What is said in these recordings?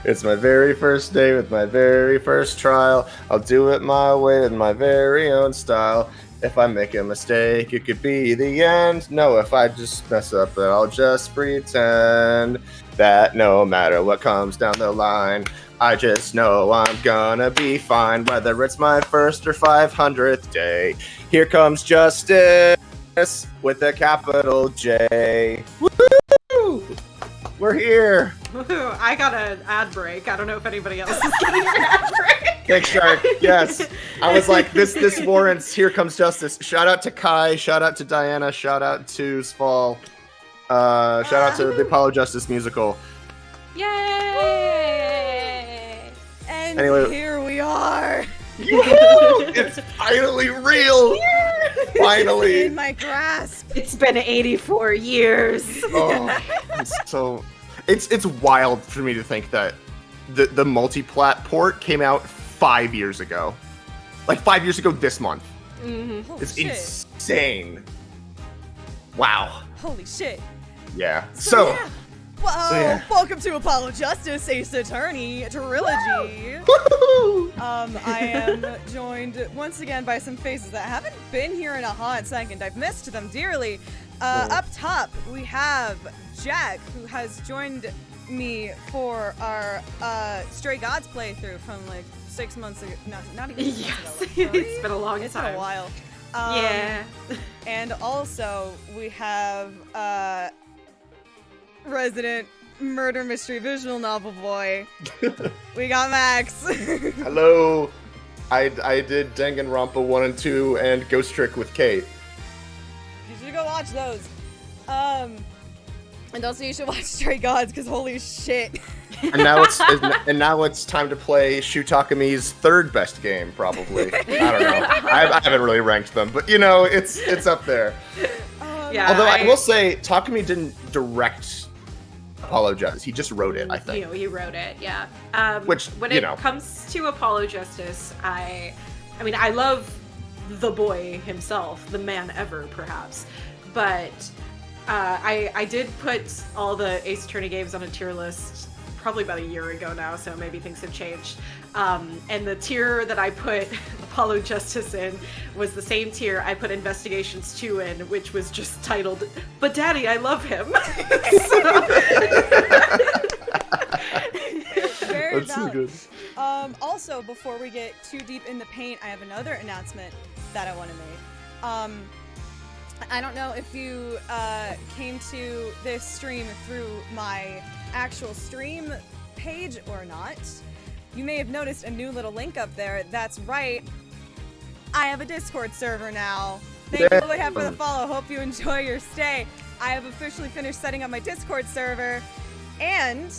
It's my very first day with my very first trial. I'll do it my way with my very own style. If I make a mistake, it could be the end. No, if I just mess up, then I'll just pretend that no matter what comes down the line, I just know I'm gonna be fine, whether it's my first or 500th day. Here comes justice with a capital J. Woo! We're here. Woohoo, I got an ad break. I don't know if anybody else is getting an ad break. Thanks, Shark. Yes. I was like, this warrants Here Comes Justice. Shout out to Kai. Shout out to Diana. Shout out to Sval. Shout out to the Apollo Justice musical. Yay! And Anyway. here we are. It's finally real. Finally. In my grasp. It's been 84 years. Oh, it's wild for me to think that the multi-plat port came out 5 years ago. Like 5 years ago this month. Holy It's shit. insane. Wow. Holy shit. Yeah. Yeah. Well, yeah. welcome to Apollo Justice, Ace Attorney Trilogy. I am joined once again by some faces that haven't been here in a hot second. I've missed them dearly. Up top, we have Jack, who has joined me for our Stray Gods playthrough from like 6 months ago. Not even 6 months Yes, ago. Like, it's been a long It's time. been a while. Yeah. And also, we have resident murder mystery visual novel boy. We got Max. Hello. I did Danganronpa 1 and 2 and Ghost Trick with Kate. You should go watch those. And also you should watch Stray Gods, because holy shit. And now it's time to play Shu Takami's third best game, probably. I don't know. I haven't really ranked them, but you know, it's up there. Yeah. Although I will say, Takami didn't direct Apollo Justice. He just wrote it, I think. You know, he wrote it, yeah. Which, when you it know. comes to Apollo Justice, I mean, I love the boy himself, the man ever, perhaps. But I did put all the Ace Attorney games on a tier list probably about a year ago now, so maybe things have changed. And the tier that I put Apollo Justice in was the same tier I put Investigations 2 in, which was just titled, But Daddy, I Love Him. Very That's so valid. good. Also, before we get too deep in the paint, I have another announcement that I want to make. I don't know if you came to this stream through my actual stream page or not. You may have noticed a new little link up there. That's right. I have a Discord server now. Thank you, Lily, for the follow. Hope you enjoy your stay. I have officially finished setting up my Discord server. And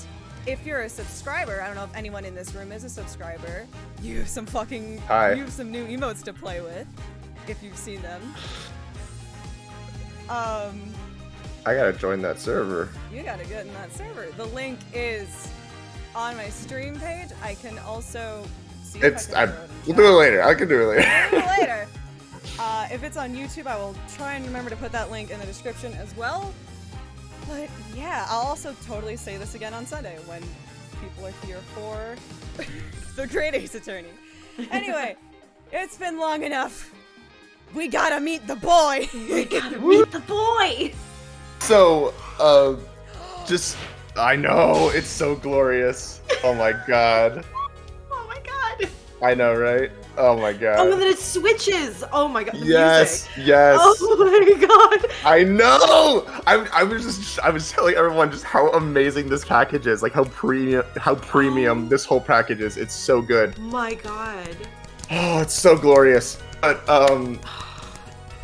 if you're a subscriber, I don't know if anyone in this room is a subscriber. You have some Hi. You have some new emotes to play with, if you've seen them. I gotta join that server. You gotta get in that server. The link is on my stream page. I can also see if I can throw it in We'll chat. do it later. I can do it later. We'll do it later. If it's on YouTube, I will try and remember to put that link in the description as well. But yeah, I'll also totally say this again on Sunday when people are here for the Great Ace Attorney. Anyway, it's been long enough. We gotta meet the boy. We gotta meet the boy! So, I know, it's so glorious. Oh my god. Oh my god! I know, right? Oh my god. Oh, and then it switches! Oh my god, the Yes, music. yes. Oh my god! I know. I was telling everyone just how amazing this package is, like how premium this whole package is. It's so good. My god. Oh, it's so glorious. But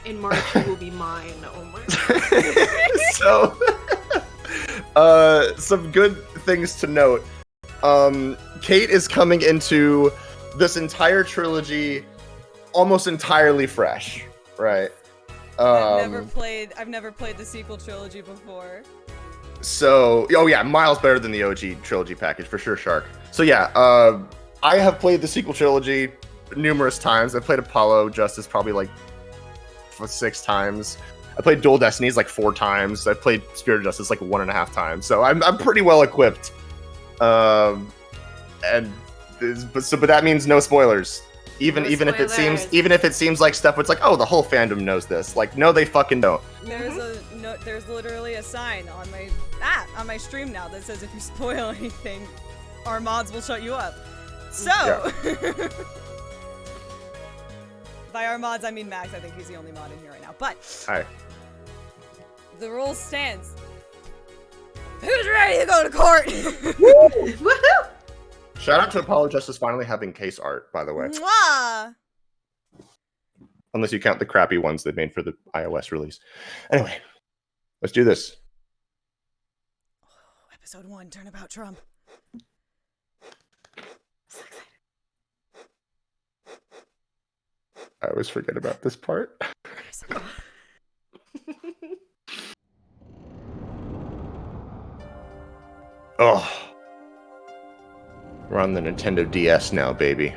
In March, you will be mine. Oh my god. so some good things to note. Kate is coming into this entire trilogy almost entirely fresh, right? I've never played the sequel trilogy before. So, oh yeah, miles better than the OG trilogy package for sure, Shark. So yeah, I have played the sequel trilogy numerous times. I've played Apollo Justice probably like 6 times. I played Dual Destinies like 4 times. I've played Spirit of Justice like 1.5 times. So I'm pretty well equipped. and but that means no spoilers. Even No if it spoilers. seems like stuff, it's like, oh, the whole fandom knows this. Like, no, they fucking don't. There's literally a sign on my stream now that says if you spoil anything, our mods will shut you up. So, Yeah. by our mods I mean Max. I think he's the only mod in here right now. But Hi. the rule stands. Who's ready to go to court? Woohoo! Shout out to Apollo Justice finally having case art, by the way. Mwah! Unless you count the crappy ones they made for the iOS release. Anyway, let's do this. Episode 1, Turnabout Trump. I always forget about this part. Oh. We're on the Nintendo DS now, baby.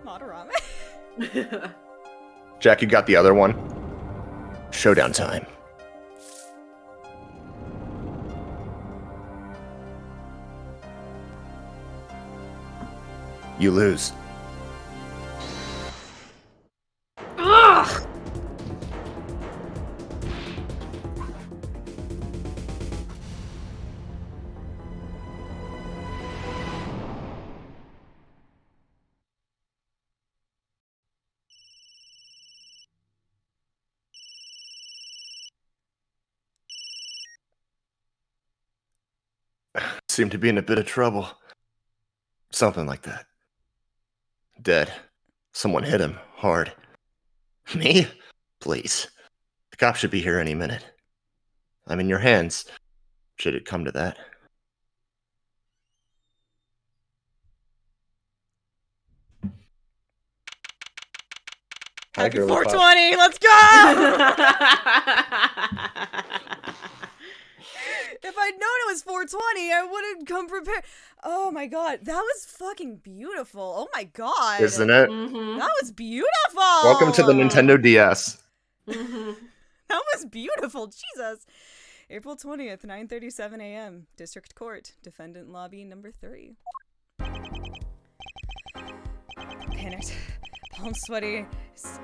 Madarame. Jack, you got the other one? Showdown time. You lose. Ugh! Seem to be in a bit of trouble. Something like that. Dead. Someone hit him hard. Me? Please. The cops should be here any minute. I'm in your hands. Should it come to that. Hi, Happy girly pop. 420, let's go! If I'd known it was 420, I would have come prepared. Oh my god, that was fucking beautiful. Oh my god. Isn't it? Mm-hmm. That was beautiful. Welcome to the Nintendo DS. Mm-hmm. That was beautiful. Jesus. April 20th, 9:37 a.m. District Court, Defendant Lobby number 3. Panicked. Palm sweaty.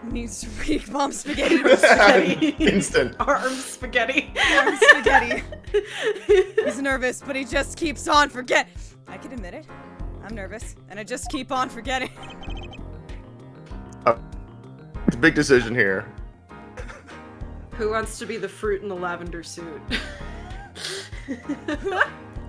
Needs to read bomb spaghetti. Instant. Arm spaghetti. Arm spaghetti. He's nervous, but he just keeps on forgetting. I can admit it. I'm nervous, and I just keep on forgetting. It's a big decision here. Who wants to be the fruit in the lavender suit?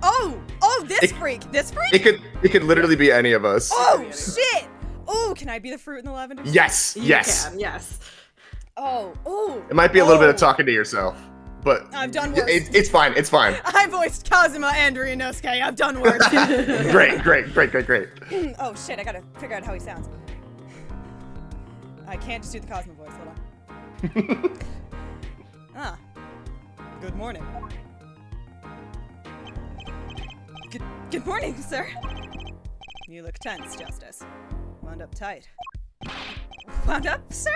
Oh, this freak. This freak? It could literally be any of us. Oh, shit. Oh, can I be the fruit in the lavender suit? Yes, You yes. can, yes. Oh. It might be a little bit of talking to yourself, but I've done worse. it's fine. It's fine. I voiced Kazuma and Ryunosuke. I've done worse. Great. Oh shit, I gotta figure out how he sounds. I can't just do the Cosmo voice, hold on. Good morning. Good morning, sir. You look tense, Justice. Wound up tight. Wound up, sir?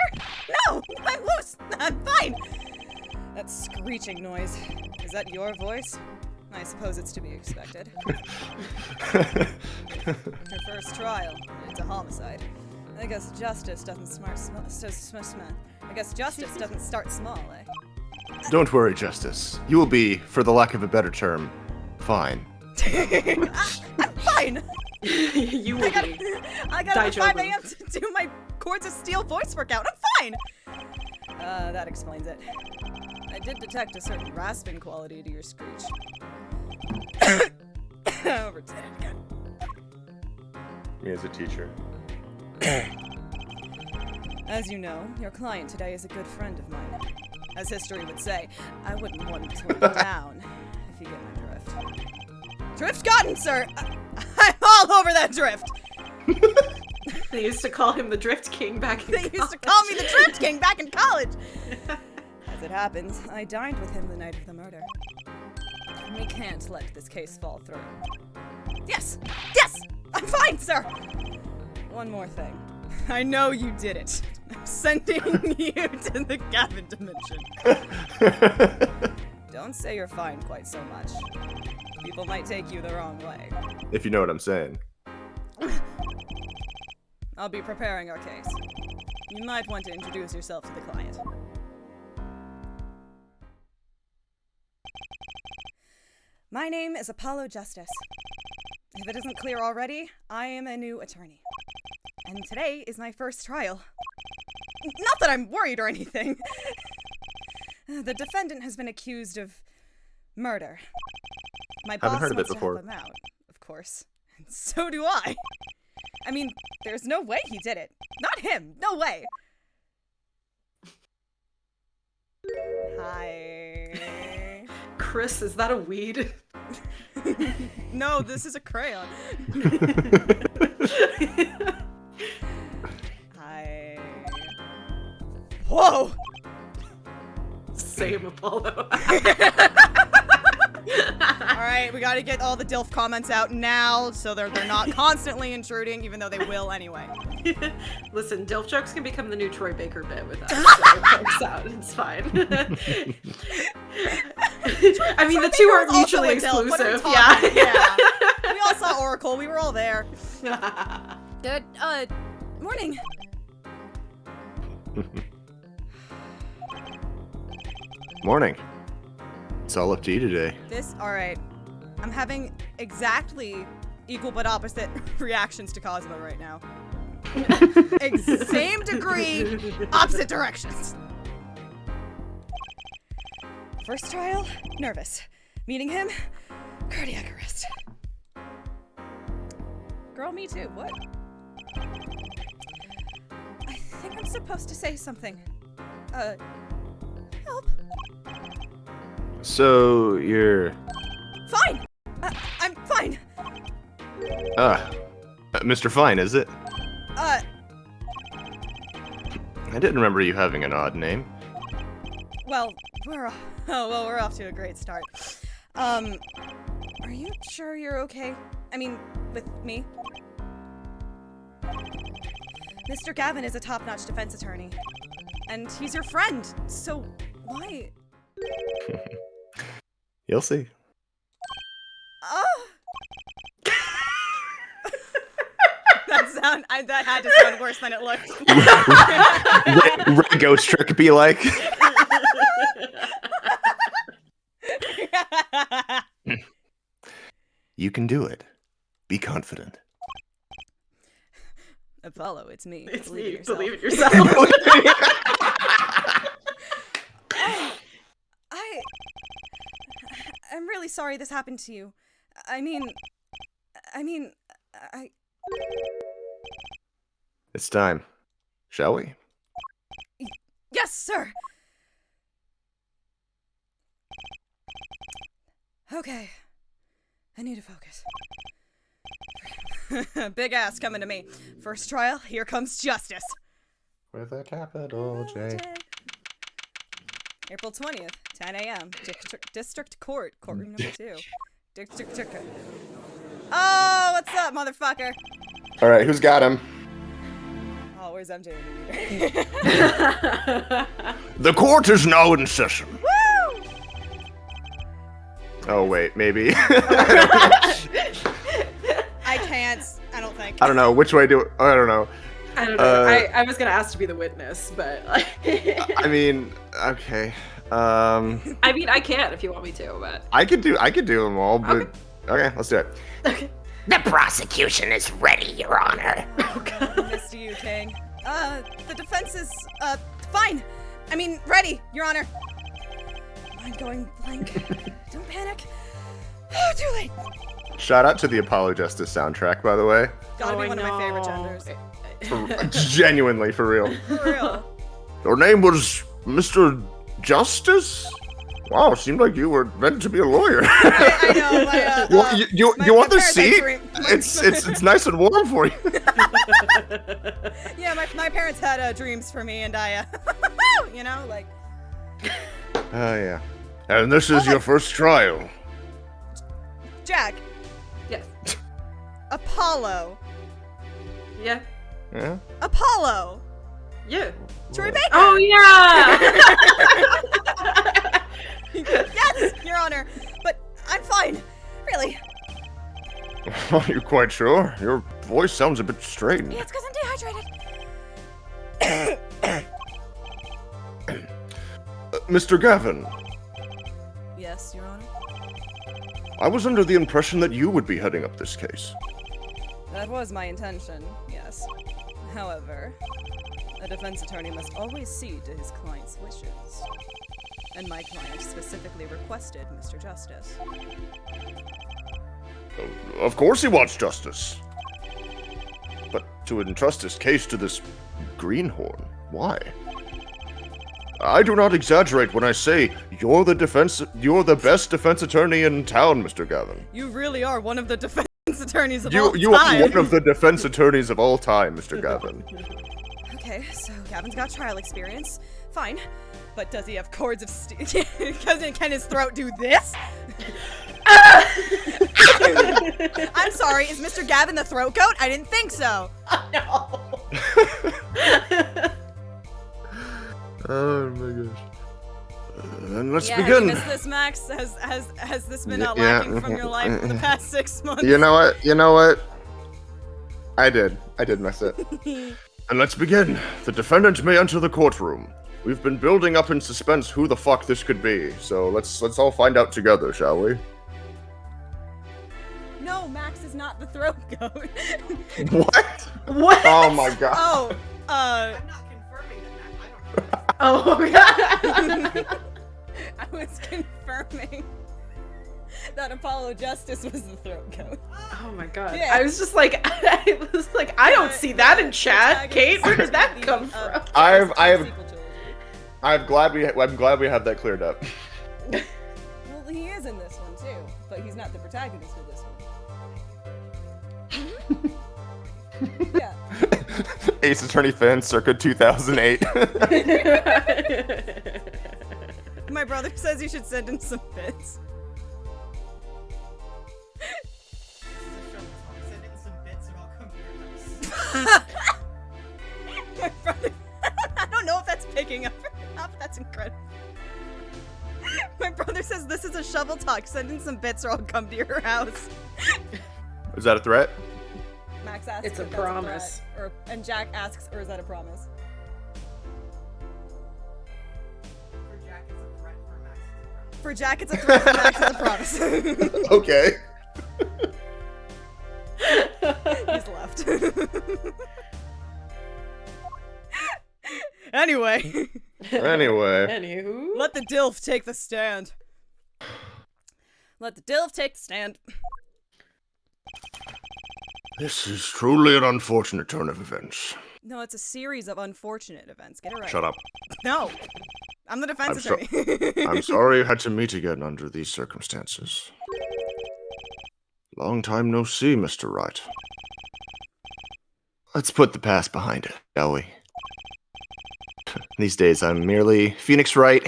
No, I'm loose. I'm fine. That screeching noise. Is that your voice? I suppose it's to be expected. Your first trial. It's a homicide. I guess justice doesn't start small, eh? Don't worry, Justice. You will be, for the lack of a better term, fine. I'm fine. You will be. I got up at 5 Daijobu. a.m. to do my Chords of Steel voice workout. I'm fine. That explains it. I did detect a certain rasping quality to your screech. Overdid it again. Me as a teacher. As you know, your client today is a good friend of mine. As history would say, I wouldn't want to turn it down, if you get my drift. Drift gotten, sir! I'm all over that drift! They used to call him the Drift King back in They used to call me the Drift King back in college! As it happens, I dined with him the night of the murder. We can't let this case fall through. Yes! I'm fine, sir! One more thing. I know you did it. I'm sending you to the Gavin dimension. Don't say you're fine quite so much. People might take you the wrong way. If you know what I'm saying. I'll be preparing our case. You might want to introduce yourself to the client. My name is Apollo Justice. If it isn't clear already, I am a new attorney. And today is my first trial. Not that I'm worried or anything. The defendant has been accused of murder. My boss Haven't heard of it wants to before. help him out, of course. And so do I. I mean, there's no way he did it. Not him. No way. Hi. Chris, is that a weed? No, this is a crayon. Hi. Whoa! Same, Apollo. Alright, we gotta get all the DILF comments out now so they're not constantly intruding, even though they will anyway. Listen, DILF jokes can become the new Troy Baker bit with us. So it works out. It's fine. I mean, the two aren't mutually exclusive. Yeah. We all saw Oracle. We were all there. Good, morning. Morning. It's all up to you today. Alright. I'm having exactly equal but opposite reactions to Cosmo right now. Same degree, opposite directions. First trial, nervous. Meeting him, cardiac arrest. Girl, me too. What? I think I'm supposed to say something. Help. So, you're... Fine! I'm fine! Mr. Fine, is it? Uh, I didn't remember you having an odd name. well, we're off to a great start. Are you sure you're okay? I mean, with me? Mr. Gavin is a top-notch defense attorney. And he's your friend, so why? You'll see. That had to sound worse than it looked. Red ghost trick be like. You can do it. Be confident. Apollo, it's me. It's Believe me. in yourself. Believe in yourself. I'm really sorry this happened to you. I mean, It's time. Shall we? yes, sir. Okay. I need to focus. Big ass coming to me. First trial, here comes justice. With a capital J. April 20th, 10 a.m. District Court, courtroom number 2. District. Oh, what's up, motherfucker? All right, who's got him? Oh, where's MJ? The court is now in session. Woo! Oh wait, maybe. I can't. I don't think. I don't know which way do. I don't know. I don't know. I was gonna ask to be the witness, but like, I mean, okay. I mean, I can if you want me to, but I could do them all, but okay, let's do it. okay. The prosecution is ready, Your Honor. Oh god. Mr. Yu King. The defense is, fine. I mean, ready, Your Honor. I'm going blank. Don't panic. Oh, too late. Shout out to the Apollo Justice soundtrack, by the way. Gotta be I one of my favorite know. genders. Genuinely, for real. For real. Your name was Mr. Justice? Wow, seemed like you were meant to be a lawyer. I know. Well, you my want the parents had seat? dream- It's nice and warm for you. Yeah, my parents had dreams for me, and I, you know, like. Oh yeah. And this is your first trial. Jack. Yes. Apollo. Yeah. Yeah. Apollo. Yeah. Troy Baker. Oh yeah. Yes. Honor, but I'm fine. Really. Are you quite sure? Your voice sounds a bit strained. Yeah, it's because I'm dehydrated. Mr. Gavin, Yes, Your Honor. I was under the impression that you would be heading up this case. That was my intention, yes. However, a defense attorney must always cede to his client's wishes. And my client specifically requested Mr. Justice. Of course he wants justice. But to entrust his case to this greenhorn, why? I do not exaggerate when I say you're the best defense attorney in town, Mr. Gavin. You really are one of the defense attorneys of all time. You are one of the defense attorneys of all time, Mr. Gavin. Okay, so Gavin's got trial experience. Fine. But does he have cords of steel? Can his throat do this? I'm sorry, is Mr. Gavin the throat goat? I didn't think so. No. Oh my gosh. And let's Yeah, begin. have you missed this, Max? Has this been lacking from your life for the past 6 months? You know what? I did miss it. And let's begin. The defendant may enter the courtroom. We've been building up in suspense who the fuck this could be, so let's all find out together, shall we? No, Max is not the throat goat. What? What? Oh my god. Oh, I'm not confirming that. I don't know. Oh god. I was confirming that Apollo Justice was the throat goat. Oh my god. Yeah. I was just like, I don't see that in chat. Kate, where did that come from? I'm glad we have that cleared up. Well, he is in this one too, but he's not the protagonist of this one. Yeah. Ace Attorney fan circa 2008. My brother says you should send in some bits. Send in some bits and I'll come to your house. My brother, I don't know if that's picking up or not, but that's incredible. My brother says this is a shovel talk. Send in some bits or I'll come to your house. Is that a threat? Max asks It's a if that's promise. threat, and Jack asks, or is that a promise? For Jack, it's a threat. For Max, it's a promise. For Jack, it's a threat. For Max, it's a promise. Okay. He's left. Anyway. Anyway. Anywho. Let the DILF take the stand. Let the DILF take the stand. This is truly an unfortunate turn of events. No, it's a series of unfortunate events. Get it right. Shut up. No. I'm the defense I'm attorney. I'm sorry you had to meet again under these circumstances. Long time no see, Mr. Wright. Let's put the past behind it, shall we? These days, I'm merely Phoenix Wright,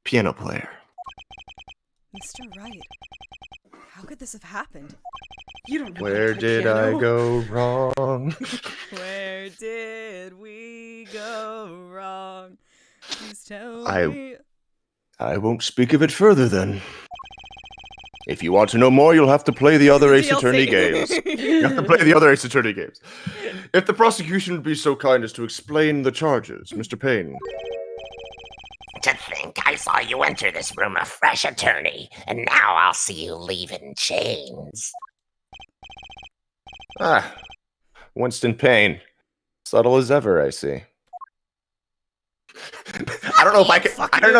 piano player. Mr. Wright, how could this have happened? You don't know. Where did I go wrong? Where did we go wrong? Please tell I- me. I won't speak of it further then. If you want to know more, you'll have to play the other Ace DLC. Attorney games. You have to play the other Ace Attorney games. If the prosecution would be so kind as to explain the charges, Mr. Payne. To think I saw you enter this room a fresh attorney, and now I'll see you leave in chains. Ah, Winston Payne. Subtle as ever, I see. I don't know if I could. I don't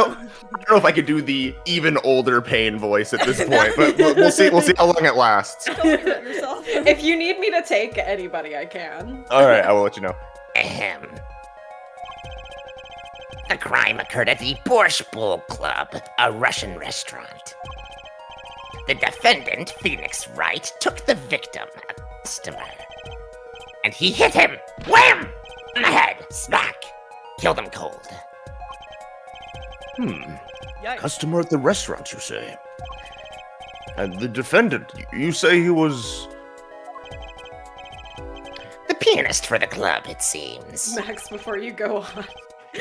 know if I could do the even older Payne voice at this point, but we'll see. We'll see how long it lasts. Don't hurt yourself. If you need me to take anybody, I can. All right, I will let you know. Ahem. The crime occurred at the Borscht Bowl Club, a Russian restaurant. The defendant, Phoenix Wright, took the victim, a customer, and he hit him. Wham! On the head. Smack. Killed him cold. Yikes. Customer at the restaurant, you say? And the defendant, you say he was... The pianist for the club, it seems. Max, before you go on,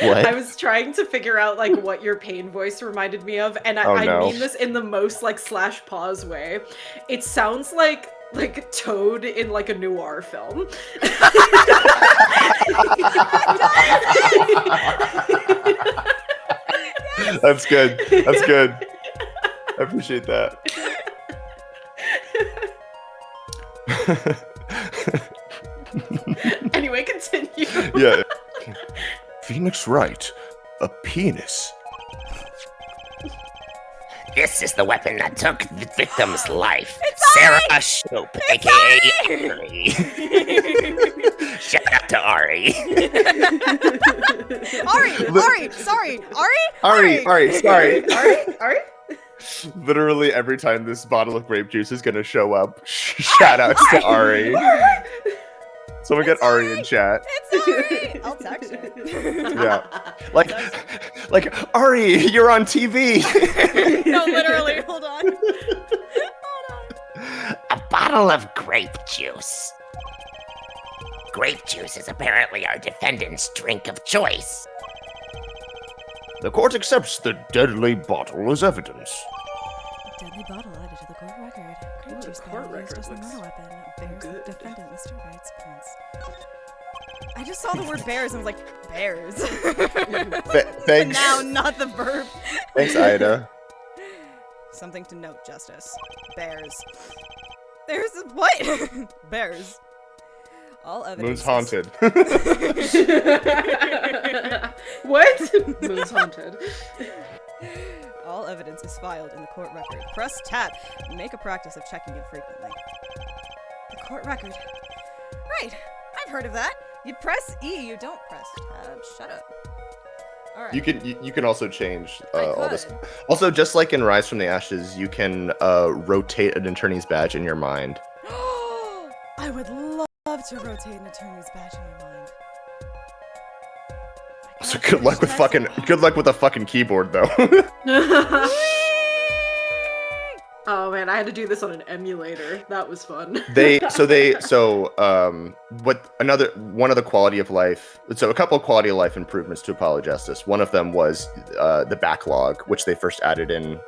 What? I was trying to figure out like what your pain voice reminded me of, and Oh, I no. mean this in the most like slash pause way. It sounds like Toad in like a noir film. That's good. That's good. I appreciate that. Anyway, continue. Yeah. Phoenix Wright, a penis. This is the weapon that took the victim's life. Sarah Shope, aka Ari. Shout out to Ari. Ari, sorry, Ari, sorry. Ari? Literally every time this bottle of grape juice is gonna show up, shout outs to Ari. Someone get Ari in chat. It's Ari. I'll text it. Yeah. Like Ari, you're on TV. No, literally. Hold on. A bottle of grape juice. Grape juice is apparently our defendant's drink of choice. The court accepts the deadly bottle as evidence. Deadly bottle added to the court record. Grape Ooh, juice the court bottle used record as the looks murder weapon. Bears good. defendant Mr. Wright's prints. I just saw the word bears and was like, bears. Thanks. Now, not the verb. Thanks, Ida. Something to note, Justice. Bears. There's a what? Bears. All evidence. Moon's haunted. What? Moon's haunted. All evidence is filed in the court record. Press tab. Make a practice of checking it frequently. The court record. Right. I've heard of that. You press E, you don't press tab. Shut up. All right. You can also change I all this. could. Also, just like in Rise from the Ashes, you can rotate an attorney's badge in your mind. I would love to rotate an attorney's badge in my mind. I So can't good luck with finish good luck with a fucking keyboard though. Oh man, I had to do this on an emulator. That was fun. One of the quality of life, so a couple of quality of life improvements to Apollo Justice. One of them was the backlog, which they first added in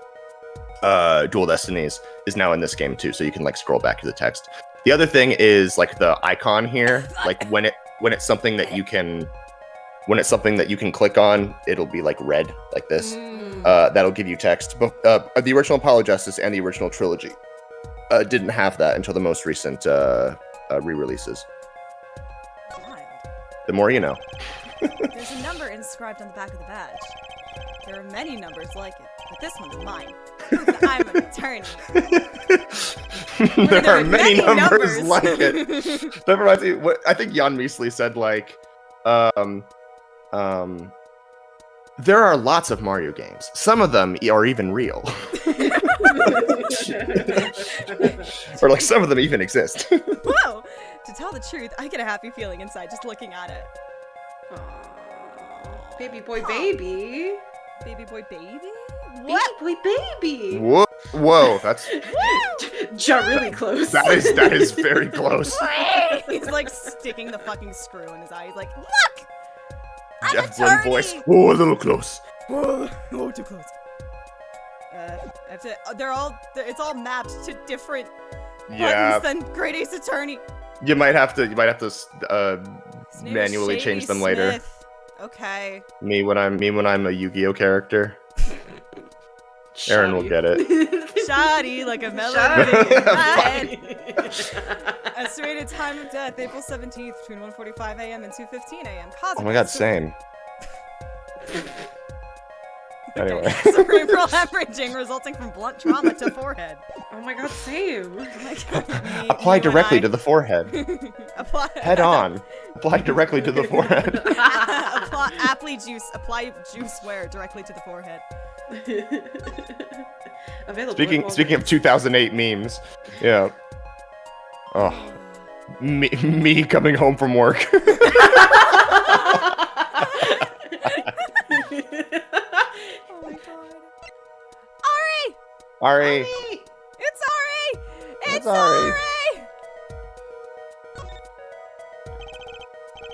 Dual Destinies, is now in this game too, so you can like scroll back to the text. The other thing is like the icon here, like when it's something that you can click on, it'll be like red like this. That'll give you text. But the original Apollo Justice and the original Trilogy didn't have that until the most recent re-releases. Wild. The more you know. There's a number inscribed on the back of the badge. There are many numbers like it, but this one's mine. I'm an attorney. There are many numbers numbers. like it. That reminds me, what I think Jan Measley said, like, there are lots of Mario games. Some of them are even real. Or like some of them even exist. Whoa! To tell the truth, I get a happy feeling inside just looking at it. Aw, baby boy, baby. Baby boy, baby? Baby boy, baby. Whoa, that's Jump really close. that is very close. He's like sticking the fucking screw in his eye. He's like, look! I'm Jeff an Blum attorney! voice. Oh, a little close. Whoa, too close. I have to, it's all mapped to different Yeah, buttons than Great Ace Attorney. you might have to His name is manually Shady change them later. Smith. Okay. Me when I'm a Yu-Gi-Oh character. Aaron will get it. Shoddy like a melody. Shoddy. in my head. Estimated time of death, April 17th, between 1:45 a.m. and 2:15 a.m. Cause Oh of my god, death, same. Anyway. cerebral hemorrhaging resulting from blunt trauma to forehead. Oh my god, same. Oh my god. Apply directly to the forehead. Apply. Head on. Apply directly to the forehead. Apply juice wear directly to the forehead. Available. Speaking of 2008 memes, yeah. Oh, me coming home from work. Oh my god. Ari! Ari, It's Ari! It's Ari. Ari!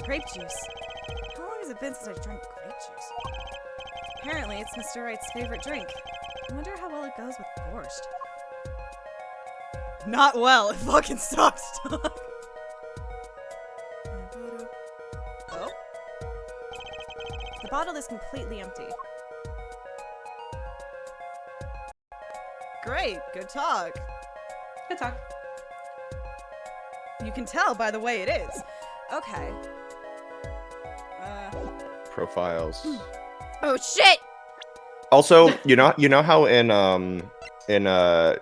Grape juice. How long has it been since I drank grape juice. Apparently, it's Mr. Wright's favorite drink. I wonder how well it goes with borscht. Not well. It fucking sucks, dog. Oh? The bottle is completely empty. Great. Good talk. Good talk. You can tell by the way it is. Okay. Profiles. Oh shit! Also, you know how in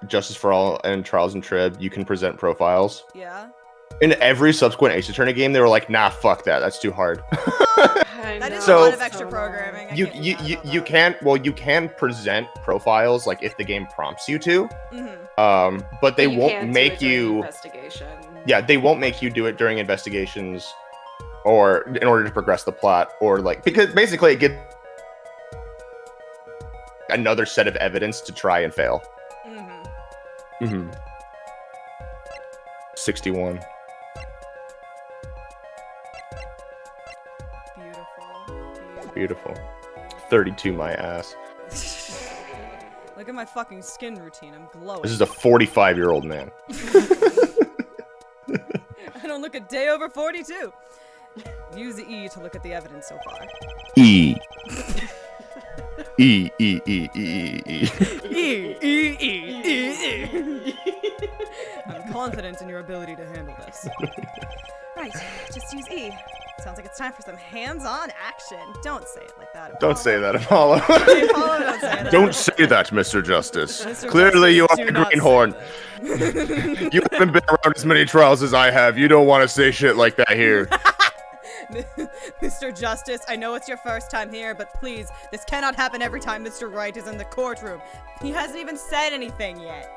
Justice for All and Trials and Trib you can present profiles. Yeah. In every subsequent Ace Attorney game, they were like, "Nah, fuck that. That's too hard." That is So- a lot of extra programming. I you can't you do you, that you about can well you can present profiles like if the game prompts you to. that. But they You won't can't do make it during you. investigation. Yeah, they won't make you do it during investigations, or in order to progress the plot, or like because basically it gives another set of evidence to try and fail. Mm-hmm. 61. Beautiful. Beautiful. 32 my ass. Look at my fucking skin routine. I'm glowing. This is a 45-year-old man. I don't look a day over 42. Use the E to look at the evidence so far. E. E, E, E, E, E, E. I'm confident in your ability to handle this. Right, just use E. Sounds like it's time for some hands-on action. Don't say it like that. Don't say that, Apollo. Apollo, don't say that. Don't say that, Mr. Justice. Mr. Clearly Justice, you are do a not say greenhorn. that. You haven't been around as many trials as I have. You don't want to say shit like that here. Mr. Justice, I know it's your first time here, but please, this cannot happen every time Mr. Wright is in the courtroom. He hasn't even said anything yet.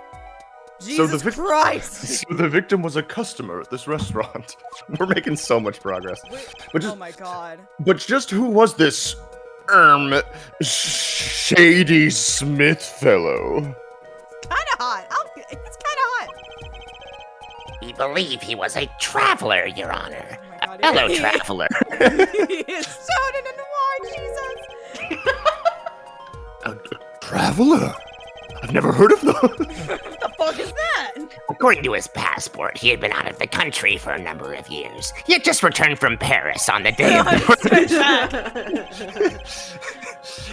Jesus Christ! So the victim was a customer at this restaurant. We're making so much progress. But Oh just, my god. but just who was this, Shady Smith fellow? Kinda hot. It's kinda hot. We believe he was a traveler, Your Honor. Oh my A God, fellow he- traveler. He is sounding in the wine, Jesus! A traveler? I've never heard of them. What the fuck is that? According to his passport, he had been out of the country for a number of years. He had just returned from Paris on the day of the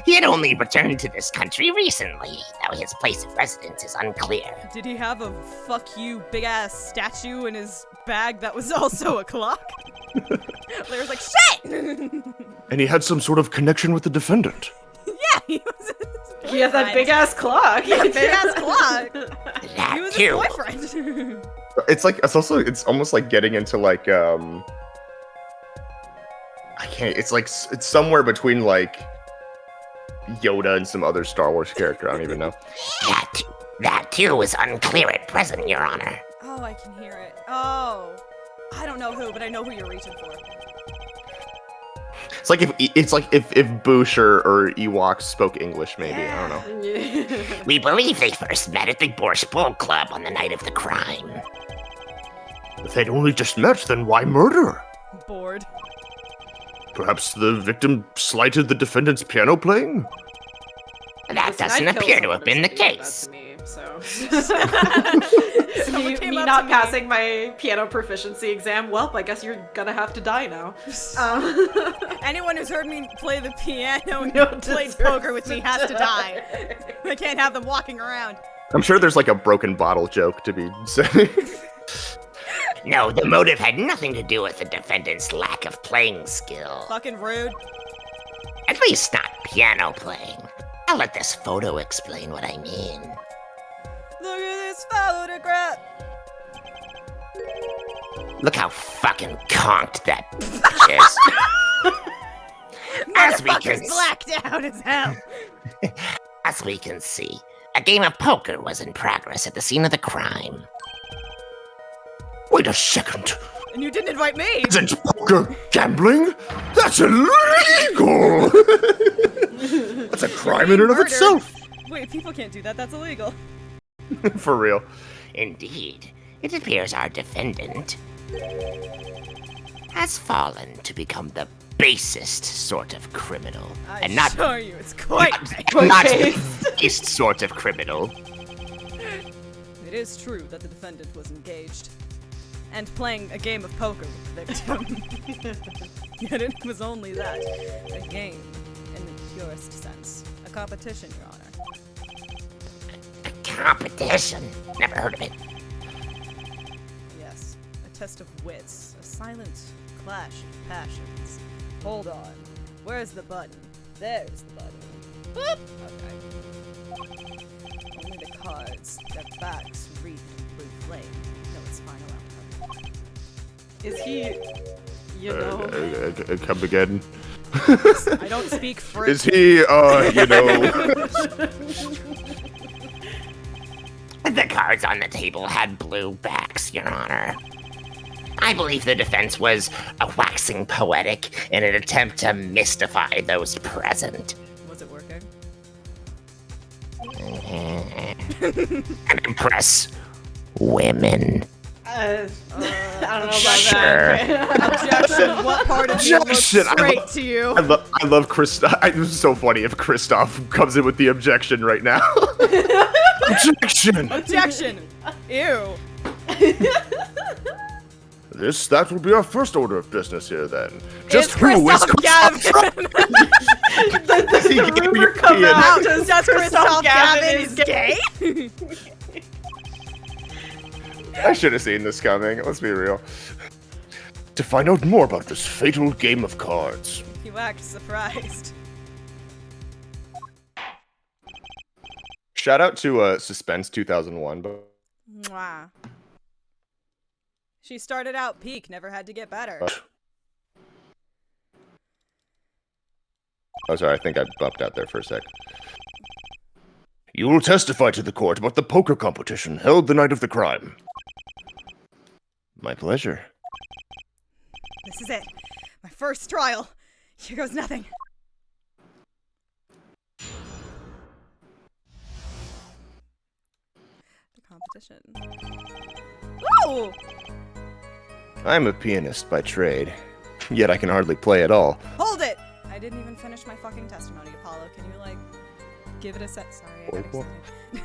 He had only returned to this country recently, though his place of residence is unclear. Did he have a fuck you big ass statue in his bag that was also a clock? Larry's like, shit! And he had some sort of connection with the defendant. Yeah, he was his He has that big ass clock. big ass clock. He That was his too. boyfriend. It's almost like getting into like I can't. It's like it's somewhere between like Yoda and some other Star Wars character. I don't even know. That too is unclear at present, Your Honor. Oh, I can hear it. Oh. I don't know who, but I know who you're reaching for. It's like if Boucher or Ewoks spoke English, maybe. I don't know. We believe they first met at the Borscht Bull Club on the night of the crime. If they'd only just met, then why murder? Bored. Perhaps the victim slighted the defendant's piano playing? That Listen, doesn't I'd kill appear to someone have been the if somebody did case. that to me, so. Someone me came me up not to me. passing my piano proficiency exam. Well, I guess you're gonna have to die now. Anyone who's heard me play the piano and No played deserves poker with me to has to die. I can't have them walking around. I'm sure there's like a broken bottle joke to be said. No, the motive had nothing to do with the defendant's lack of playing skill. Fucking rude. At least not piano playing. I'll let this photo explain what I mean. Look at this photograph. Look how fucking conked that bitch is. As we can Motherfucker's blacked out as hell. As we can see, a game of poker was in progress at the scene of the crime. Wait a second. And you didn't invite me. Isn't poker gambling? That's illegal! That's a crime in and of Murder. itself. Wait, people can't do that. That's illegal. For real. Indeed, it appears our defendant has fallen to become the basest sort of criminal. I And not assure you, it's quite. not the basest sort of criminal. It is true that the defendant was engaged and playing a game of poker with the victim. Yet it was only that, a game in the purest sense. A competition, Your Honor. A competition? Never heard of it. Yes, a test of wits, a silent clash of passions. Hold on, where's the button? There's the button. Boop! Okay. Only the cards, their backs wreathed in blue flame. No, it's final outcome. Is he, you know? Come again. I don't speak French. Is he, you know... The cards on the table had blue backs, Your Honor. I believe the defense was waxing poetic in an attempt to mystify those present. Was it working? And impress women. I don't know about Sure. that. Objection. What part of you looks Objection. straight to you? I love Kristoff. It's so funny if Kristoff comes in with the objection right now. Objection! Objection. Ew. That will be our first order of business here, then. Just Is who is Kristoff Kristoff? Does He the gave rumor me come a- out? Does Does Kristoff Gavin Gavin is gay? I should have seen this coming. Let's be real. To find out more about this fatal game of cards. You act surprised. Shout out to Suspense 2001. But Mwah. She started out peak, never had to get better. oh, sorry. I think I bumped out there for a sec. You will testify to the court about the poker competition held the night of the crime. My pleasure. This is it. My first trial. Here goes nothing. The competition. Ooh! I'm a pianist by trade, yet I can hardly play at all. Hold it! I didn't even finish my fucking testimony, Apollo. Can you, like, give it a set? Sorry, I got excited.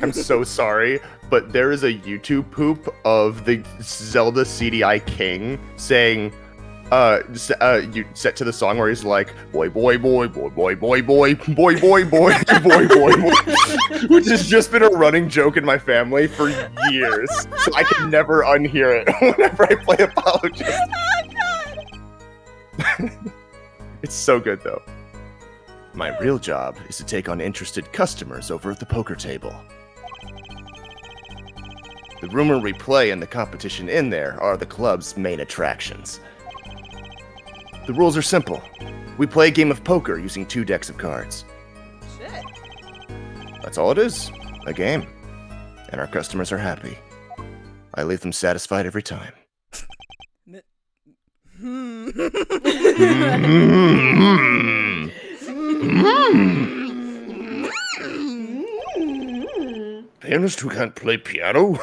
I'm so sorry, but there is a YouTube poop of the Zelda CDI King saying, you set to the song where he's like, boy, boy, boy, boy, boy, boy, boy, boy, boy, boy, boy, boy, boy, which has just been a running joke in my family for years. So I can never unhear it whenever I play Apologist. It's so good, though. My real job is to take on interested customers over at the poker table. The rumor we play and the competition in there are the club's main attractions. The rules are simple. We play a game of poker using 2 decks of cards. Shit. That's all it is. A game. And our customers are happy. I leave them satisfied every time. Pianist who can't play piano?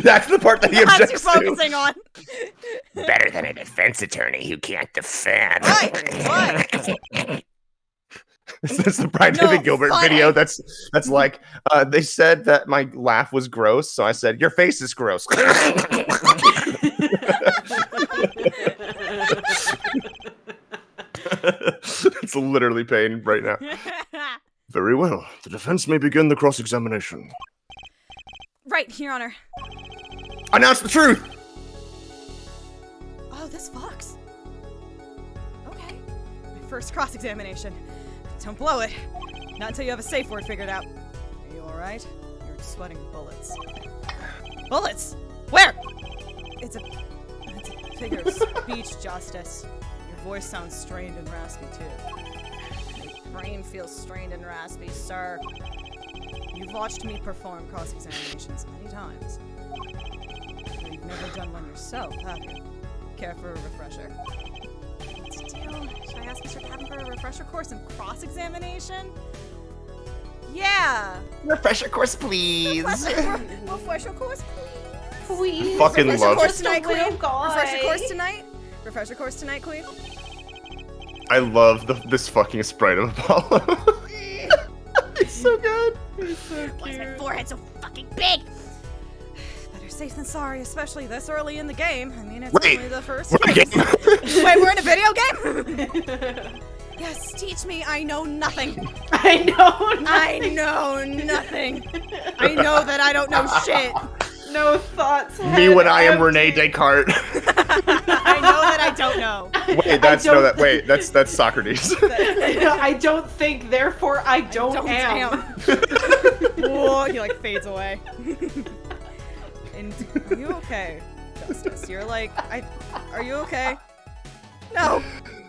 That's the part that he That's objects you're to. focusing on. Better than a defense attorney who can't defend. What? That's the Brian David Gilbert funny. video. That's like, they said that my laugh was gross, so I said, your face is gross. It's literally pain right now. Very well. The defense may begin the cross-examination. Right, Your Honor. Announce the truth! Oh, this fucks. Okay. My first cross-examination. Don't blow it. Not until you have a safe word figured out. Are you alright? You're sweating bullets. Bullets? Where? It's a figure of speech, Justice. Your voice sounds strained and raspy, too. Your brain feels strained and raspy, sir. You've watched me perform cross-examinations many times. But you've never done one yourself, have you? Care for a refresher? What's the deal? Should I ask Mr. Gavin for a refresher course in cross-examination? Yeah! Refresher course, please. Refresher course, please? Please. Fucking Refresher love course it. tonight, Queen? Guy. Refresher course tonight? Refresher course tonight, Queen? I love this fucking sprite of Apollo. It's so good. He's so Why is my cute. forehead so fucking big? Better safe than sorry, especially this early in the game. I mean, it's Wait, only the first we're in a game. game? Wait, we're in a video game? Yes, teach me. I know nothing. I know. I know nothing. I know that I don't know shit. No thoughts. Me when I am empty. Rene Descartes. I know that I don't know. Wait, that's Socrates. I don't think, therefore I don't am. Whoa, he like fades away. And are you okay, Justice? You're like, are you okay? No.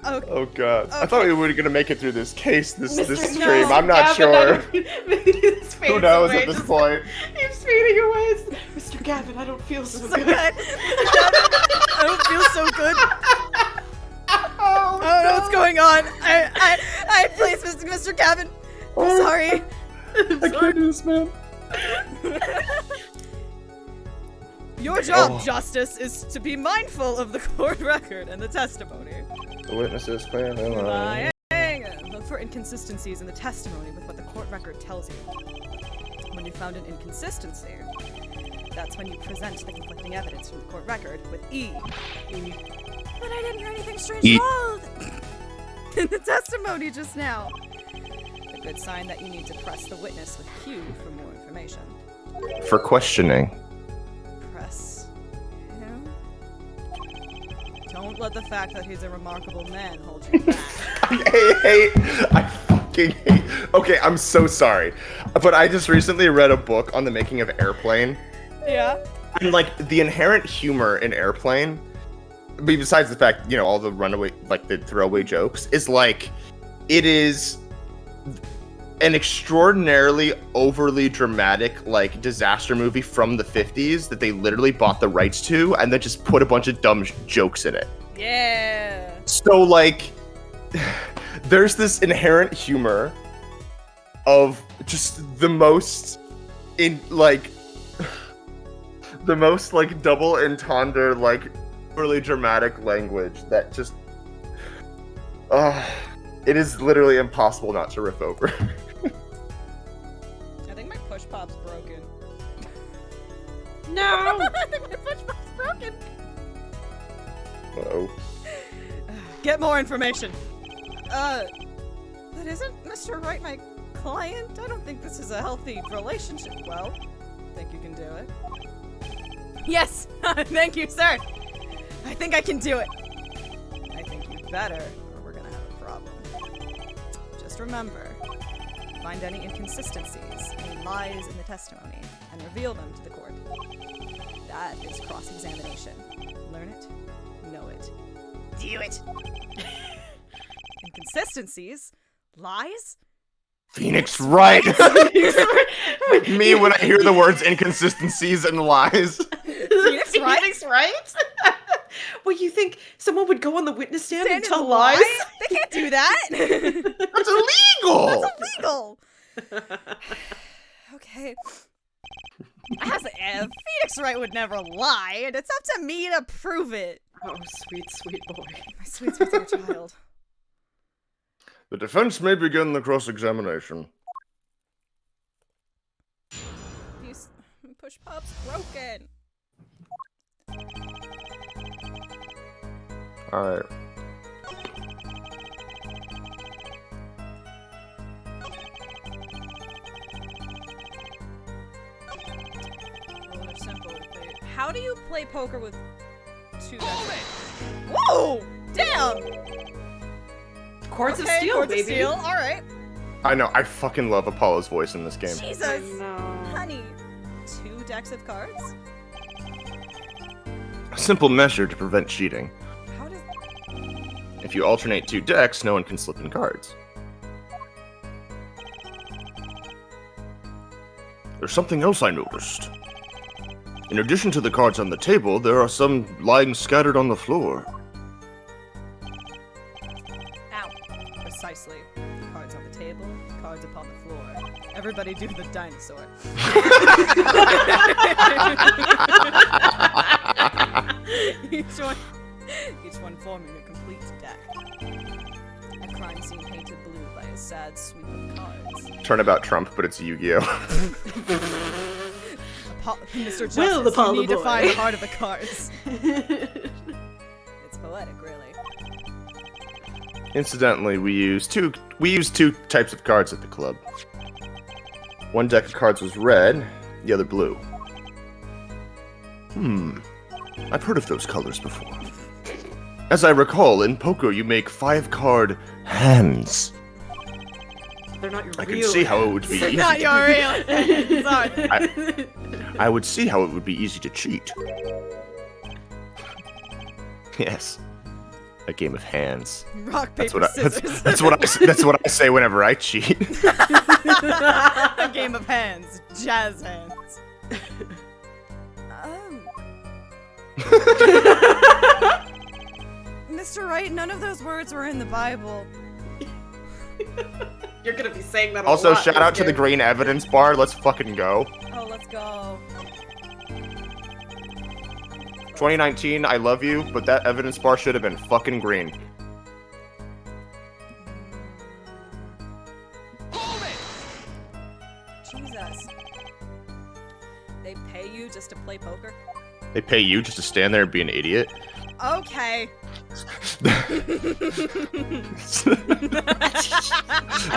Okay. Oh god. I thought we were gonna make it through this case, this Mr. stream. No, I'm not Gavin, sure. He's Who knows at this point? He's fading away. Mr. Gavin, I don't feel so good. I don't feel so good. I don't know what's going on. I please, Mr. Gavin. I'm sorry. I can't do this, man. Your job, Justice, is to be mindful of the court record and the testimony. The witnesses plan and Lying. Look for inconsistencies in the testimony with what the court record tells you. When you found an inconsistency, that's when you present the conflicting evidence from the court record with E. But I didn't hear anything strange E. at all in the testimony just now. A good sign that you need to press the witness with Q for more information. for questioning. Press him? Don't let the fact that he's a remarkable man hold you back. I fucking hate. Okay, I'm so sorry, but I just recently read a book on the making of Airplane, Yeah? and like the inherent humor in Airplane, besides the fact, all the the throwaway jokes, is like, it is an extraordinarily overly dramatic disaster movie from the 50s that they literally bought the rights to and then just put a bunch of dumb jokes in it. Yeah. So there's this inherent humor of just the most double entendre, really dramatic language that just it is literally impossible not to riff over. I think my push pop's broken. No. I think my push pop's broken. Uh-oh. Get more information. But isn't Mr. Wright my client? I don't think this is a healthy relationship. Well, think you can do it? Yes! Thank you, sir! I think I can do it. I think you better, or we're gonna have a problem. Just remember, find any inconsistencies, any lies in the testimony, and reveal them to the court. That is cross-examination. Learn it, know it, do it. Inconsistencies, lies. Phoenix Wright. Me when I hear the words inconsistencies and lies. Phoenix Wright? Phoenix Wright? Well, you think someone would go on the witness stand and Stand tell and lies? lie? They can't do that. That's illegal. That's illegal. Okay. Phoenix Wright would never lie, and it's up to me to prove it. Oh, sweet, sweet boy. My sweet, sweet, sweet child. The defense may begin the cross-examination. These push pop's broken. Alright. Rules are simple. How do you play poker with two guys? Whoa! Damn! Chords of Okay, steel, Chords baby. of steel. All right. I know, I fucking love Apollo's voice in this game. Jesus, No. honey. 2 decks of cards? A simple measure to prevent cheating. How does... If you alternate 2 decks, no one can slip in cards. There's something else I noticed. In addition to the cards on the table, there are some lying scattered on the floor. Ow. Precisely. Cards on the table, cards upon the floor. Everybody do the dinosaur. each one forming a complete deck. crime scene painted blue by a sad sweep of cards. Turnabout Trump, but it's Yu-Gi-Oh. Mr. Justice, Will the you Paula need to boy. find the heart of the cards. It's poetic, really. Incidentally, we use two types of cards at the club. One deck of cards was red, the other blue. I've heard of those colors before. As I recall, in poker you make 5-card hands. They're not your I real can see how it would be hands. easy. Not your real. Sorry. I would see how it would be easy to cheat. Yes, a game of hands. Rock, That's paper, what scissors. that's what I say whenever I cheat. A game of hands. Jazz hands. Mr. Wright, none of those words were in the Bible. You're gonna be saying that a Also, lot shout this out to the game. green evidence bar. Let's fucking go. Oh, let's go. 2019, I love you, but that evidence bar should have been fucking green. Jesus. They pay you just to play poker? They pay you just to stand there and be an idiot. Okay.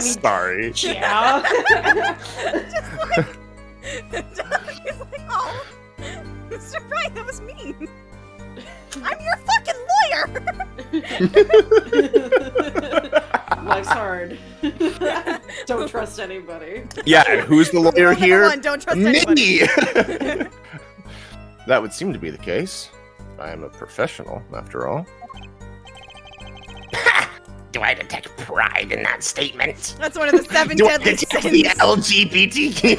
Sorry. Yeah. He's like, oh, Mr. Wright, that was mean. I'm your fucking lawyer. Life's hard. Don't trust anybody. Yeah, and who's the lawyer Rule number here? one, don't trust anybody. Me! That would seem to be the case. I am a professional, after all. Do I detect pride in that statement? That's one of the 7 Do I deadly detect sins. the LGBTQ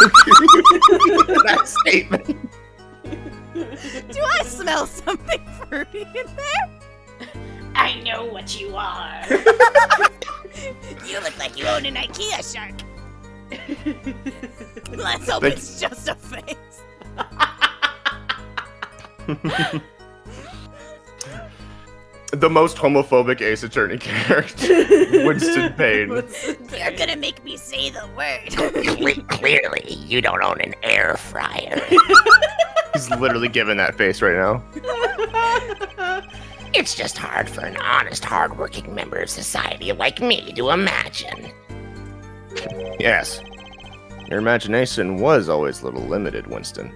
that statement? Do I smell something fruity in there? I know what you are. You look like you own an IKEA shark. Let's hope Thank- it's just a face. The most homophobic Ace Attorney character, Winston Payne. You're gonna make me say the word. Clearly, you don't own an air fryer. He's literally giving that face right now. It's just hard for an honest, hardworking member of society like me to imagine. Yes. Your imagination was always a little limited, Winston.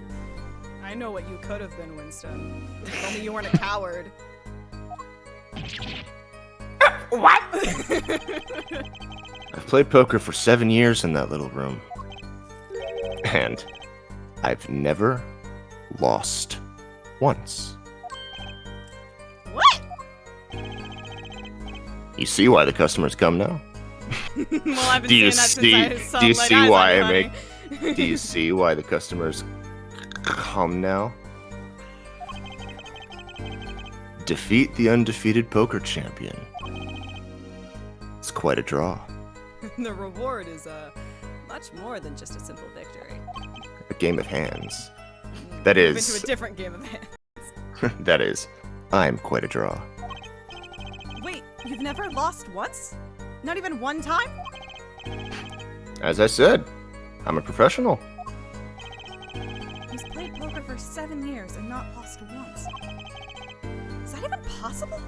I know what you could have been, Winston. If only you weren't a coward. What? I've played poker for 7 years in that little room. And I've never lost once. What? You see why the customers come now? Well, I've been Do you seeing that since see? I saw Do you Light see Eyes on why You, I honey. make? Do you see why the customers come now? Defeat the undefeated poker champion. It's quite a draw. The reward is much more than just a simple victory. A game of hands. That Move is. into a different game of hands. That is. I'm quite a draw. Wait, you've never lost once? Not even one time? As I said, I'm a professional. He's played poker for 7 years and not lost once. Is that even possible?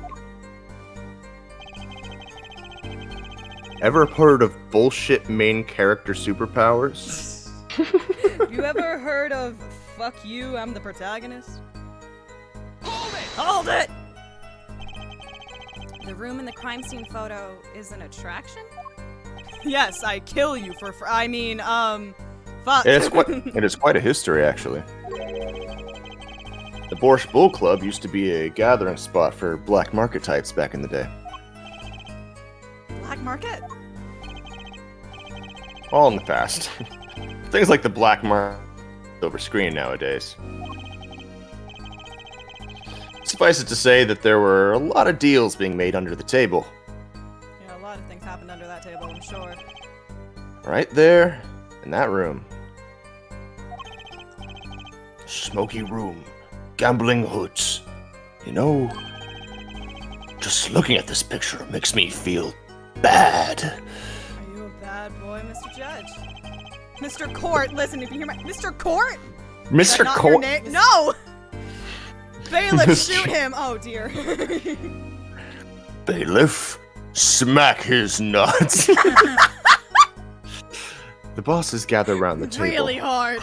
Ever heard of bullshit main character superpowers? You ever heard of fuck you, I'm the protagonist? Hold it! The room in the crime scene photo is an attraction? Yes, I kill you for fuck. It is quite a history, actually. The Borscht Bull Club used to be a gathering spot for black market types back in the day. Black market? All in the past. Things like the black market over screen nowadays. Suffice it to say that there were a lot of deals being made under the table. Yeah, a lot of things happened under that table, I'm sure. Right there, in that room. Smoky room. Gambling hoods. You know, just looking at this picture makes me feel bad. Are you a bad boy, Mr. Judge? Mr. Court, listen, if you hear my... Mr. Court? Is Mr. that not your Court. name? No! Bailiff, Mr. shoot him! Oh, dear. Bailiff, smack his nuts. The bosses gather around the table. Really hard.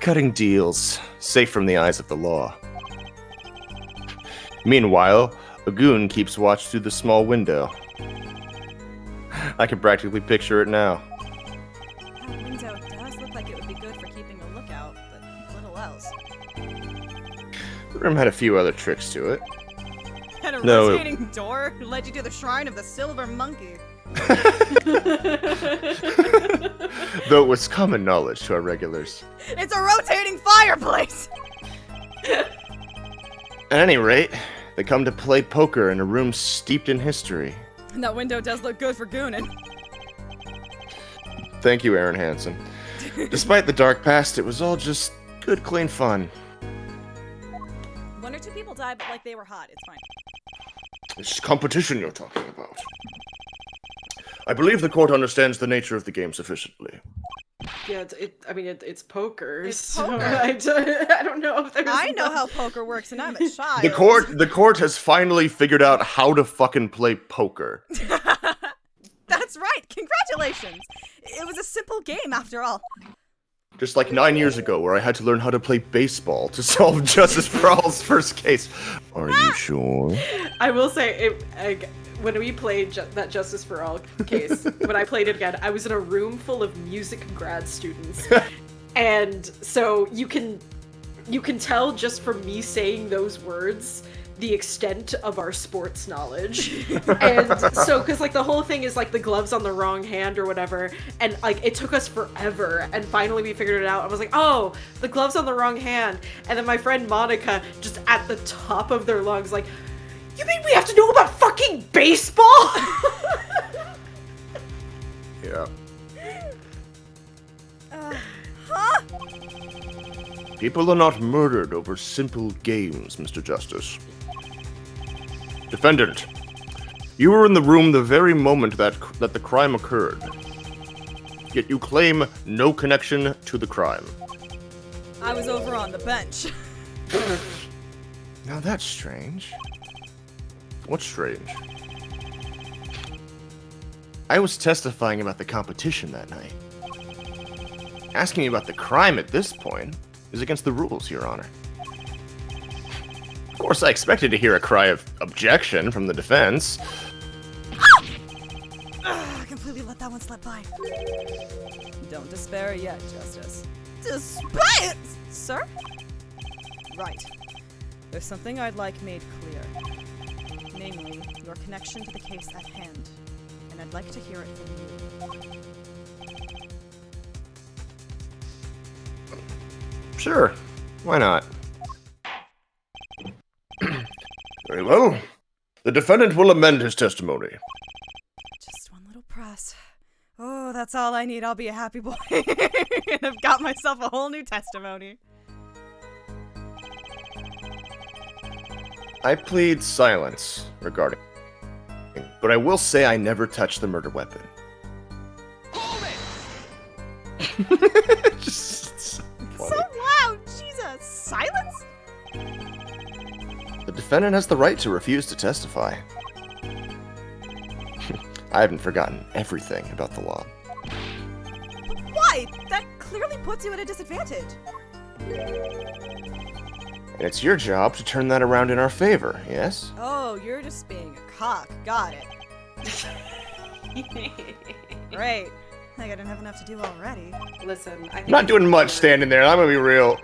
Cutting deals, safe from the eyes of the law. Meanwhile, a goon keeps watch through the small window. I can practically picture it now. That window does look like it would be good for keeping a lookout, but little else. The room had a few other tricks to it. Had a No, rotating door led you to the shrine of the silver monkey. Though it was common knowledge to our regulars. It's a rotating fireplace! At any rate, they come to play poker in a room steeped in history. And that window does look good for gooning. Thank you, Aaron Hansen. Despite the dark past, it was all just good, clean fun. One or two people died, but like they were hot. It's fine. It's competition you're talking about. I believe the court understands the nature of the game sufficiently. Yeah, it's poker. It's so poker. I don't know if there's. I know how poker works, and I'm a child. The court has finally figured out how to fucking play poker. That's right. Congratulations. It was a simple game after all. Just like 9 years ago, where I had to learn how to play baseball to solve Justice for All's first case. Are you sure? I will say, when we played that Justice for All case, when I played it again, I was in a room full of music grad students, and so you can tell just from me saying those words the extent of our sports knowledge. And so, because like the whole thing is like the gloves on the wrong hand or whatever, and like it took us forever, and finally we figured it out. I was like, oh, the gloves on the wrong hand. And then my friend Monica, just at the top of their lungs, like, you mean we have to know about fucking baseball? Yeah. Huh? People are not murdered over simple games, Mr. Justice. Defendant, you were in the room the very moment that the crime occurred. Yet you claim no connection to the crime. I was over on the bench. Now that's strange. What's strange? I was testifying about the competition that night. Asking me about the crime at this point is against the rules, Your Honor. Of course, I expected to hear a cry of objection from the defense. I completely let that one slip by. Don't despair yet, Justice. Despair, sir? Right. There's something I'd like made clear. Namely, your connection to the case at hand. And I'd like to hear it from you. Sure, why not? Very well. The defendant will amend his testimony. Just one little press. Oh, that's all I need. I'll be a happy boy. And I've got myself a whole new testimony. I plead silence regarding, but I will say I never touched the murder weapon. Just so So funny. loud! Jesus! Silence? The defendant has the right to refuse to testify. I haven't forgotten everything about the law. Why? That clearly puts you at a disadvantage. And it's your job to turn that around in our favor, yes? Oh, you're just being a cock. Got it. Great. Like I didn't have enough to do already. Listen, I think I'm not doing much standing there, I'm gonna be real.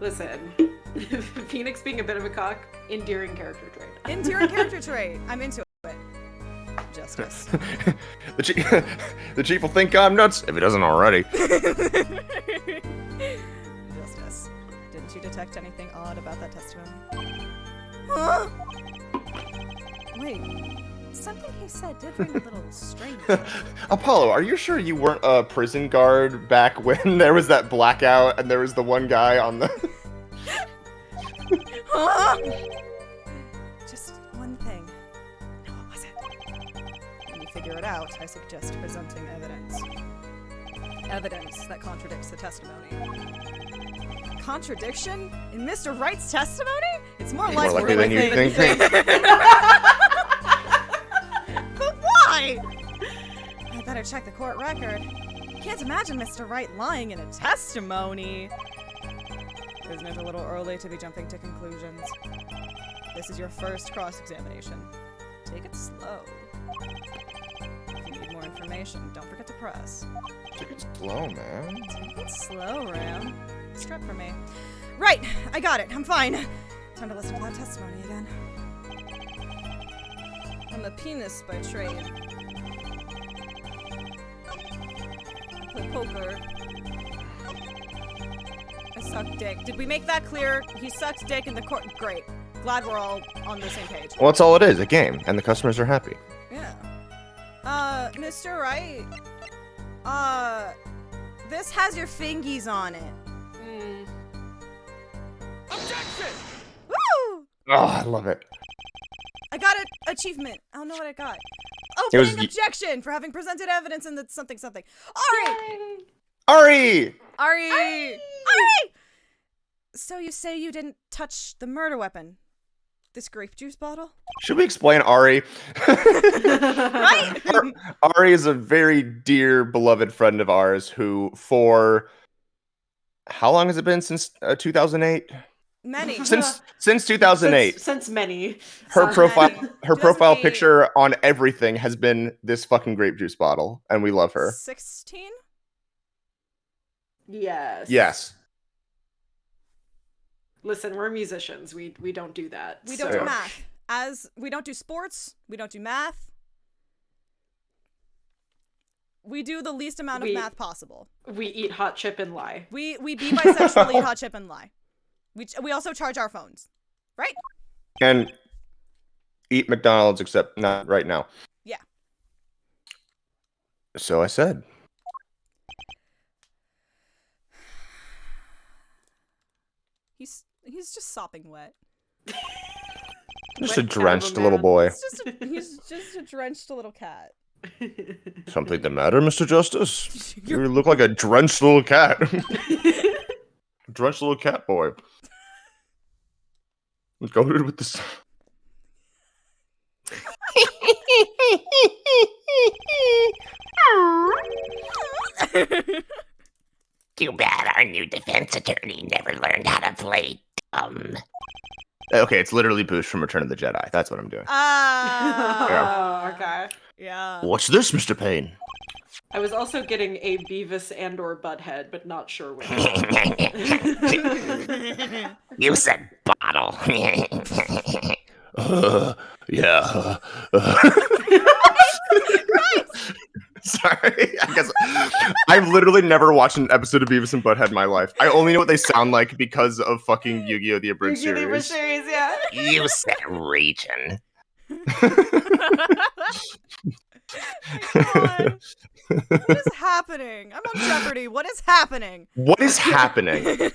Listen, Phoenix being a bit of a cock, endearing character trait. Endearing character trait. I'm into it. Justice. The chief will think I'm nuts if he doesn't already. Justice. Didn't you detect anything odd about that testimony? Huh? Wait. Something he said did ring a little strange. Apollo, are you sure you weren't a prison guard back when there was that blackout and there was the one guy on the... Huh? Just one thing. doubt, I suggest presenting evidence. Evidence that contradicts the testimony. Contradiction? In Mr. Wright's testimony? It's more More likely likely than you think. But why? I better check the court record. Can't imagine Mr. Wright lying in a testimony. Isn't it a little early to be jumping to conclusions? This is your first cross-examination. Take it slow. If you need more information, don't forget to press. Take it slow, man. Take it slow, Ram. Strep for me. Right, I got it. I'm fine. Time to listen to that testimony again. I'm a penis by trade. I play poker. I suck dick. Did we make that clear? He sucks dick in the court. Great. Glad we're all on the same page. Well, that's all it is, a game, and the customers are happy. Yeah. Mr. Wright. This has your fingies on it. Objection! Woo! Oh, I love it. I got an achievement. I don't know what I got. It was Opening objection for having presented evidence in the something something. Ari! Ari! Ari! So you say you didn't touch the murder weapon? This grape juice bottle? Should we explain Ari? Right? Ari is a very dear, beloved friend of ours who, for how long has it been since 2008? Many. Since 2008. Since many. Her profile, many. her profile 2008. picture on everything has been this fucking grape juice bottle, and we love her. 16? Yes. Yes. Listen, we're musicians. We don't do that. We don't so- do math. As we don't do sports, we don't do math. We do the least amount of We- math possible. We eat hot chip and lie. We be bisexual, eat hot chip, and lie. We also charge our phones, right? And eat McDonald's, except not right now. Yeah. So I said. He's just sopping wet. Just a Wet cat of a drenched little man. boy. He's just a drenched little cat. Something the matter, Mr. Justice? You look like a drenched little cat. Drenched little cat boy. Let's go with this. Too bad our new defense attorney never learned how to play dumb. Okay, it's literally Boosh from Return of the Jedi. That's what I'm doing. Oh, okay. Yeah. What's this, Mr. Payne? I was also getting a Beavis and or Butthead, but not sure which. You said bottle. Yeah. Sorry. I guess I've literally never watched an episode of Beavis and Butthead in my life. I only know what they sound like because of fucking Yu-Gi-Oh! The Abridged Yu-Gi-Oh! series. Yeah. You said region. God. What is happening? I'm on Jeopardy. What is happening? What is happening?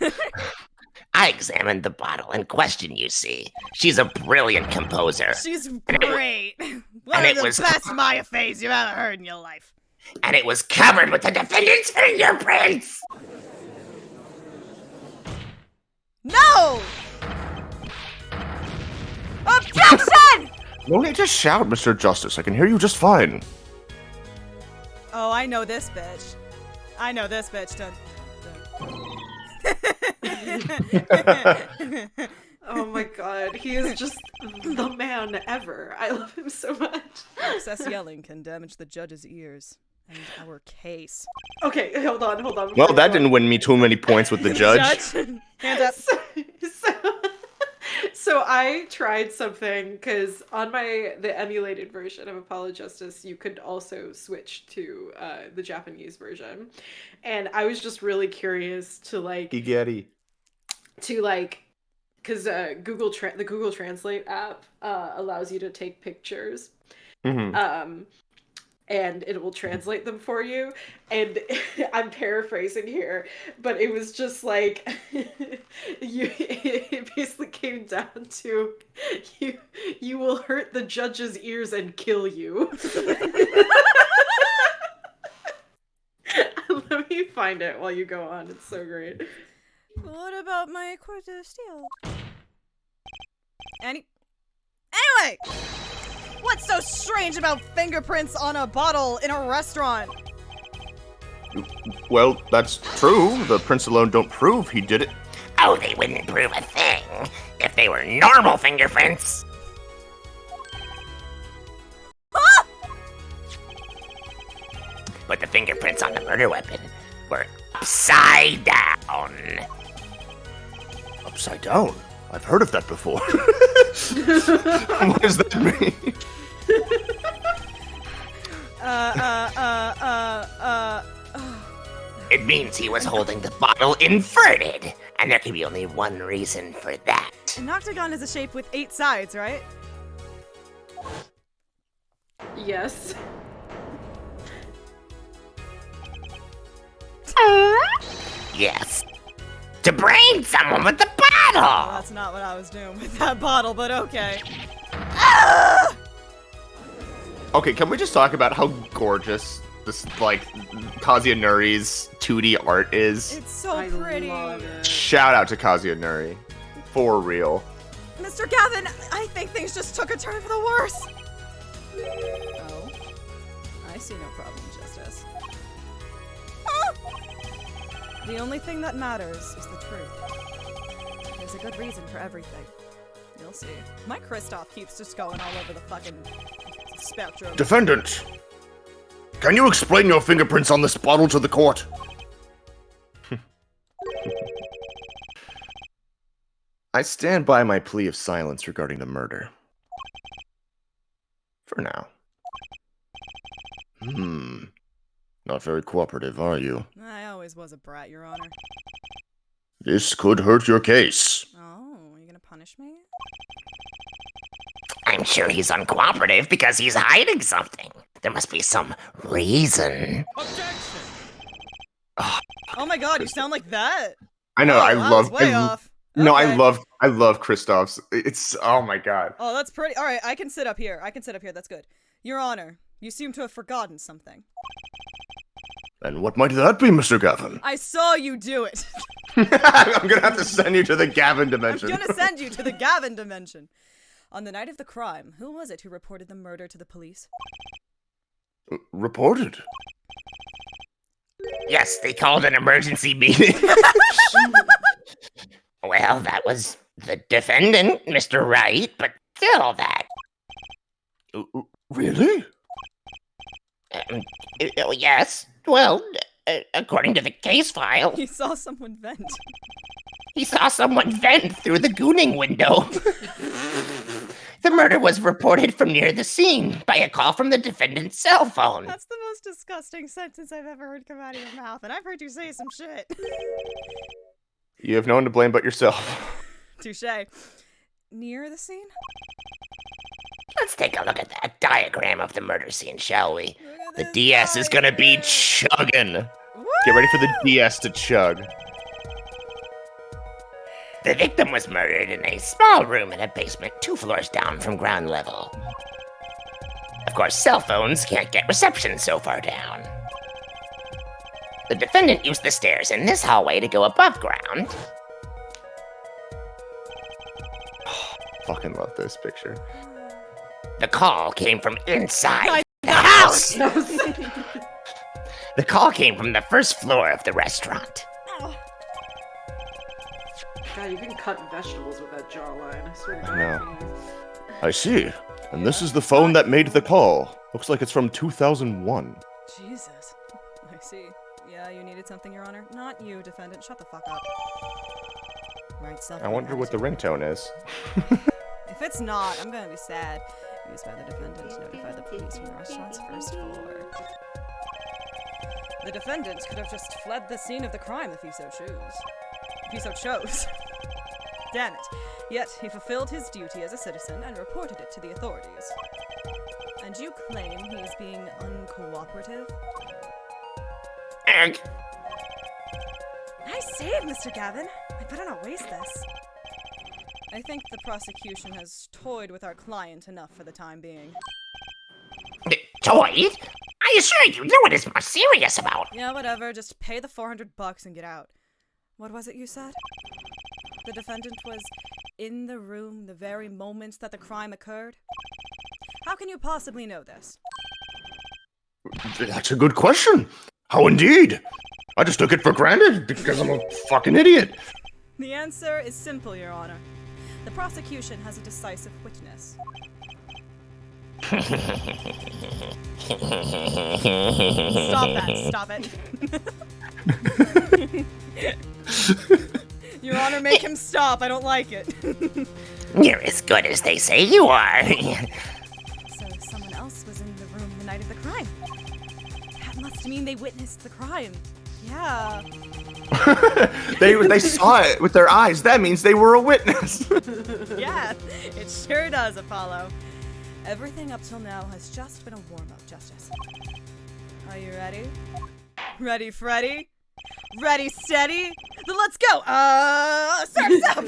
I examined the bottle in question, you see. She's a brilliant composer. She's great. One and of it the was- best Maya Fays you've ever heard in your life. And it was covered with the defendant's fingerprints! No! Objection! No need to shout, Mr. Justice. I can hear you just fine. Oh, I know this bitch. I know this bitch. Dun, dun. Oh my god, he is just the man ever. I love him so much. Excess yelling can damage the judge's ears and our case. Okay, hold on. Well, that didn't win me too many points with the judge. Hands up. So I tried something because on the emulated version of Apollo Justice, you could also switch to the Japanese version, and I was just really curious to Igeri. because the Google Translate app allows you to take pictures. Mm-hmm. and it will translate them for you. And I'm paraphrasing here, but it was just like it basically came down to you will hurt the judge's ears and kill you. Let me find it while you go on. It's so great. What about my quart of steel? Anyway! What's so strange about fingerprints on a bottle in a restaurant? Well, that's true. The prints alone don't prove he did it. Oh, they wouldn't prove a thing if they were normal fingerprints. Ah! But the fingerprints on the murder weapon were upside down. Upside down? I've heard of that before. What does that mean? It means he was holding the bottle inverted, and there can be only one reason for that. An octagon is a shape with 8 sides, right? Yes. Yes. To brain someone with the Well, bottle! that's not what I was doing with that bottle, but okay. Okay, can we just talk about how gorgeous this, like, Kazuya Nuri's 2D art is? It's so I pretty. love it. Shout out to Kazuya Nuri. For real. Mr. Gavin, I think things just took a turn for the worse. Oh. I see no problem, Justice. Ah! The only thing that matters is the truth. There's a good reason for everything. You'll see. My Kristoff keeps just going all over the fucking spectrum. Defendant, can you explain your fingerprints on this bottle to the court? I stand by my plea of silence regarding the murder. For now. Not very cooperative, are you? I always was a brat, Your Honor. This could hurt your case. Oh, are you gonna punish me? I'm sure he's uncooperative because he's hiding something. There must be some reason. Oh my god, you sound like that! I know, Oh, I that love. was way off. No, Okay. I love Kristoff's. It's oh my god. Oh, that's pretty. Alright, I can sit up here. That's good. Your Honor, you seem to have forgotten something. And what might that be, Mr. Gavin? I saw you do it. I'm gonna have to send you to the Gavin I'm dimension. gonna send you to the Gavin dimension. On the night of the crime, who was it who reported the murder to the police? Reported. Yes, they called an emergency meeting. Well, that was the defendant, Mr. Wright, but still that. Really? Yes, well, according to the case file, He saw someone vent. he saw someone vent through the gooning window. The murder was reported from near the scene by a call from the defendant's cell phone. That's the most disgusting sentence I've ever heard come out of your mouth, and I've heard you say some shit. You have no one to blame but yourself. Touche. Near the scene? Let's take a look at that diagram of the murder scene, shall we? Look at The this DS is gonna be diagram. chugging. Get ready for the DS to chug. The victim was murdered in a small room in a basement 2 floors down from ground level. Of course, cell phones can't get reception so far down. The defendant used the stairs in this hallway to go above ground. Fucking love this picture. The call came from inside Inside the house. That was The call came from the first floor of the restaurant. Oh, God, you can cut vegetables with that jawline. I swear to I God. know. I see. And this is the phone that made the call. Looks like it's from 2001. Jesus. I see. Yeah, you needed something, Your Honor. Not you, defendant. Shut the fuck up. Right, self. I wonder what the ringtone is. If it's not, I'm gonna be sad. Used by the defendant to notify the police from the restaurant's first floor. The defendant could have just fled the scene of the crime if he so chose. Damn it. Yet he fulfilled his duty as a citizen and reported it to the authorities. And you claim he is being uncooperative? Egg. Nice save, Mr. Gavin. I better not waste this. I think the prosecution has toyed with our client enough for the time being. Toyed? I assure you, no one is more serious about. Yeah, whatever. Just pay the $400 and get out. What was it you said? The defendant was in the room the very moments that the crime occurred? How can you possibly know this? That's a good question. How indeed? I just took it for granted because I'm a fucking idiot. The answer is simple, Your Honor. The prosecution has a decisive witness. Stop it. Your Honor, make him stop. I don't like it. You're as good as they say you are. So someone else was in the room the night of the crime. That must mean they witnessed the crime. Yeah. They saw it with their eyes. That means they were a witness. Yeah, it sure does, Apollo. Everything up till now has just been a warm-up, Justice. Are you ready? Ready, Freddy? Ready, steady? Then let's go! Surf's up!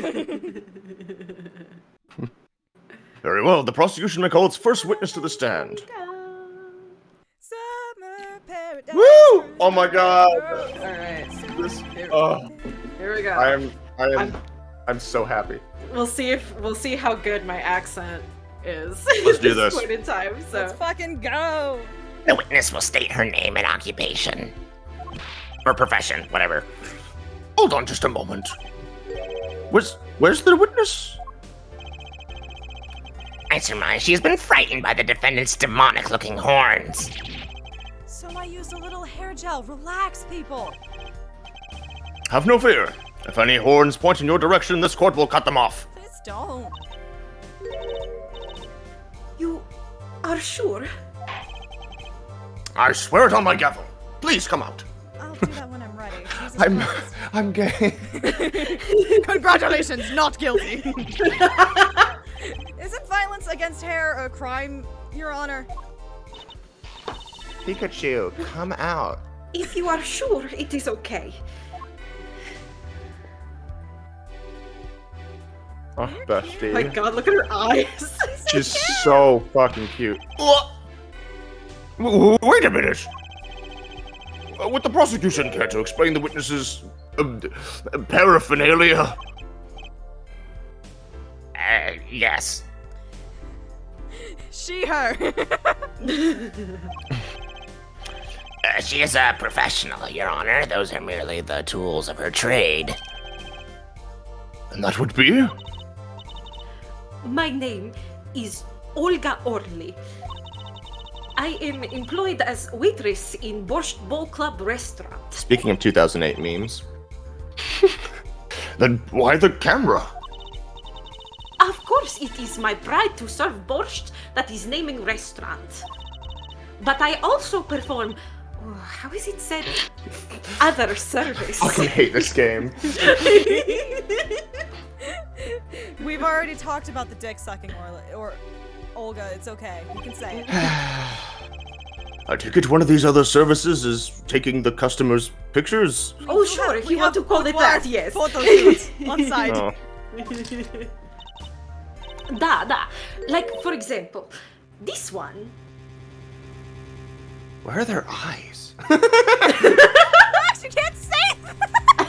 Very well. The prosecution may call its first witness to the stand. Summer paradise. Woo! Oh my god. All right. This, Here we go. I'm so happy. We'll see how good my accent is. Let's at do this. point in time. So Let's fucking go! The witness will state her name and occupation. Or profession, whatever. Hold on just a moment. Where's the witness? I surmise she has been frightened by the defendant's demonic-looking horns. So I used a little hair gel. Relax, people. Have no fear. If any horns point in your direction, this court will cut them off. Please don't. you are sure? I swear it on my gavel. Please come out. I'll do that when I'm ready. Jesus I'm Christ. I'm gay. Congratulations, not guilty. Isn't violence against hair a crime, Your Honor? Pikachu, come out. If you are sure, it is okay. Oh, bestie. My God, look at her eyes. She's so fucking cute. Wait a minute. Would the prosecution care to explain the witness's paraphernalia? Yes. She, her. She is a professional, Your Honor. Those are merely the tools of her trade. And that would be? My name is Olga Orly. I am employed as waitress in Borscht Bowl Club restaurant. Speaking of 2008 memes. Then why the camera? Of course, it is my pride to serve borscht that is naming restaurant. But I also perform, how is it said? Other service. I fucking hate this game. We've already talked about the dick sucking, or Olga. It's okay. You can say it. I take it one of these other services is taking the customers' pictures? Oh, sure, if you want to call it that, yes. Photo shoots on side. Oh. Da. Like, for example, this one. Where are their eyes? You can't say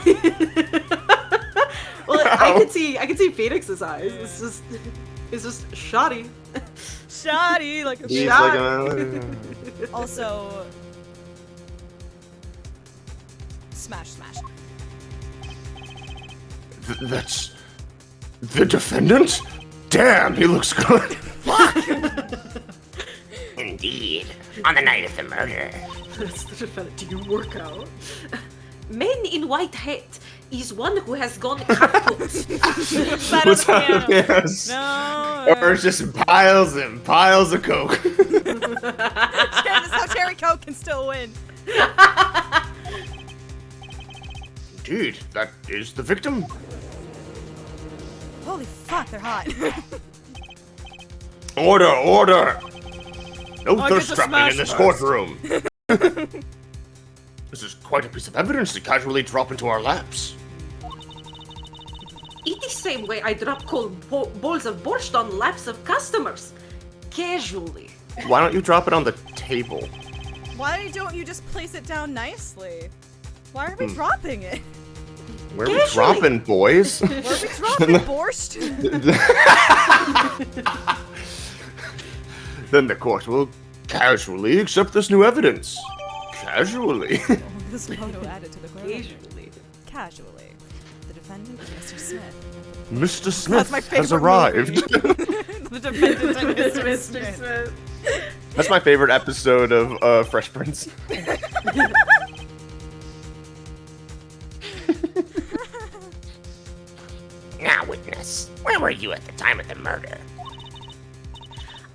it. Well, I can see Phoenix's eyes. It's just shoddy. Shoddy, like a He's shot. like Also, smash. That's the defendant? Damn, he looks good. Indeed. On the night of the murder. That's the defendant. Do you work out? Man in white hat is one who has gone kaput. What's up? Yes. No. Or it's just piles and piles of coke. That's how Cherry Coke can still win. Dude, that is the victim. Holy fuck, they're hot. Order! No I thirst get to trapping in smash this first. courtroom. This is quite a piece of evidence to casually drop into our laps. It is same way I drop cold bowls of borscht on laps of customers. Casually. Why don't you drop it on the table? Why don't you just place it down nicely? Why are we dropping it? Where are we Casually. dropping, boys? Where are we dropping borscht? Then the court will casually accept this new evidence. Casually. This photo added to the court. Casually. Casually. The defendant is Mr. Smith. Mr. Smith my has favorite arrived. The defendant is Mr. Mr. Smith. Smith. That's my favorite episode of Fresh Prince. Now, witness, where were you at the time of the murder?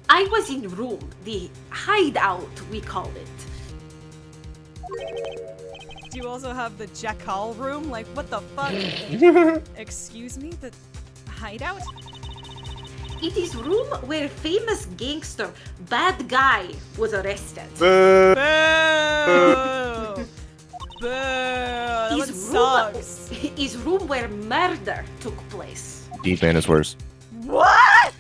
I was in room, the hideout, we called it. Do you also have the jackal room? Like, what the fuck? Excuse me? The hideout? It is room where famous gangster, bad guy, was arrested. Boo. Boo! Boo! That one sucks. Is room where murder took place. D-Man is worse. What?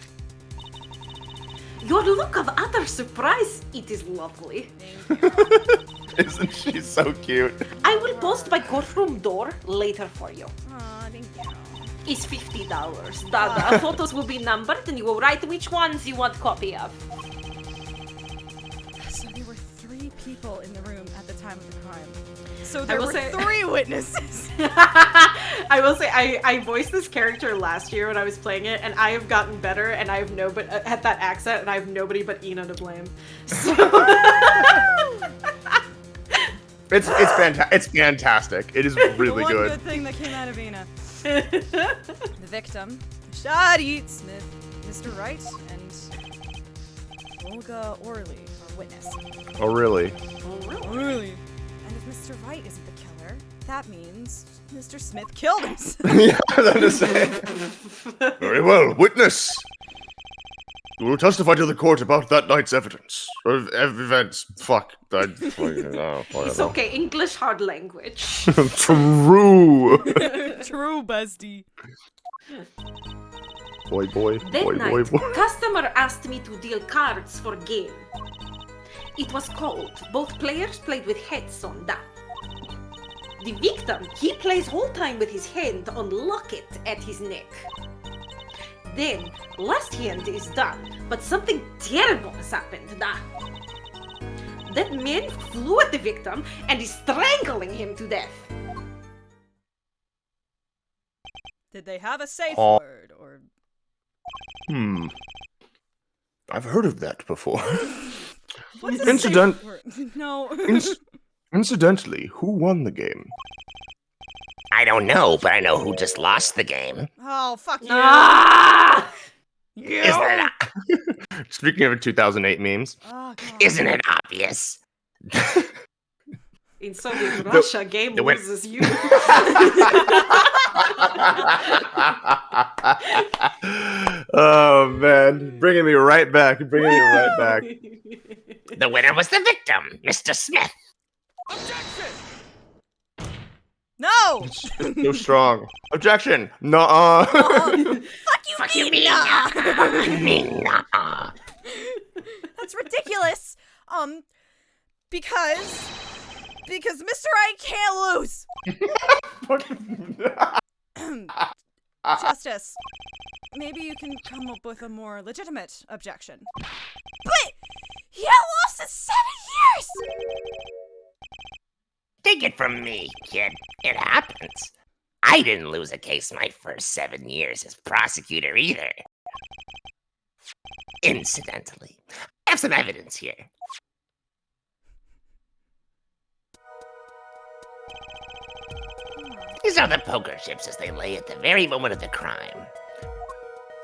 Your look of utter surprise, it is lovely. Isn't she so cute? I will post my courtroom door later for you. Aw, thank you. It's $50. The photos will be numbered and you will write which ones you want copy of. So there were 3 people in the room at the time of the crime. So I there will were say- 3 witnesses. I will say I voiced this character last year when I was playing it, and I have gotten better, and I have at that accent, and I have nobody but Ina to blame. So It's fantastic. It is really The one good. good thing that came out of Ina. The victim, Shadi Smith, Mr. Wright, and Olga Orley, our witness. Oh really? Really? And if Mr. Wright isn't the killer, that means Mr. Smith killed him. Yeah, I was gonna say. Very well, witness. You will testify to the court about that night's evidence. Or events. Fuck. it's okay, English hard language. True. True, bestie. Boy, boy, That boy, night, boy, boy. customer asked me to deal cards for game. It was cold. Both players played with heads on that. The victim, he plays whole time with his hand on locket at his neck. Then, last hand is done, but something terrible has happened. That man flew at the victim and is strangling him to death. Did they have a safe Oh. word, or... I've heard of that before. What's a Incident- safe word? No. Incidentally, who won the game? I don't know, but I know who just lost the game. Oh, fuck you. Ah! Isn't it, Speaking of 2008 memes. Oh, God. isn't it obvious? In Soviet Russia, game the win- loses you. Oh man, bringing me right back. The winner was the victim, Mr. Smith. No! So strong. Objection. Nuh-uh. Fuck you, Mina. That's ridiculous. Because Mr. I can't lose. Justice, maybe you can come up with a more legitimate objection. But he had lost in 7 years. Take it from me, kid. It happens. I didn't lose a case my first 7 years as prosecutor either. Incidentally, I have some evidence here. These are the poker chips as they lay at the very moment of the crime.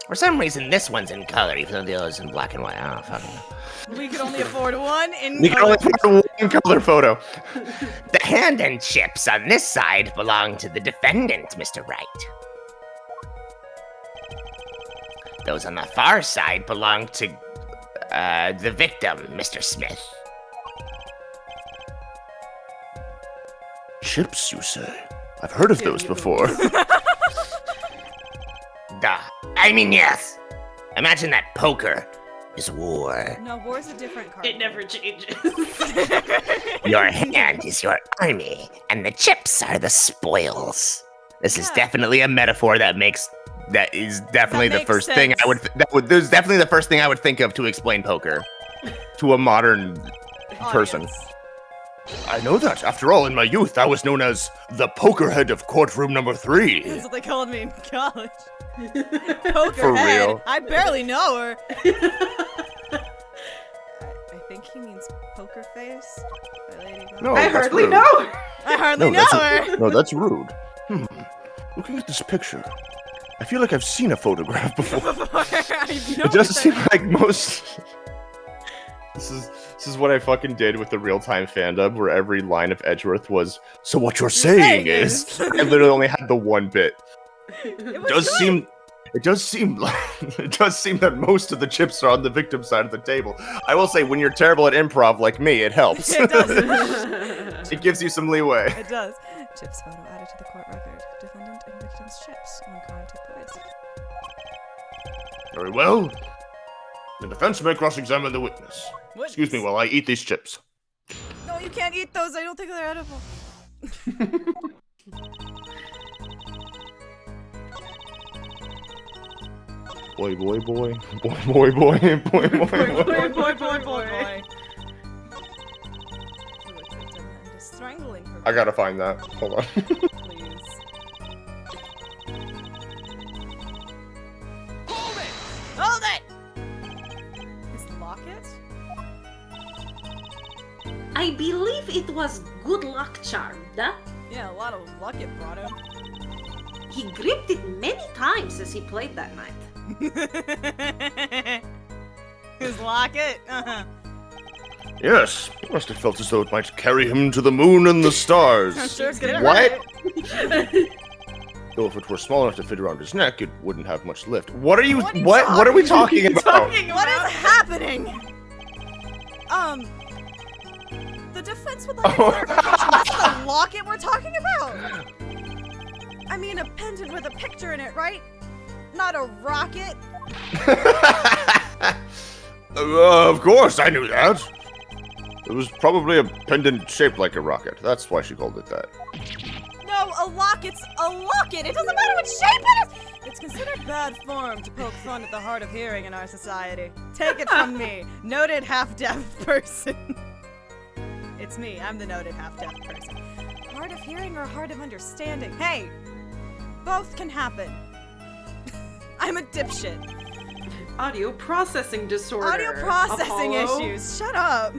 For some reason, this one's in color, even though the other's in black and white. I don't fucking know. We can only afford one in You can only pick one color photo. The hand and chips on this side belong to the defendant, Mr. Wright. Those on the far side belong to The victim, Mr. Smith. Chips, you say? I've heard of those before. Duh. I mean, yes. Imagine that poker is war. No, war's a different card. It never changes. Your hand is your army, and the chips are the spoils. This is Yeah. definitely a metaphor that is definitely the makes first thing sense. I would. This is definitely the first thing I would think of to explain poker to a modern person. Audience. I know that. After all, in my youth, I was known as the pokerhead of courtroom number 3. That's what they called me in college. Poker For head. real. I barely know her. I think he means poker face. By Lady Gaga. No, I that's hardly rude. know. I hardly know her. No, that's rude. Looking at this picture, I feel like I've seen a photograph before. It doesn't seem like most. This is what I fucking did with the real-time fandub, where every line of Edgeworth was, "So what you're saying is," I literally only had the one bit. It does seem that most of the chips are on the victim side of the table. I will say, when you're terrible at improv like me, it helps. It does. It gives you some leeway. It does. Chips photo added to the court record. Defendant and victim's chips when crime took place. Very well. The defense may cross-examine the witness. What? Excuse me while I eat these chips. No, you can't eat those. I don't think they're edible. Boy, boy, boy. Boy, boy, boy. Boy, boy, boy. boy. Victim and a strangling her. I gotta find that. Hold on. Please. Hold it! His locket? I believe it was good luck charmed. Yeah, a lot of luck it brought him. He gripped it many times as he played that night. His locket? Uh-huh. Yes, he must have felt as though it might carry him to the moon and the I'm stars. sure it's gonna What? hurt. Though if it were small enough to fit around his neck, it wouldn't have much lift. What are you? What are you What are we talking about? What is happening? The defense would like a clarification. This is the locket we're talking about. I mean, a pendant with a picture in it, right? Not a rocket. Of course, I knew that. It was probably a pendant shaped like a rocket. That's why she called it that. No, a locket's a locket. It doesn't matter what shape it is. It's considered bad form to poke fun at the hard of hearing in our society. Take it from me, noted half-deaf person. It's me. I'm the noted half-deaf person. Hard of hearing or hard of understanding? Hey, both can happen. I'm a dipshit. Audio processing disorder. Audio processing Apollo. issues. Shut up.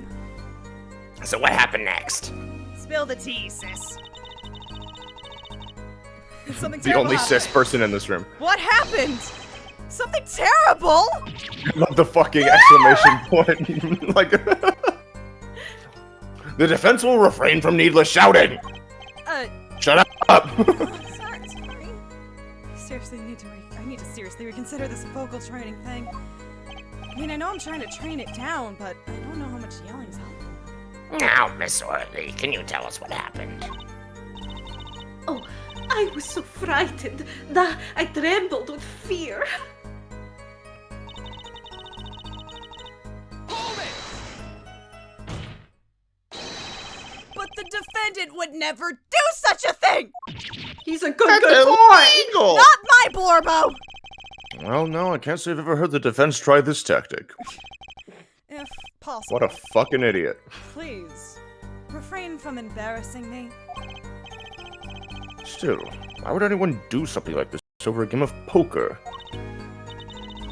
So what happened next? Spill the tea, sis. Something The terrible only happened. cis person in this room. What happened? Something terrible? Love the fucking exclamation point. Like, the defense will refrain from needless shouting. Shut up. Sorry. Seriously, I need to seriously reconsider this vocal training thing. I mean, I know I'm trying to train it down, but I don't know how much yelling's helping. Now, Miss Orley, can you tell us what happened? Oh, I was so frightened that I trembled with fear. But the defendant would never do such a thing! He's a good That's boy. illegal. Not my Borbo! Well, no, I can't say I've ever heard the defense try this tactic. If possible. What a fucking idiot. Please, refrain from embarrassing me. Still, why would anyone do something like this over a game of poker?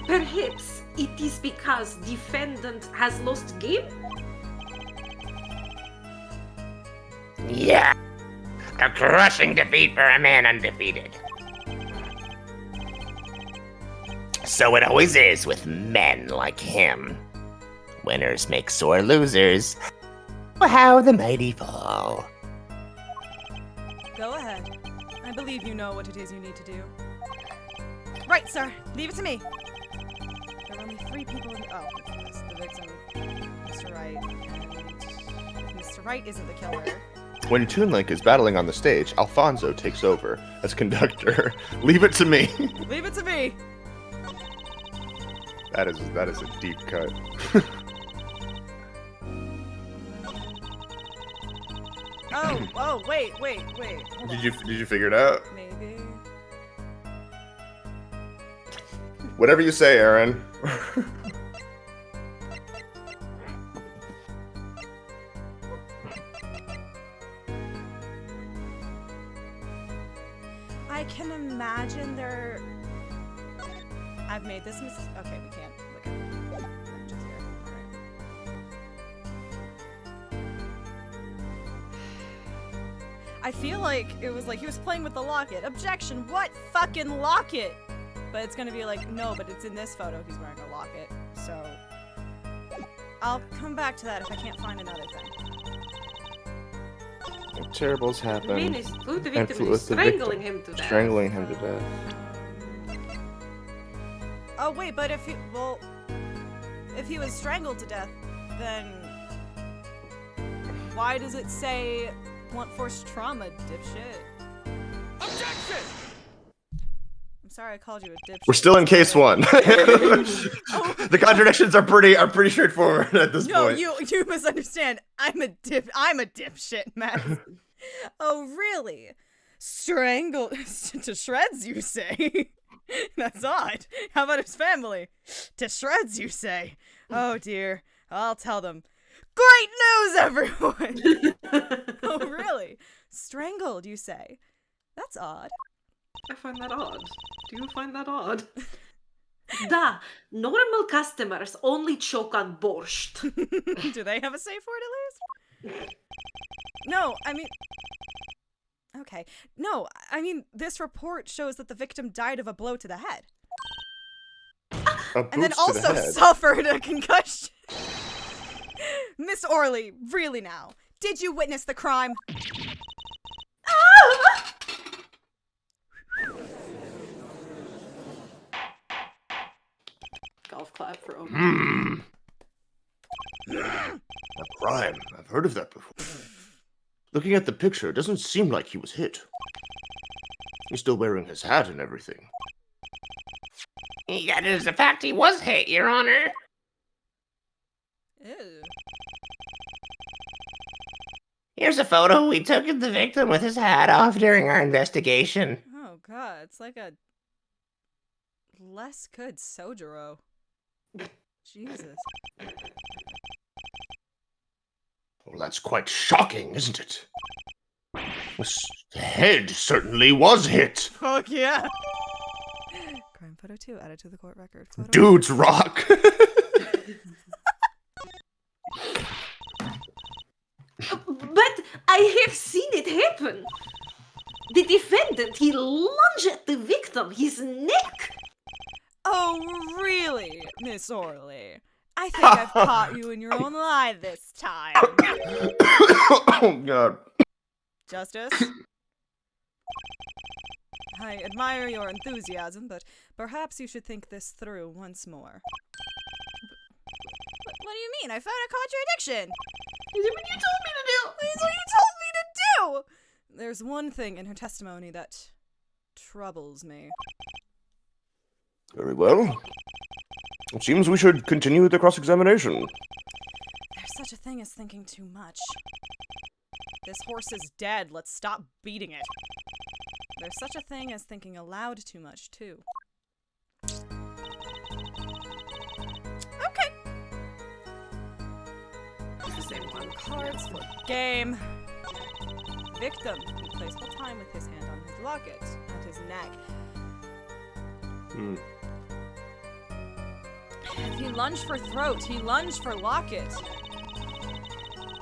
Perhaps it is because defendant has lost game. Yeah. A crushing defeat for a man undefeated. So it always is with men like him. Winners make sore losers. Oh, how the mighty fall. Go ahead. I believe you know what it is you need to do. Right, sir. Leave it to me. The There were only 3 people in. Oh, it's the victim, Mr. Wright, and Mr. Wright isn't the killer. When Toon Link is battling on the stage, Alfonso takes over as conductor. Leave it to me. Leave it to me. That is a deep cut. Oh, wait. Hold on. Did you figure it out? Maybe. Whatever you say, Aaron. I can imagine there. I've made this mistake. Okay, we can't look at images here. Alright. I feel like it was like he was playing with the locket. Objection! What fucking locket? But it's gonna be like, no, but it's in this photo he's wearing a locket. So I'll come back to that if I can't find another thing. Terribles The man happen. is flew the And victim flew and with the strangling victim. him to death. Strangling him to death. Oh wait, but if he was strangled to death, then why does it say blunt force trauma, dipshit? Objection! I'm sorry I called you a dipshit. We're still in case 1. The contradictions are pretty straightforward at this No, point. you misunderstand. I'm a dipshit, Matt. Oh really? Strangled to shreds, you say? That's odd. How about his family? To shreds, you say? Oh dear. I'll tell them. Great news, everyone! Oh really? Strangled, you say? That's odd. I find that odd. Do you find that odd? Da, normal customers only choke on borscht. Do they have a safe word at least? No, I mean... Okay. No, I mean, this report shows that the victim died of a blow to the head. And then also suffered a concussion. Miss Orley, really now, did you witness the crime? Golf clap for Omen. A crime. I've heard of that before. Looking at the picture, it doesn't seem like he was hit. He's still wearing his hat and everything. That is a fact, he was hit, Your Honor. Ew. Here's a photo we took of the victim with his hat off during our investigation. Oh god, it's like a less good Sojiro. Jesus. Well, that's quite shocking, isn't it? This head certainly was hit. Fuck yeah. Crime photo 2 added to the court record. Photo Dudes rock. But I have seen it happen. The defendant, he lunged at the victim, his neck. Oh, really, Miss Orley? I think I've caught you in your own lie this time. Oh, God. Justice? I admire your enthusiasm, but perhaps you should think this through once more. What do you mean? I found a contradiction. You did what you told me to do. That's what you told me to do! There's one thing in her testimony that troubles me. Very well. It seems we should continue with the cross-examination. There's such a thing as thinking too much. This horse is dead. Let's stop beating it. There's such a thing as thinking aloud too much, too. Okay. It's the same one. Cards for game. Victim. He plays full time with his hand on his locket and his neck. He lunged for throat. He lunged for locket.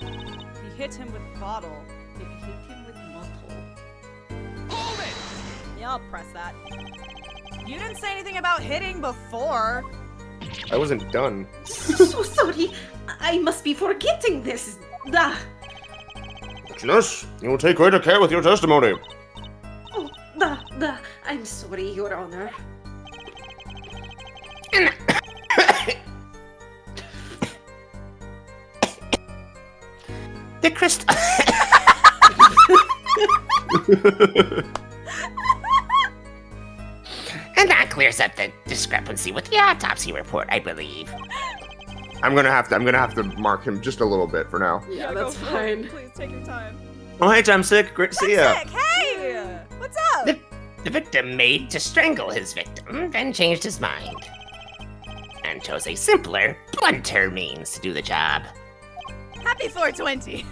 He hit him with bottle. He hit him with muscle. Hold it! Yeah, I'll press that. You didn't say anything about hitting before. I wasn't done. So sorry. I must be forgetting this. Da. Witness, you will take greater care with your testimony. Oh, I'm sorry, Your Honor. crystal. And that clears up the discrepancy with the autopsy report, I believe. I'm gonna have to mark him just a little bit for now. Yeah, go that's for it. fine. Please take your time. Oh, hey, I'm sick. Great to see ya. Sick, hey! What's up? The victim made to strangle his victim, then changed his mind. And chose a simpler, blunter means to do the job. Happy 420.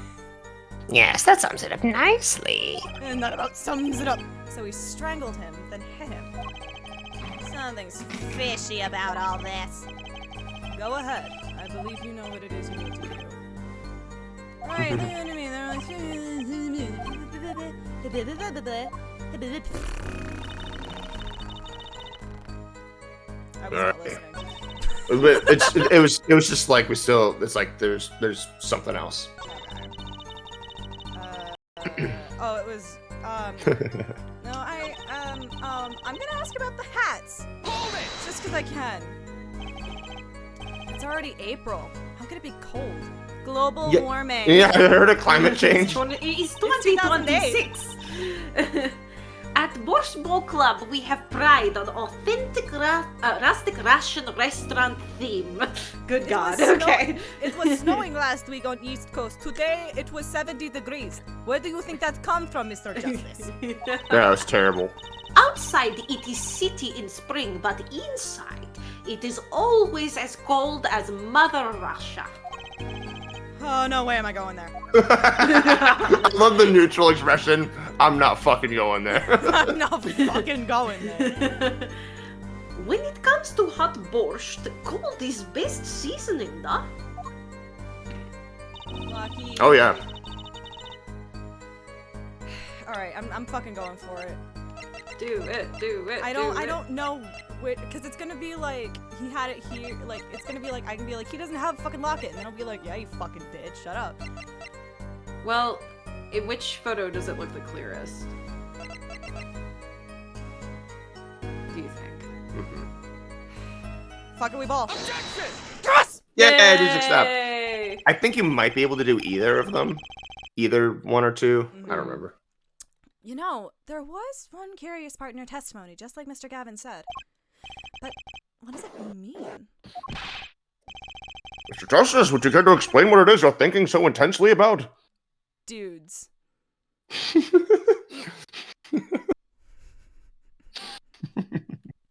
Yes, that sums it up nicely. And that about sums it up. So he strangled him, then hit him. Something's fishy about all this. Go ahead. I believe you know what it is you need to do. Right, I was not listening. It was just like it's like there's something else. Oh, it was, no, I'm gonna ask about the hats. Hold it! Just because I can. It's already April. How could it be cold? Global warming. Yeah, I heard of climate change. It's 2026. At Borscht Bowl Club, we have pride on authentic rustic Russian restaurant theme. Good God. Okay. It was snowing last week on East Coast. Today, it was 70 degrees. Where do you think that comes from, Mr. Justice? Yeah, it was terrible. Outside, it is city in spring, but inside, it is always as cold as Mother Russia. Oh, no way am I going there. I love the neutral expression. I'm not fucking going there. I'm not fucking going there. When it comes to hot borscht, cold is best seasoning, da? Lucky. Oh yeah. Alright, I'm fucking going for it. Do it. I don't know because it's gonna be like he had it here, like it's gonna be like I can be like he doesn't have a fucking locket, and then I'll be like, yeah, you fucking bitch, shut up. Well, in which photo does it look the clearest? Do you think? Fuck it, we ball. Yeah, music stop. Yay! I think you might be able to do either of them. Either one or two. I don't remember. You know, there was one curious part in your testimony, just like Mr. Gavin said. But what does it mean? Mr. Justice, would you care to explain what it is you're thinking so intensely about? Dudes.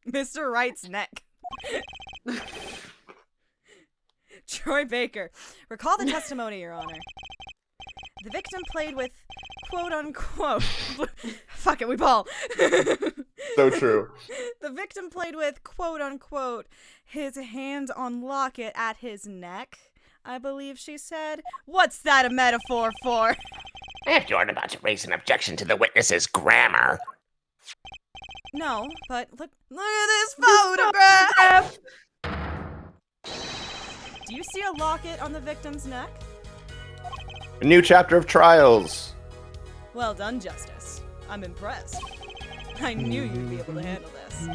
Mr. Wright's neck. Troy Baker. Recall the testimony, Your Honor. The victim played with quote-unquote... Fuck it, we ball. So true. The victim played with quote-unquote his hand on locket at his neck, I believe she said. What's that a metaphor for? If you aren't about to raise an objection to the witness's grammar. No, but look at this photograph! Do you see a locket on the victim's neck? A new chapter of Trials. Well done, Justice. I'm impressed. I knew you'd be able to handle this.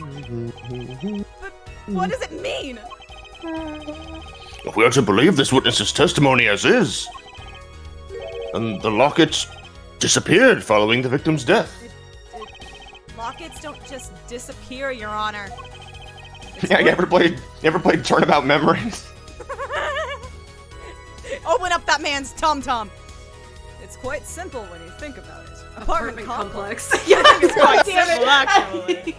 But what does it mean? If we are to believe this witness's testimony as is, then the locket disappeared following the victim's death. Lockets don't just disappear, Your Honor. Yeah, you ever played Turnabout Memories? Open up that man's tum-tum. It's quite simple when you think about it. Apartment complex. Yeah, It's quite damn simple, it. actually.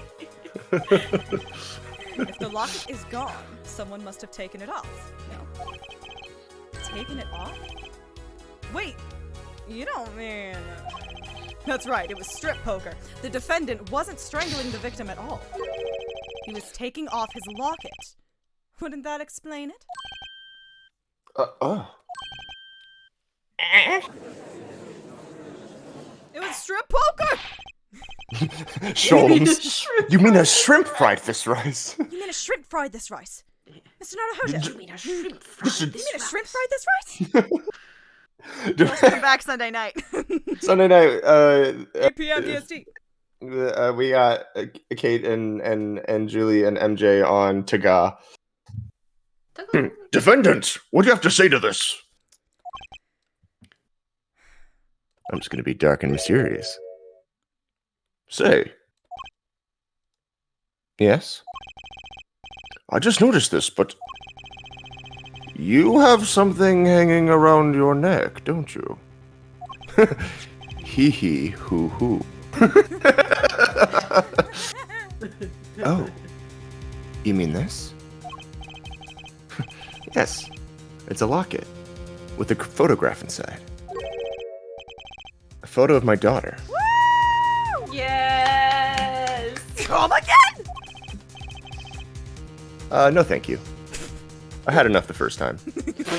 If the locket is gone, someone must have taken it off. No. Taken it off? Wait, you don't mean... That's right, it was strip poker. The defendant wasn't strangling the victim at all. He was taking off his locket. Wouldn't that explain it? It was strip poker! Sholmes. You mean a shrimp fried this rice? You mean a shrimp fried this rice? Mr. Narahoja, You mean a shrimp This you mean a shrimp fried this rice? is- Come back Sunday night. Sunday night, 8 p.m. DST. we got Kate and Julie and MJ on Taga. Defendant, what do you have to say to this? I'm just gonna be dark and mysterious. Say. Yes? I just noticed this, but you have something hanging around your neck, don't you? Hee hee hoo hoo. Oh. You mean this? Yes. It's a locket. With a photograph inside. A photo of my daughter. Yes. Come again? No thank you. I had enough the first time.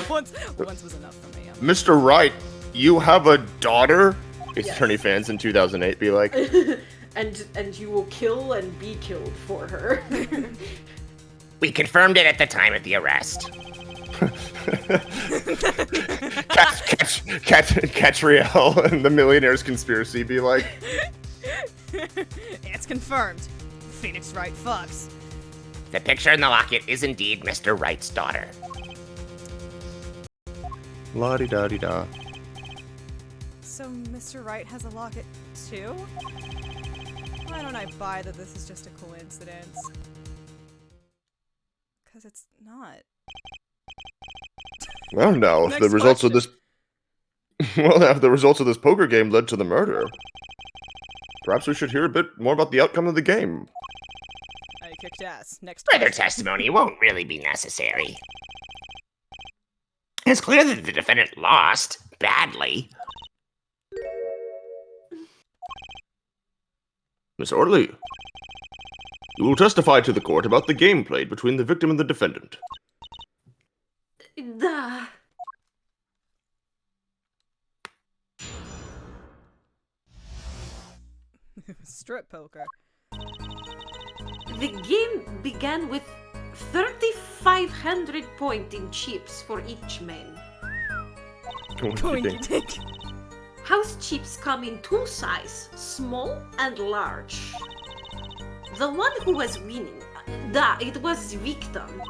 once was enough for me. Mr. Wright, you have a daughter? Ace Attorney fans in 2008 be like, and you will kill and be killed for her. We confirmed it at the time of the arrest. catch Riel and the Millionaire's Conspiracy be like, It's confirmed. Phoenix Wright fucks. The picture in the locket is indeed Mr. Wright's daughter. la-di-da-di-da. So Mr. Wright has a locket too? Why don't I buy that this is just a coincidence? Because it's not. Well, now, if Next the results of question. this... Well, now, if the results of this poker game led to the murder, perhaps we should hear a bit more about the outcome of the game. I kicked ass. Next Further question. testimony won't really be necessary. It's clear that the defendant lost badly. Miss Orley, you will testify to the court about the game played between the victim and the defendant. The Strip poker. game began with 3,500 point in chips for each man. What do you think? House chips come in two sizes, small and large. The one who was winning, it was victim.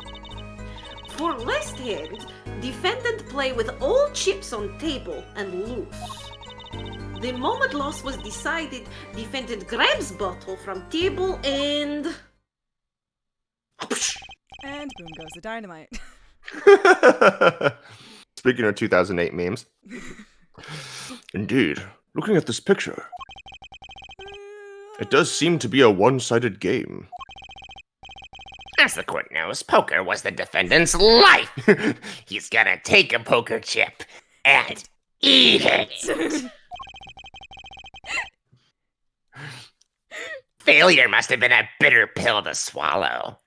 For last hand, defendant play with all chips on table and lose. The moment loss was decided, defendant grabs bottle from table and... And boom goes the dynamite. Speaking of 2008 memes. Indeed, looking at this picture, it does seem to be a one-sided game. As the court knows, poker was the defendant's life. He's gonna take a poker chip and eat it. Failure must have been a bitter pill to swallow.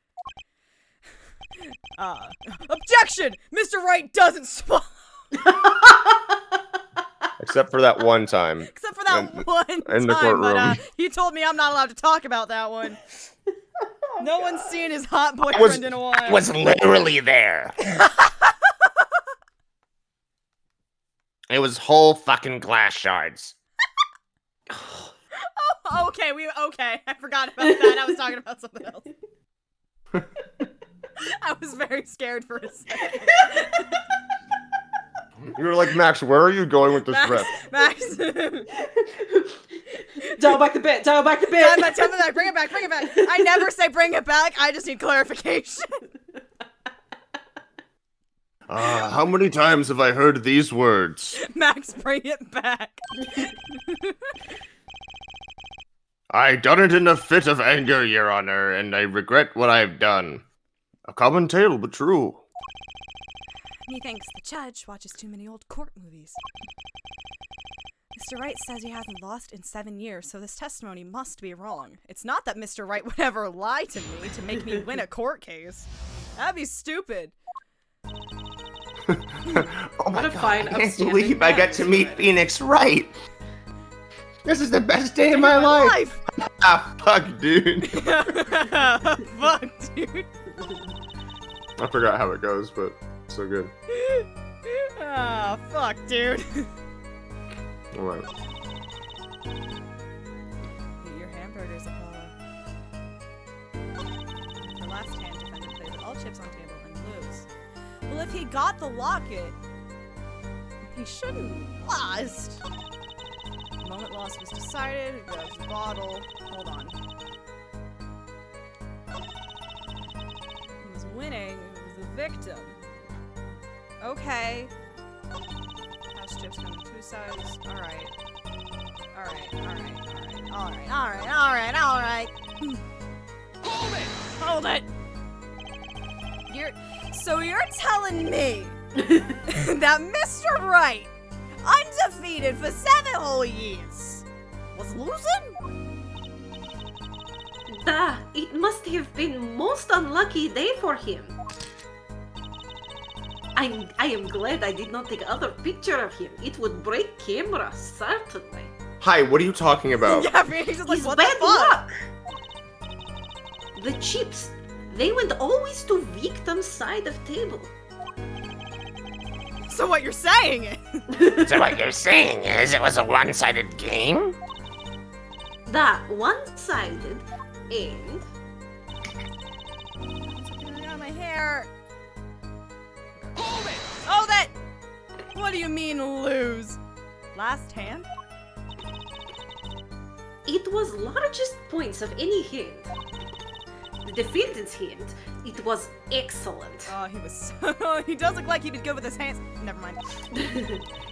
Objection! Mr. Wright doesn't swallow. Except for that one time. Except for that one in the time, but courtroom. he told me I'm not allowed to talk about that one. No one's seen his hot boyfriend in a while. I was literally there. It was whole fucking glass shards. Oh, okay, I forgot about that. I was talking about something else. I was very scared for a second. You were like, Max, where are you going with this rep? Max. Dial back the bit, dial back the bit! Tell me back, bring it back. I never say bring it back, I just need clarification. How many times have I heard these words? Max, bring it back. I done it in a fit of anger, Your Honor, and I regret what I've done. A common tale, but true. Methinks the judge watches too many old court movies. Mr. Wright says he hasn't lost in 7 years, so this testimony must be wrong. It's not that Mr. Wright would ever lie to me to make me win a court case. That'd be stupid. Oh What a fine, I can't upstanding believe I man. got to meet Phoenix Wright. This is the best day of my life. Ah, fuck, dude. Fuck, dude. I forgot how it goes, but so good. Ah, fuck, dude. Alright. Eat your hamburgers, Apollo. For last hand, defendant played with all chips on table and lose. Well, if he got the locket, he shouldn't have lost. Loss was decided. Who grabs the bottle? Hold on. Who was winning? Who was the victim? Okay. House chips come in 2 sides. Alright. Alright. Hold it! So you're telling me that Mr. Wright, undefeated for 7 whole years, was losing? It must have been most unlucky day for him. I am glad I did not take other picture of him. It would break camera, certainly. Hi, what are you talking about? Yeah, he's just like, It's what the bad fuck? luck. The chips, they went always to victim's side of table. So what you're saying is... So what you're saying is it was a one-sided game? One-sided and... I got my hair. Hold it! What do you mean lose? Last hand? It was largest points of any hand. The defendant's hand, it was excellent. Oh, he was he does look like he'd be good with his hands. Never mind.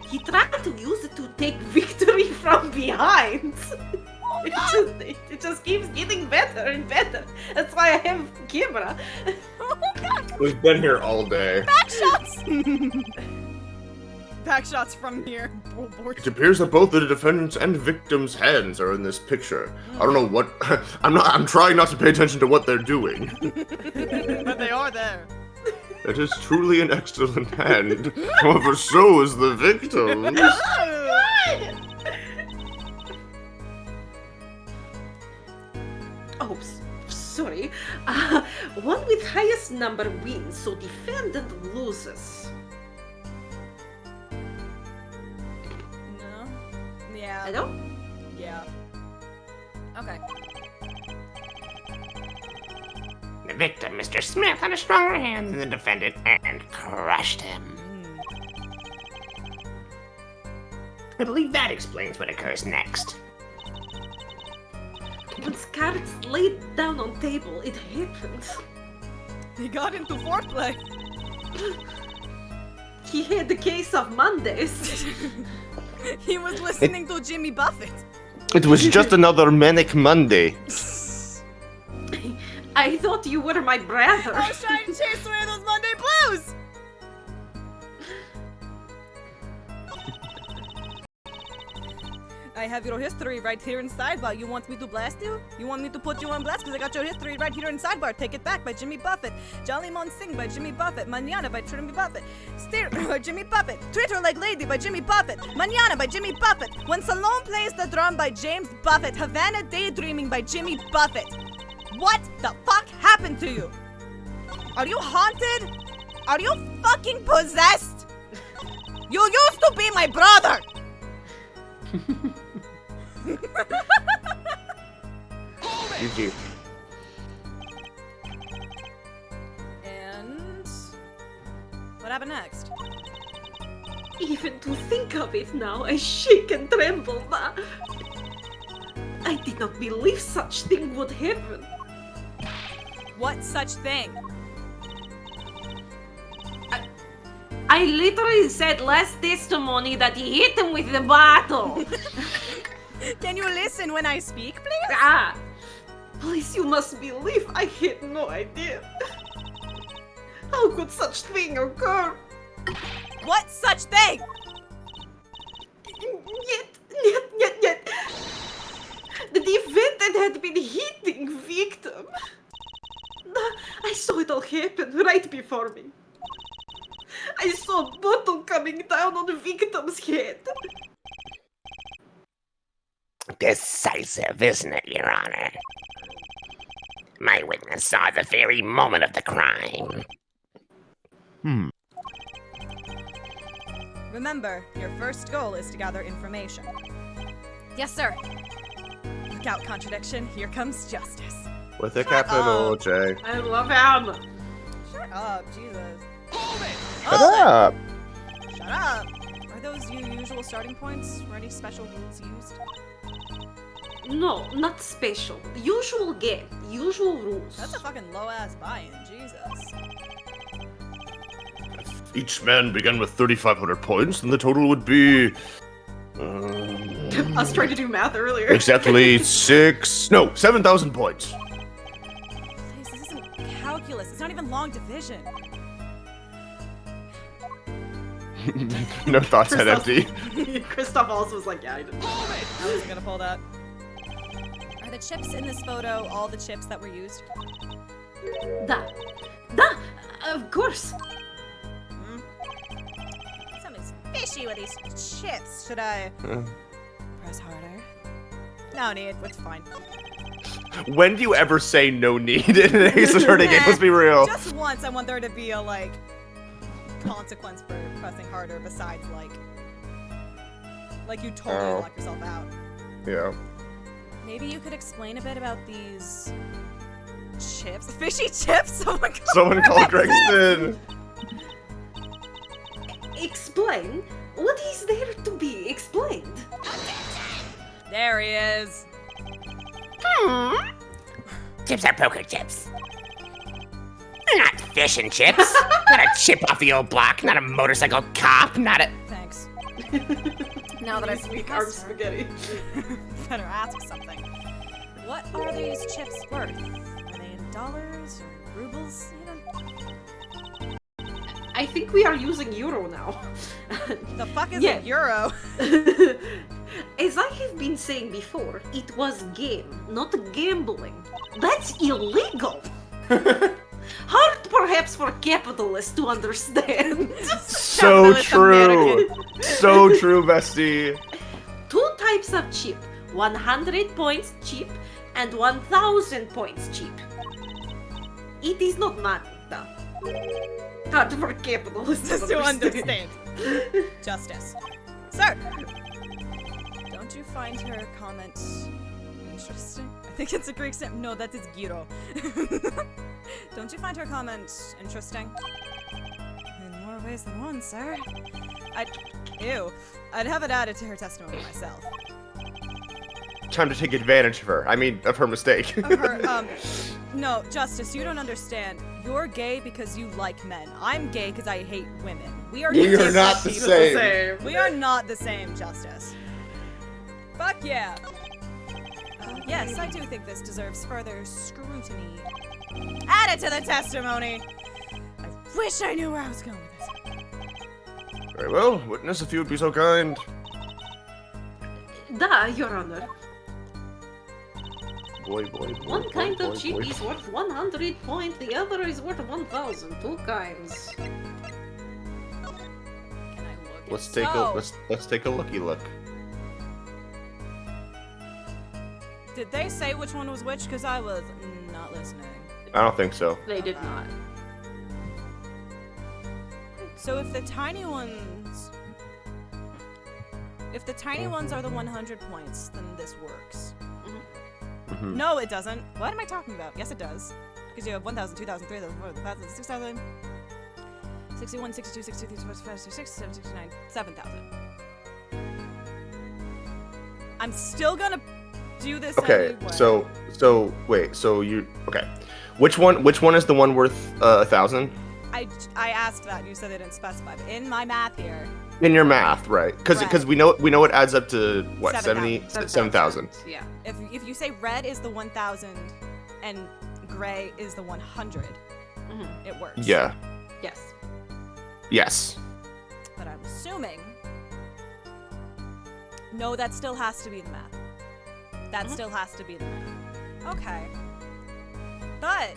He tried to use it to take victory from behind. It just keeps getting better and better. That's why I have camera. Oh god! We've been here all day. Back shots! Back shots from here. It appears that both the defendant's and victim's hands are in this picture. I don't know what... I'm trying not to pay attention to what they're doing. But they are there. It is truly an excellent hand. However, so is the victim. Oh, sorry. One with highest number wins, so defendant loses. No? Yeah. Hello? Yeah. Okay. The victim, Mr. Smith, had a stronger hand than the defendant and crushed him. I believe that explains what occurs next. Once cards laid down on table, it happened. He got into foreplay. He had the case of Mondays. He was listening to Jimmy Buffett. It was just another manic Monday. I thought you were my brother. I was trying to chase away those Monday blues. I have your history right here in sidebar. You want me to blast you? You want me to put you on blast? Because I got your history right here in sidebar. Take It Back by Jimmy Buffett. Jolly Mon Sing by Jimmy Buffett. Manana by Jimmy Buffett. Steer by Jimmy Buffett. Treat Her Like Lady by Jimmy Buffett. Manana by Jimmy Buffett. When Salome Plays the Drum by James Buffett. Havana Daydreaming by Jimmy Buffett. What the fuck happened to you? Are you haunted? Are you fucking possessed? You used to be my brother! GG. And what happened next? Even to think of it now, I shake and tremble. I did not believe such thing would happen. What such thing? I literally said last testimony that he hit him with the bottle. Can you listen when I speak, please? Please, you must believe I had no idea. How could such thing occur? What such thing? Yet. The defendant had been hitting victim. I saw it all happen right before me. I saw a bottle coming down on the victim's head. Decisive, isn't it, Your Honor? My witness saw the very moment of the crime. Remember, your first goal is to gather information. Yes, sir. Look out, contradiction. Here comes justice. With a capital J. I love him. Shut up, Jesus. Shut up! Shut up! Are those your usual starting points? Were any special rules used? No, not special. Usual game. Usual rules. That's a fucking low-ass buy-in, Jesus. If each man began with 3,500 points, then the total would be... Us trying to do math earlier. exactly 7,000 points. Please, this isn't calculus. It's not even long division. No thoughts had empty. Christoph also was like, yeah, I didn't. I was gonna pull that. Are the chips in this photo all the chips that were used? Da, of course. Something's fishy with these chips. Should I press harder? No need. It's fine. When do you ever say no need in an Ace Attorney game? Let's be real. Just once, I want there to be a like consequence for pressing harder. Besides, like you totally lock yourself out. Yeah. Maybe you could explain a bit about these chips. Fishy chips? Someone call Gregston. Explain? What is there to be explained? There he is. Chips are poker chips. Not fish and chips. Not a chip off the old block. Not a motorcycle cop. Not a... Thanks. Now that I speak arm spaghetti. better ask something. What are these chips worth? Are they in dollars or rubles? You don't... I think we are using euro now. The fuck is Yeah. a euro? As I have been saying before, it was game, not gambling. That's illegal. Hard perhaps for capitalists to understand. So Capitalist true. American. So true, bestie. 2 types of chip. 100 points cheap and 1000 points cheap. It is not money, though. Hard for capitalists Just to understand. Justice. Sir! Don't you find her comment interesting? I think it's a Greek stamp. No, that is gyro. Don't you find her comment interesting? In more ways than one, sir. I'd have it added to her testimony myself. Time to take advantage of her. I mean, of her mistake. Of her, no, Justice, you don't understand. You're gay because you like men. I'm gay because I hate women. We are We are different not the people. same. We are not the same, Justice. Fuck yeah. Yes, I do think this deserves further scrutiny. Add it to the testimony! I wish I knew where I was going with this. Very well. Witness, if you would be so kind. Da, Your Honor. Boy. One kind of chip is worth 100 points, the other is worth 1000. 2 kinds. Can I look? Let's take a looky look. Did they say which one was which? Because I was not listening. I don't think so. They did not. So if the tiny ones... If the tiny ones are the 100 points, then this works. Mhm. No, it doesn't. What am I talking about? Yes, it does. Because you have 1,000, 2,000, 3,000, 4,000, 6,000, 61, 62, 63, 65, 66, 67, 69, 7,000. I'm still gonna do this Okay, anyway. so wait, so you okay? Which one is the one worth 1,000? I asked that and you said they didn't specify. But in my math here, In your math, right? Because Right. we know it adds up to what 7,000. 7,000. Yeah. if you say red is the 1,000 and gray is the 100, Mhm. it works. Yeah. Yes. Yes. But I'm assuming. No, that still has to be the math. That Mhm. still has to be the math. Okay. But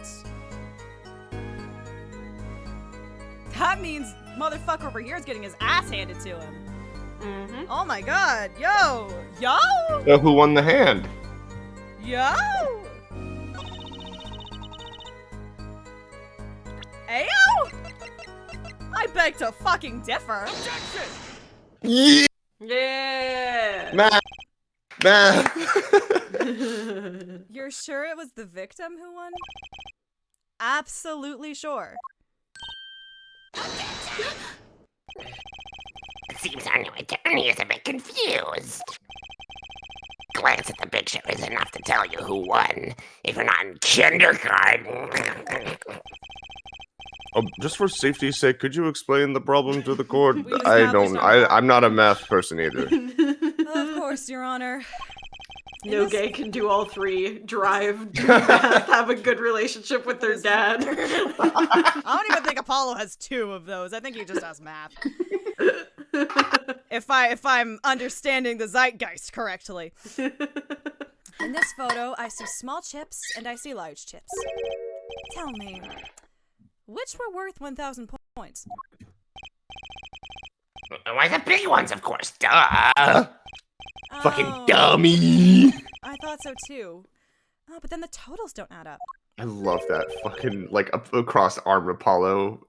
that means motherfucker over here is getting his ass handed to him. Mm-hmm. Oh my god. Yo! So who won the hand? Yo! Ayo! I beg to fucking differ. Yeah. Yeah. Math. You're sure it was the victim who won? Absolutely sure. It seems our new attorney is a bit confused. glance at the picture is enough to tell you who won. If you're not in kindergarten. Just for safety's sake, could you explain the problem to the court? We established I'm not a math person either. Of course, Your Honor. No gay can do all three. Drive, do math, have a good relationship with their dad. I don't even think Apollo has 2 of those. I think he just has math. If I'm understanding the zeitgeist correctly. In this photo, I see small chips and I see large chips. Tell me, which were worth 1,000 points? Why, the big ones, of course. Duh. Fucking Oh, dummy. I thought so too. Oh, but then the totals don't add up. I love that fucking, like, up across arm Apollo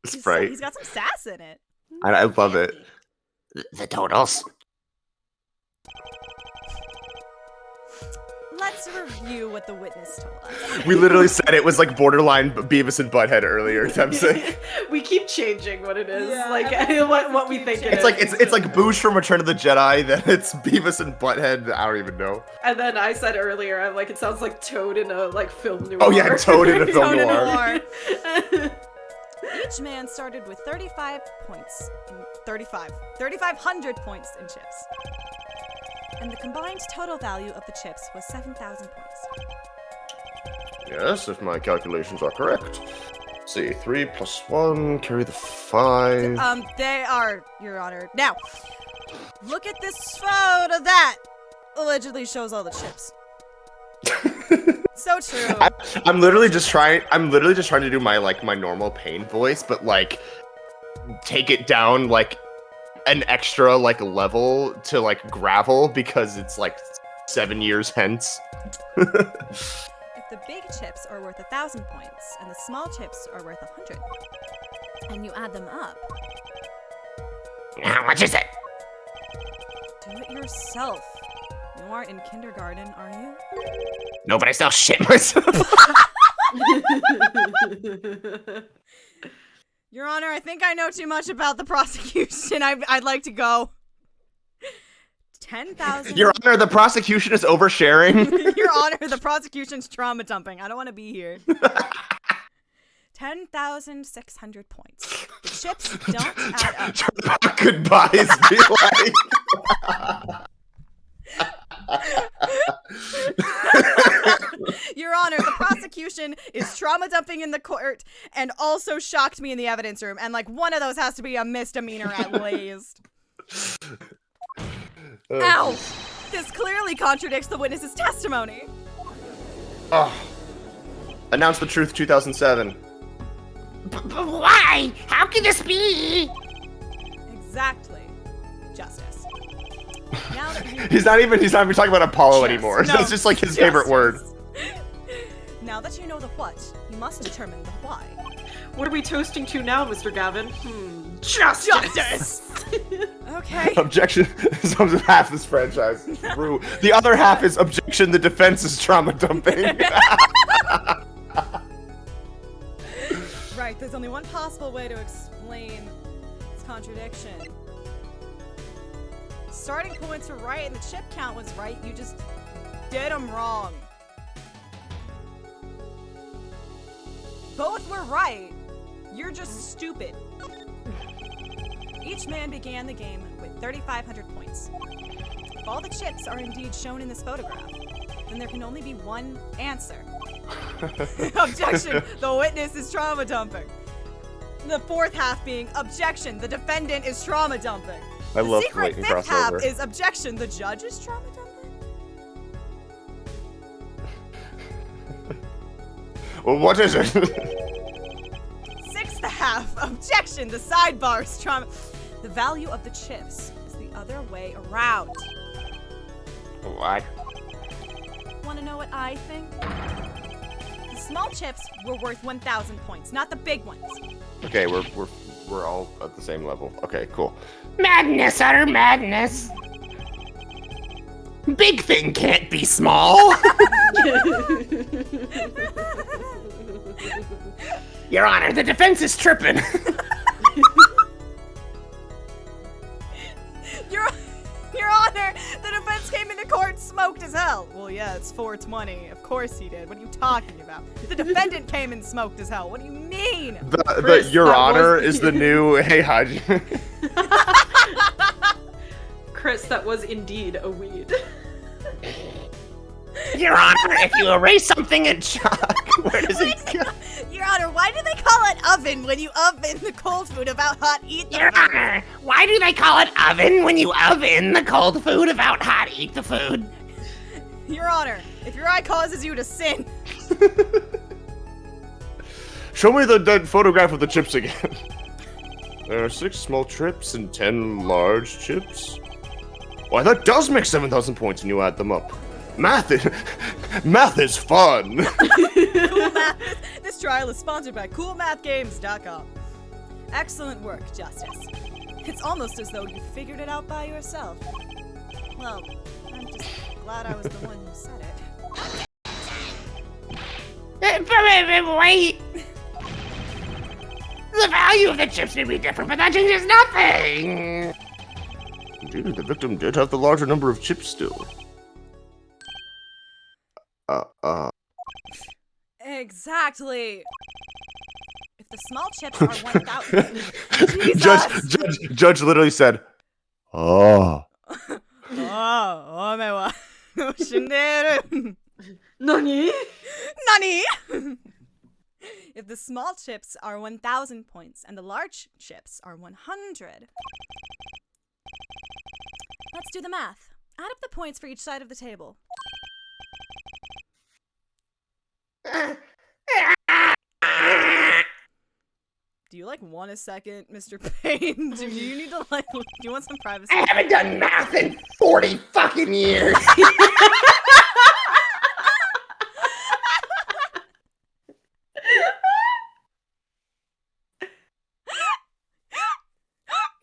sprite. He's got some sass in it. I love it. The totals. Let's review what the witness told us. We literally said it was like borderline Beavis and Butthead earlier. Time's sake. We keep changing what it is, Yeah, like everything what we think it It's is. like it's like Boosh from Return of the Jedi. Then it's Beavis and Butthead. I don't even know. And then I said earlier, I'm like, it sounds like Toad in a like film noir. Oh yeah, Toad in a film Toad in a noir. noir. Each man started with 35 points. 3,500 points in chips. And the combined total value of the chips was 7,000 points. Yes, if my calculations are correct. Let's see, 3 plus 1, carry the 5. They are, Your Honor. Now, look at this photo that allegedly shows all the chips. So true. I'm literally just trying to do my normal pain voice, but like take it down like an extra like level to like gravel because it's like 7 years hence. If the big chips are worth 1,000 points and the small chips are worth 100, and you add them up, How much is it? do it yourself. You aren't in kindergarten, are you? No, but I still shit myself. Your Honor, I think I know too much about the prosecution. I'd like to go. 10,000. Your Honor, the prosecution is oversharing. Your Honor, the prosecution's trauma dumping. I don't want to be here. 10,600 points. The chips don't add up. Goodbyes be like. Your Honor, the prosecution is trauma dumping in the court and also shocked me in the evidence room. And like one of those has to be a misdemeanor at least. Ow! This clearly contradicts the witness's testimony. Oh. Announce the Truth 2007. But why? How can this be? Exactly. Justice. Now that you He's not even talking about Apollo anymore. No, That's just like his favorite word. justice. Now that you know the what, you must determine the why. What are we toasting to now, Mr. Gavin? Justice! Okay. Objection. Half this franchise is true. The other half is objection. The defense is trauma dumping. Right, there's only one possible way to explain this contradiction. Starting points were right and the chip count was right, you just did them wrong. Both were right. You're just stupid. Each man began the game with 3,500 points. If all the chips are indeed shown in this photograph, then there can only be one answer. Objection, the witness is trauma dumping. The fourth half being objection, the defendant is trauma dumping. I The love secret blatant fifth half crossover. is objection, the judge is trauma dumping. Well, what is it? Sixth half, objection, the sidebar is trauma. The value of the chips is the other way around. What? Want to know what I think? The small chips were worth 1,000 points, not the big ones. Okay, we're all at the same level. Okay, cool. Madness, utter madness. Big thing can't be small. Your Honor, the defense is tripping. Your Honor, the defense came into court smoked as hell. Well, yeah, it's 420. Of course he did. What are you talking about? The defendant came in smoked as hell. What do you mean? The Your Honor is the new, hey, how'd you... Chris, that was indeed a weed. Your Honor, if you erase something in chalk, where does it go? Your Honor, why do they call it oven when you oven the cold food about hot eat the Your food? Honor, why do they call it oven when you oven the cold food about hot eat the food? Your Honor, if your eye causes you to sin, Show me the photograph of the chips again. There are 6 small chips and 10 large chips. Why, that does make 7,000 points when you add them up. Math is fun. Cool Math. This trial is sponsored by CoolMathGames.com. Excellent work, Justice. It's almost as though you figured it out by yourself. Well, I'm just glad I was the one who said it. Wait! The value of the chips may be different, but that changes nothing! Indeed, the victim did have the larger number of chips still. Exactly. If the small chips are 1,000, Judge literally said, "Oh." Nani? Nani? If the small chips are 1,000 points and the large chips are 100. Let's do the math. Add up the points for each side of the table. Do you want a second, Mr. Payne? Do you need to do you want some privacy? I haven't done math in 40 fucking years!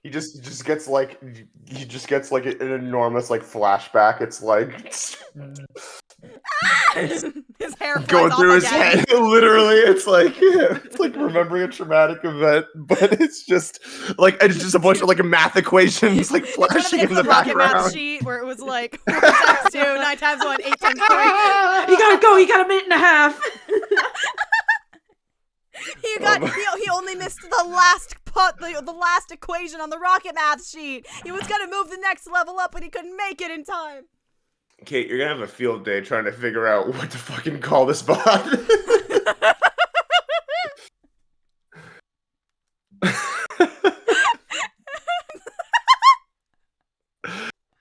He just gets like an enormous flashback. It's like His hair flies going off through his again. head. Literally, it's like remembering a traumatic event, but it's just a bunch of math equations flashing in the rocket math background. sheet where it was 4 times 2, 9 times 1, 8 times 3. You gotta go, you got a minute and a half. He only missed the last the last equation on the rocket math sheet. He was gonna move the next level up, but he couldn't make it in time. Kate, you're gonna have a field day trying to figure out what to fucking call this bot.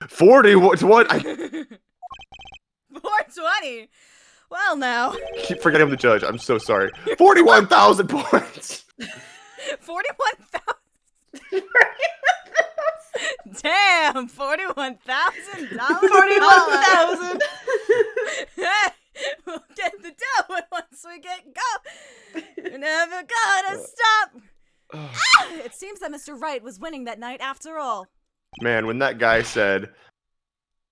40? What? 420. Well, now. Keep forgetting I'm the judge. I'm so sorry. 41,000 points. 41,000. Damn, $41,000. 41,000. We'll get the dough once we get going. You're never gonna stop. It seems that Mr. Wright was winning that night after all. Man, when that guy said,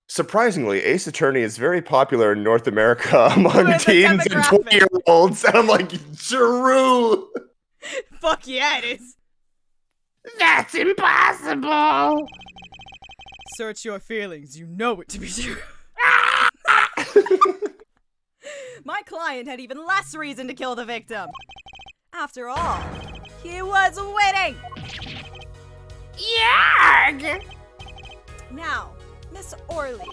surprisingly, Ace Attorney is very popular in North America among With the teens and demographic. 20-year-olds, and I'm like, true. Fuck yeah, it is. That's impossible! Search your feelings. You know it to be true. My client had even less reason to kill the victim. After all, he was winning. Yarg! Now, Miss Orley,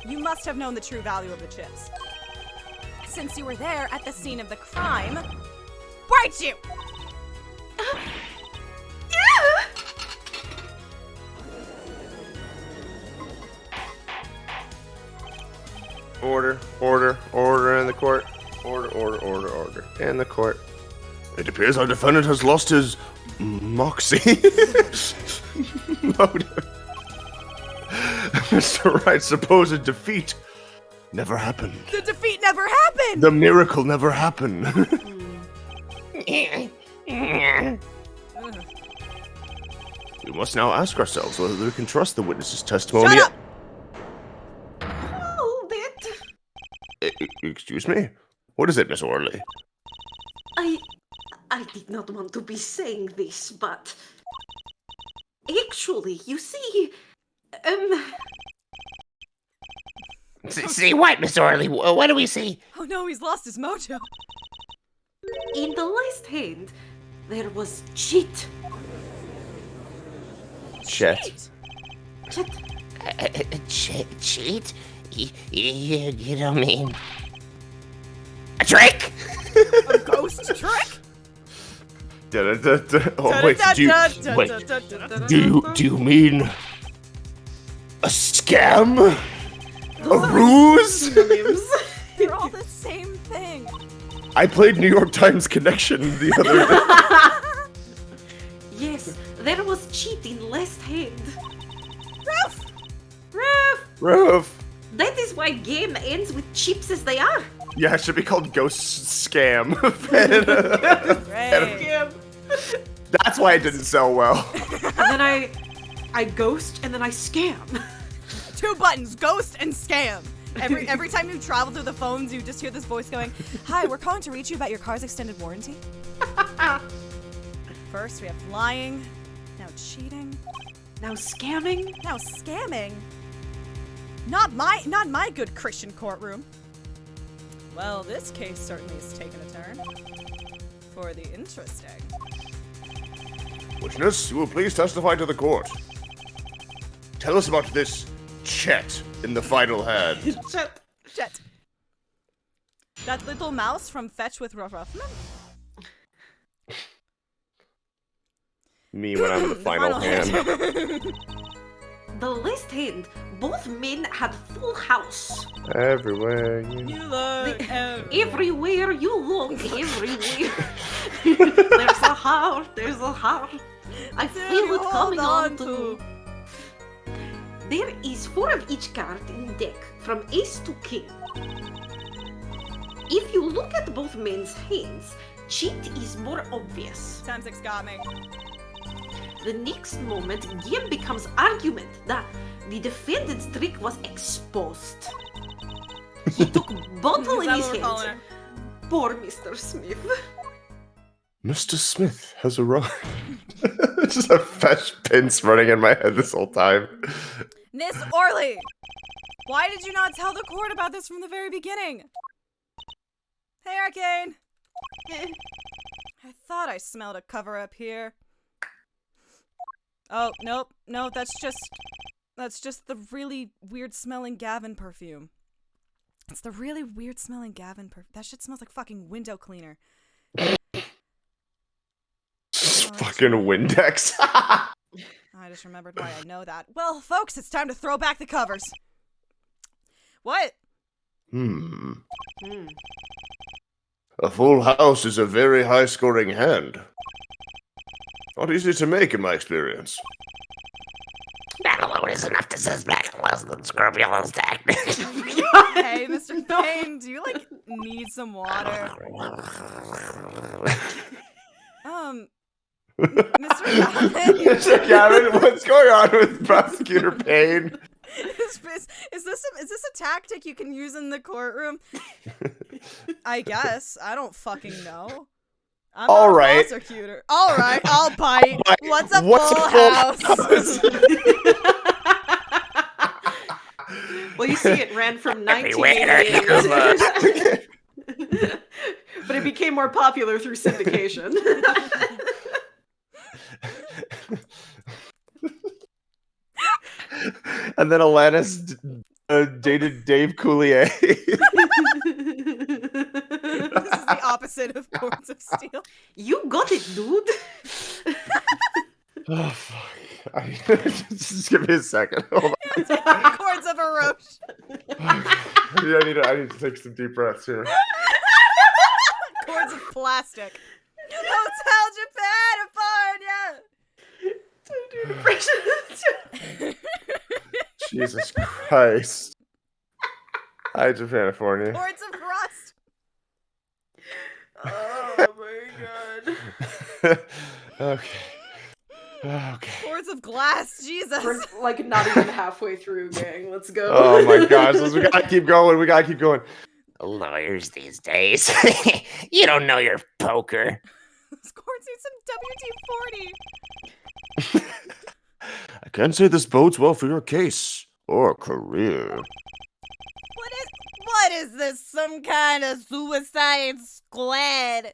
you must have known the true value of the chips. Since you were there at the scene of the crime, weren't you? Order in the court. Order in the court. It appears our defendant has lost his moxie. Motive. Mr. Wright's supposed defeat never happened. The defeat never happened. The miracle never happened. We must now ask ourselves whether we can trust the witness's testimony. Shut up! Hold it. Excuse me? What is it, Miss Orley? I did not want to be saying this, but actually, you see, See what, Miss Orley? What do we see? Oh no, he's lost his mojo. In the last hand, there was cheat. Chet. Cheat. Cheat? You don't mean a trick? A ghost trick? Oh wait, do you mean a scam? A ruse? Synonyms. They're all the same thing. I played New York Times Connection the other day. Yes, there was cheat in last hand. Roof! Roof. That is why game ends with chips as they are. Yeah, it should be called Ghost Scam. Great. That's why it didn't sell well. And then I ghost and then I scam. 2 buttons, ghost and scam. Every time you travel through the phones, you just hear this voice going, "Hi, we're calling to reach you about your car's extended warranty." First, we have lying, now cheating, Now scamming. now scamming. Not my good Christian courtroom. Well, this case certainly has taken a turn for the interesting. Witness, you will please testify to the court. Tell us about this Chet in the final hand. Shit. That little mouse from Fetch with Ruffman? Me when I'm in the final hand. The last hand, both men had full house. Everywhere you... You look Everywhere you look, everywhere. There's a heart. I feel it coming on to. There is 4 of each card in deck, from ace to king. If you look at both men's hands, cheat is more obvious. Time 6 got me. The next moment, game becomes argument that the defendant's trick was exposed. He took bottle in Is that his what we're calling hand. her? Poor Mr. Smith. Mr. Smith has arrived. Just a Fetch Pince running in my head this whole time. Miss Orley! Why did you not tell the court about this from the very beginning? Hey, Arcane! I thought I smelled a cover-up here. Oh, nope. No, that's just the really weird-smelling Gavin perfume. It's the really weird-smelling Gavin perfume. That shit smells like fucking window cleaner. Fucking Windex. I just remembered why I know that. Well, folks, it's time to throw back the covers. What? A full house is a very high-scoring hand. Not easy to make in my experience. That alone is enough to suspect less than scrupulous tactics. Hey, Mr. Payne, do you, need some water? Mr. Gavin? Mr. Gavin, what's going on with Prosecutor Payne? Is this a tactic you can use in the courtroom? I guess. I don't fucking know. I'm All not right. a prosecutor. All right, I'll bite. What's a full house? Well, you see, it ran from Everywhere 1988. But it became more popular through syndication. And then Alanis dated Dave Coulier. This is the opposite of Cords of Steel. You got it, dude. Oh, fuck. Just give me a second. Hold on. Cords of Erosion. I need to take some deep breaths here. Cords of plastic. Hotel Japan, Jesus Christ. Hi, Japanifornia. Cords of rust. Oh my god. Okay. Okay. Cords of glass. Jesus. We're not even halfway through, gang. Let's go. Oh my gosh. We gotta keep going. We gotta keep going. Lawyers these days. You don't know your poker. Those cords need some WD-40. I can't say this bodes well for your case or career. What is this? Some kind of Suicide Squad?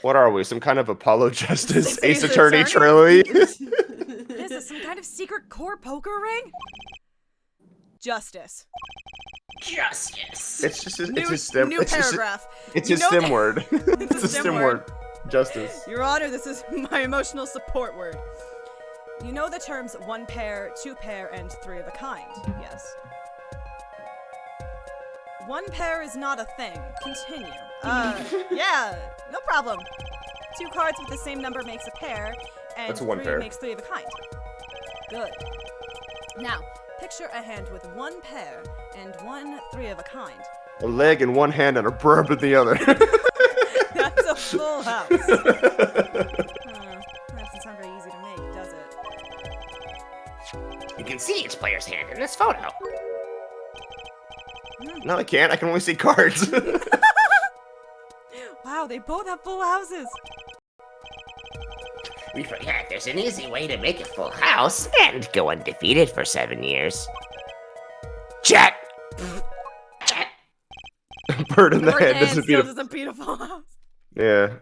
What are we? Some kind of Apollo Justice Ace Ace Attorney Attorney? trilogy? Is this some kind of secret core poker ring? Justice. Justice. It's just New, it's his stem. new It's just, paragraph. it's You his know stem that- word. It's It's a a stem word. Justice. Your Honor, this is my emotional support word. You know the terms one pair, two pair, and three of a kind, yes? One pair is not a thing. Continue. Yeah, no problem. Two cards with the same number makes a pair, and That's a one three pair. makes three of a kind. Good. Now, picture a hand with one pair and one three of a kind. A leg in one hand and a burb in the other. That's a full house. That doesn't sound very easy to make, does it? You can see each player's hand in this photo. No, I can't. I can only see cards. Wow, they both have full houses. We forgot there's an easy way to make a full house and go undefeated for 7 years. Chat! Chat! Bird in the Bird hand hand doesn't beat still a... doesn't beat a full house. Yeah.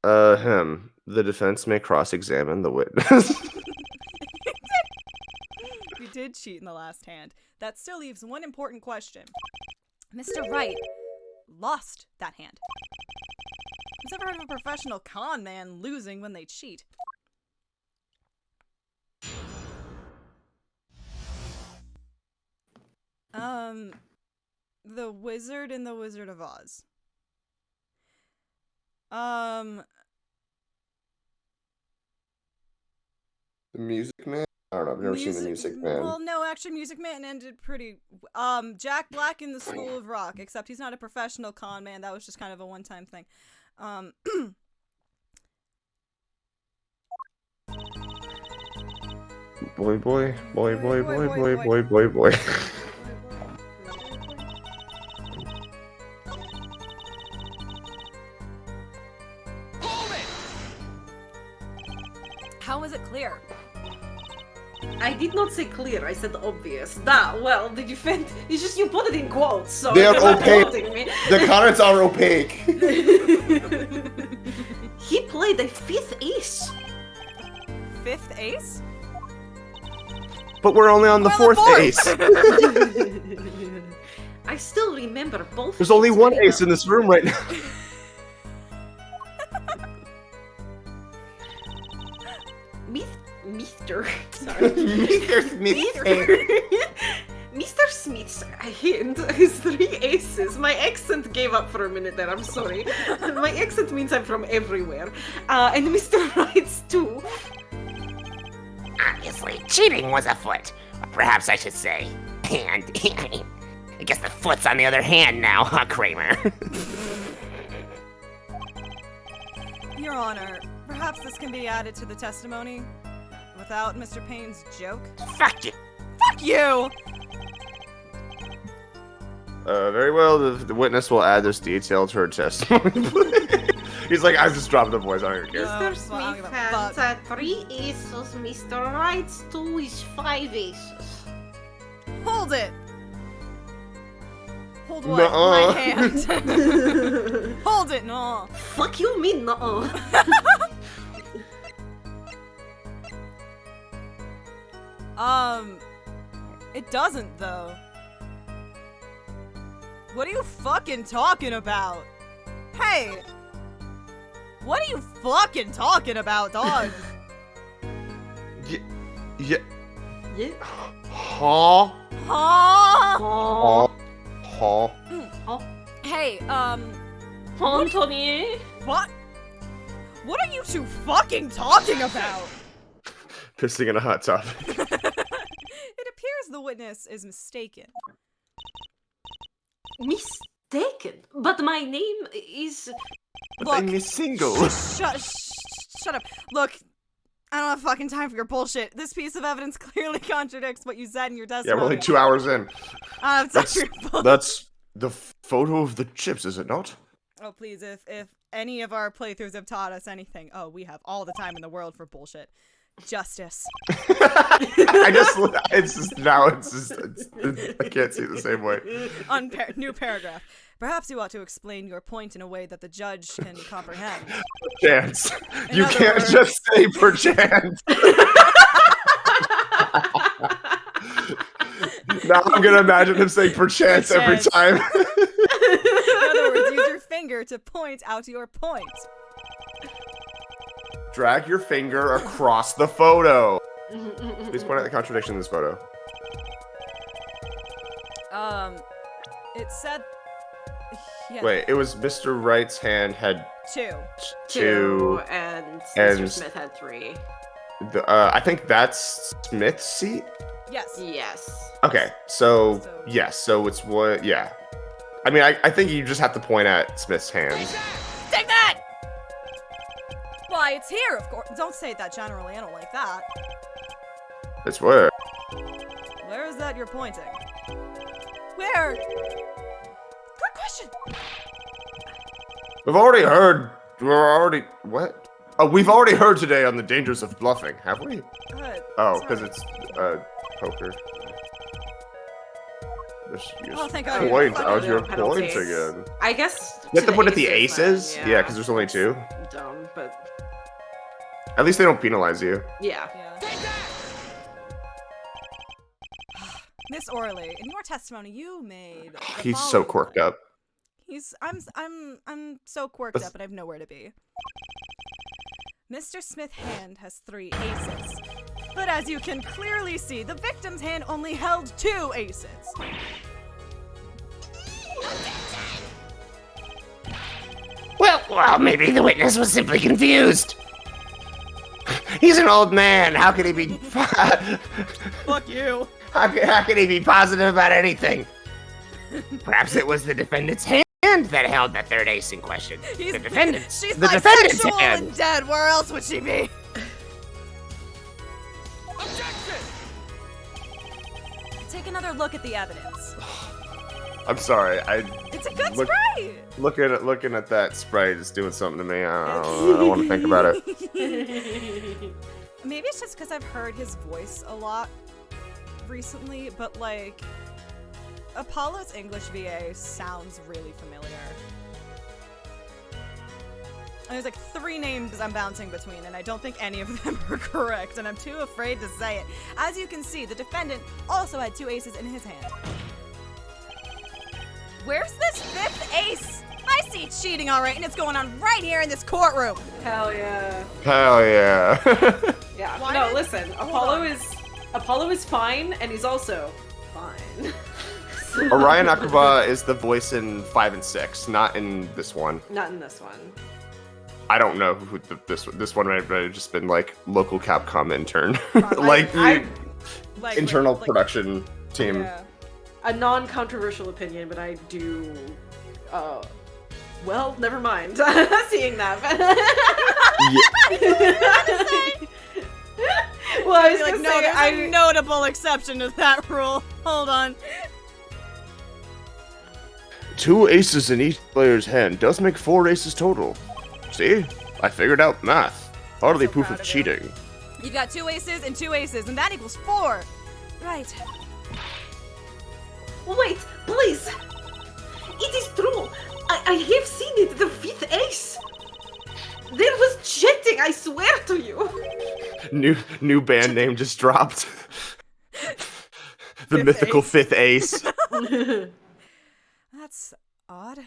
The defense may cross-examine the witness. You did cheat in the last hand. That still leaves one important question. Mr. Wright lost that hand. I've never heard of a professional con man losing when they cheat. The Wizard in the Wizard of Oz. The Music Man? I don't know. I've never seen The Music Man. Well, no, actually, Music Man ended pretty. Jack Black in the School of Rock, except he's not a professional con man. That was just kind of a one-time thing. Boy, boy, boy, boy, boy, boy, boy, boy, boy. How was it clear? I did not say clear, I said obvious. Well, the defense. It's just you put it in quotes, so They are you're not opaque. quoting me. The cards are opaque. He played a fifth ace. Fifth ace? But we're only on the We're on fourth the ace. I still remember both. There's only aces one very ace in this room right now. Mr. Sorry. Mr. Smith. Mr. Smith's hint is three aces. My accent gave up for a minute there, I'm sorry. My accent means I'm from everywhere. And Mr. Wright's too. Obviously, cheating was afoot. Or perhaps I should say, hand. I guess the foot's on the other hand now, huh, Kramer? Your Honor, perhaps this can be added to the testimony without Mr. Payne's joke? Fuck you. Fuck you! Very well. The witness will add this detail to her testimony. He's like, I just dropped the voice. I don't even care. Mr. well, I don't Smith give a has fuck. three aces. Mr. Wright's two is five aces. Hold it! Hold what? Nuh-uh. My hand. Hold it, no. Fuck you, mean no. It doesn't, though. What are you fucking talking about? Hey! What are you fucking talking about, dog? Yeah. Yeah. Huh? Huh? Oh, Huh? Hey, Anthony. what? What are you two fucking talking about? Pissing in a hot tub. It appears the witness is mistaken. Mistaken, but my name is. But Look. I'm single. Shut up. Look, I don't have fucking time for your bullshit. This piece of evidence clearly contradicts what you said in your Yeah, testimony. we're only 2 hours in. I don't have time for your bullshit. That's the photo of the chips, is it not? Oh, please, if any of our playthroughs have taught us anything, we have all the time in the world for bullshit. Justice. It's just now. I can't see it the same way. New paragraph. Perhaps you ought to explain your point in a way that the judge can comprehend. Chance. In You other can't words- just say perchance. Now I'm gonna imagine him saying perchance every Perchance. time. In other words, use your finger to point out your point. Drag your finger across the photo. Please point out the contradiction in this photo. It said. Yeah, Wait, it was Mr. Wright's hand had 2. 2, and Mr. Smith had 3. I think that's Smith's seat. Yes. Yes. Okay, so So- yes, so it's what? Yeah. I mean, I think you just have to point at Smith's hands. Take that! Why, it's here, of course. Don't say that generally. I don't like that. It's where? Where is that you're pointing? Where? Good question. We've already heard. What? Oh, we've already heard today on the dangers of bluffing, have we? Oh, because sorry. it's poker. Oh, thank God. Point Fuck out no your penalties. points again. I guess. You have to put it at the aces, then, aces? Yeah, because there's only 2. Dumb, but At least they don't penalize you. yeah. Yeah. Miss Orley, in your testimony, you made. the He's so following quirked point. up. I'm so quirked up, and I have nowhere to be. Mr. Smith's hand has 3 aces, but as you can clearly see, the victim's hand only held 2 aces. Well, maybe the witness was simply confused. He's an old man. How could he be? Fuck you. How could he be positive about anything? Perhaps it was the defendant's hand that held the third ace in question. He's The defendant's. She's the defendant's bisexual hand. and dead. Where else would she be? Take another look at the evidence. I'm sorry. It's a good Look- spray. Looking at that sprite is doing something to me. I don't want to think about it. Maybe it's just because I've heard his voice a lot recently, but like Apollo's English VA sounds really familiar. And there's like 3 names I'm bouncing between, and I don't think any of them are correct, and I'm too afraid to say it. As you can see, the defendant also had 2 aces in his hand. Where's this 5th ace? I see cheating, all right, and it's going on right here in this courtroom. Hell yeah. Hell yeah. Yeah. Why no, did- listen. Hold on. Apollo is fine, and he's also fine. Orion Akuba is the voice in 5 and 6, not in this one. Not in this one. I don't know who this one might have just been like local Capcom intern, Probably. like I- Like, internal like- production team. Yeah. A non-controversial opinion, but I do. Well, never mind. Seeing that. Well, I was Like, gonna no, say, there's a notable exception to that rule. Hold on. 2 aces in each player's hand does make 4 aces total. See, I figured out math. Hardly So proof proud of of you. cheating. You've got 2 aces and 2 aces, and that equals 4. Right. Wait, please. It is true. I have seen it. The 5th ace. There was cheating. I swear to you. New band name just dropped. The Fifth mythical ace. 5th ace. That's odd.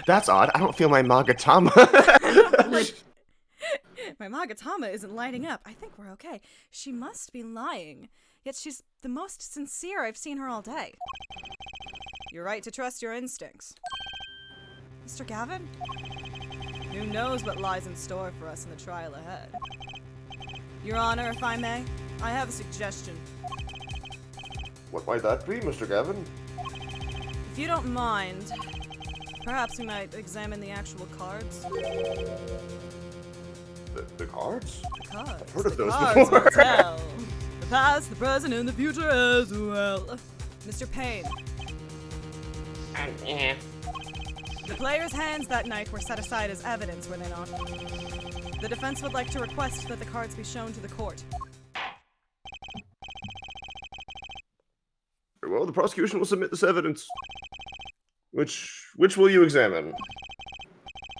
That's odd. I don't feel my Magatama. My Magatama isn't lighting up. I think we're okay. She must be lying. Yet she's the most sincere I've seen her all day. You're right to trust your instincts. Mr. Gavin? Who knows what lies in store for us in the trial ahead? Your Honor, if I may, I have a suggestion. What might that be, Mr. Gavin? If you don't mind, perhaps we might examine the actual cards. The cards? The cards. I've heard of The those cards before. will tell. The past, the present, and the future as well. Mr. Payne, The players' hands that night were set aside as evidence, were they not? The defense would like to request that the cards be shown to the court. Well, the prosecution will submit this evidence. Which will you examine?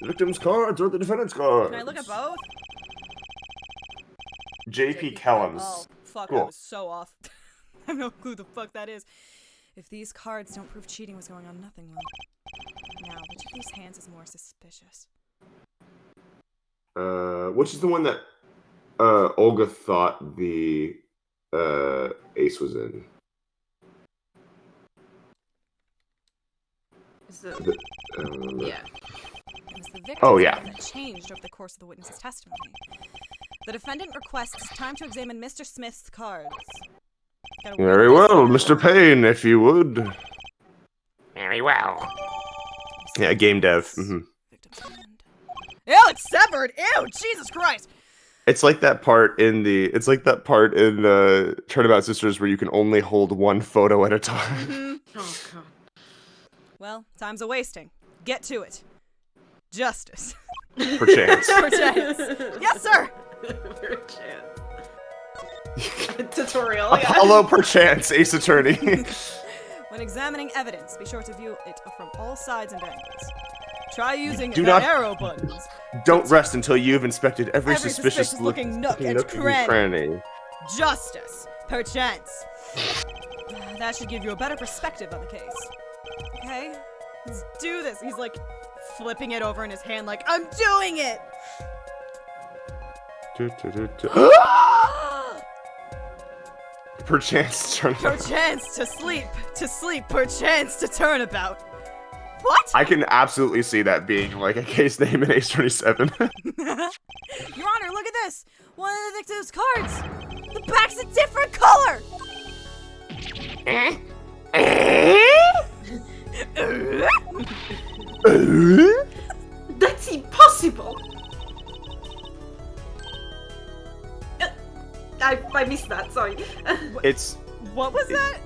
The victim's cards or the defendant's cards? Can I look at both? J.P. Kellums. Oh, fuck, Cool. I was so off. I have no clue who the fuck that is. If these cards don't prove cheating was going on, nothing will. Now, which of these hands is more suspicious? Which is the one that Olga thought the ace was in? Yeah. It was the victim's Oh, yeah. hand that changed over the course of the witness's testimony. The defendant requests time to examine Mr. Smith's cards. Gotta Very win this well, one. Mr. Payne, if you would. Very well. Yeah, game dev. Mm-hmm. Victim's hand. Ew, it's severed! Ew, Jesus Christ! It's like that part in Turnabout Sisters where you can only hold one photo at a time. Oh god. Well, time's a wasting. Get to it. Justice. Perchance. Perchance. Yes, sir! For a chance. Tutorial, yeah. Apollo Perchance, Ace Attorney. When examining evidence, be sure to view it from all sides and angles. Try using Do the not- arrow buttons. Don't rest until you've inspected every Every suspicious suspicious-looking nook and and cranny. Justice. Perchance. That should give you a better perspective on the case. Okay? Let's do this. He's like flipping it over in his hand like, I'm doing it! Perchance turn about. Perchance to sleep, perchance to turnabout. What? I can absolutely see that being like a case name in Ace 27. Your Honor, look at this! One of the victim's cards! The back's a different color! That's impossible! I missed that, sorry. It's What was that?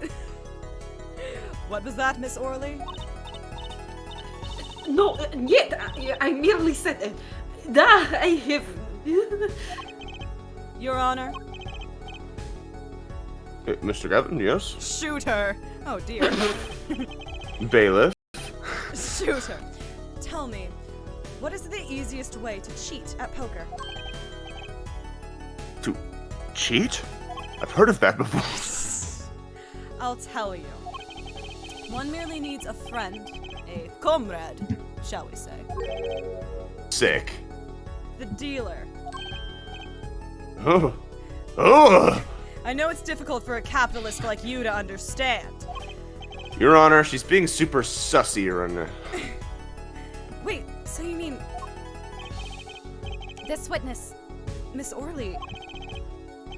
What was that, Miss Orley? No, yet, I merely said that I have... Your Honor, Mr. Gavin, yes? shoot her. Oh dear. Bailiff. Shoot her. Tell me, what is the easiest way to cheat at poker? To cheat? I've heard of that before. I'll tell you. One merely needs a friend, a comrade, shall we say. Sick. The dealer. Oh. Oh. I know it's difficult for a capitalist like you to understand. Your Honor, she's being super sussy right now. Wait, so you mean... This witness, Miss Orley,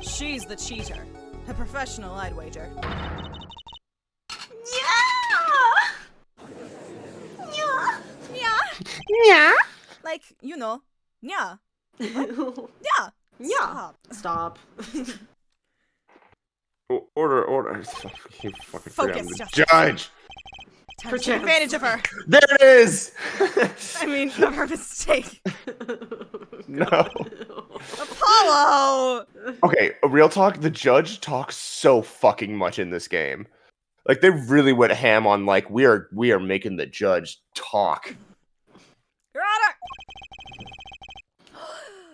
she's the cheater. A professional, I'd wager. Yeah. Like, you know, yeah. Yeah. Yeah. Stop. Order. You fucking forgot I'm Focus, the Justice. judge. Time to take advantage of her. There it is. I mean, of her mistake. No. Apollo! Okay, real talk. The judge talks so fucking much in this game. Like they really went ham on like we are making the judge talk. Your Honor!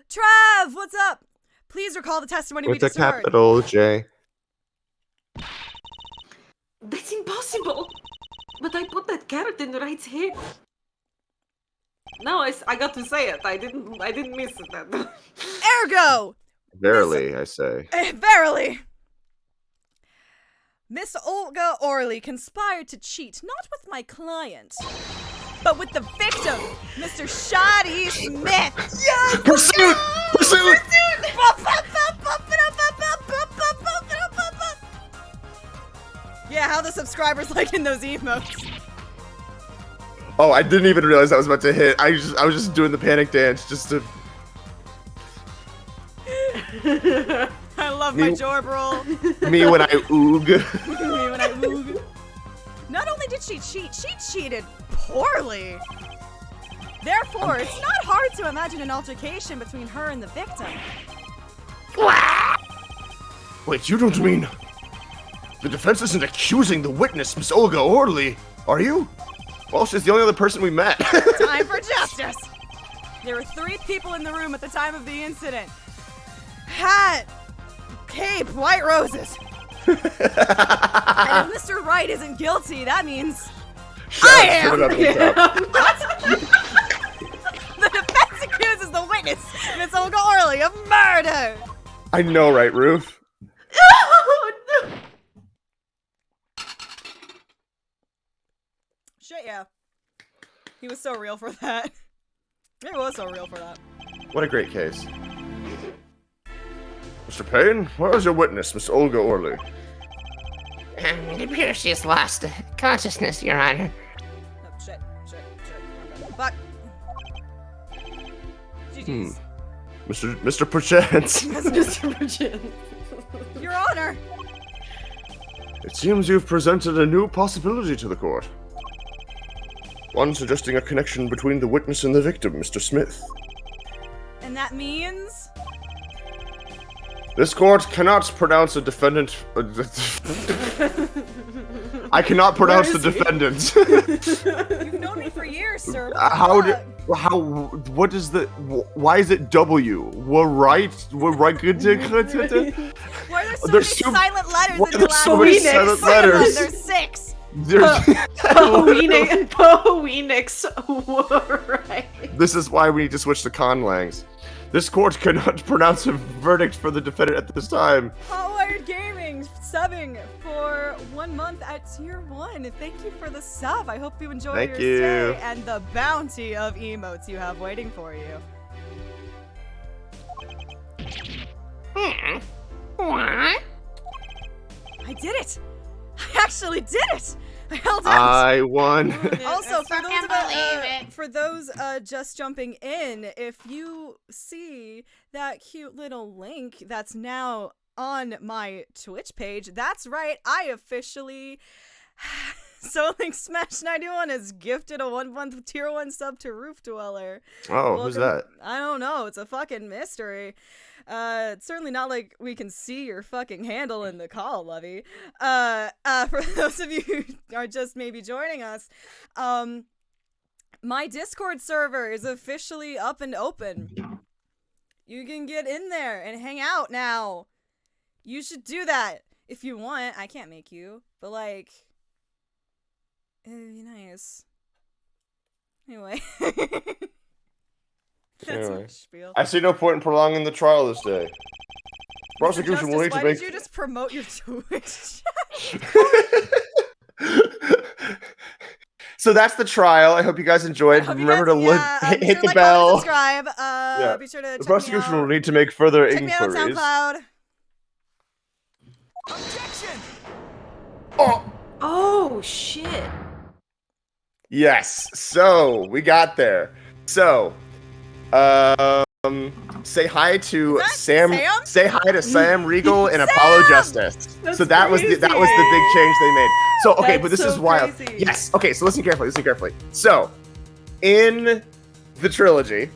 Trav, what's up? Please recall the testimony we With a just heard. capital J. That's impossible! But I put that carrot in the right hand. No, I got to say it. I didn't miss it. Ergo! Verily, I say. Verily! Miss Olga Orley conspired to cheat not with my client, but with the victim, Mr. Shoddy Smith! Yes! Pursuit! Pursuit! Yeah, how the subscribers liking those emotes? Oh, I didn't even realize I was about to hit. I was just doing the panic dance just to. I love my Me- jorb roll. Me when I oog. Me when I oog. Not only did she cheat, she cheated poorly. Therefore, it's not hard to imagine an altercation between her and the victim. Wait, you don't mean... The defense isn't accusing the witness, Miss Olga Orley, are you? Well, she's the only other person we met. Time for justice! There were 3 people in the room at the time of the incident. Hat, cape, white roses. And if Mr. Wright isn't guilty, that means I am! The defense accuses the witness, Miss Olga Orley, of murder! I know, right, Roof? Shit, yeah. He was so real for that. He was so real for that. What a great case. Mr. Payne, where is your witness, Miss Olga Orley? It appears she has lost consciousness, Your Honor. Oh, shit. Fuck. GG's. Mr. Perchance. Mr. Virgin. Your Honor! It seems you've presented a new possibility to the court. One suggesting a connection between the witness and the victim, Mr. Smith. And that means? This court cannot pronounce a defendant... I cannot pronounce the defendant. You've known me for years, sir. What is the... Why is it W? We're right? Why are there so There's many silent letters in your there's last so many name? silent letters. There's 6. Poenix, right. This is why we need to switch to conlangs. This court cannot pronounce a verdict for the defendant at this time. Hotwired Gaming subbing for 1 month at tier 1. Thank you for the sub. I hope you enjoy your stay and the bounty of emotes you have waiting for you. What? I did it! I actually did it! I held out! I won. Also, for those can't believe it. for those just jumping in, if you see that cute little link that's now on my Twitch page, that's right, I officially Link Smash 91 has gifted a 1 month tier 1 sub to Roof Dweller. Oh, who's that? I don't know. It's a fucking mystery. It's certainly not like we can see your fucking handle in the call, Lovey. For those of you who are just maybe joining us, my Discord server is officially up and open. You can get in there and hang out now. You should do that if you want. I can't make you, but like, it'd be nice. Anyway. That's my spiel. I see no point in prolonging the trial this day. Prosecution will need to why make... did you just promote your Twitch? So that's the trial. I hope you guys enjoyed. Remember to hit the bell. Subscribe. Be sure to check The prosecution me out. will need to make further Check me out on inquiries. SoundCloud. Objection! Oh, shit. Yes. So we got there. So, say hi to Sam. Say hi to Sam Regal and Apollo Justice. That's so that was the big change they made. So okay, That's but this so is wild. crazy. Yes. Okay, so listen carefully. So, in the trilogy,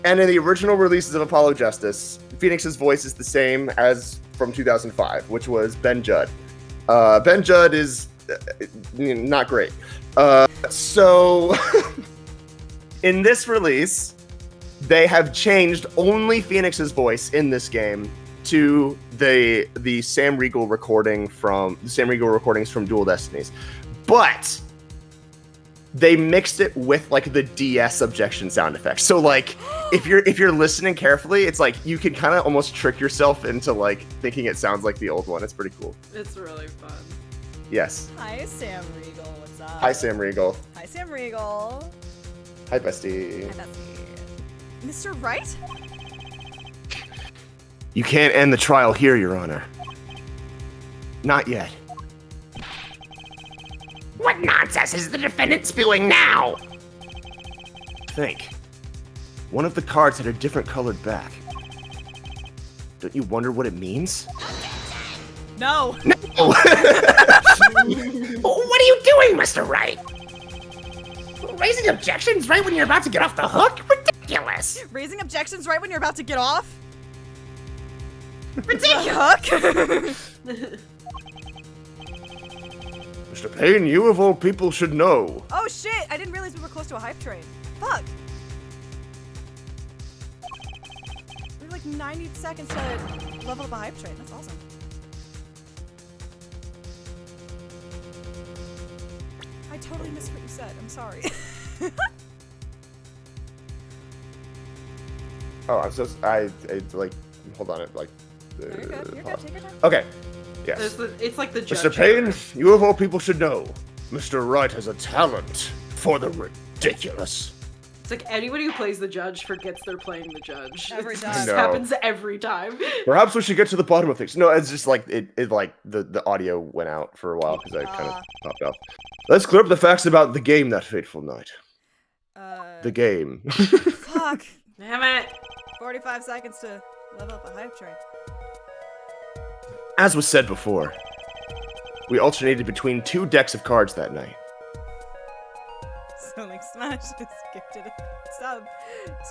and in the original releases of Apollo Justice, Phoenix's voice is the same as from 2005, which was Ben Judd. Ben Judd is not great. So in this release, they have changed only Phoenix's voice in this game to the Sam Riegel recordings from Dual Destinies, but they mixed it with like the DS objection sound effects. So like if you're listening carefully, it's like you can kind of almost trick yourself into like thinking it sounds like the old one. It's pretty cool. It's really fun. Yes. Hi, Sam Regal. What's up? Hi, Sam Regal. Hi, Sam Regal. Hi, bestie. Hi, Betsy. Mr. Wright? You can't end the trial here, Your Honor. Not yet. What nonsense is the defendant spewing now? Think. One of the cards had a different colored back. Don't you wonder what it means? No. What are you doing, Mr. Wright? Raising objections right when you're about to get off the hook? Ridiculous! Raising objections right when you're about to get off? Ridiculous! Hook? Mr. Payne, you of all people should know. Oh shit! I didn't realize we were close to a hype train. Fuck! We have like 90 seconds to level up a hype train. That's awesome. I totally missed what you said. I'm sorry. Oh, I'm so I like. Hold on, like. No, you're good. You're good. Take your time. Okay. Yes. It's like the judge. Mr. Payne, you of all people should know. Mr. Wright has a talent for the ridiculous. It's like anybody who plays the judge forgets they're playing the judge. Every It time. just No. happens every time. Perhaps we should get to the bottom of things. No, it's just like it like the audio went out for a while because I kind of popped off. Let's clear up the facts about the game that fateful night. The game. Fuck. Damn it. 45 seconds to level up a hype train. As was said before, we alternated between 2 decks of cards that night. So like Smash just gifted a sub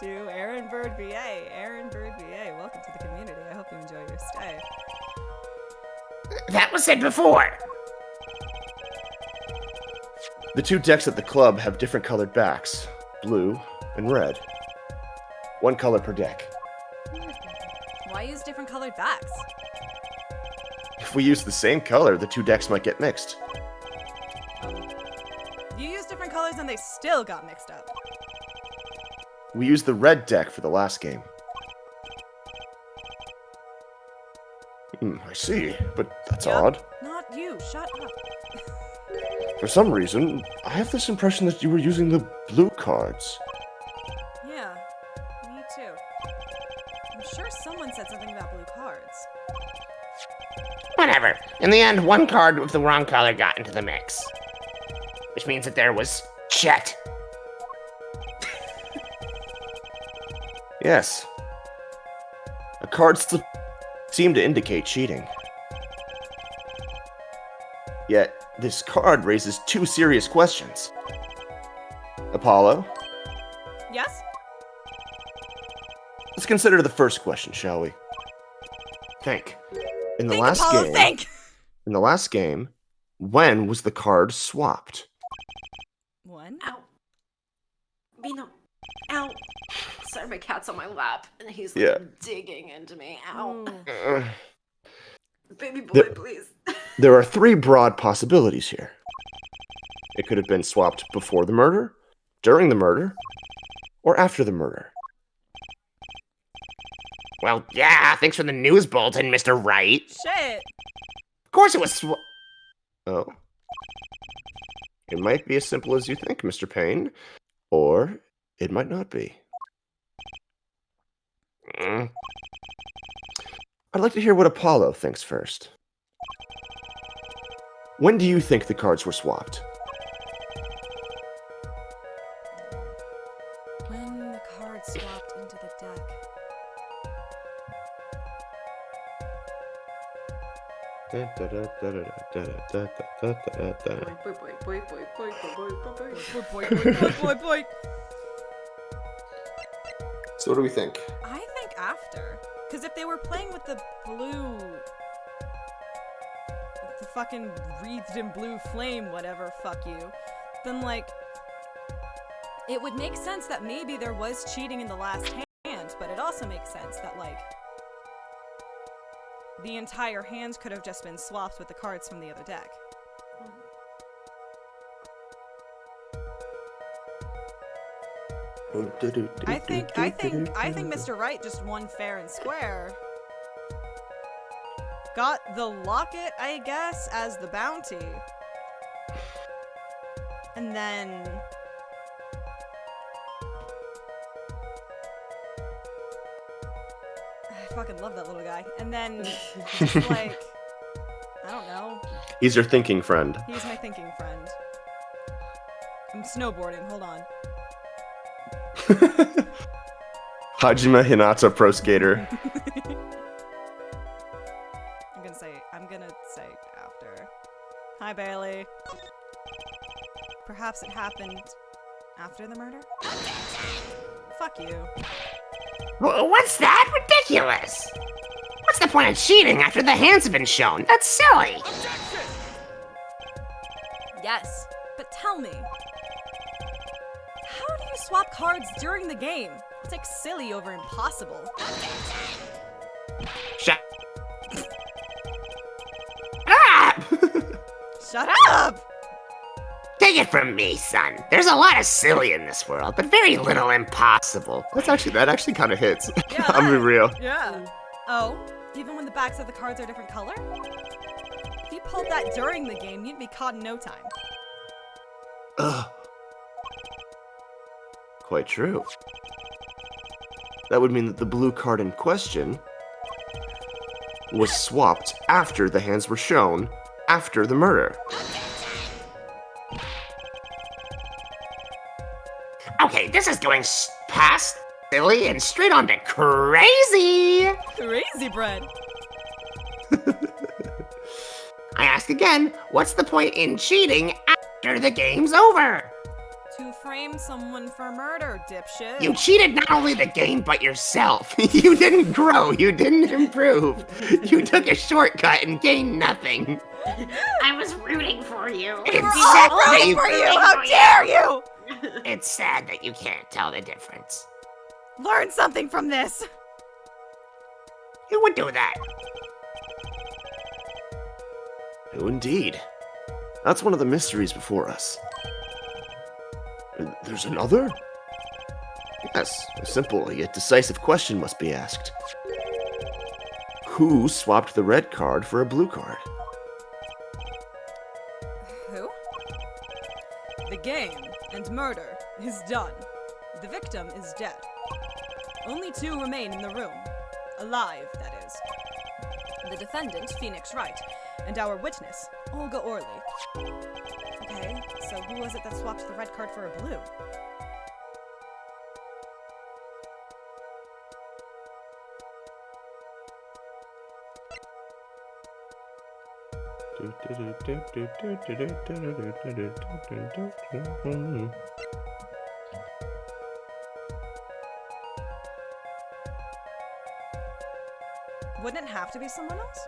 to Aaron Bird VA. Aaron Bird VA, welcome to the community. I hope you enjoy your stay. That was said before. The 2 decks at the club have different colored backs, blue and red. 1 color per deck. Why use different colored backs? If we use the same color, the 2 decks might get mixed. You used different colors and they still got mixed up. We used the red deck for the last game. I see, but that's Yup. odd. Not you, shut up. For some reason, I have this impression that you were using the blue cards. Yeah, me too. I'm sure someone said something about blue cards. Whatever. In the end, 1 card with the wrong color got into the mix. Which means that there was Chet. Yes. A card still seemed to indicate cheating. Yet, this card raises 2 serious questions. Apollo, Yes? let's consider the first question, shall we? Think. In the Think, last Apollo, game, think! in the last game, when was the card swapped? One? Ow. Bino. Ow. Sorry, my cat's on my lap, and he's like Yeah. digging into me. Ow. Ooh. Uh, Baby boy, please. There are 3 broad possibilities here. It could have been swapped before the murder, during the murder, or after the murder. Well, yeah, thanks for the news bulletin, Mr. Wright. Shit! Of course it was Oh. It might be as simple as you think, Mr. Payne, or it might not be. Mm. I'd like to hear what Apollo thinks first. When do you think the cards were swapped? When the card swapped into the deck. Boy, boy, boy, boy, boy, boy, boy, boy, boy, boy. Boy. So what do we think? I think after. Because if they were playing with the blue... the fucking wreathed in blue flame, whatever, fuck you, then, like, it would make sense that maybe there was cheating in the last hand, but it also makes sense that, like, the entire hand could have just been swapped with the cards from the other deck. I think Mr. Wright just won fair and square. Got the locket, I guess, as the bounty. And then... I fucking love that little guy. And then, just like, I don't know. He's your thinking friend. He's my thinking friend. I'm snowboarding, hold on. Hajime Hinata Pro Skater. I'm gonna say after. Hi, Bailey. Perhaps it happened After the murder? Fuck you. What's that? Ridiculous! What's the point of cheating after the hands have been shown? That's silly! Yes, but tell me. How do you swap cards during the game? It's like silly over impossible. Shut up! Shut up! Take it from me, son. There's a lot of silly in this world, but very little impossible. That actually kind of hits. Yeah, I'm being real. Yeah. Oh, even when the backs of the cards are different color? If you pulled that during the game, you'd be caught in no time. Ugh. Quite true. That would mean that the blue card in question was swapped after the hands were shown, after the murder. Okay, this is going past silly and straight on to crazy! Crazy bread. I ask again, what's the point in cheating after the game's over? To frame someone for murder, dipshit. You cheated not only the game, but yourself. You didn't grow, you didn't improve. You took a shortcut and gained nothing. I was rooting for you. It's We're sad all that rooting you for you! How dare you! It's sad that you can't tell the difference. Learn something from this. Who would do that? Oh, indeed. That's one of the mysteries before us. There's another? Yes, a simple yet decisive question must be asked. Who swapped the red card for a blue card? Who? The game and murder is done. The victim is dead. Only two remain in the room. Alive, that is. The defendant, Phoenix Wright, and our witness, Olga Orley. Okay, so who was it that swapped the red card for a blue? Wouldn't it have to be someone else?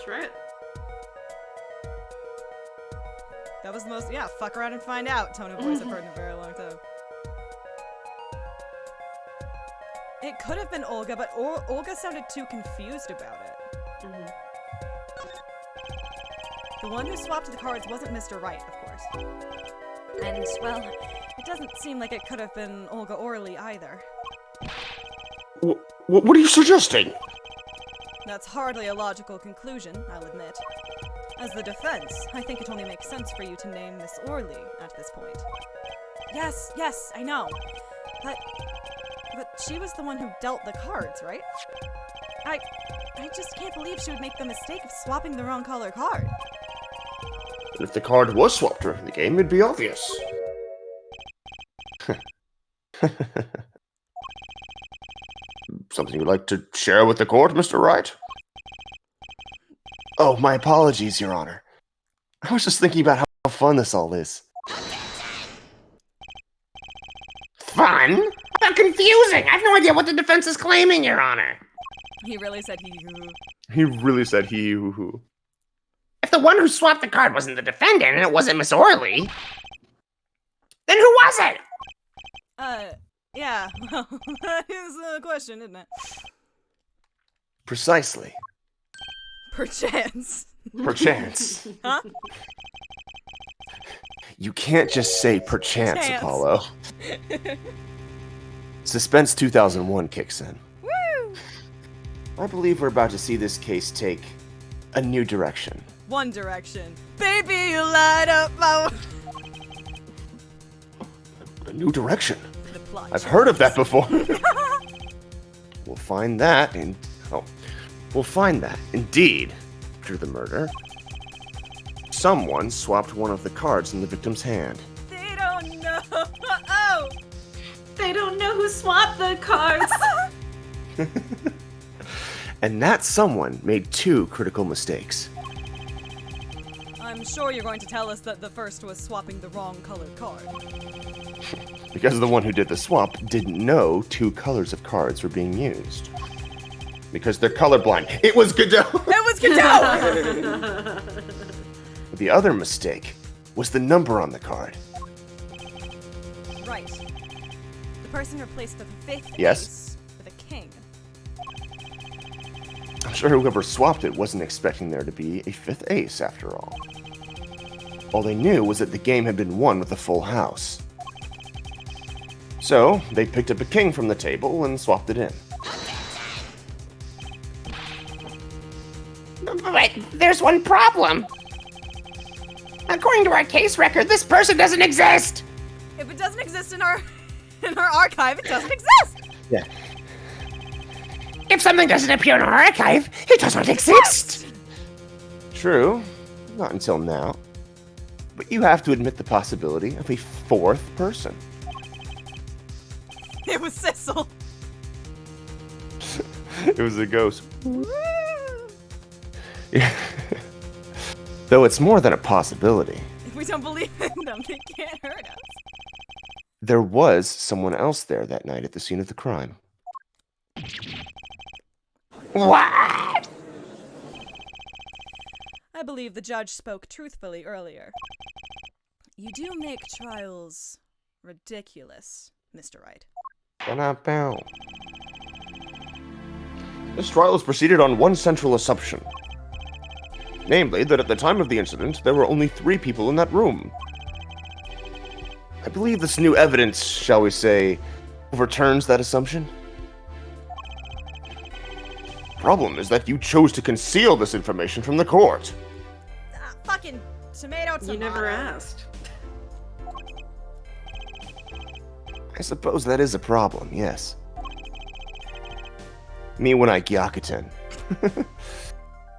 Try it. That was the most, yeah, fuck around and find out tone of voice I've heard in a very long time. It could have been Olga, but Olga sounded too confused about it. Mm-hmm. The one who swapped the cards wasn't Mr. Wright, of course. And, well, it doesn't seem like it could have been Olga Orley either. What are you suggesting? That's hardly a logical conclusion, I'll admit. As the defense, I think it only makes sense for you to name Miss Orley at this point. Yes, I know. But she was the one who dealt the cards, right? I just can't believe she would make the mistake of swapping the wrong color card. If the card was swapped during the game, it'd be obvious. Something you'd like to share with the court, Mr. Wright? Oh, my apologies, Your Honor. I was just thinking about how fun this all is. Fun? How confusing! I have no idea what the defense is claiming, Your Honor. He really said he. He really said he who. If the one who swapped the card wasn't the defendant and it wasn't Miss Orley, then who was it? Yeah, well, that is a question, isn't it? Precisely. Perchance. Perchance. Huh? You can't just say perchance, Chance. Apollo. Suspense 2001 kicks in. Woo! I believe we're about to see this case take a new direction. One Direction. Baby, you light up my... A new direction? The plot. I've heard of that before. We'll find that in... Oh. We'll find that, indeed, after the murder. Someone swapped one of the cards in the victim's hand. They don't know. Oh! They don't know who swapped the cards. And that someone made two critical mistakes. I'm sure you're going to tell us that the first was swapping the wrong colored card. Because the one who did the swap didn't know 2 colors of cards were being used. Because they're colorblind. It was Godot! It was Godot! The other mistake was the number on the card. Right. The person replaced the 5th Yes? ace with a king. I'm sure whoever swapped it wasn't expecting there to be a 5th ace after all. All they knew was that the game had been won with a full house. So, they picked up a king from the table and swapped it in. But there's one problem. According to our case record, this person doesn't exist. If it doesn't exist in our archive, it doesn't exist. Yeah. If something doesn't appear in our archive, it doesn't exist. True. Not until now. But you have to admit the possibility of a 4th person. It was Sissel. It was a ghost. Yeah. Though it's more than a possibility. If we don't believe in them, they can't hurt us. There was someone else there that night at the scene of the crime. What? I believe the judge spoke truthfully earlier. You do make trials ridiculous, Mr. Wright. Ba-da-bow. This trial is proceeded on one central assumption. Namely, that at the time of the incident, there were only 3 people in that room. I believe this new evidence, shall we say, overturns that assumption. Problem is that you chose to conceal this information from the court. Fucking tomato. You never asked. I suppose that is a problem, yes. Me when I Gyakuten.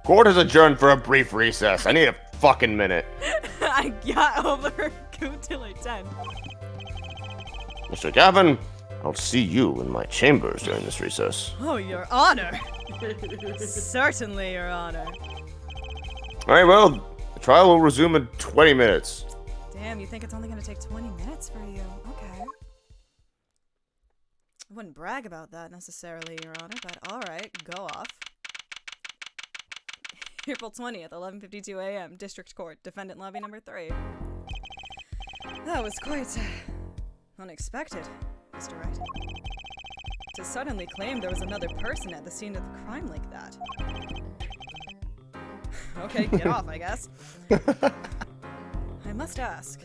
Court is adjourned for a brief recess. I need a fucking minute. I got over till 10. Mr. Gavin, I'll see you in my chambers during this recess. Oh, Your Honor. Certainly, Your Honor. Alright, well, the trial will resume in 20 minutes. Damn, you think it's only gonna take 20 minutes for you? Okay. I wouldn't brag about that necessarily, Your Honor, but alright, go off. April 20th, 11:52 a.m., District Court, Defendant Lobby number 3. That was quite unexpected, Mr. Wright. To suddenly claim there was another person at the scene of the crime like that. Okay, get off, I guess. I must ask,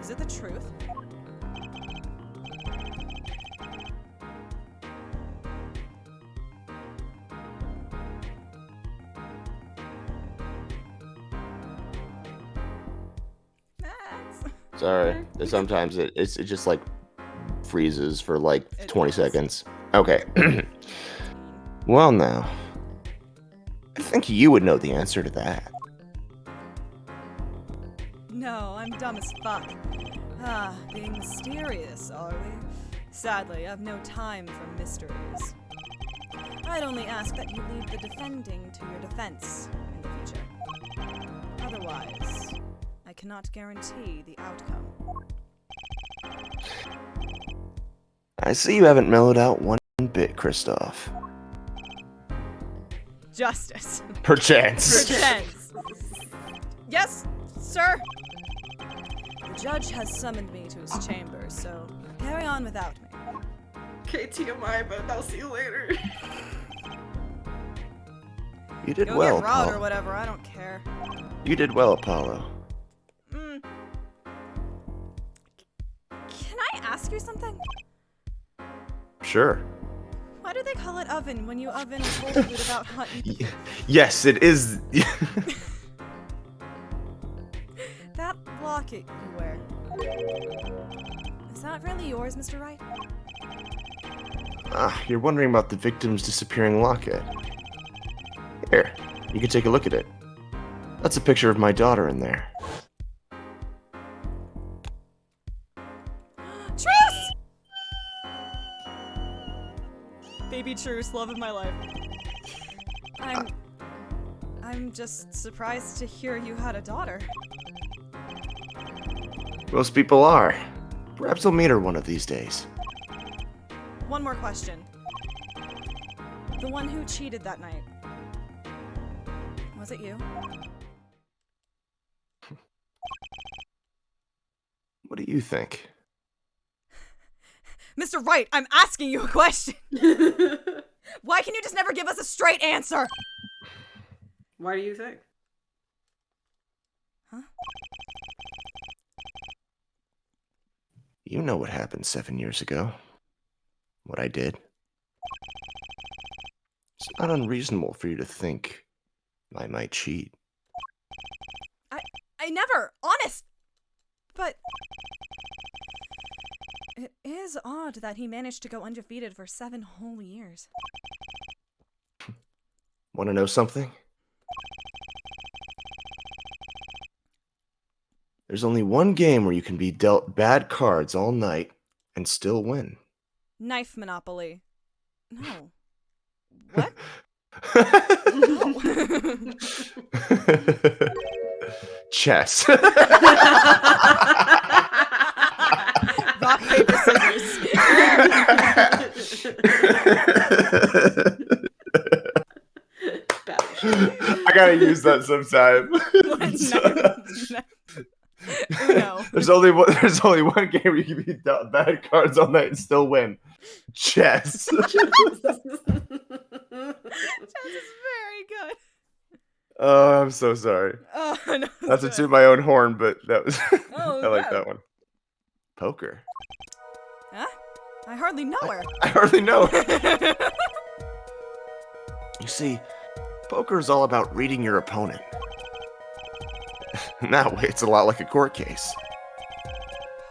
is it the truth? Sorry, sometimes it just like freezes for like It 20 does. seconds. Okay. Well now, I think you would know the answer to that. No, I'm dumb as fuck. Ah, being mysterious, are we? Sadly, I've no time for mysteries. I'd only ask that you leave the defending to your defense in the future. Otherwise, I cannot guarantee the outcome. I see you haven't mellowed out one bit, Kristoff. Justice. Perchance. Perchance. Yes, sir. The judge has summoned me to his chambers, so carry on without me. Okay, TMI, but I'll see you later. You did Go well, get Rod or Apollo. whatever, I don't care. You did well, Apollo. Can I ask you something? Sure. Why do they call it oven when you oven whole food without hot? Yes, it is. That locket you wear. Is that really yours, Mr. Wright? You're wondering about the victim's disappearing locket. Here, you can take a look at it. That's a picture of my daughter in there. Truce! Baby Truce, love of my life. I I'm just surprised to hear you had a daughter. Most people are. Perhaps I'll meet her one of these days. One more question. The one who cheated that night. Was it you? What do you think? Mr. Wright, I'm asking you a question. Why can you just never give us a straight answer? Why do you think? Huh? You know what happened 7 years ago. What I did. It's not unreasonable for you to think I might cheat. I never, honest. But it is odd that he managed to go undefeated for 7 whole years. Want to know something? There's only one game where you can be dealt bad cards all night and still win. Knife Monopoly. No. What? Chess. Rock, paper, scissors. I gotta use that sometime. No. There's only one game where you can be dealt bad cards all night and still win. Chess. Chess is very good. Oh, I'm so sorry. Oh, no. Not to toot my own horn, but that was Oh, I like no. that one. Poker. Huh? I hardly know her. I hardly know her. You see, poker is all about reading your opponent. That way, it's a lot like a court case.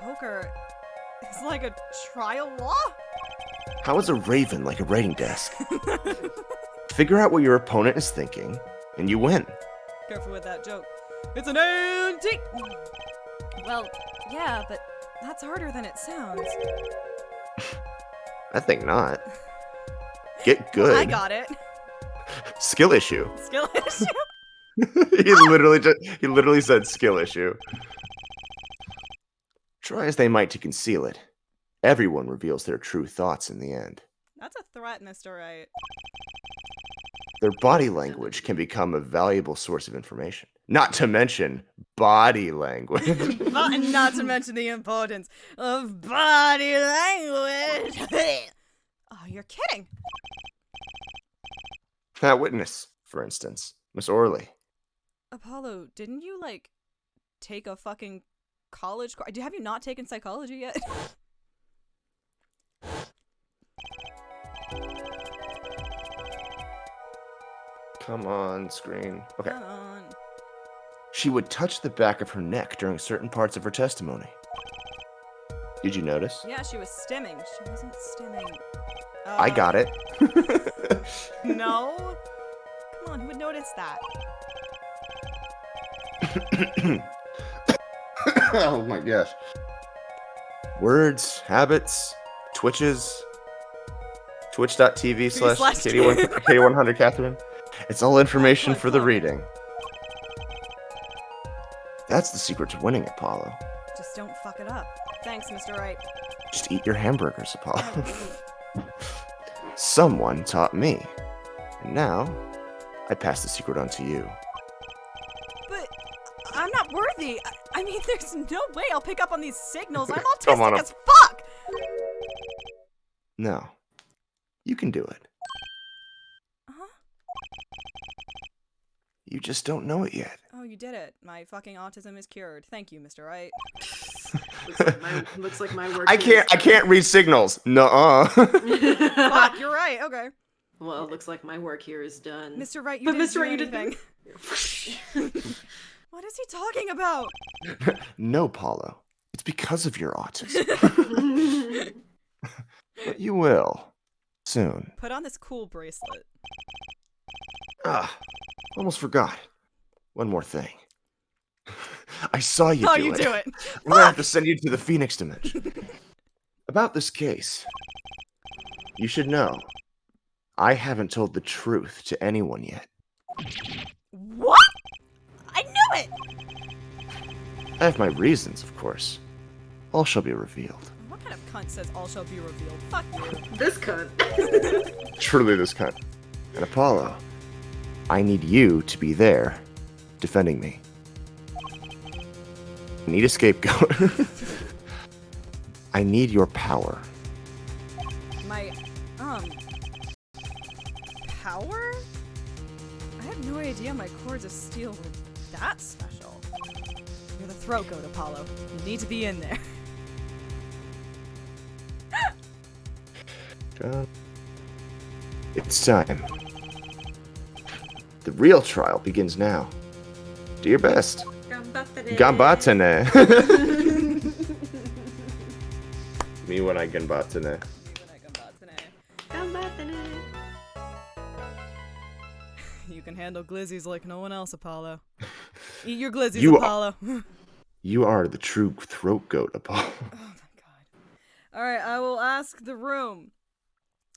Poker is like a trial law? How is a raven like a writing desk? Figure out what your opponent is thinking, and you win. Careful with that joke. It's an antique! Well, yeah, but that's harder than it sounds. I think not. Get good. I got it. Skill issue. Skill issue? he literally said skill issue. Try as they might to conceal it, everyone reveals their true thoughts in the end. That's a threat, Mr. Wright. Their body language can become a valuable source of information. Not to mention body language. Not to mention the importance of body language. Oh, you're kidding. That witness, for instance, Miss Orley. Apollo, didn't you, take a fucking college course? Have you not taken psychology yet? Come on, screen. Okay. Come on. She would touch the back of her neck during certain parts of her testimony. Did you notice? Yeah, she was stimming. She wasn't stimming. I got it. No? Come on, who would notice that? Oh my gosh. Words, habits, twitches, twitch.tv slash Katie100 Catherine. It's all information for the reading. That's the secret to winning, Apollo. Just don't fuck it up. Thanks, Mr. Wright. Just eat your hamburgers, Apollo. Someone taught me. And now, I pass the secret on to you. But I'm not worthy. I mean, there's no way I'll pick up on these signals. I'm Come on autistic up. as fuck. No. You can do it. Uh-huh. You just don't know it yet. Oh, you did it. My fucking autism is cured. Thank you, Mr. Wright. Looks like my work. I can't read signals. Nuh-uh. Fuck, you're right. Okay. Well, it looks like my work here is done. Mr. Wright, you But didn't Mr. do Wright, you didn't anything. What is he talking about? No, Paulo. It's because of your autism. But you will. Soon. Put on this cool bracelet. Ah, almost forgot. One more thing. I saw you Oh, do you it. do it. I'm gonna have to send you to the Phoenix Dimension. About this case. You should know. I haven't told the truth to anyone yet. What? I knew it! I have my reasons, of course. All shall be revealed. What kind of cunt says all shall be revealed? Fuck you. This cunt. Truly this kind. And Apollo, I need you to be there, defending me. I need a scapegoat. I need your power. My, power? I had no idea my cords of steel were that special. You're the throat goat, Apollo. You need to be in there. John. It's time. The real trial begins now. Do your best. Gambatene. Me when I gambatene. You can handle glizzies like no one else, Apollo. Eat your glizzies, You Apollo. You are the true throat goat, Apollo. Oh my god. Alright, I will ask the room.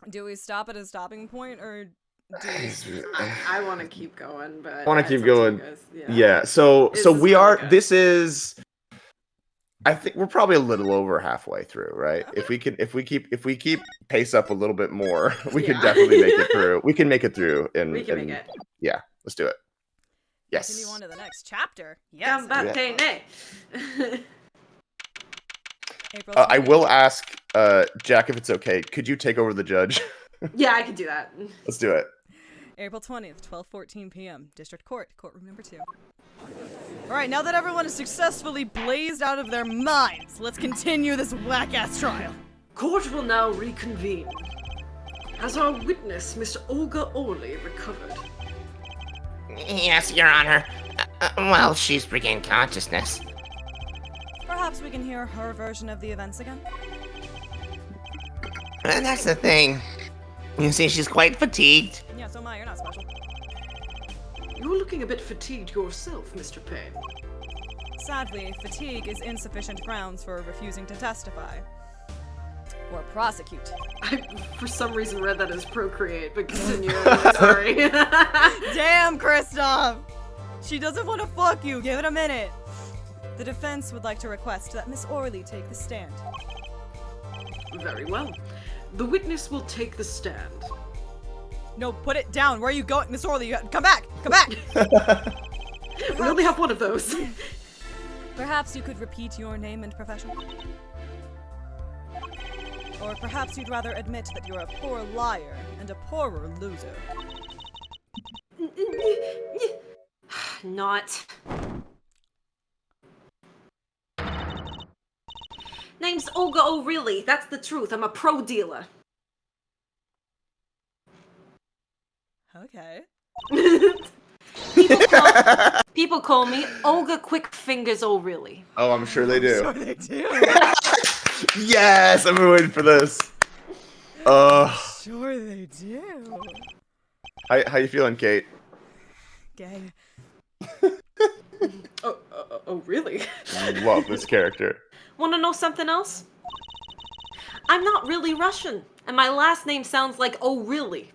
Do we stop at a stopping point, or do we... I want to keep going, but I want to keep it's up going. you guys. Yeah. So This so is we really are. good. This is. I think we're probably a little over halfway through, right? Okay. If we keep pace up a little bit more, we can Yeah. definitely make it through. We can make it through. We can make it. Yeah. Let's do it. Yes. Continue on to the next chapter. Yes. Gambatene. April I 20th. will ask Jack if it's okay. Could you take over the judge? Yeah, I can do that. Let's do it. April 20th, 12:14 p.m. District Court, courtroom number 2. Alright, now that everyone is successfully blazed out of their minds, let's continue this whack-ass trial. Court will now reconvene. Has our witness, Miss Olga Orley, recovered? Yes, Your Honor. Well, she's regained consciousness. Perhaps we can hear her version of the events again? And that's the thing. You see, she's quite fatigued. Yeah, so am I, you're not special. You're looking a bit fatigued yourself, Mr. Payne. Sadly, fatigue is insufficient grounds for refusing to testify. Or prosecute. I, for some reason, read that as procreate, but continue. I'm sorry. Damn, Kristoff! She doesn't want to fuck you, give it a minute! The defense would like to request that Miss Orley take the stand. Very well. The witness will take the stand. No, put it down. Where are you going? Miss Orley, come back! Come back! We only have one of those. Perhaps you could repeat your name and profession? Or perhaps you'd rather admit that you're a poor liar and a poorer loser. Not. Name's Olga O'Reilly. That's the truth. I'm a pro dealer. Okay. People call me Olga Quick Fingers O'Reilly. Oh, I'm sure they do. Sure they do. Yes, I've been waiting for this. Sure they do. How you feeling, Kate? Gay. Oh, really? Love this character. Want to know something else? I'm not really Russian, and my last name sounds like O'Reilly.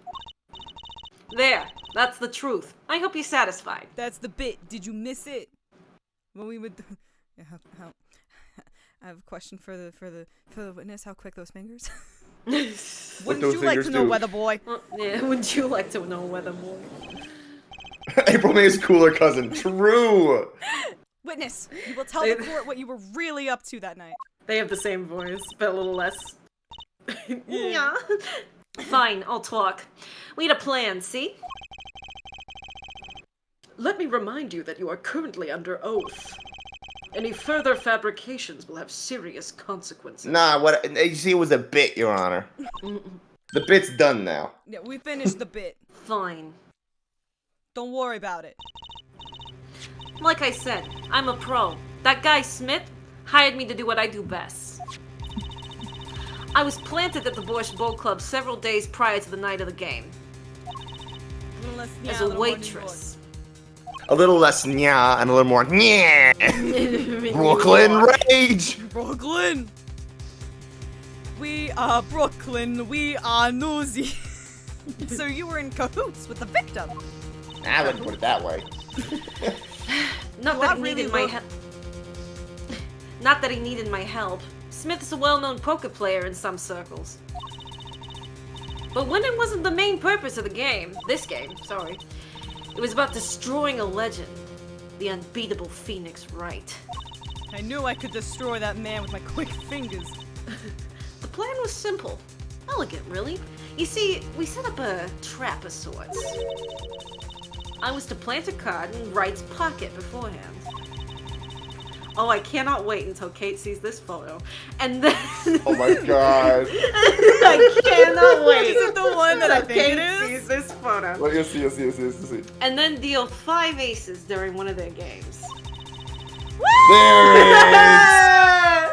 There, that's the truth. I hope you're satisfied. That's the bit. Did you miss it? When we would. I have a question for the witness. How quick those fingers? Wouldn't those you like fingers to know, do? weather boy? Yeah, would you like to know whether more? April May's cooler cousin. True. Witness, you will tell the court what you were really up to that night. They have the same voice, but a little less. Yeah. Fine, I'll talk. We had a plan, see? Let me remind you that you are currently under oath. Any further fabrications will have serious consequences. Nah, what? You see, it was a bit, Your Honor. The bit's done now. Yeah, we finished the bit. Fine. Don't worry about it. Like I said, I'm a pro. That guy Smith hired me to do what I do best. I was planted at the Borscht Bowl Club several days prior to the night of the game. As a waitress. A little less nya and a little more nya. Brooklyn Rage. Brooklyn! We are Brooklyn, we are Newsy. So you were in cahoots with the victim. I wouldn't put it that way. Not Do that I he really needed my look- help. Not that he needed my help. Smith's a well-known poker player in some circles. But winning wasn't the main purpose of the game. This game, sorry. It was about destroying a legend. The unbeatable Phoenix Wright. I knew I could destroy that man with my quick fingers. The plan was simple. Elegant, really. You see, we set up a trap of sorts. I was to plant a card in Wright's pocket beforehand. Oh, I cannot wait until Kate sees this photo. And then... Oh my god. I cannot wait. Is it the one that I until think Kate it is? sees this photo. Well, you'll see, you'll see, you'll see, you'll see. And then deal 5 aces during one of their games. There it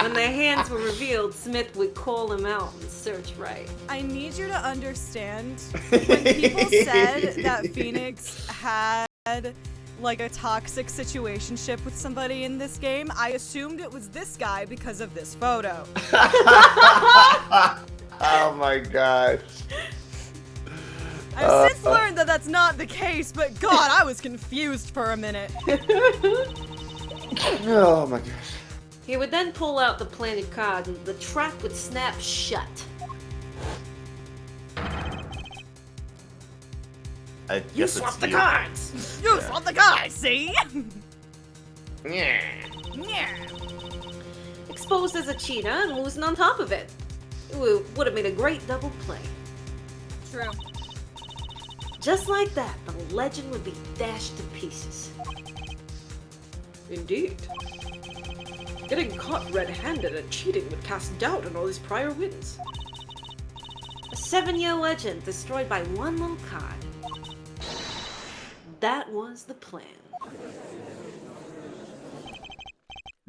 When their hands were revealed, Smith would call him out and search Wright. I need you to understand, when people said that Phoenix had like a toxic situationship with somebody in this game, I assumed it was this guy because of this photo. Oh my gosh. I've since learned that that's not the case, but God, I was confused for a minute. Oh my gosh. He would then pull out the planted card and the trap would snap shut. I You guess swapped it's the you. cards! You saw the guy, see? Yeah. Yeah. Exposed as a cheater and losing on top of it. It would have made a great double play. True. Just like that, the legend would be dashed to pieces. Indeed. Getting caught red-handed and cheating would cast doubt on all his prior wins. A 7-year legend destroyed by one little card. That was the plan.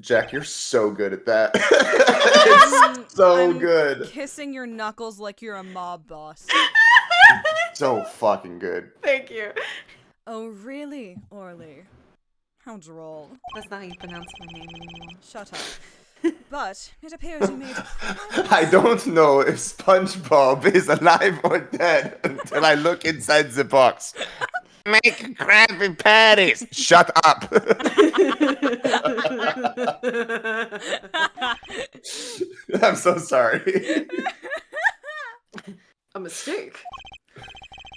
Jack, you're so good at that. It's so I'm good. Kissing your knuckles like you're a mob boss. So fucking good. Thank you. Oh, really, Orly? How droll. That's not how you pronounce my name anymore. Shut up. But it appears you made I don't know if SpongeBob is alive or dead until I look inside the box. Make Krabby Patties. Shut up. I'm so sorry. A mistake.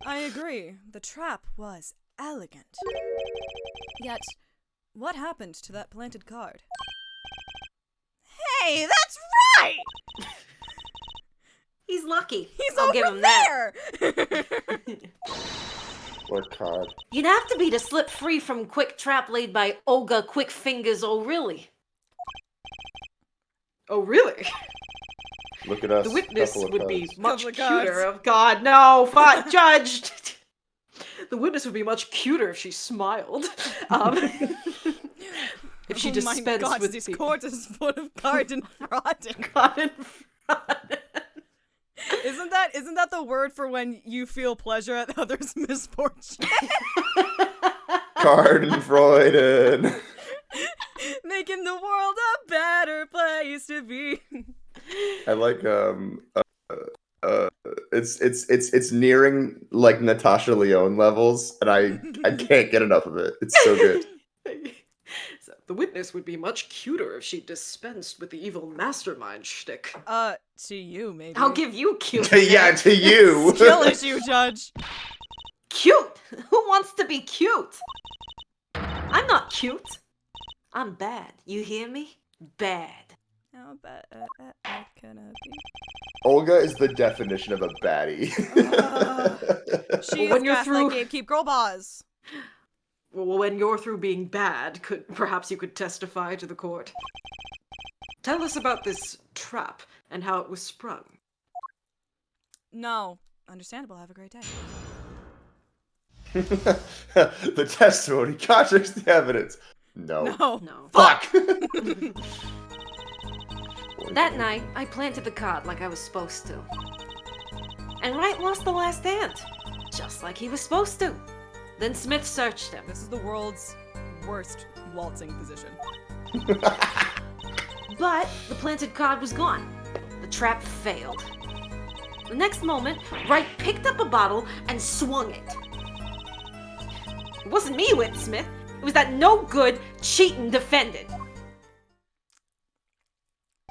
I agree. The trap was elegant. Yet, what happened to that planted card? Hey, that's right! He's lucky. He's I'll over give him that. there! What card? You'd have to be to slip free from quick trap laid by Olga Quick Fingers O'Reilly. Oh, really? Look at us. The witness couple of would be cards. much Couple of cuter. cards. Oh, God, no, fuck, judged. The witness would be much cuter if she smiled. If she Oh my dispensed God, with this the court is full of cards and fraud. God in front. Isn't that the word for when you feel pleasure at others' misfortune? Card and Freuden. Making the world a better place to be. I like it's nearing like Natasha Lyonne levels, and I can't get enough of it. It's so good. So, the witness would be much cuter if she dispensed with the evil mastermind shtick. To you, maybe. I'll give you cute. Yeah, to you. Skill issue, Judge. Cute? Who wants to be cute? I'm not cute. I'm bad. You hear me? Bad. How bad can I be? Olga is the definition of a baddie. She When is you're gaslight through- gatekeep girl boss. Well, when you're through being bad, perhaps you could testify to the court. Tell us about this trap and how it was sprung. No. Understandable. Have a great day. The testimony contradicts the evidence. No. No. No. Fuck. That night, I planted the card like I was supposed to. And Wright lost the last hand, just like he was supposed to. Then Smith searched him. This is the world's worst waltzing position. But the planted card was gone. The trap failed. The next moment, Wright picked up a bottle and swung it. It wasn't me, Smith. It was that no-good, cheating defendant.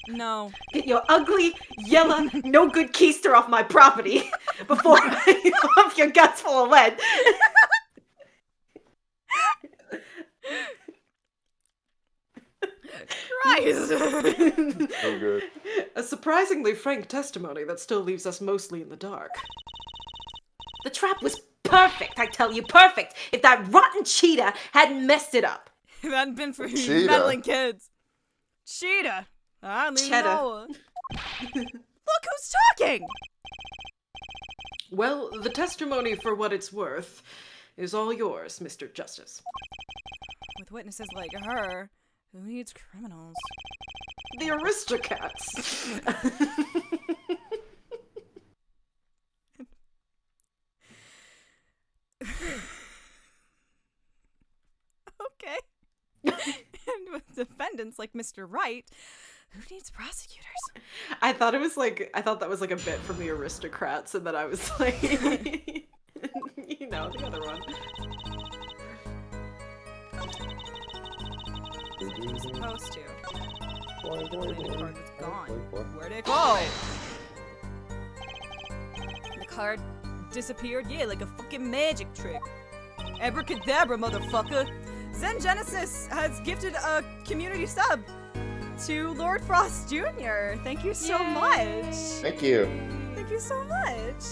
No. Get your ugly, yellow, no-good keister off my property before I pump your guts full of lead. Christ! So good. A surprisingly frank testimony that still leaves us mostly in the dark. The trap was perfect, I tell you, perfect, if that rotten cheetah hadn't messed it up. If it hadn't been for you Cheetah. meddling kids. Cheetah. I don't even Cheddar. know. Look who's talking! Well, the testimony, for what it's worth, is all yours, Mr. Justice. With witnesses like her, who needs criminals? The Aristocats. Okay. And with defendants like Mr. Wright, who needs prosecutors? I thought that was like a bit from the Aristocrats, and then I was like, you know, the other one. Supposed to. Boy, boy, The boy. card was gone. Boy, boy. Where'd it go? The card disappeared, yeah, like a fucking magic trick. Abracadabra, motherfucker. Zen Genesis has gifted a community sub to Lord Frost Jr. Thank you so much. Thank you. Thank you so much.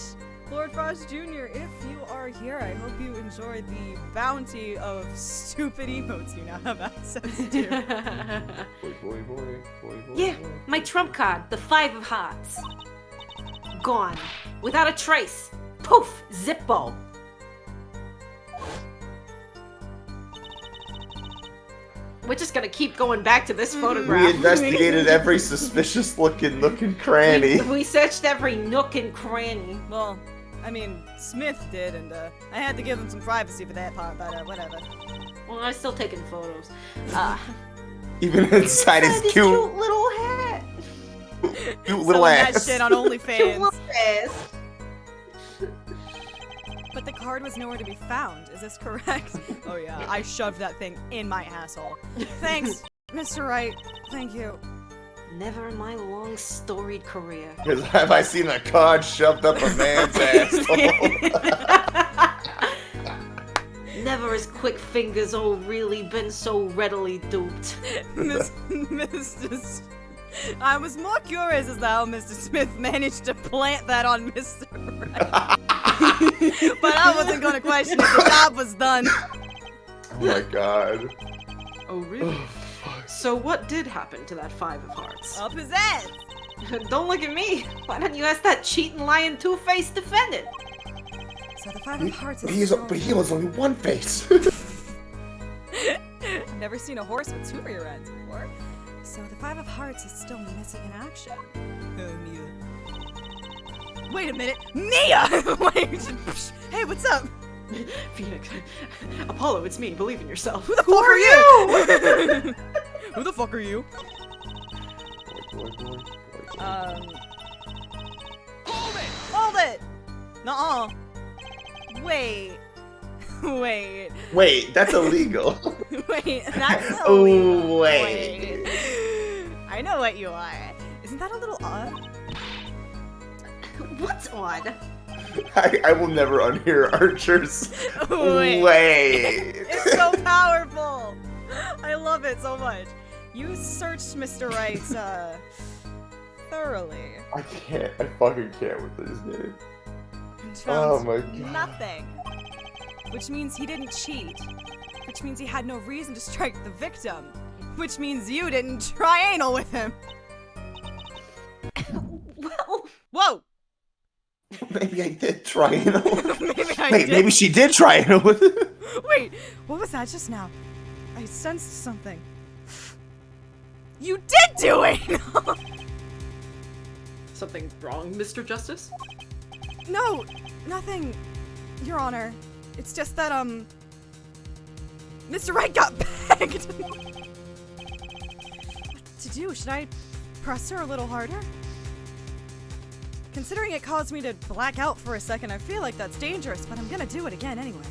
Lord Frost Jr., if you are here, I hope you enjoy the bounty of stupid emotes you now have access to. Boy, boy, boy, boy, boy. Yeah, boy. my trump card, the 5 of Hearts. Gone. Without a trace. Poof! Zippo. We're just gonna keep going back to this photograph. We investigated every suspicious looking cranny. We searched every nook and cranny. Well, I mean, Smith did, and I had to give him some privacy for that part, but whatever. Well, I'm still taking photos. Even inside his This cute little hat. little Selling ass. that shit on Cute OnlyFans. little ass. But the card was nowhere to be found. Is this correct? Oh yeah, I shoved that thing in my asshole. Thanks, Mr. Wright. Thank you. Never in my long storied career. Because have I seen a card shoved up a man's asshole? Never has quick fingers really been so readily duped. Mr. I was more curious as to how Mr. Smith managed to plant that on Mr. Wright. But I wasn't gonna question it. The job was done. Oh my god. Oh, really? So what did happen to that 5 of Hearts? Up his ass. Don't look at me. Why don't you ask that cheating, lying, two-faced defendant? So the 5 of Hearts is But he has only one face. I've never seen a horse with 2 rear ends before. So the 5 of Hearts is still missing in action. Mia. Wait a minute, Mia! Wait, hey, what's up? Phoenix. Apollo, it's me. Believe in yourself. Who the fuck are you? Who the fuck are you? Hold it! Nuh-uh. Wait. Wait, that's illegal. Wait, that's Oh, illegal. wait. I know what you are. Isn't that a little odd? What's odd? I will never unhear Archer's. Wait. It's so powerful. I love it so much. You searched Mr. Wright, thoroughly. I can't. I fucking can't with this game. And Oh found my god. nothing. Which means he didn't cheat. Which means he had no reason to strike the victim. Which means you didn't try anal with him. Well, Whoa! Maybe I did try it. Maybe I Wait, did. maybe she did try it with it. Wait, what was that just now? I sensed something. You did do it! something wrong, Mr. Justice? No, nothing, Your Honor. It's just that, Mr. Wright got pegged. What to do? Should I press her a little harder? Considering it caused me to black out for a second, I feel like that's dangerous, but I'm gonna do it again anyway.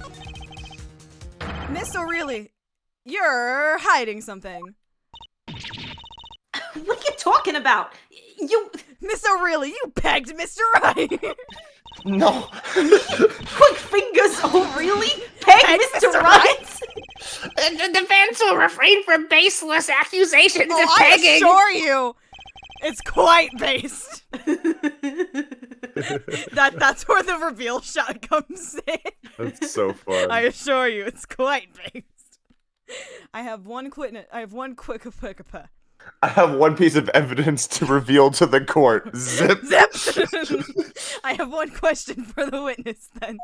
Miss O'Reilly, you're hiding something. What are you talking about? You Miss O'Reilly, you pegged Mr. Right. No. quick fingers. Oh, really? Peg Mr. Right? The defense will refrain from baseless accusations of Oh, I pegging. assure you, it's quite based. That's where the reveal shot comes in. That's so fun. I assure you, it's quite based. I have one quick. I have one piece of evidence to reveal to the court. Zip. Zip. I have one question for the witness. Then,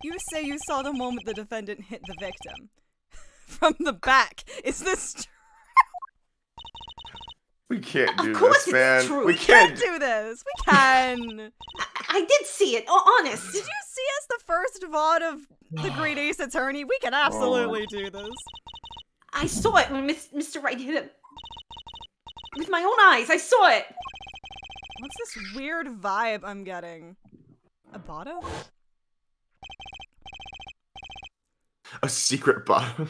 you say you saw the moment the defendant hit the victim from the back. Is this true? We can't do Of course this, man. it's true. We We can't can't. do this. We can. I did see it. Honest. Did you see as the first VOD of the Great Ace Attorney? We can absolutely do this. I saw it when Mr. Wright hit him. With my own eyes, I saw it. What's this weird vibe I'm getting? A bottom? A secret bottom.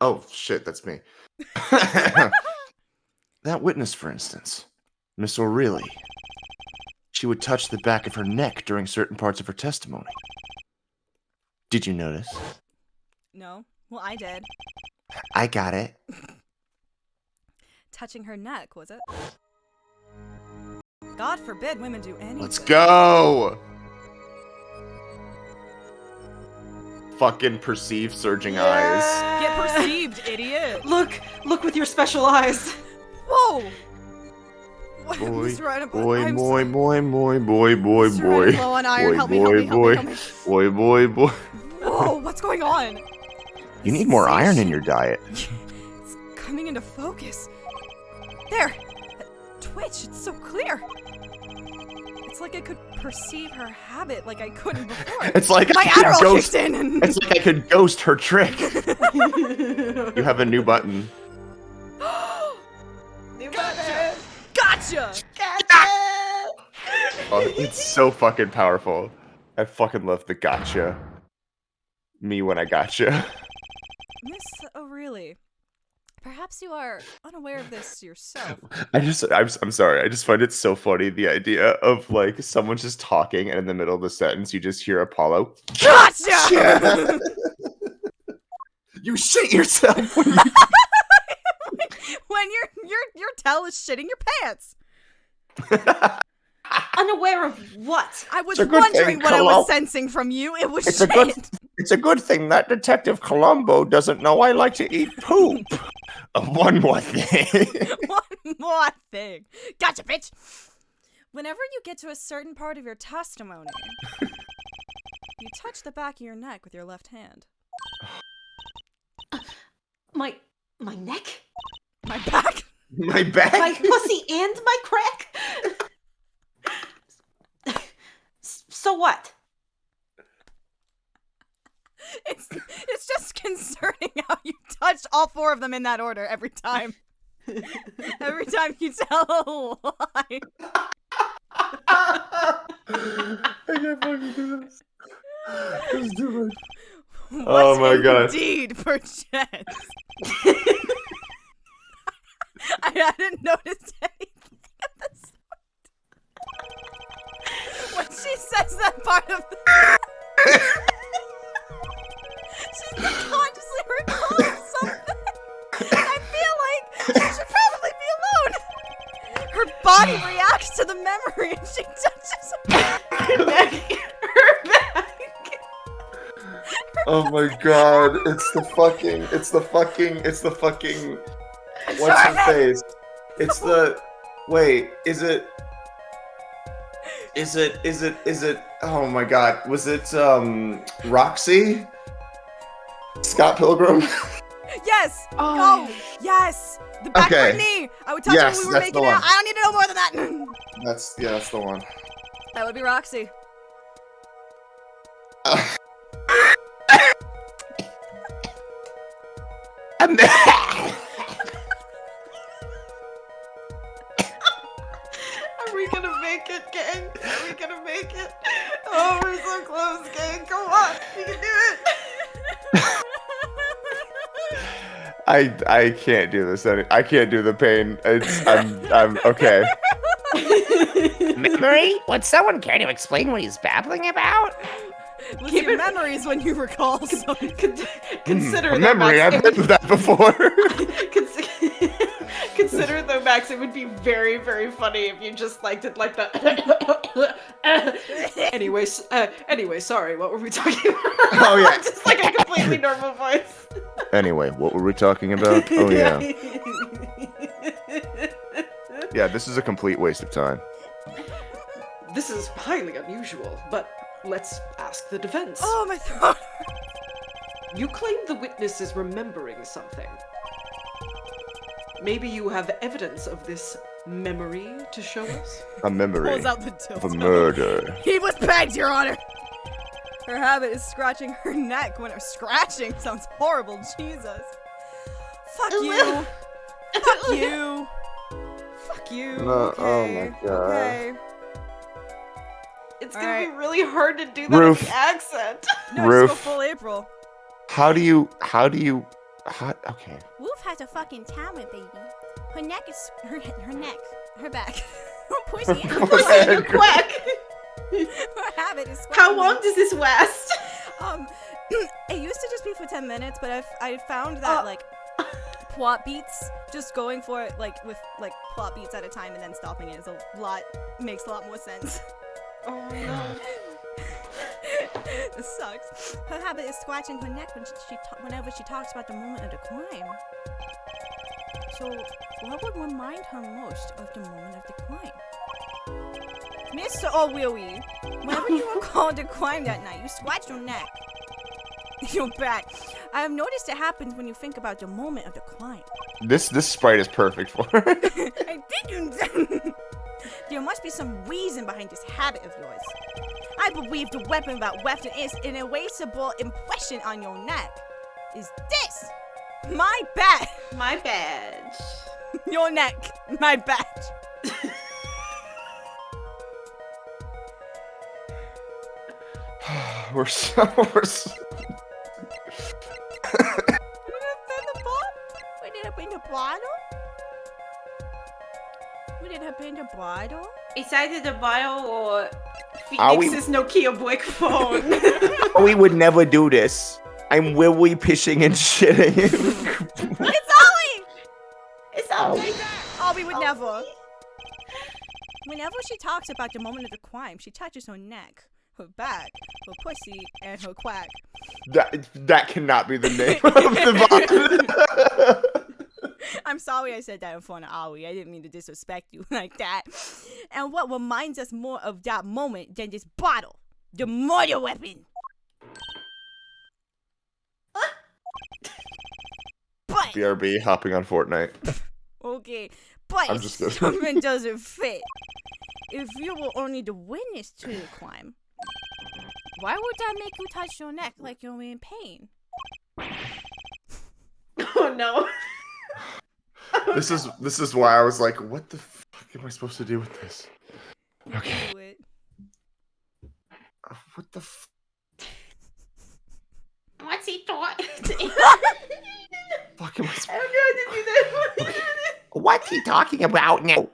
Oh, shit, that's me. That witness, for instance, Miss O'Reilly. She would touch the back of her neck during certain parts of her testimony. Did you notice? No. Well, I did. I got it. Touching her neck, was it? God forbid women do anything. Let's go! Fucking perceive surging eyes. Get perceived, idiot. Look with your special eyes. Whoa! What? Boy, Mr. Ryan, boy, I'm boy, boy, boy, boy, boy, Mr. boy. Ryan, low on iron. Boy, Help me, boy, help me, help boy. me, help me. Boy, boy, boy. Whoa, what's going on? You need more iron in your diet. It's coming into focus. There! That twitch, it's so clear. It's like I could perceive her habit like I couldn't before. It's like My I could Adderall ghost. kicked in. It's like I could ghost her trick. You have a new button. Gotcha! Oh, it's so fucking powerful. I fucking love the gotcha. Me when I gotcha. Miss O'Reilly, perhaps you are unaware of this yourself. I'm sorry. I just find it so funny, the idea of like someone just talking and in the middle of the sentence you just hear Apollo. Gotcha! You shit yourself when you When your tail is shitting your pants. Unaware of what? I was It's a good wondering thing, what I was Colum- sensing from you. It was It's shit. a good thing that Detective Columbo doesn't know I like to eat poop. One more thing. One more thing. Gotcha, bitch. Whenever you get to a certain part of your testimony, you touch the back of your neck with your left hand. My neck? My back? My back? My pussy and my crack? So what? It's just concerning how you touched all four of them in that order every time. Every time you tell a lie. I can't fucking do this. Let's do it. What's my God. indeed for chess? I hadn't noticed anything at this point. When she says that part of the... She's consciously recalling something. I feel like she should probably be alone. Her body reacts to the memory and she touches Her back. Oh my god, it's the fucking what's her face? It's the wait, is it oh my god, was it Roxy? Scott Pilgrim? Yes! Oh, Go! Yes! The backward Okay. knee! I would touch Yes, her when we were that's the making out. one. I don't need to know more than that. That's the one. That would be Roxy. I can't do this. I can't do the pain. I'm okay. Memory? Would someone care to explain what he's babbling about? Was Keep your it- memories when you recall some. Consider that Memory. Max, I've been through that before. consider though, Max, it would be very, very funny if you just like did like the. Anyway, sorry. What were we talking about? Oh, yeah. Just like a completely normal voice. Anyway, what were we talking about? Oh yeah. Yeah, this is a complete waste of time. This is highly unusual, but let's ask the defense. Oh, my throat. You claim the witness is remembering something. Maybe you have evidence of this memory to show us? A memory Pulls out the of a dildo. murder. He was pegged, Your Honor. Her habit is scratching her neck when her scratching sounds horrible. Jesus. Fuck you. Fuck you. Fuck you. No, oh Okay. my God. Okay. It's All gonna right. be really hard to do that Roof. with the accent. No, Roof. just go full April. Okay. Wolf has a fucking talent, baby. Her neck is her neck, her back, her pussy, and her Pussy. Your quack. Her habit is. How scratching long me. does this last? It used to just be for 10 minutes, but I found that like plot beats, just going for it like with like plot beats at a time and then stopping it is makes a lot more sense. Oh no. This sucks. Her habit is scratching her neck whenever she talks about the moment of the crime. So, what would remind her most of the moment of the crime? Mr. O'Willie, whenever you recall the crime that night, you scratched your neck. Your back. I have noticed it happens when you think about the moment of the crime. This sprite is perfect for it. I didn't. There must be some reason behind this habit of yours. I believe the weapon that left an erasable impression on your neck is this. My badge. My badge. Your neck. My badge. We're so Would it have been the bottle? Would it have been the bottle? It's either the bottle or Are we- Phoenix's Nokia brick phone. We would never do this. I'm willy pissing and shitting. It's Ollie! It's all Oh, we would never. Whenever she talks about the moment of the crime, she touches her neck, her back, her pussy, and her quack. that cannot be the name of the bot. I'm sorry I said that in front of Ollie. I didn't mean to disrespect you like that. And what reminds us more of that moment than this bottle? The murder weapon! But, BRB hopping on Fortnite. okay, but I'm just kidding. something doesn't fit. If you were only the witness to the crime, why would that make you touch your neck like you're in pain? Oh no. This is why I was like, what the fuck am I supposed to do with this? You Okay. can do it. What the f- What's he thought? fuck am I I supposed don't know how to do that. What's he talking about now?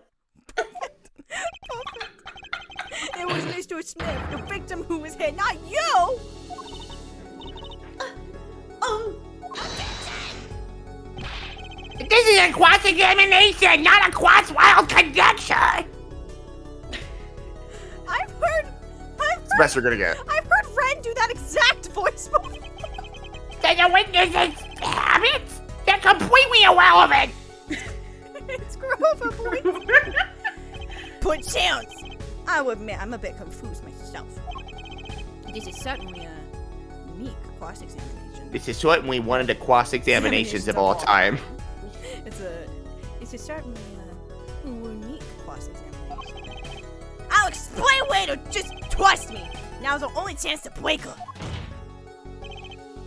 It was Mr. Smith, the victim who was hit, not you! This is a cross-examination, not a cross-wild conjecture! I've heard It's the best you're gonna get. I've heard Ren do that exact voice before. Does a witness's habits? They're completely irrelevant! It's Grover voice. Put chance. I will admit, I'm a bit confused myself. This is certainly a unique cross-examination. This is certainly one of the cross-examinations of all time. It's certainly a unique cross-examination. I'll explain later. Just trust me. Now's the only chance to break her.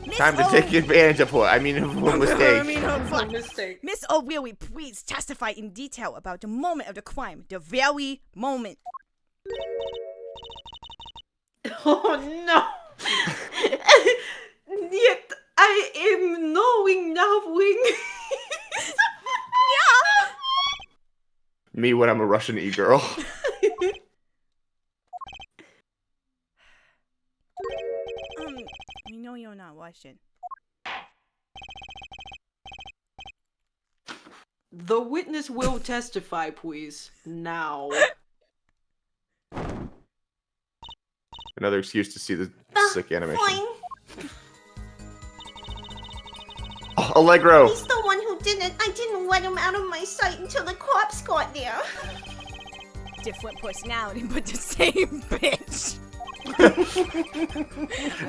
Miss Time to O- take advantage of her. I mean, of her I mistake. mean, her fuck. Mistake. Miss O'Reilly, please testify in detail about the moment of the crime. The very moment. Oh no. Yet I am knowing Me when I'm a Russian e-girl. We know you're not Russian. The witness will testify, please. Now. Another excuse to see the sick animation. Fine. Oh, Allegro! He's the one who didn't. I didn't let him out of my sight until the cops got there. Different personality, but the same bitch.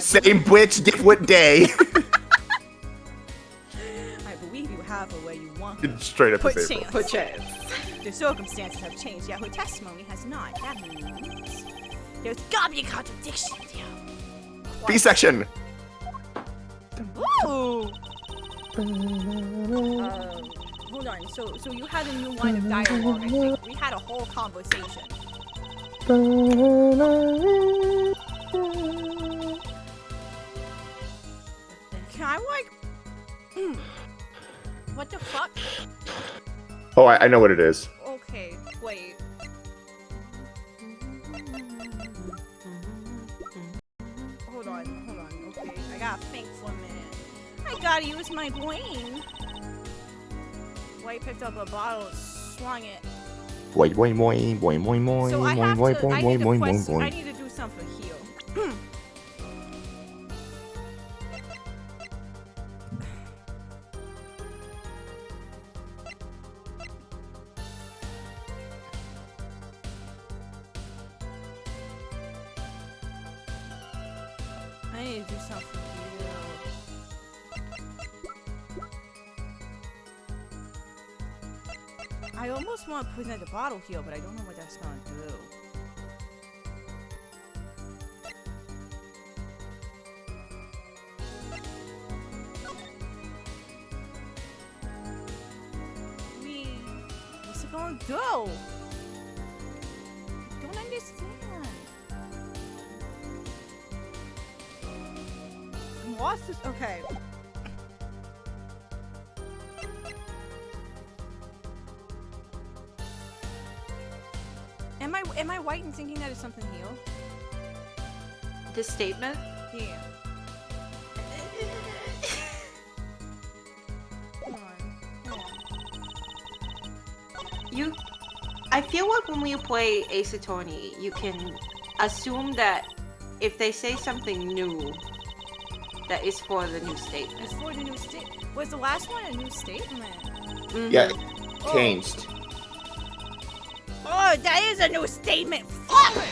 Same bitch, different day. I believe you have her where you want her. Straight up Put the same. chance. Put chance. The circumstances have changed, yet her testimony has not. That means there's gotta be a contradiction here. B-section! Ooh! Hold on. So you had a new line of dialogue, I think. We had a whole conversation. Can I, like... What the fuck? Oh, I know what it is. Okay, wait. Hold on. Okay, I gotta think for a minute. I gotta use my brain. White picked up a bottle, swung it. Boing, boing, boing, boing, boing, boing, So I boing, have boing, to. I boing, need boing, to boing, I boing. need to do something here. I need to do something here. I almost want to present the bottle here, but I don't know what that's gonna do. What's it gonna do? I don't understand. What's this? Okay. Am I right in thinking that it's something here? This statement? Yeah. Come on. I feel like when we play Ace Attorney, you can assume that if they say something new, that is for the new statement. It's for the new statement. Was the last one a new statement? Mhm. Yeah, changed. Oh, that is a new statement. Fuck it.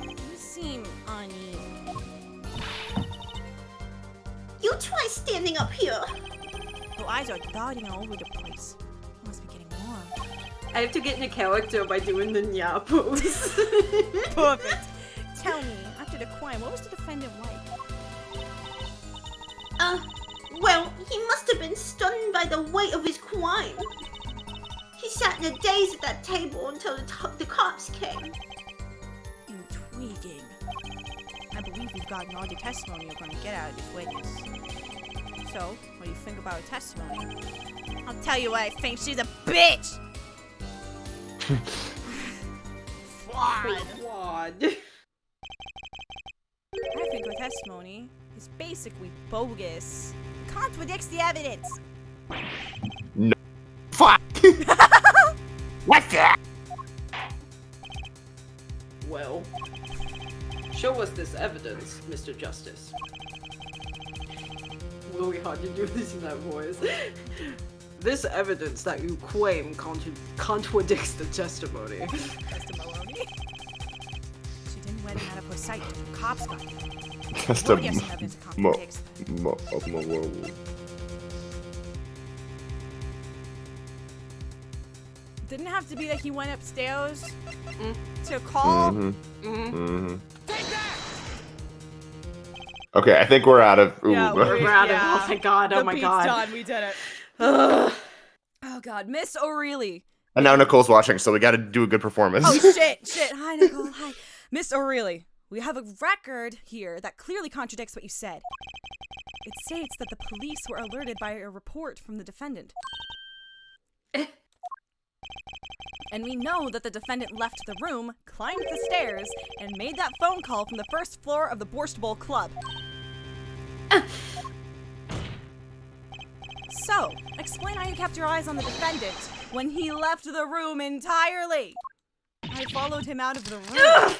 You seem uneasy. You try standing up here. Your eyes are darting all over the place. You must be getting warm. I have to get in a character by doing the nya pose. Perfect. Tell me, after the crime, what was the defendant like? Well, he must have been stunned by the weight of his crime. He sat in a daze at that table until the cops came. Intriguing. I believe we've gotten all the testimony you're going to get out of this witness. So, what do you think about her testimony? I'll tell you what I think. She's a bitch! Quad. I think her testimony is basically bogus. It contradicts the evidence. Fuck! What's that? Well, show us this evidence, Mr. Justice. Really hard to do this in that voice. This evidence that you claim contradicts the testimony. Testimony. She didn't let him out of her sight until the cops got here. Just We'll get some evidence that contradicts them. Didn't have to be that he went upstairs to call. Okay, I think we're out of. Ooh, Yeah, We're out of. Yeah. Oh my god! The Oh my beat's god! done. We did it. Ugh. Oh god, Miss O'Reilly. and now Nicole's watching, so we got to do a good performance. Oh shit. Hi Nicole. Hi, Miss O'Reilly. We have a record here that clearly contradicts what you said. It states that the police were alerted by a report from the defendant. And we know that the defendant left the room, climbed the stairs, and made that phone call from the first floor of the Borscht Bowl Club. So, explain how you kept your eyes on the defendant when he left the room entirely. I followed him out of the room.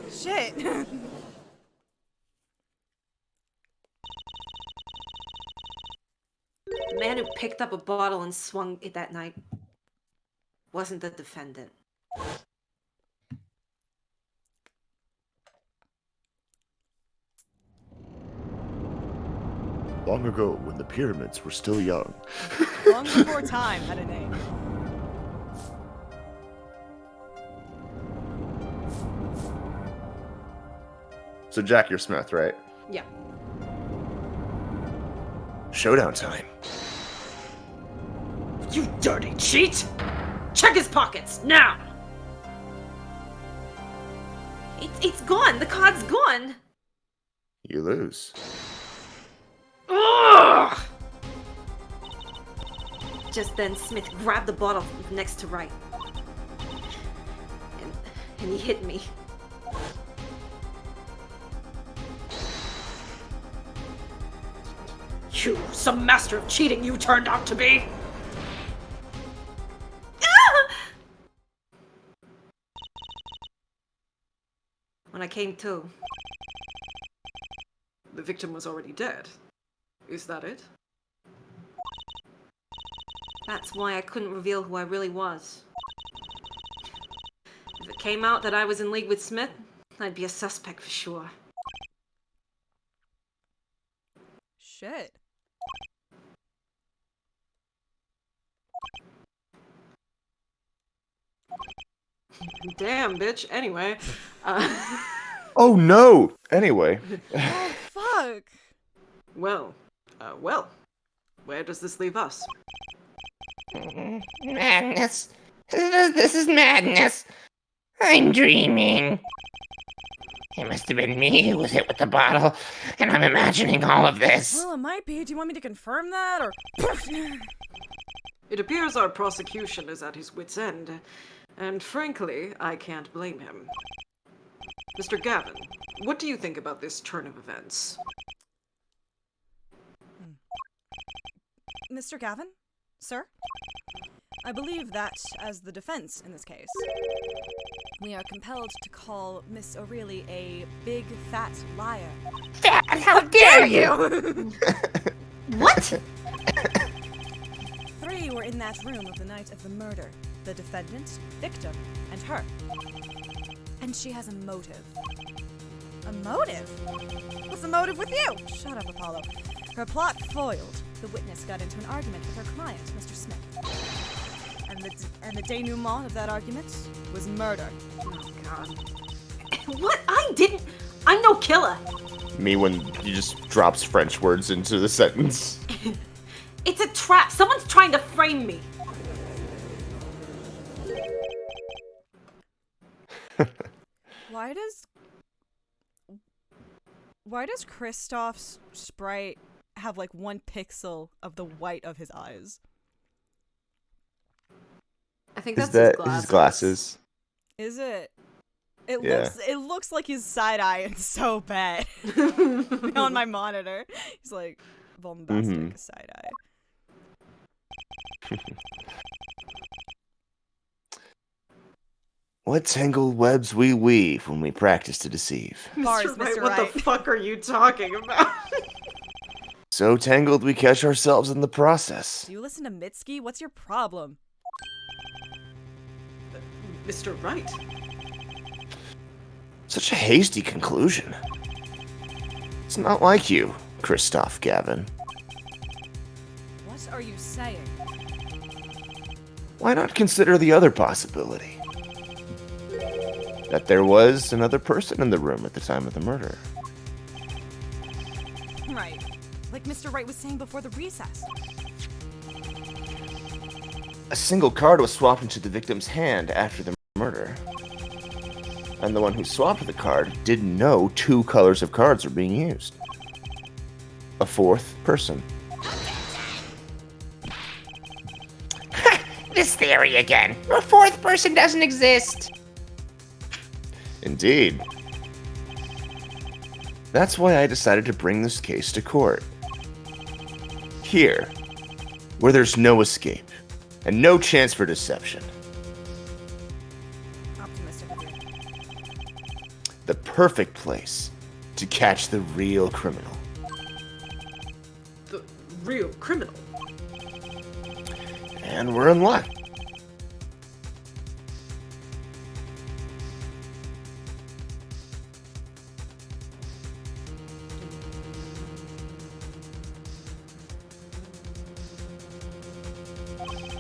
Shit. The man who picked up a bottle and swung it that night wasn't the defendant. Long ago, when the pyramids were still young. Long before time had a name. So Jack, you're Smith, right? Yeah. Showdown time. You dirty cheat! Check his pockets, now! It's gone! The card's gone! You lose. Ugh! Just then, Smith grabbed the bottle from next to right. And he hit me. You, some master of cheating you turned out to be! When I came to, the victim was already dead. Is that it? That's why I couldn't reveal who I really was. If it came out that I was in league with Smith, I'd be a suspect for sure. Shit. Damn, bitch. Anyway. Oh no! Anyway. Oh, fuck. Well. Where does this leave us? Madness. This is madness. I'm dreaming. It must have been me who was hit with the bottle, and I'm imagining all of this. Well, it might be. Do you want me to confirm that, or... It appears our prosecution is at his wit's end, and frankly, I can't blame him. Mr. Gavin, what do you think about this turn of events? Mr. Gavin? Sir? I believe that, as the defense in this case, we are compelled to call Miss O'Reilly a big, fat liar. Fat, how dare you! What? 3 were in that room of the night of the murder. The defendant, victim, and her. And she has a motive. A motive? What's the motive with you? Shut up, Apollo. Her plot foiled. The witness got into an argument with her client, Mr. Smith. And the denouement of that argument was murder. Oh, God. What? I'm no killer. Me when he just drops French words into the sentence. It's a trap. Someone's trying to frame me. Why does Kristoff's sprite have like 1 pixel of the white of his eyes? I think Is that's that his glasses? Is it? It Yeah. looks like he's side-eyeing so bad on my monitor. He's like bombastic side-eye. What tangled webs we weave when we practice to deceive. Bars, Mr. Wright, Mr. what Wright. the fuck are you talking about? So tangled we catch ourselves in the process. Do you listen to Mitski? What's your problem? Mr. Wright. Such a hasty conclusion. It's not like you, Christoph Gavin. What are you saying? Why not consider the other possibility? That there was another person in the room at the time of the murder. Right. Like Mr. Wright was saying before the recess. A single card was swapped into the victim's hand after the murder. And the one who swapped the card didn't know 2 colors of cards were being used. A 4th person. This theory again. A fourth person doesn't exist. Indeed. That's why I decided to bring this case to court. Here, where there's no escape and no chance for deception. Optimistic of you. The perfect place to catch the real criminal. The real criminal. And we're in luck.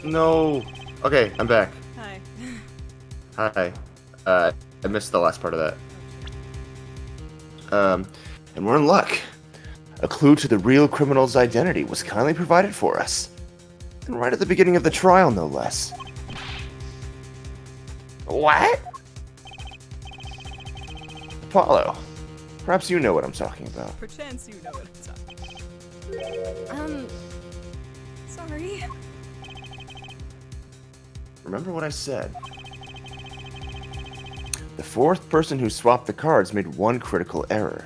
No. Okay, I'm back. Hi. Hi. I missed the last part of that. And we're in luck. A clue to the real criminal's identity was kindly provided for us. And right at the beginning of the trial, no less. What? Apollo, perhaps you know what I'm talking about. Perchance you know what it's up. Sorry. Remember what I said. The fourth person who swapped the cards made one critical error.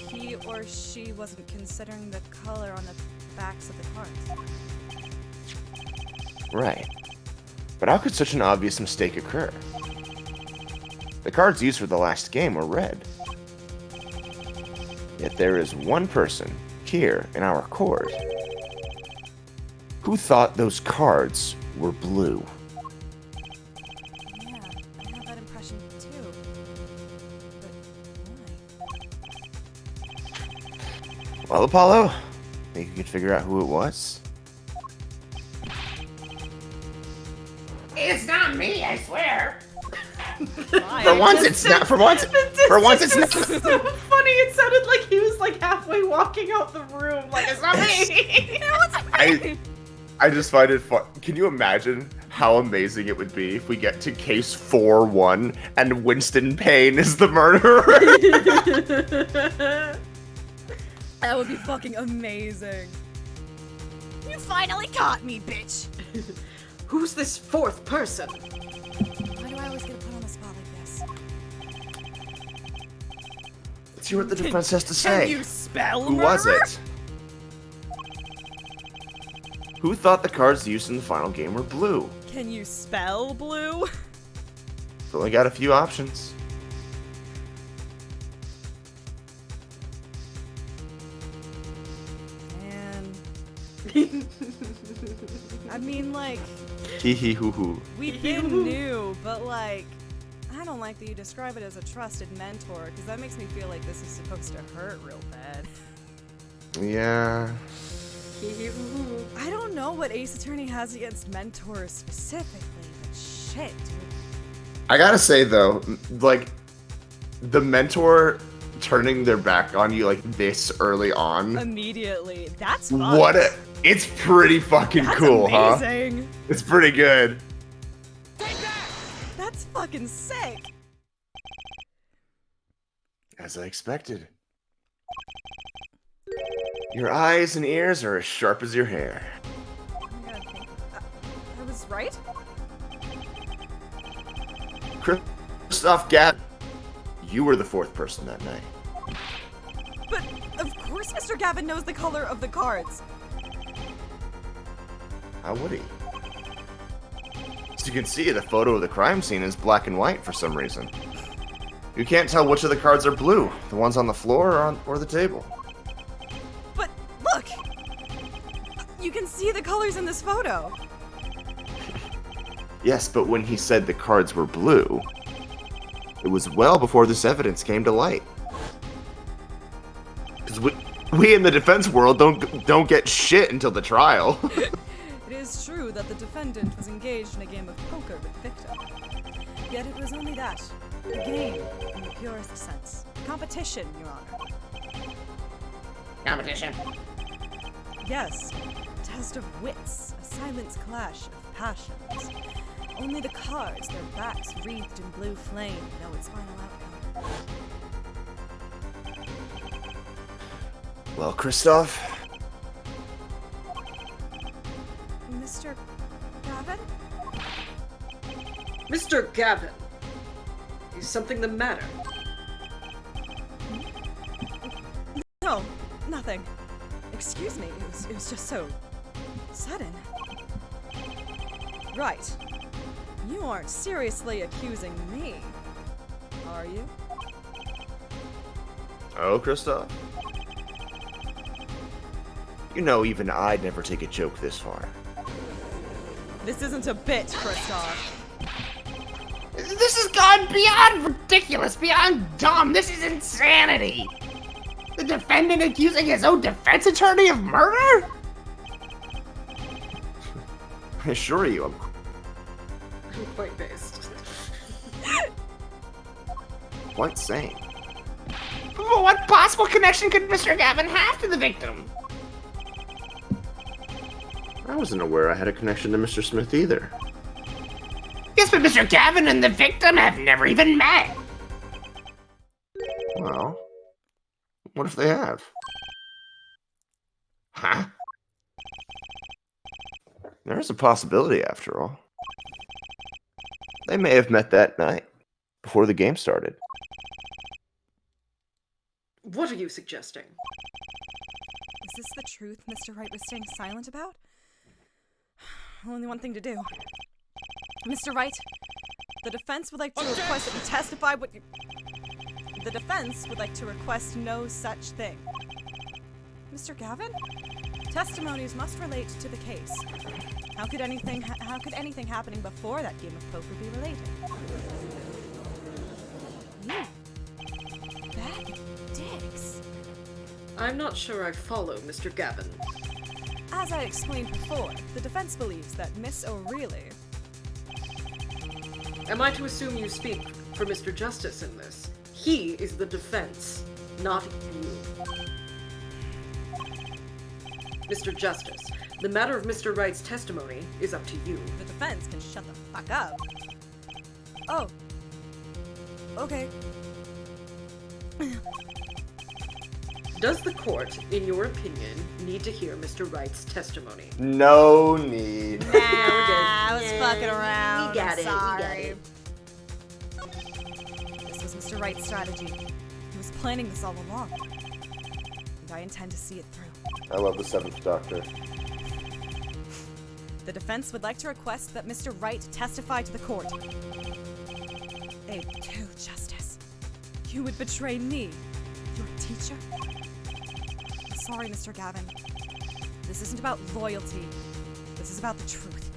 He or she wasn't considering the color on the backs of the cards. Right. But how could such an obvious mistake occur? The cards used for the last game were red. Yet there is one person here in our court who thought those cards were blue. Yeah, I have that impression too. But why? Well, Apollo, think you could figure out who it was? It's not me, I swear. Why? For once, it's not. For once, it's not. So funny. It sounded like he was like halfway walking out the room. Like it's not me. I just find it fun. Can you imagine how amazing it would be if we get to case 4-1 and Winston Payne is the murderer? That would be fucking amazing. You finally caught me, bitch! Who's this fourth person? Why do I always get put on the spot like this? Let's hear what the defense has to Can say. you spell Who was murderer? it? Who thought the cards used in the final game were blue? Can you spell blue? We've only got a few options. And I mean, like, Hee hee hoo hoo. we've been new, but like, I don't like that you describe it as a trusted mentor, because that makes me feel like this is supposed to hurt real bad. Yeah. I don't know what Ace Attorney has against mentors specifically, but shit, dude. I gotta say though, like, the mentor turning their back on you like this early on. Immediately. That's fun. What a. It's pretty fucking That's cool, amazing. huh? It's pretty good. That's fucking sick. As I expected. Your eyes and ears are as sharp as your hair. I gotta think. I was right? Christoph Gavin, you were the fourth person that night. But of course Mr. Gavin knows the color of the cards. How would he? As you can see, the photo of the crime scene is black and white for some reason. You can't tell which of the cards are blue, the ones on the floor or the table. But look! You can see the colors in this photo. Yes, but when he said the cards were blue, it was well before this evidence came to light. Because we in the defense world don't get shit until the trial. It is true that the defendant was engaged in a game of poker with the victim. Yet it was only that. A game, in the purest sense. A competition, Your Honor. Competition. Yes. A test of wits. A silent clash of passions. Only the cards, their backs wreathed in blue flame, know its final outcome. Well, Christoph, Mr. Mr. Gavin, is something the matter? No, nothing. Excuse me, it was just so sudden. Right. You aren't seriously accusing me, are you? Oh, Kristoff? You know, even I'd never take a joke this far. This isn't a bit, Kristoff. This has gone beyond ridiculous, beyond dumb. This is insanity. The defendant accusing his own defense attorney of murder? I assure you, I'm Quite based. quite sane. Well, what possible connection could Mr. Gavin have to the victim? I wasn't aware I had a connection to Mr. Smith either. Yes, but Mr. Gavin and the victim have never even met. Well, what if they have? Huh? There's a possibility, after all. They may have met that night, before the game started. What are you suggesting? Is this the truth Mr. Wright was staying silent about? Only one thing to do. Mr. Wright, the defense would like to request that you testify what you... The defense would like to request no such thing. Mr. Gavin? Testimonies must relate to the case. How could anything happening before that game of poker be related? You bad dicks. I'm not sure I follow, Mr. Gavin. As I explained before, the defense believes that Miss O'Reilly... Am I to assume you speak for Mr. Justice in this? He is the defense, not you. Mr. Justice, the matter of Mr. Wright's testimony is up to you. The defense can shut the fuck up. Oh. Okay. Does the court, in your opinion, need to hear Mr. Wright's testimony? No need. we're good. I was fucking around. We got I'm it, we got sorry. it. This was Mr. Wright's strategy. He was planning this all along. And I intend to see it through. I love the Seventh Doctor. The defense would like to request that Mr. Wright testify to the court. A2 Justice. You would betray me, your teacher? I'm sorry, Mr. Gavin. This isn't about loyalty. This is about the truth.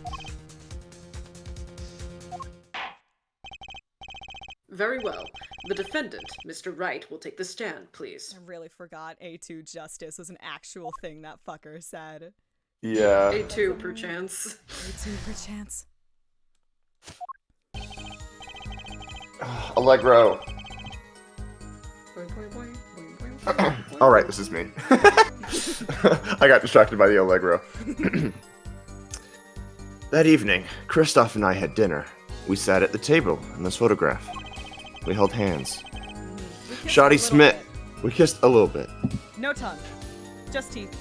Very well. The defendant, Mr. Wright, will take the stand, please. I really forgot A2 Justice was an actual thing that fucker said. Yeah. A2, perchance. A2 perchance. Allegro. All right, this is me. I got distracted by the Allegro. That evening, Kristoff and I had dinner. We sat at the table in this photograph. We held hands. Shoddy Smith. We kissed a little bit. No tongue. Just teeth.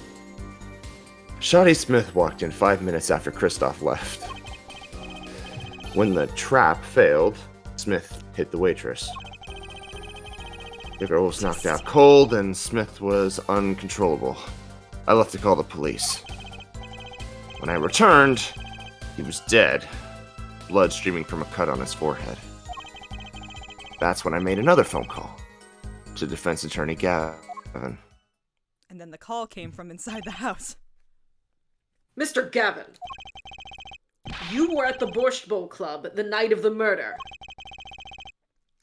Shoddy Smith walked in 5 minutes after Kristoff left. When the trap failed, Smith hit the waitress. The girl was knocked out cold, and Smith was uncontrollable. I left to call the police. When I returned, he was dead, blood streaming from a cut on his forehead. That's when I made another phone call to defense attorney Gavin. And then the call came from inside the house. Mr. Gavin, you were at the Borscht Bowl Club the night of the murder.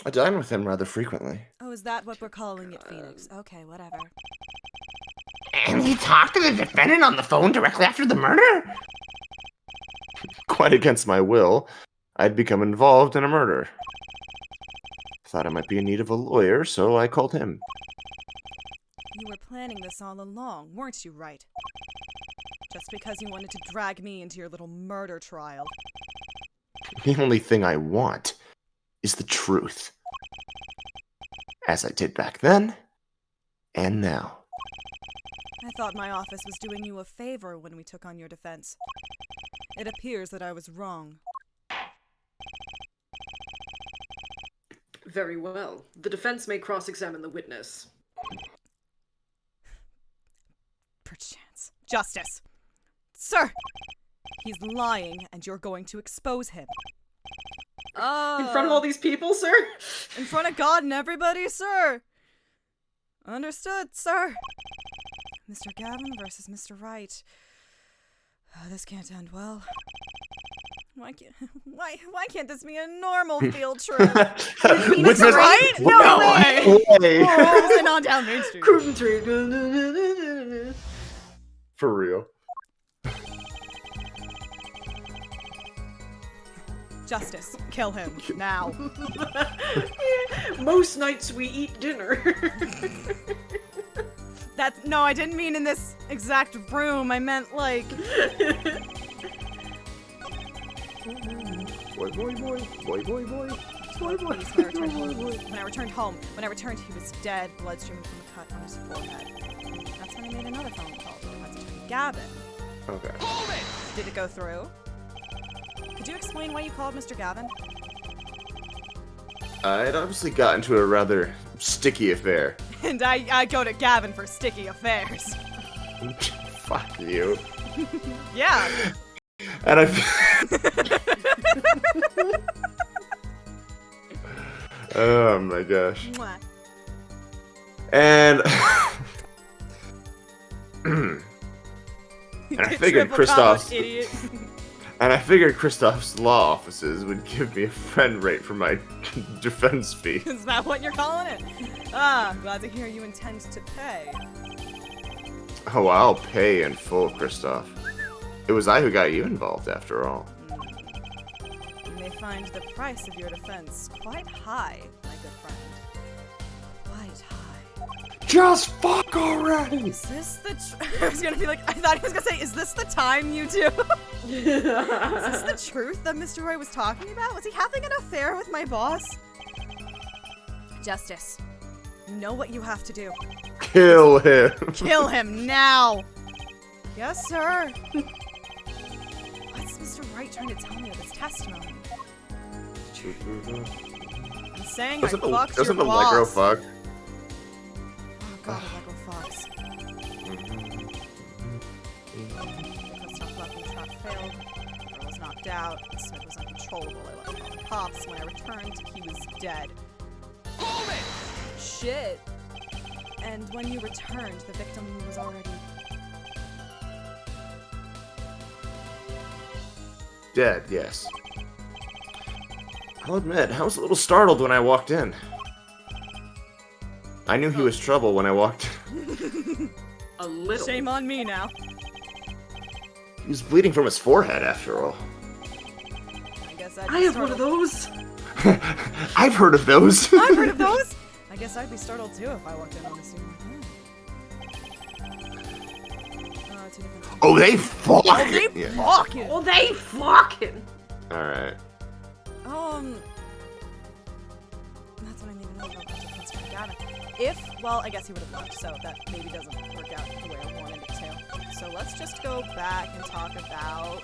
I dine with him rather frequently. Oh, is that what we're calling it, Phoenix? Okay, whatever. And he talked to the defendant on the phone directly after the murder? Quite against my will, I'd become involved in a murder. Thought I might be in need of a lawyer, so I called him. You were planning this all along, weren't you, Wright? Just because you wanted to drag me into your little murder trial. The only thing I want is the truth. As I did back then, and now. I thought my office was doing you a favor when we took on your defense. It appears that I was wrong. Very well. The defense may cross-examine the witness. Perchance. Justice. Sir! He's lying, and you're going to expose him. In front of all these people, sir? In front of God and everybody, sir! Understood, sir. Mr. Gavin versus Mr. Wright. Oh, this can't end well. Why can't this be a normal field trip? With Mr. Wright? No way! way. Oh, and on down Main Street. Cruising through. For real. Justice. Kill him. Now. Most nights we eat dinner. No, I didn't mean in this exact room. I meant like... Boy, boy, boy. Boy, boy, boy. Boy, boy. When I returned home, he was dead, blood streaming from a cut on his forehead. That's when I made another phone call to defense attorney Gavin. Okay. Did it go through? Could you explain why you called Mr. Gavin? I'd obviously got into a rather sticky affair. And I go to Gavin for sticky affairs. Fuck you. Yeah. And oh my gosh. Mwah. And I figured Triple Kristoff's college, idiot. and I figured Kristoff's law offices would give me a friend rate for my defense fee. Is that what you're calling it? Ah, glad to hear you intend to pay. Oh, I'll pay in full, Kristoff. It was I who got you involved, after all. You may find the price of your defense quite high, my good friend. Quite high. Just fuck already! Is this the I was gonna be like, I thought he was gonna say, is this the time you two? Is this the truth that Mr. Roy was talking about? Was he having an affair with my boss? Justice. You know what you have to do. Kill him! Kill him now! Yes, sir. What's Mr. Wright trying to tell me of his testimony? I'm saying I fucked your Doesn't the boss. Allegro fuck? Oh god, Allegro fucks. Because top left trap failed, Girl was knocked out, and Smith was uncontrollable. I left calling cops. When I returned, he was dead. Shit. And when you returned, the victim was already... Dead, yes. I'll admit, I was a little startled when I walked in. I knew he was trouble when I walked in. A little. Shame on me now. He was bleeding from his forehead, after all. I guess I have one of those. I've heard of those. I've heard of those! I guess I'd be startled too if I walked in on a scene like that. Two different... Oh, they fuck! Oh, they Yeah. fucking... Oh, they fucking. Alright. That's what I need to know about the defense attorney Gavin. Well, I guess he would have left, so that maybe doesn't work out the way I wanted it to. So let's just go back and talk about...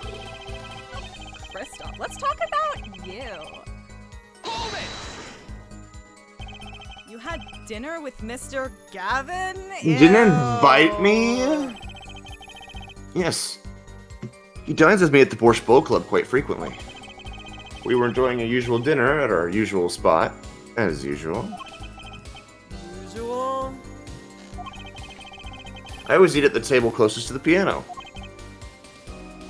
Kristoff. Let's talk about you. You had dinner with Mr. Gavin? You didn't Ew. invite me? Yes. He dines with me at the Borscht Bowl Club quite frequently. We were enjoying a usual dinner at our usual spot, as usual. Usual? I always eat at the table closest to the piano.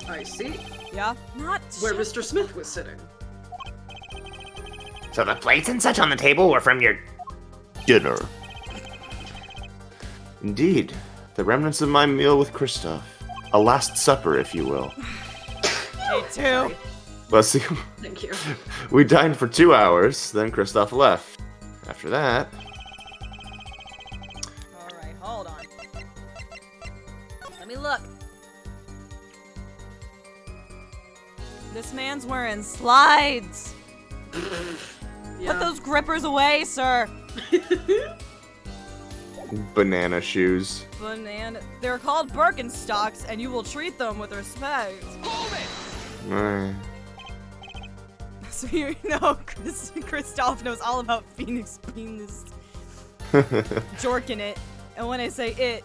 I see. Yeah? Not Where just- Mr. Smith was sitting. So the plates and such on the table were from your... Dinner. Indeed, the remnants of my meal with Kristoff. A last supper, if you will. Me too. Well, see, Thank you. we dined for 2 hours, then Kristoff left. After that, Alright, hold on. Let me look. This man's wearing slides. Put those grippers away, sir. banana shoes. Banana. They're called Birkenstocks, and you will treat them with respect. Eh. So you know, Kristoff knows all about Phoenix penis jorking it. And when I say it,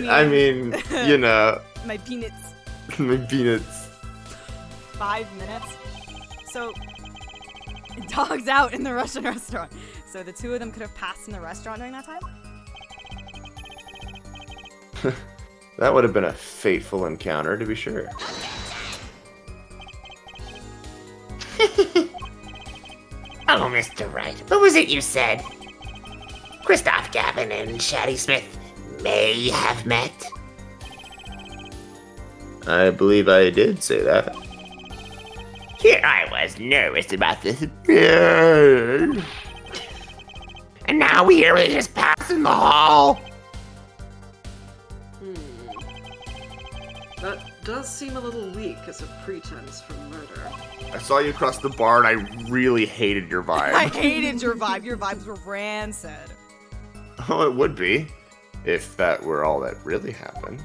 I mean, you know, my peanuts. my peanuts. 5 minutes. So, dog's out in the Russian restaurant. So the two of them could have passed in the restaurant during that time? That would have been a fateful encounter, to be sure. Oh, Mr. Wright, what was it you said? Christoph Gavin and Shaddy Smith may have met? I believe I did say that. Here I was nervous about this. And now here we just passing the hall. That does seem a little weak as a pretense for murder. I saw you across the bar and I really hated your vibe. I hated your vibe. Your vibes were rancid. Oh, it would be. If that were all that really happened.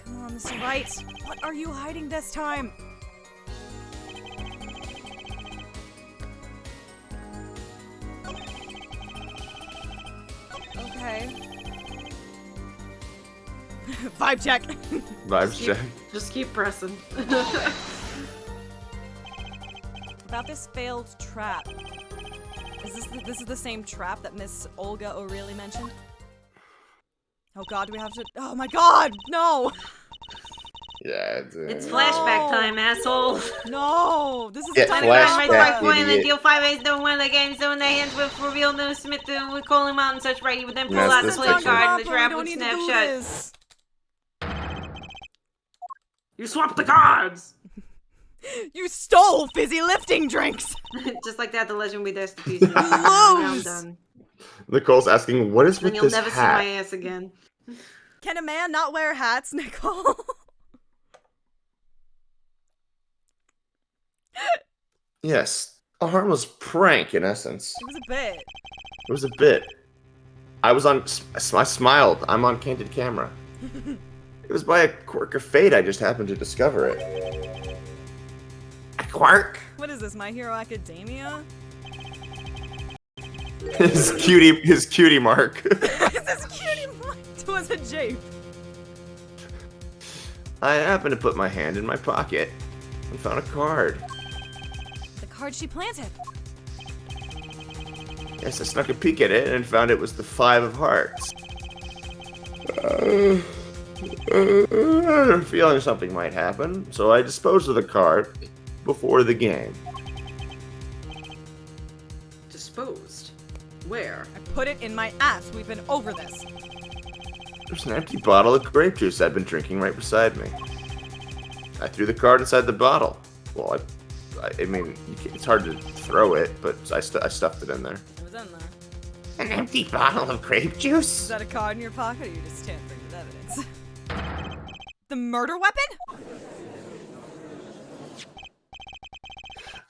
Come on, Mr. Wright. What are you hiding this time? Okay. Vibe check. Vibes check. Just keep pressing. About this failed trap. This is the same trap that Miss Olga O'Reilly mentioned? Oh god, do we have to... Oh my god! No! Yeah, It's flashback time, asshole. No! This is Yeah, the time flashback. Right, point idiot. and deal 5 aces, don't win the game, so in their hands with reveal no Smith, we call him out and such right. You would then pull Yes, out the this play picture. card and the we trap don't would need snap to do shut. this. You swapped the cards! You stole fizzy lifting drinks! Just like that, the legend will be dashed to pieces. lose! I'm done. Nicole's asking, what is Then with you'll this never see hat? my ass again. Can a man not wear hats, Nicole? Yes, a harmless prank in essence. It was a bit. It was a bit. I smiled. I'm on candid camera. It was by a quirk of fate I just happened to discover it. A quirk? What is this, My Hero Academia? His cutie mark. This cutie was a jape. I happened to put my hand in my pocket and found a card. The card she planted. Yes, I snuck a peek at it and found it was the 5 of hearts. I'm feeling something might happen, so I disposed of the card before the game. Disposed? Where? I put it in my ass. We've been over this. There's an empty bottle of grape juice I'd been drinking right beside me. I threw the card inside the bottle. Well, I mean, it's hard to throw it, but I stuffed it in there. It was in there. An empty bottle of grape Is juice? that a card in your pocket, or you just tampering with evidence? The murder weapon?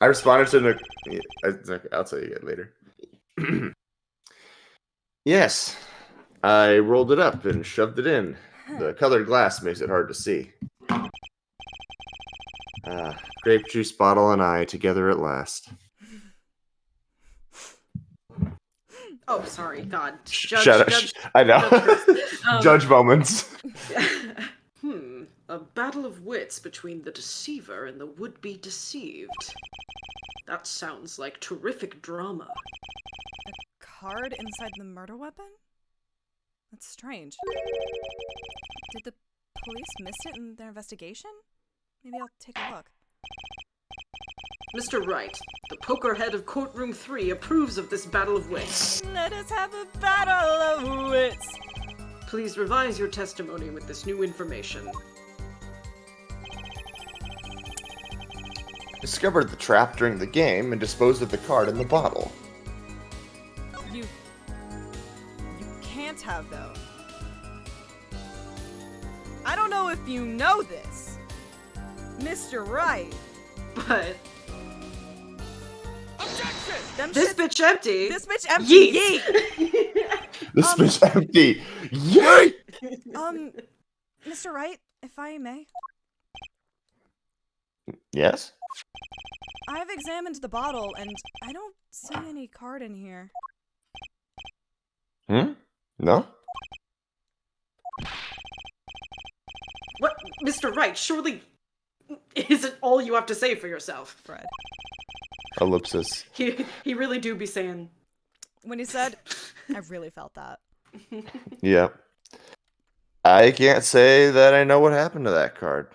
I responded to I'll tell you again later. Yes, I rolled it up and shoved it in. The colored glass makes it hard to see. Grape juice bottle and I together at last. Oh, sorry, God. Shut up. I know. Judge moments. A battle of wits between the deceiver and the would-be deceived. That sounds like terrific drama. Card inside the murder weapon? That's strange. Did the police miss it in their investigation? Maybe I'll take a look. Mr. Wright, the poker head of Courtroom 3 approves of this battle of wits. Let us have a battle of wits! Please revise your testimony with this new information. Discovered the trap during the game and disposed of the card in the bottle. You can't have, though. I don't know if you know this, Mr. Wright. But Them this shits- bitch empty. This bitch empty. Yeet. This bitch empty. Yay! Mr. Wright, if I may. Yes? I've examined the bottle, and I don't see any card in here. No? What, Mr. Wright? Surely isn't all you have to say for yourself. Fred. Ellipsis. He really do be saying. When he said, I really felt that. Yeah. I can't say that I know what happened to that card.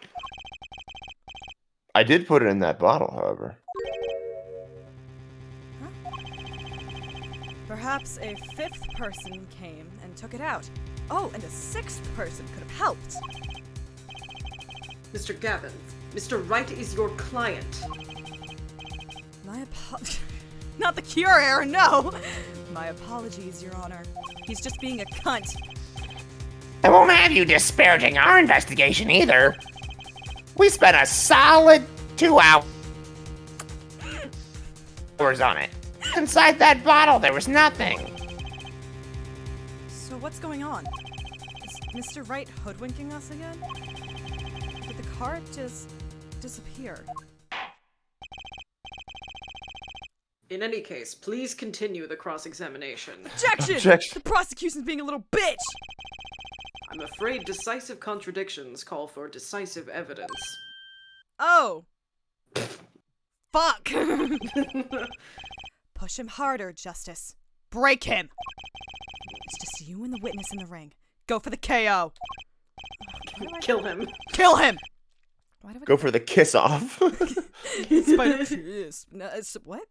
I did put it in that bottle, however. Perhaps a fifth person came and took it out. Oh, and a sixth person could have helped. Mr. Gavin, Mr. Wright is your client. My apologies. Not the cure error, no! My apologies, Your Honor. He's just being a cunt. I won't have you disparaging our investigation either. We spent a solid 2 hours on it. Inside that bottle, there was nothing. So what's going on? Is Mr. Wright hoodwinking us again? Did the card just disappear? In any case, please continue the cross-examination. Objection! Objection. The prosecution's being a little bitch! I'm afraid decisive contradictions call for decisive evidence. Oh! Fuck! Push him harder, Justice. Break him! It's just you and the witness in the ring. Go for the KO! Kill him. Kill him! Why do I Go for the kiss off. Spider- No, what?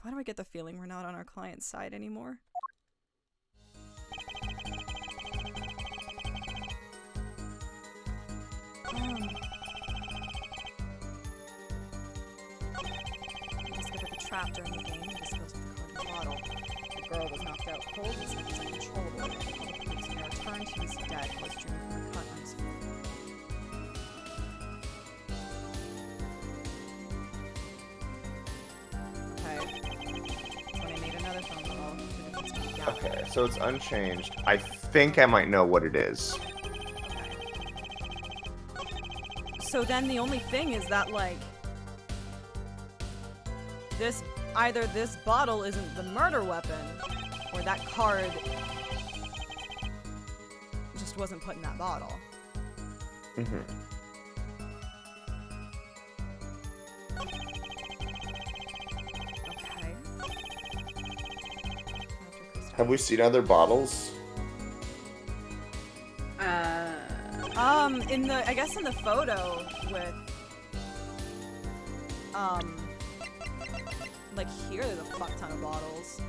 Why do I get the feeling we're not on our client's side anymore? We discovered the trap during the game and disposed of the card in the bottle. The girl was knocked out cold and Smith was uncontrollable. All the police now returned, he was dead, was streaming from a cut on his foot. Okay. When I made another phone call to the defense team Gavin. Okay, so it's unchanged. I think I might know what it is. So then the only thing is that, like, either this bottle isn't the murder weapon, or that card just wasn't put in that bottle. Mm-hmm. Okay. Have we seen other bottles? I guess in the photo with, like here there's a fuck ton of bottles.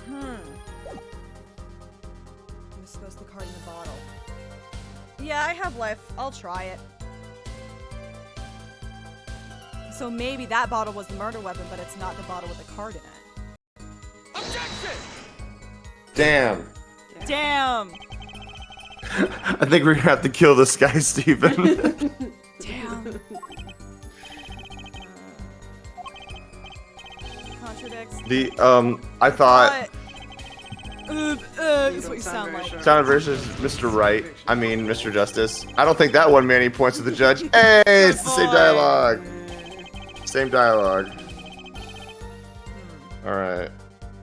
I'm supposed to the card in the bottle. Yeah, I have life. I'll try it. So maybe that bottle was the murder weapon, but it's not the bottle with the card in it. Objection! Damn. Damn! I think we're gonna have to kill this guy, Steven. Damn. Contradicts. I thought That's what you sound like. Sound versus Mr. Wright. I mean, Mr. Justice. I don't think that won me any points with the judge. Hey, it's the same boy. dialogue. Same dialogue. Alright.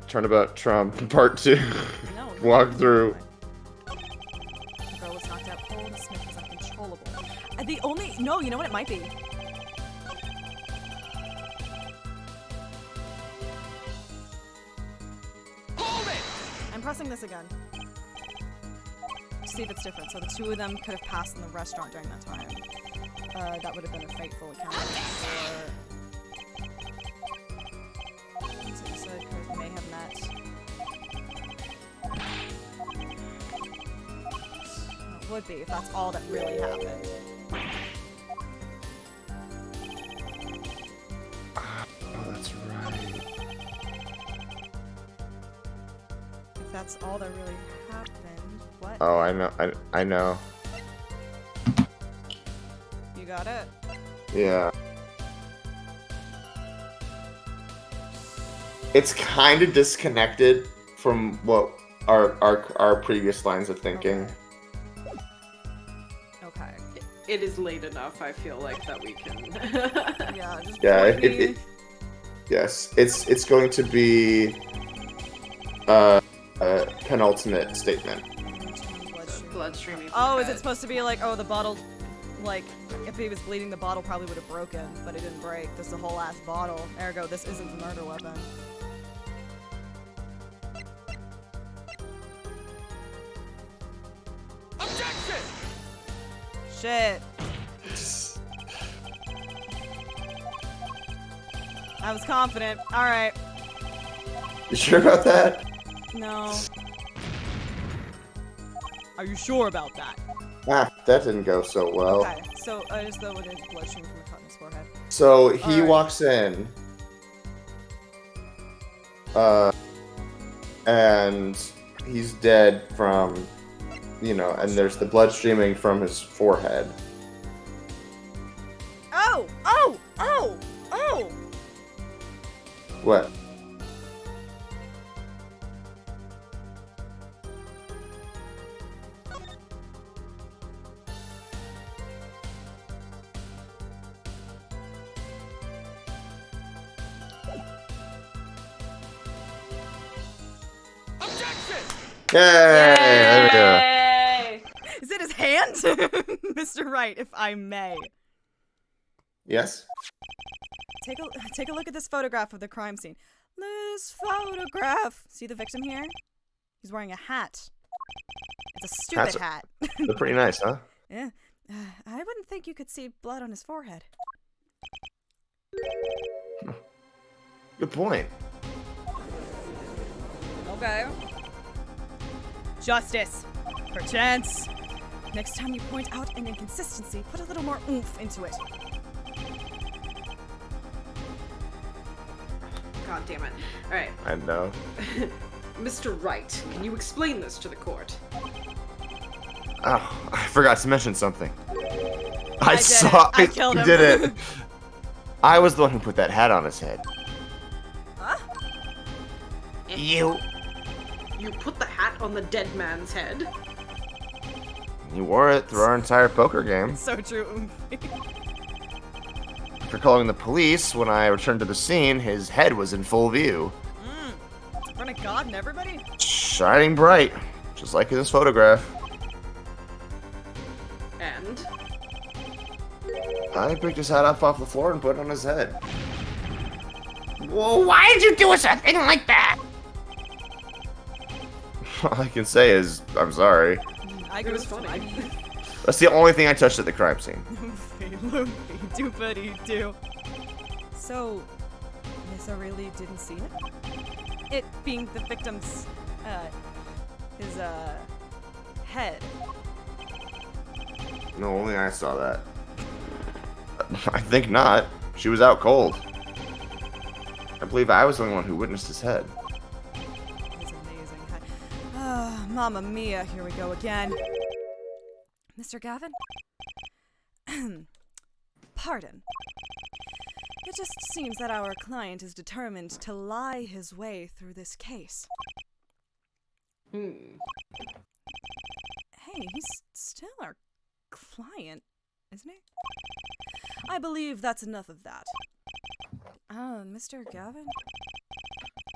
Turnabout Trump, part 2. No. Walk through. The girl was knocked out cold and Smith was uncontrollable. No, you know what it might be? Hold it! I'm pressing this again. See if it's different. So the two of them could have passed in the restaurant during that time. That would have been a fateful account. Or so you said Kurt may have met. It would be if that's all that really happened. Oh, that's right. If that's all that really happened, what? Oh, I know. I know. You got it? Yeah. It's kind of disconnected from what our previous lines of thinking. Okay. it is late enough. I feel like that we can. Yeah, just Yeah, point me. yes, it's going to be a penultimate statement. Bloodstreaming. Oh, is it supposed to be like, oh, the bottle, like, if he was bleeding, the bottle probably would have broken, but it didn't break. This is a whole ass bottle. Ergo, this isn't the murder weapon. Objection! Shit. I was confident. Alright. You sure about that? No. Are you sure about that? Ah, that didn't go so well. Okay, so I just thought it blood stream from a cut in his forehead. So he Alright. walks in, and he's dead from, you know, and there's the blood streaming from his forehead. Oh! Oh! Oh! Oh! What? Objection! Yay! There we go. Yay! Is it his hand? Mr. Wright, if I may. Yes? Take a look at this photograph of the crime scene. This photograph. See the victim here? He's wearing a hat. It's a stupid Hats hat. They're pretty nice, huh? Yeah. I wouldn't think you could see blood on his forehead. Good point. Okay. Justice. Perchance. Next time you point out an inconsistency, put a little more oomph into it. God damn it. All right, I know. Mr. Wright, can you explain this to the court? Oh, I forgot to mention something. I did it. I killed him. You did it. I was the one who put that hat on his head. Huh? You You put the hat on the dead man's head. You wore it through our entire poker game. So true, oomph. After calling the police, when I returned to the scene, his head was in full view. In front of God and everybody? Shining bright, just like in this photograph. And I picked his hat up off the floor and put it on his head. Well, why did you do us a thing like that? All I can say is, I'm sorry. I it was funny. That's the only thing I touched at the crime scene. Loopy doopity doo. So, Nissa really didn't see it? It being the victim's, his, head. No, only I saw that. I think not. She was out cold. I believe I was the only one who witnessed his head. That's amazing. Ah, Mamma Mia, here we go again. Mr. Gavin? Pardon. It just seems that our client is determined to lie his way through this case. Hey, he's still our client, isn't he? I believe that's enough of that. Mr. Gavin?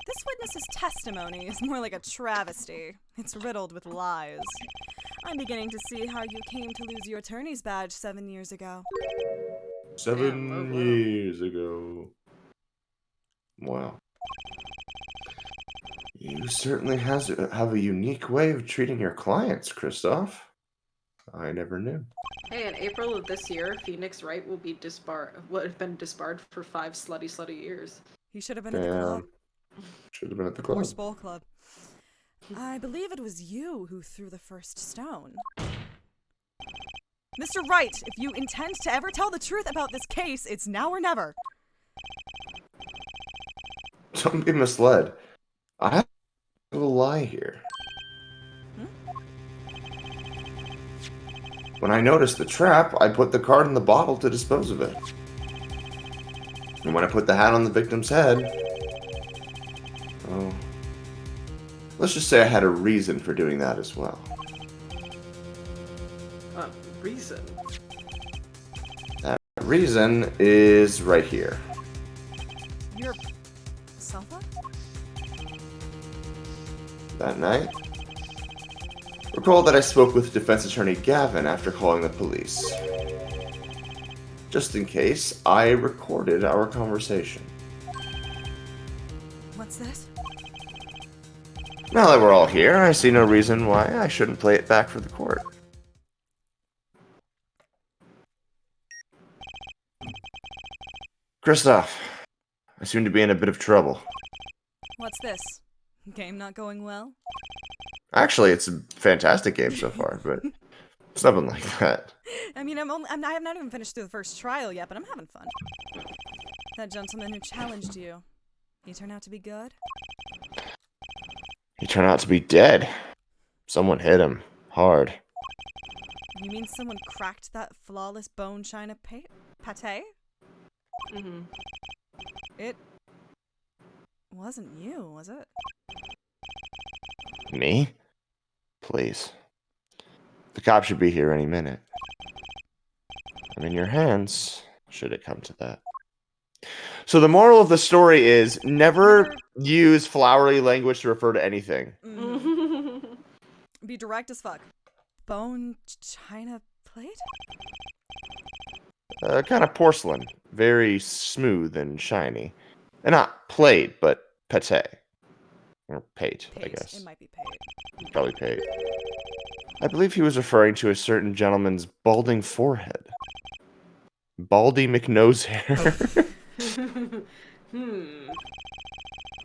This witness's testimony is more like a travesty. It's riddled with lies. I'm beginning to see how you came to lose your attorney's badge 7 years ago. 7 years ago. Wow. You certainly have a unique way of treating your clients, Christoph. I never knew. hey, in April of this year, Phoenix Wright will have been disbarred for 5 slutty years. He should have been at the club. Should have been at the Or club. Spole Club. I believe it was you who threw the first stone. Mr. Wright, if you intend to ever tell the truth about this case, it's now or never. Don't be misled. I have a lie here. When I noticed the trap, I put the card in the bottle to dispose of it. And when I put the hat on the victim's head, oh, let's just say I had a reason for doing that as well. Reason? reason is right here. Your cell phone? That night, recall that I spoke with defense attorney Gavin after calling the police. Just in case, I recorded our conversation. What's this? Now that we're all here, I see no reason why I shouldn't play it back for the court. Kristoff, I seem to be in a bit of trouble. What's this? Game not going well? Actually, it's a fantastic game so far, but it's nothing like that. I mean, I have not even finished through the first trial yet, but I'm having fun. That gentleman who challenged you, he turned out to be good? He turned out to be dead. Someone hit him. Hard. You mean someone cracked that flawless bone china pate? Mm-hmm. It wasn't you, was it? Me? Please. The cop should be here any minute. I'm in your hands, should it come to that. So the moral of the story is never use flowery language to refer to anything. Mm-hmm. Be direct as fuck. Bone china plate? Kind of porcelain. Very smooth and shiny. And not plate, but pate. Or pate, I guess. It might be pate. Probably pate. I believe he was referring to a certain gentleman's balding forehead. Baldy McNosehair.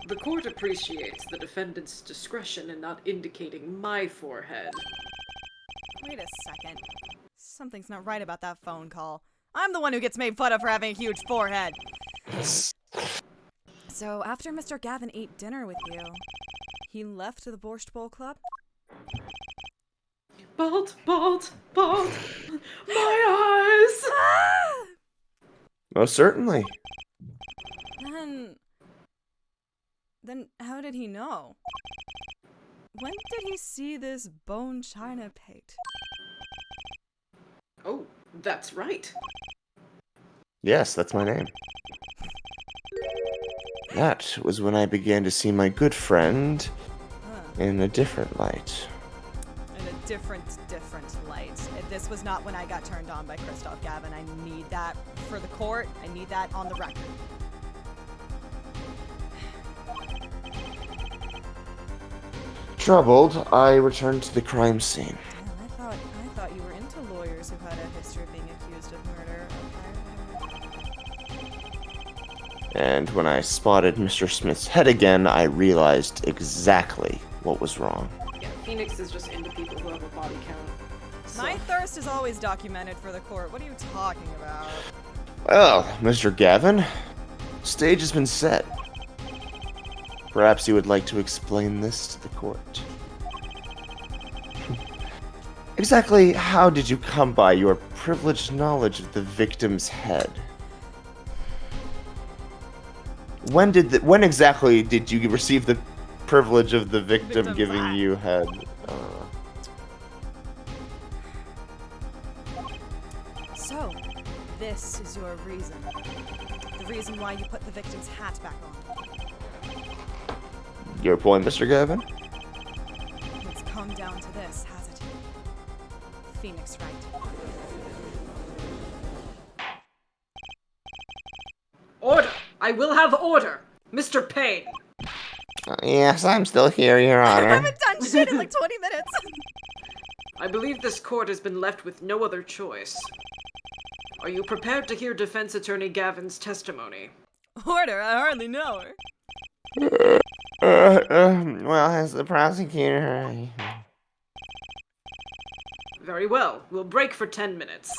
The court appreciates the defendant's discretion in not indicating my forehead. Wait a second. Something's not right about that phone call. I'm the one who gets made fun of for having a huge forehead. So, after Mr. Gavin ate dinner with you, he left the Borscht Bowl Club? Bald, my eyes! Most certainly. Then how did he know? When did he see this bone china pate? Oh, that's right. Yes, that's my name. That was when I began to see my good friend in a different light. In a different light. This was not when I got turned on by Kristoff Gavin. I need that for the court. I need that on the record. Troubled, I returned to the crime scene. Damn, I thought you were into lawyers who had a history of being accused of murder. And when I spotted Mr. Smith's head again, I realized exactly what was wrong. Yeah, Phoenix is just into people who have a body count. So. My thirst is always documented for the court. What are you talking about? Well, Mr. Gavin, stage has been set. Perhaps you would like to explain this to the court. Exactly how did you come by your privileged knowledge of the victim's head? When exactly did you receive the privilege of the victim giving you head? So, this is your reason. The reason why you put the victim's hat back on. Your point, Mr. Gavin? It's come down to this, has it? Phoenix, right? Order! I will have order! Mr. Payne! Yes, I'm still here, Your I Honor. haven't done shit in like 20 minutes! I believe this court has been left with no other choice. Are you prepared to hear defense attorney Gavin's testimony? Order? I hardly know her. Well, as the prosecutor... Very well. We'll break for 10 minutes.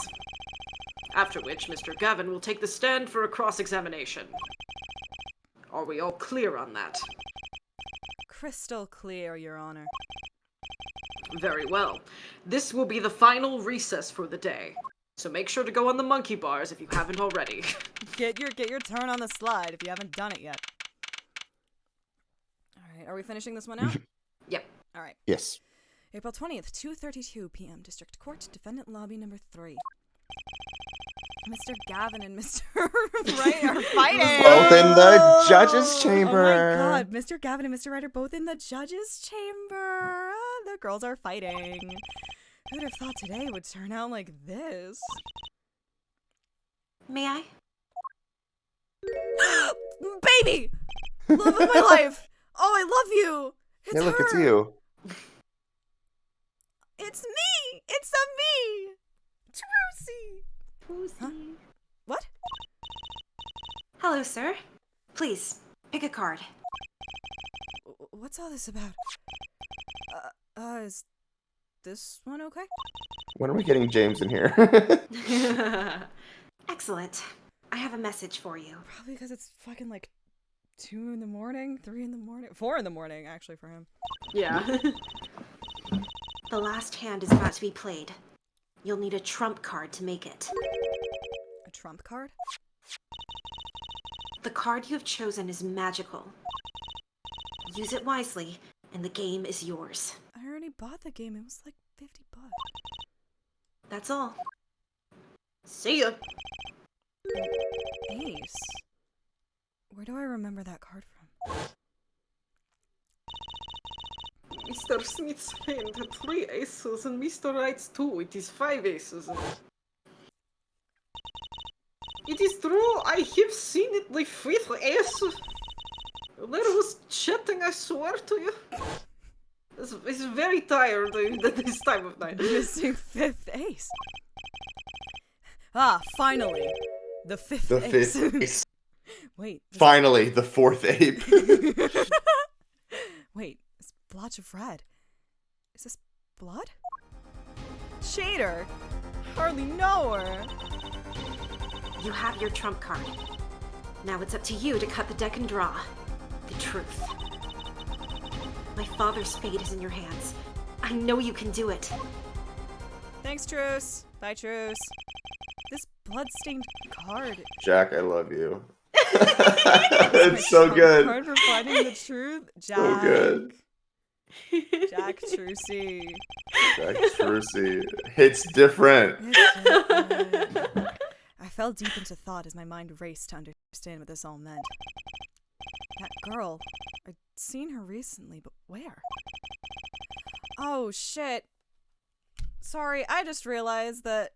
After which, Mr. Gavin will take the stand for a cross-examination. Are we all clear on that? Crystal clear, Your Honor. Very well. This will be the final recess for the day. So make sure to go on the monkey bars if you haven't already. Get your turn on the slide if you haven't done it yet. Alright, are we finishing this one out? Yep. Alright. Yes. April 20th, 2:32 p.m. District Court, Defendant Lobby number 3. Mr. Gavin and Mr. Wright are fighting. Both in the judge's chamber. Oh my god, Mr. Gavin and Mr. Wright are both in the judge's chamber. The girls are fighting. Who'd have thought today would turn out like this? May I? Baby! Love of my life! Oh, I love you! It's Hey, look, her. it's you. It's me! It's a me! Trucy! Huh? What? Hello, sir. Please, pick a card. What's all this about? Is this one okay? When are we getting James in here? Excellent. I have a message for you. Probably because it's fucking like 2 in the morning, 3 in the morning, 4 in the morning, actually, for him. Yeah. The last hand is about to be played. You'll need a trump card to make it. A trump card? The card you have chosen is magical. Use it wisely, and the game is yours. I already bought the game. It was like $50. That's all. See ya! Ace. Where do I remember that card from? Mr. Smith's hand had 3 aces and Mr. Wright's 2. It is 5 aces. It is true, I have seen it, the 5th ace. There was chatting, I swear to you. It's very tired at this time of night. Missing 5th ace. Ah, finally. The 5th The ace. 5th ace. Wait. Finally, the 4th ape. Wait, this blotch of red. Is this blood? Shader! Hardly know her. You have your trump card. Now it's up to you to cut the deck and draw. The truth. My father's fate is in your hands. I know you can do it. Thanks, Truce. Bye, Truce. This blood-stained card. Jack, I love you. It's so good. Card for finding the truth. Jack. So good. Jack Trucy. Jack Trucy. It's different. It's different. I fell deep into thought as my mind raced to understand what this all meant. That girl, I'd seen her recently, but where? Oh, shit. Sorry, I just realized that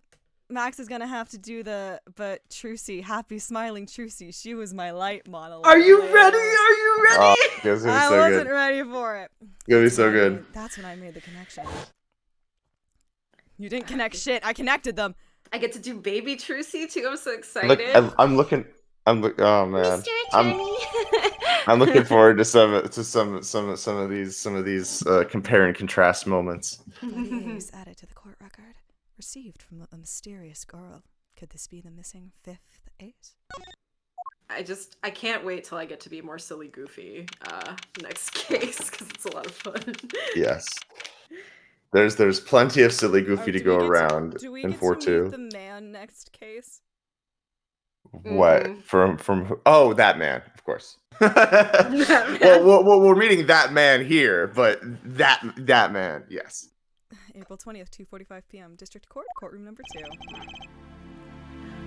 Max is gonna have to do but Trucy, happy smiling Trucy, she was my light model. Are you ready? Are you ready? Oh, it's gonna be I so wasn't good. ready for it. It's gonna be so good. That's when I made the connection. You didn't connect shit. I connected them. I get to do baby Trucy too. I'm so Look, excited. I'm looking. Oh man, Mr. Attorney! I'm looking forward to some of these compare and contrast moments. Bloody ace added to the court record. Received from a mysterious girl. Could this be the missing 5th ace? I can't wait till I get to be more silly goofy next case because it's a lot of fun. Yes, there's plenty of silly goofy to go around Do we in get 4-2. to meet the man next case? What Mhm. from? Oh, that man, of course. man. Well, we're meeting that man here, but that man, yes. April 20th, 2:45 p.m. District Court, courtroom number 2.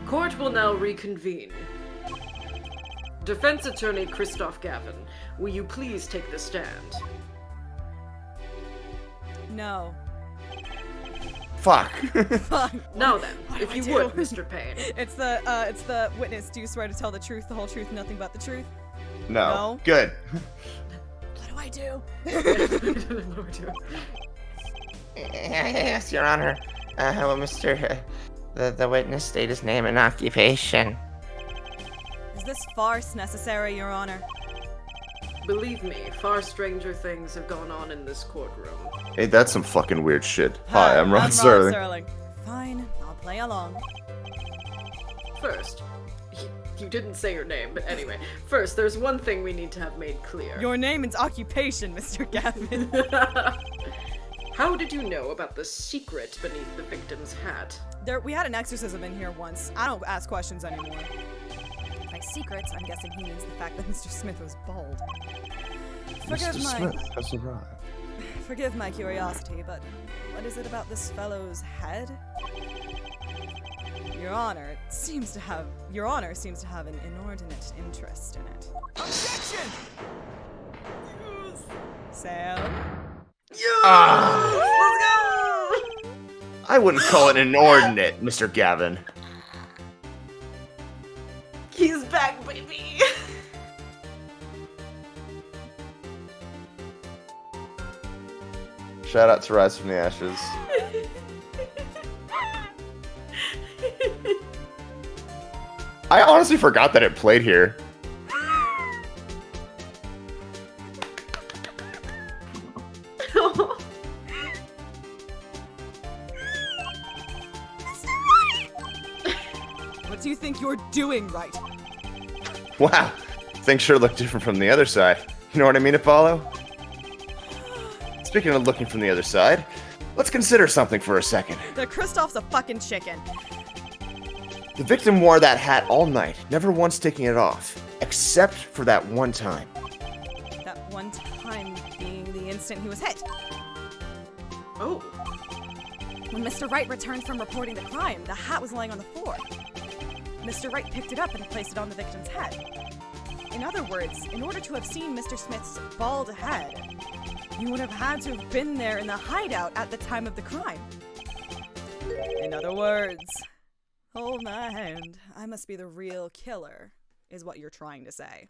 Court will now reconvene. Defense attorney Christoph Gavin, will you please take the stand? No. Fuck. Fuck. Now then, What if do you I would, do? Mr. Payne. It's the witness. Do you swear to tell the truth, the whole truth, nothing but the truth? No. No. Good. What do I do? Yes, Your Honor. Well, Mr. The witness state his name and occupation. Is this farce necessary, Your Honor? Believe me, far stranger things have gone on in this courtroom. Hey, that's some fucking weird shit. Hi, I'm Ron Sterling. Fine, I'll play along. First, you didn't say your name, but anyway. First, there's one thing we need to have made clear. Your name and occupation, Mr. Gavin. How did you know about the secret beneath the victim's hat? We had an exorcism in here once. I don't ask questions anymore. By secrets, I'm guessing he means the fact that Mr. Smith was bald. Mr. Smith has arrived. Forgive my curiosity, but what is it about this fellow's head? Your Honor seems to have an inordinate interest in it. Objection! Sam? I wouldn't call it inordinate, Mr. Gavin. He's back, baby. Shout out to Rise from the Ashes. I honestly forgot that it played here. What do you think you're doing, right? Wow, things sure look different from the other side. You know what I mean, Apollo? Speaking of looking from the other side, let's consider something for a second. The Kristoff's a fucking chicken. The victim wore that hat all night, never once taking it off, except for that one time. That one time being the instant he was hit. Oh. When Mr. Wright returned from reporting the crime, the hat was laying on the floor. Mr. Wright picked it up and placed it on the victim's head. In other words, in order to have seen Mr. Smith's bald head, you would have had to have been there in the hideout at the time of the crime. In other words, hold my hand, I must be the real killer, is what you're trying to say.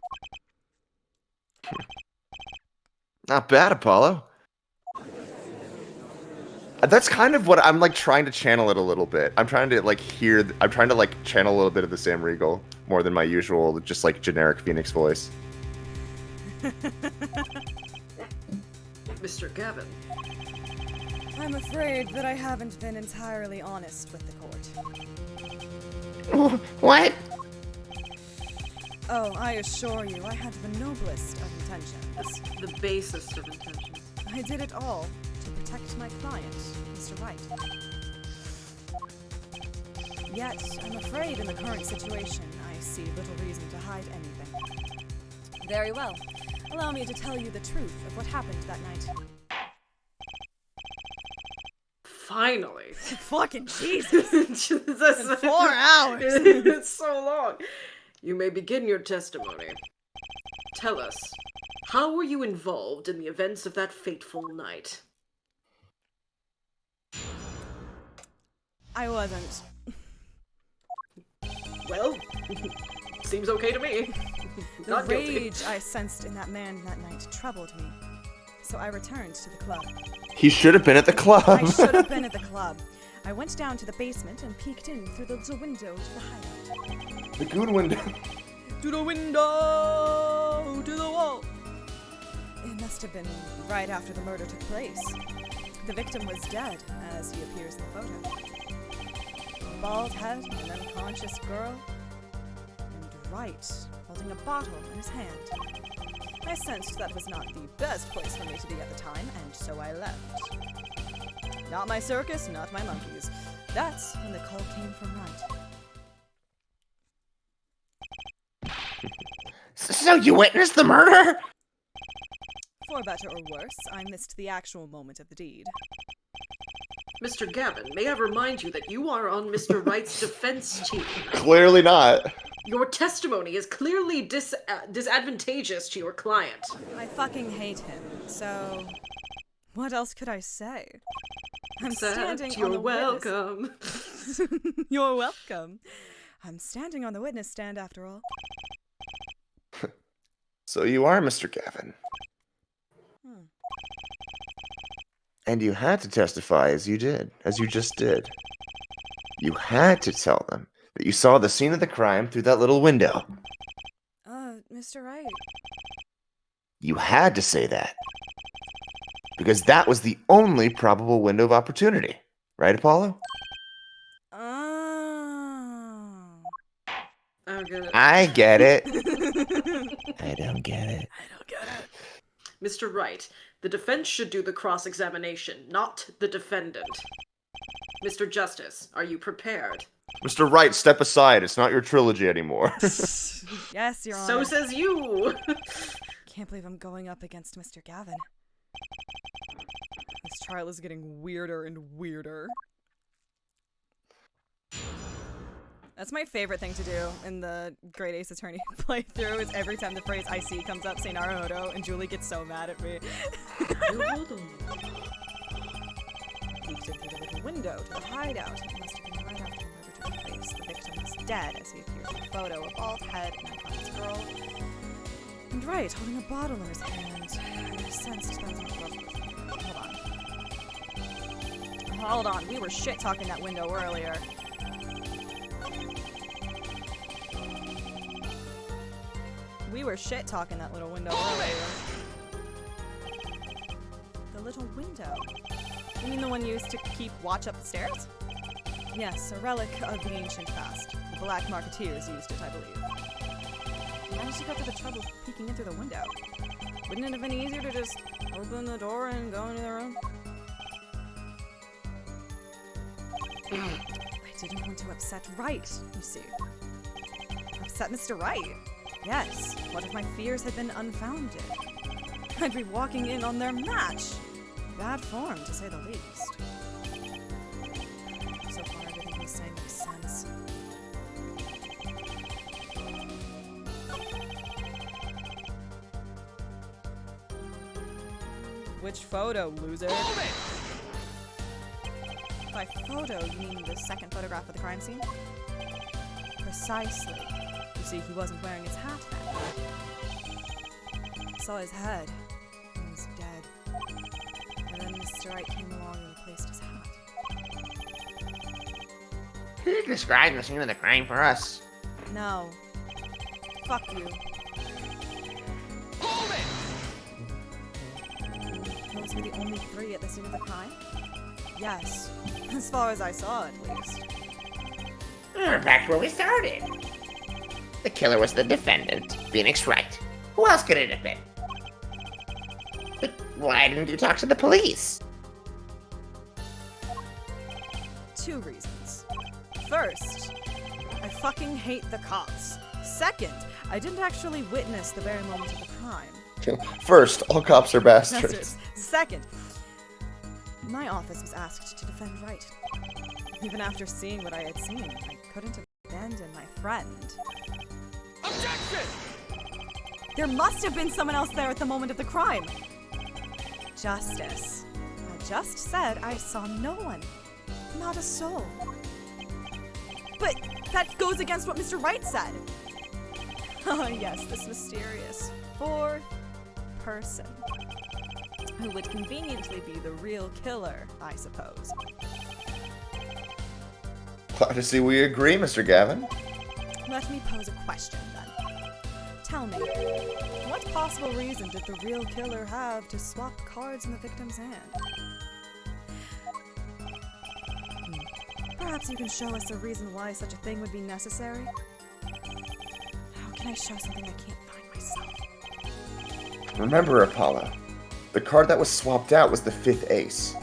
Not bad, Apollo. That's kind of what I'm like trying to channel it a little bit. I'm trying to channel a little bit of the Sam Riegel more than my usual, just like generic Phoenix voice. Mr. Gavin. I'm afraid that I haven't been entirely honest with the court. What? Oh, I assure you, I had the noblest of intentions. The basest of intentions. I did it all to protect my client, Mr. Wright. Yet, I'm afraid in the current situation, I see little reason to hide anything. Very well. Allow me to tell you the truth of what happened that night. Finally. Fucking Jesus! Jesus. 4 hours! It's so long. You may begin your testimony. Tell us, how were you involved in the events of that fateful night? I wasn't. Well, seems okay to me. The Not guilty. rage I sensed in that man that night troubled me. So I returned to the club. He should have been at the club. I should have been at the club. I went down to the basement and peeked in through the little window to the hideout. The good window. To the window! To the wall! It must have been right after the murder took place. The victim was dead, as he appears in the photo. A bald head, an unconscious girl, and Wright holding a bottle in his hand. I sensed that was not the best place for me to be at the time, and so I left. Not my circus, not my monkeys. That's when the call came from Wright. So you witnessed the murder? For better or worse, I missed the actual moment of the deed. Mr. Gavin, may I remind you that you are on Mr. Wright's defense team. Clearly not. Your testimony is clearly disadvantageous to your client. I fucking hate him, so what else could I say? I'm standing You're on the welcome. witness. You're welcome. I'm standing on the witness stand after all. So you are Mr. Gavin. And you had to testify as you just did. You had to tell them that you saw the scene of the crime through that little window. Mr. Wright. You had to say that. Because that was the only probable window of opportunity. Right, Apollo? Oh. I don't get it. I get it. I don't get it. Mr. Wright, the defense should do the cross-examination, not the defendant. Mr. Justice, are you prepared? Mr. Wright, step aside. It's not your trilogy anymore. Yes, Your Honor. So says you! Can't believe I'm going up against Mr. Gavin. This trial is getting weirder and weirder. That's my favorite thing to do in the Great Ace Attorney playthrough is every time the phrase I see comes up, say Naruhodo, and Julie gets so mad at me. Peeked in through the little window to the hideout. It must have been right after the murder took place. The victim was dead as he appears in the photo, a bald head, an unconscious girl. And right, holding a bottle in his hand. I sensed that was a glove. Hold on, we were shit-talking that window earlier. We were shit-talking that little window earlier. The little window? You mean the one used to keep watch up the stairs? Yes, a relic of the ancient past. The Black Marketeers used it, I believe. Why did you go through the trouble of peeking in through the window? Wouldn't it have been easier to just open the door and go into the room? I didn't want to upset Wright, you see. Upset Mr. Wright? Yes. What if my fears had been unfounded? I'd be walking in on their match. Bad form, to say the least. So far, everything he's saying makes sense. Which photo, loser? By photo, you mean the second photograph of the crime scene? Precisely. You see, he wasn't wearing his hat then. I saw his head. He was dead. And then Mr. Wright came along and replaced his hat. Can you describe the scene of the crime for us? No. Fuck you. Those were the only three at the scene of the crime? Yes. As far as I saw, at least. We're back where we started. The killer was the defendant, Phoenix Wright. Who else could it have been? But why didn't you talk to the police? 2 reasons. First, I fucking hate the cops. Second, I didn't actually witness the very moment of the crime. First, all cops are bastards. Second, my office was asked to defend Wright. Even after seeing what I had seen, I couldn't abandon my friend. Objection! There must have been someone else there at the moment of the crime. Justice. I just said I saw no one. Not a soul. But that goes against what Mr. Wright said. Oh yes, this mysterious 4th person. Who would conveniently be the real killer, I suppose. Glad to see we agree, Mr. Gavin. Let me pose a question, then. Tell me, what possible reason did the real killer have to swap cards in the victim's hand? Perhaps you can show us a reason why such a thing would be necessary? How can I show something I can't find myself? Remember, Apollo, the card that was swapped out was the 5th ace.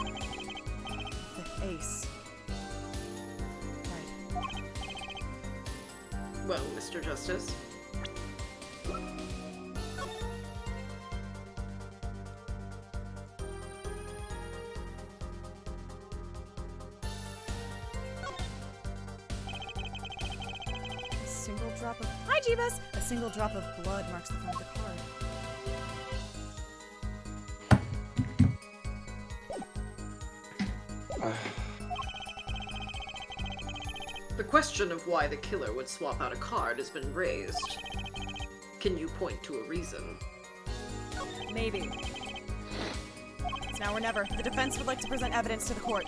The ace. Right. Well, Mr. Justice. A single drop of... Hi, Jeebus! A single drop of blood marks the front of the card. The question of why the killer would swap out a card has been raised. Can you point to a reason? Maybe. It's now or never. The defense would like to present evidence to the court.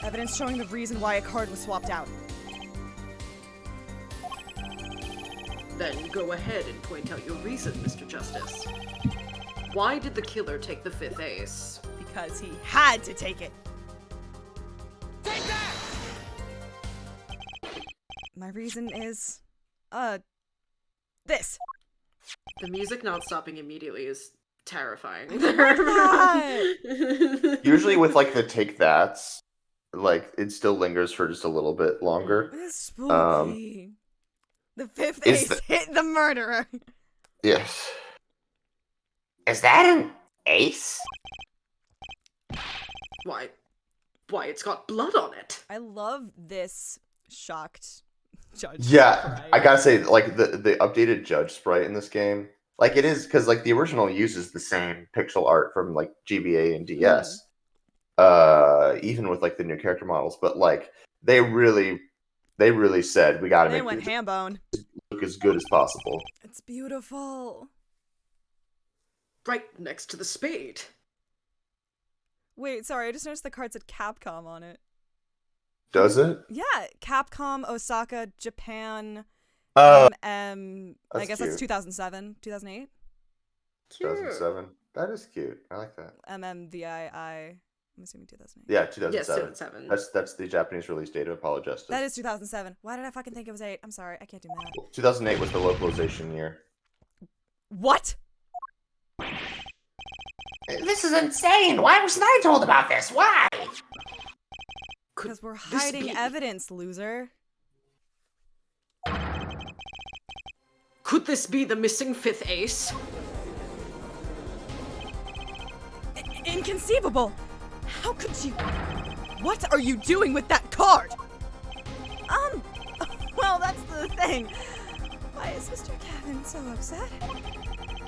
Evidence showing the reason why a card was swapped out. Then go ahead and point out your reason, Mr. Justice. Why did the killer take the 5th ace? Because he had to take it. Take that! My reason is... this. The music not stopping immediately is terrifying. Usually with, like, the take that's, like, it still lingers for just a little bit longer. It's spooky. The 5th Is ace hit the murderer. Yes. Is that an ace? Why, it's got blood on it. I love this shocked Judge. Yeah, Right. I gotta say, like the updated Judge sprite in this game, like it is because like the original uses the same pixel art from like GBA and DS, even with like the new character models. But like they really said we gotta They make went this ham bone. look as good as possible. It's beautiful. Right next to the spade. Wait, sorry, I just noticed the card said Capcom on it. Does it? Yeah, Capcom, Osaka, Japan, Oh, I guess that's 2007, 2008. 2007. That is cute. I like that. MMVII, I'm assuming 2008. Yeah, 2007. Yes, 2007. That's the Japanese release date of Apollo Justice. That is 2007. Why did I fucking think it was 8? I'm sorry, I can't do math. 2008 was the localization year. What? This is insane. Why wasn't I told about this? Why? Because we're this hiding be- evidence, loser. Could this be the missing fifth ace? Inconceivable! How could you? What are you doing with that card? Well, that's the thing. Why is Mr. Kevin so upset?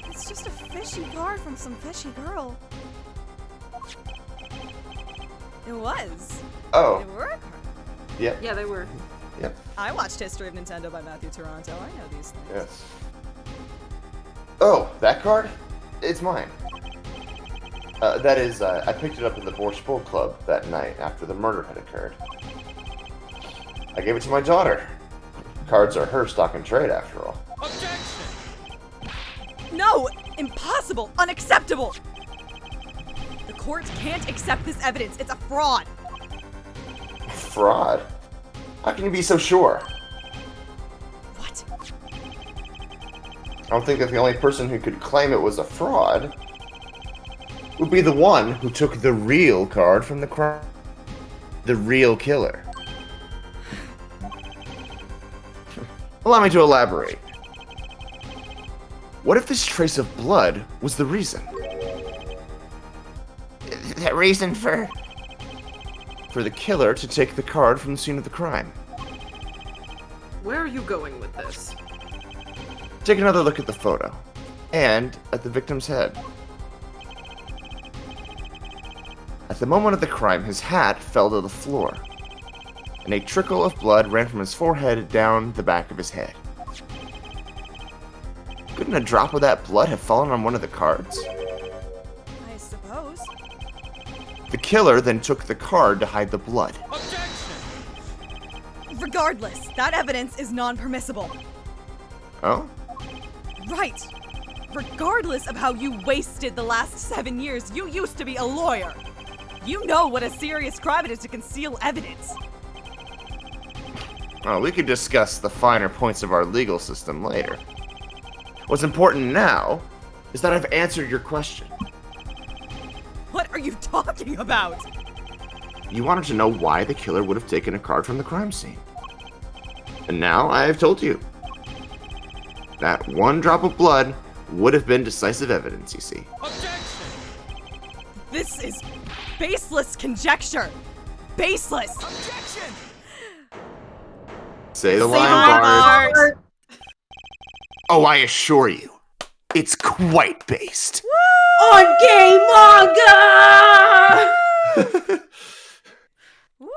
It's just a fishy card from some fishy girl. It was. Oh, They were a card. yep, Yeah, they were. yep, I watched History of Nintendo by Matthew Toronto. I know these things. yes. Oh, that card? It's mine. That is, I picked it up at the Borscht Bull Club that night after the murder had occurred. I gave it to my daughter. Cards are her stock and trade, after all. No! Impossible! Unacceptable! The court can't accept this evidence. It's a fraud. Fraud? How can you be so sure? What? I don't think that the only person who could claim it was a fraud would be the one who took the real card from the crime. The real killer. Allow me to elaborate. What if this trace of blood was the reason? The reason for... For the killer to take the card from the scene of the crime. Where are you going with this? Take another look at the photo. And at the victim's head. At the moment of the crime, his hat fell to the floor, and a trickle of blood ran from his forehead down the back of his head. Couldn't a drop of that blood have fallen on one of the cards? I suppose. The killer then took the card to hide the blood. Regardless, that evidence is non-permissible. Oh? Right. Regardless of how you wasted the last 7 years, you used to be a lawyer. You know what a serious crime it is to conceal evidence. Well, we could discuss the finer points of our legal system later. What's important now is that I've answered your question. What are you talking about? You wanted to know why the killer would have taken a card from the crime scene. And now I have told you. That one drop of blood would have been decisive evidence, you see. This is baseless conjecture. Baseless. Say the Say line, my Bart. Bart. Oh, I assure you, it's quite based. On game manga! Woo!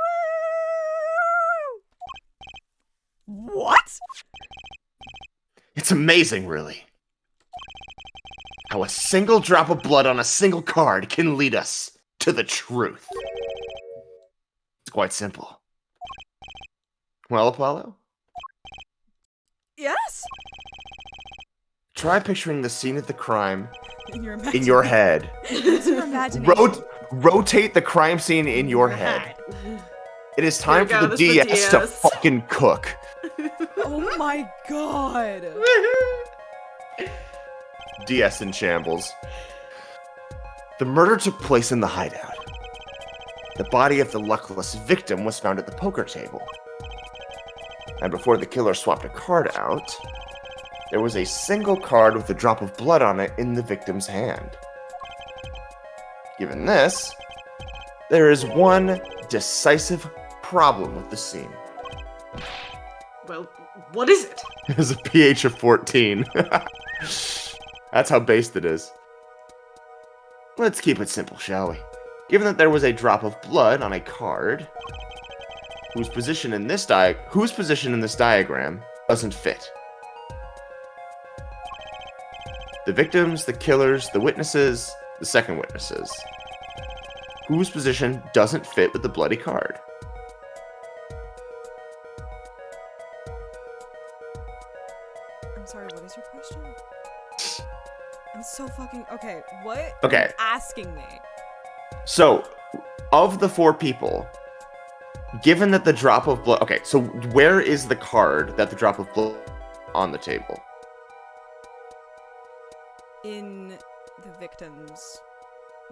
What? It's amazing, really. How a single drop of blood on a single card can lead us to the truth. It's quite simple. Well, Apollo? Yes? Try picturing the scene of the crime In your in your head. Use your imagination. Rotate the crime scene in your head. It is time Here for we the go, this DS is to the DS. fucking cook. Oh my god. DS in shambles. The murder took place in the hideout. The body of the luckless victim was found at the poker table. And before the killer swapped a card out, there was a single card with a drop of blood on it in the victim's hand. Given this, there is one decisive problem with the scene. Well, What is it? It has a pH of 14. That's how based it is. Let's keep it simple, shall we? Given that there was a drop of blood on a card, whose position in this diagram doesn't fit. The victims, the killers, the witnesses, the second witnesses. Whose position doesn't fit with the bloody card? I'm sorry, what is your question? I'm so fucking... Okay, what Okay. are you asking me? So, of the 4 people, given that the drop of blood... Okay, so where is the card that the drop of blood on the table? In the victim's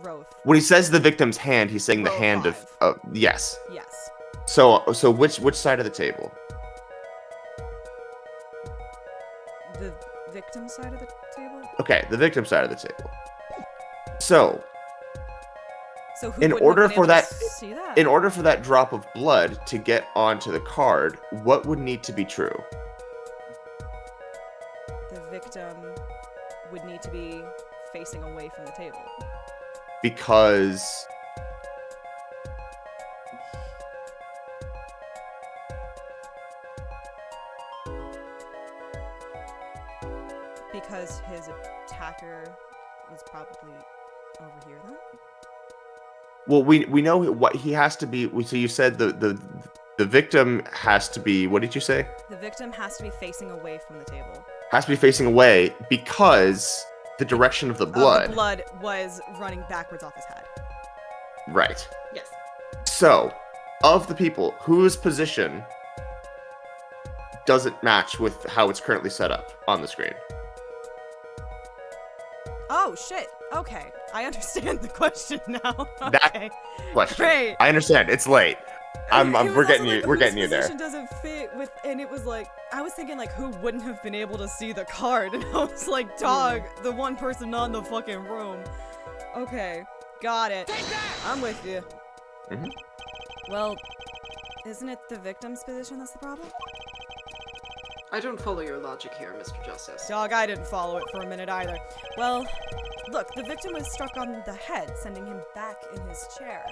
row. When he says the victim's hand, he's saying the Row hand 5. of... yes. Yes. So which side of the table? The victim side of the table? Okay, the victim side of the table. So, So who in wouldn't have order been for able to that, see that? in order for that drop of blood to get onto the card, what would need to be true? The victim would need to be facing away from the table. Because Because his attacker was probably over here then? well, we know what he has to be. So you said the victim has to be. What did you say? The victim has to be facing away from the table. Has to be facing away because the direction of the blood. The blood was running backwards off his head. Right. Yes. So, of the people whose position doesn't match with how it's currently set up on the screen. Oh shit. Okay. I understand the question now. That Okay. question. Great. I understand. It's late. It was We're getting also you. like, We're whose getting you there. position doesn't fit with, and it was like I was thinking like who wouldn't have been able to see the card, and I was like, dog, the one person not in the fucking room. Okay, got it. I'm with you. Mhm. Well, isn't it the victim's position that's the problem? I don't follow your logic here, Mr. Justice. Dog, I didn't follow it for a minute either. Well, look, the victim was struck on the head, sending him back in his chair.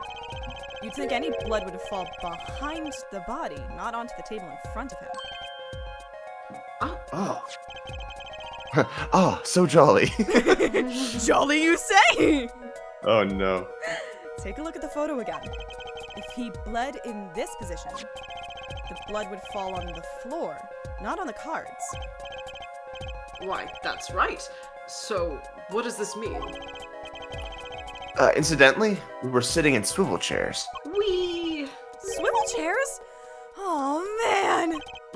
You'd think any blood would fall behind the body, not onto the table in front of him. Oh. Oh, so jolly. Jolly you say! Oh no. Take a look at the photo again. If he bled in this position, the blood would fall on the floor, not on the cards. Why, that's right. So, what does this mean? Incidentally, we were sitting in swivel chairs. Wee! Swivel chairs? Oh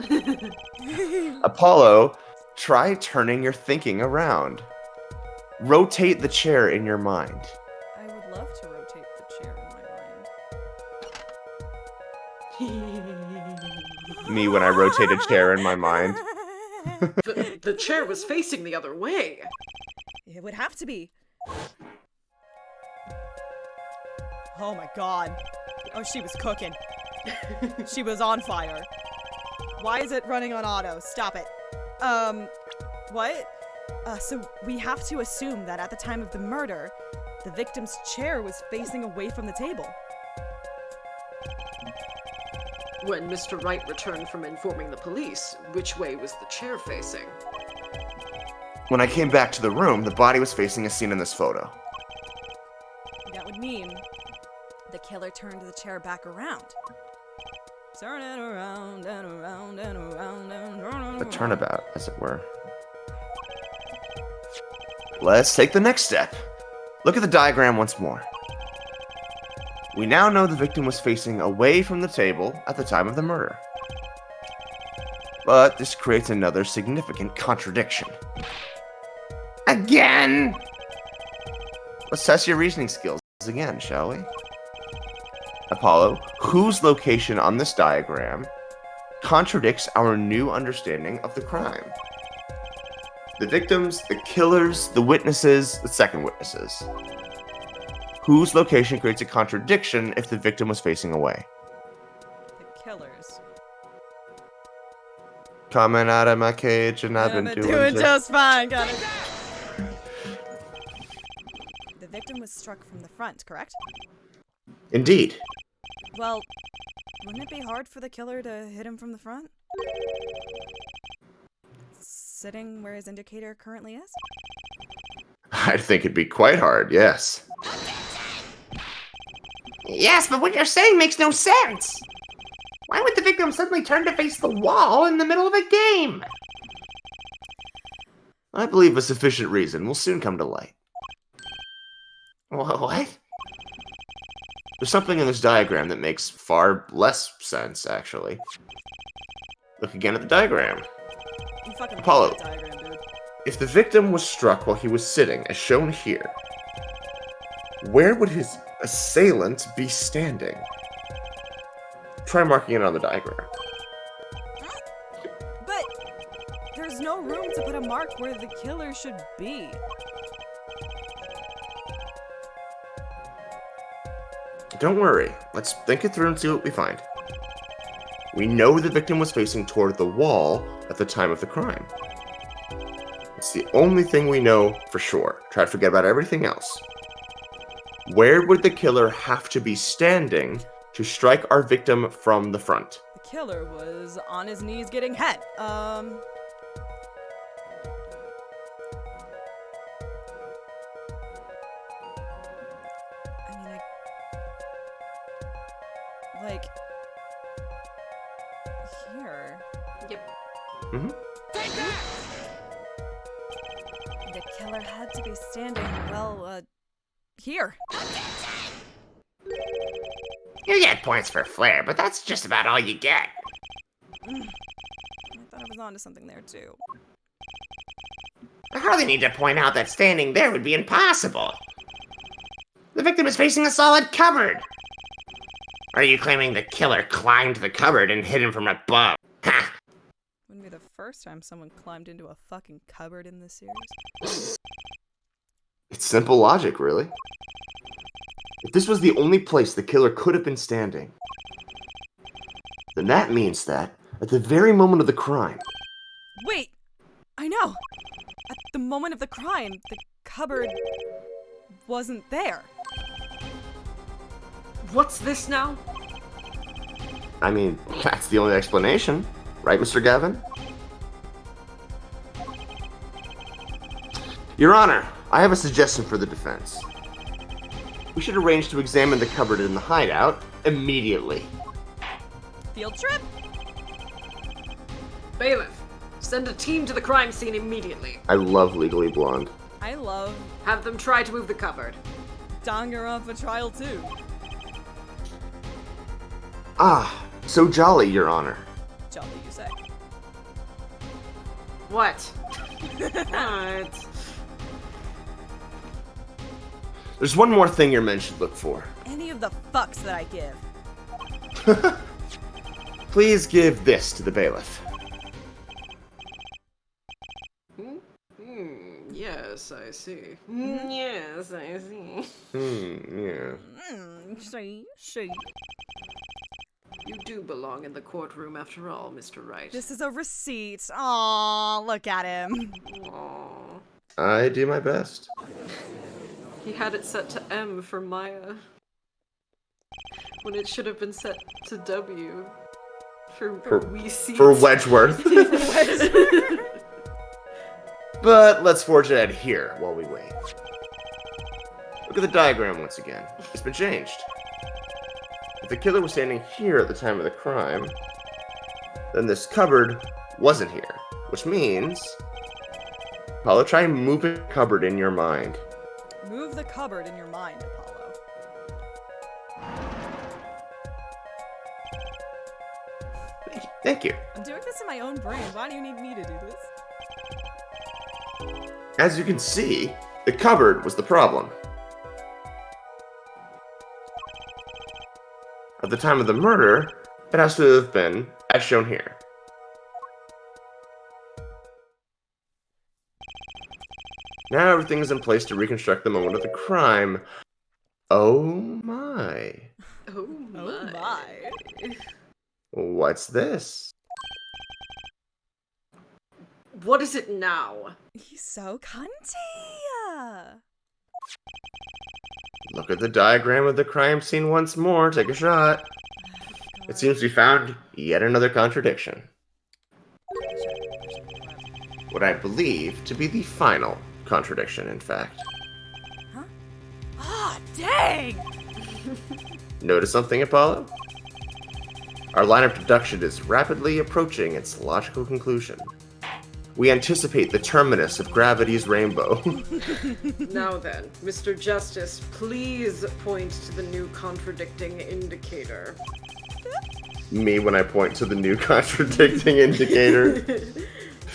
man! Apollo, try turning your thinking around. Rotate the chair in your mind. I would love to rotate the chair in my mind. Me when I rotate a chair in my mind. The chair was facing the other way. It would have to be. Oh my god. Oh, she was cooking. She was on fire. Why is it running on auto? Stop it. What? So we have to assume that at the time of the murder, the victim's chair was facing away from the table. When Mr. Wright returned from informing the police, which way was the chair facing? When I came back to the room, the body was facing as seen in this photo. That would mean the killer turned the chair back around. Turn it around and around and around and around. A turnabout, as it were. Let's take the next step. Look at the diagram once more. We now know the victim was facing away from the table at the time of the murder. But this creates another significant contradiction. Again! Let's test your reasoning skills again, shall we? Apollo, whose location on this diagram contradicts our new understanding of the crime? The victims, the killers, the witnesses, the second witnesses. Whose location creates a contradiction if the victim was facing away? The killers. coming out of my cage, and I've Yeah, been but doing just fine. Got it. The victim was struck from the front, correct? Indeed. Well, wouldn't it be hard for the killer to hit him from the front? Sitting where his indicator currently is? I think it'd be quite hard, yes. Yes, but what you're saying makes no sense. Why would the victim suddenly turn to face the wall in the middle of a game? I believe a sufficient reason will soon come to light. What? There's something in this diagram that makes far less sense, actually. Look again at the diagram. You fucking Apollo. love that diagram, dude. If the victim was struck while he was sitting, as shown here, where would his assailant be standing? Try marking it on the diagram. But there's no room to put a mark where the killer should be. Don't worry. Let's think it through and see what we find. We know the victim was facing toward the wall at the time of the crime. It's the only thing we know for sure. Try to forget about everything else. Where would the killer have to be standing to strike our victim from the front? The killer was on his knees getting hit. I mean, like, here. Yep. Mm-hmm. The killer had to be standing, well, here. You get points for flair, but that's just about all you get. I thought I was onto something there, too. I hardly need to point out that standing there would be impossible. The victim is facing a solid cupboard. Are you claiming the killer climbed the cupboard and hit him from above? Ha! Wouldn't be the first time someone climbed into a fucking cupboard in this series. It's simple logic, really. If this was the only place the killer could have been standing, then that means that, at the very moment of the crime, Wait! I know! At the moment of the crime, the cupboard wasn't there. What's this now? I mean, that's the only explanation, right, Mr. Gavin? Your Honor, I have a suggestion for the defense. We should arrange to examine the cupboard in the hideout immediately. Field trip? Bailiff, send a team to the crime scene immediately. I love Legally Blonde. I love Have them try to move the cupboard. Danganronpa Trial 2. Ah, so jolly, Your Honor. Jolly, you say. What? What? There's one more thing your men should look for. Any of the fucks that I give. Please give this to the bailiff. Yes, I see. Yes, I see. Yeah. See. You do belong in the courtroom after all, Mr. Wright. This is a receipt. Aw, look at him. Aww. I do my best. He had it set to M for Maya. When it should have been set to W. For we see. For Wedgeworth. But let's forge ahead here while we wait. Look at the diagram once again. It's been changed. If the killer was standing here at the time of the crime, then this cupboard wasn't here. Which means... Apollo, try moving the cupboard in your mind. Move the cupboard in your mind, Apollo. Thank you. I'm doing this in my own brain. Why do you need me to do this? As you can see, the cupboard was the problem. At the time of the murder, it has to have been as shown here. Now everything is in place to reconstruct the moment of the crime. Oh my. Oh my. Oh my. What's this? What is it now? He's so cunty. Look at the diagram of the crime scene once more. Take a shot. It seems we found yet another contradiction. What I believe to be the final contradiction, in fact. Ah, dang! Notice something, Apollo? Our line of deduction is rapidly approaching its logical conclusion. We anticipate the terminus of gravity's rainbow. Now then, Mr. Justice, please point to the new contradicting indicator. Me when I point to the new contradicting indicator.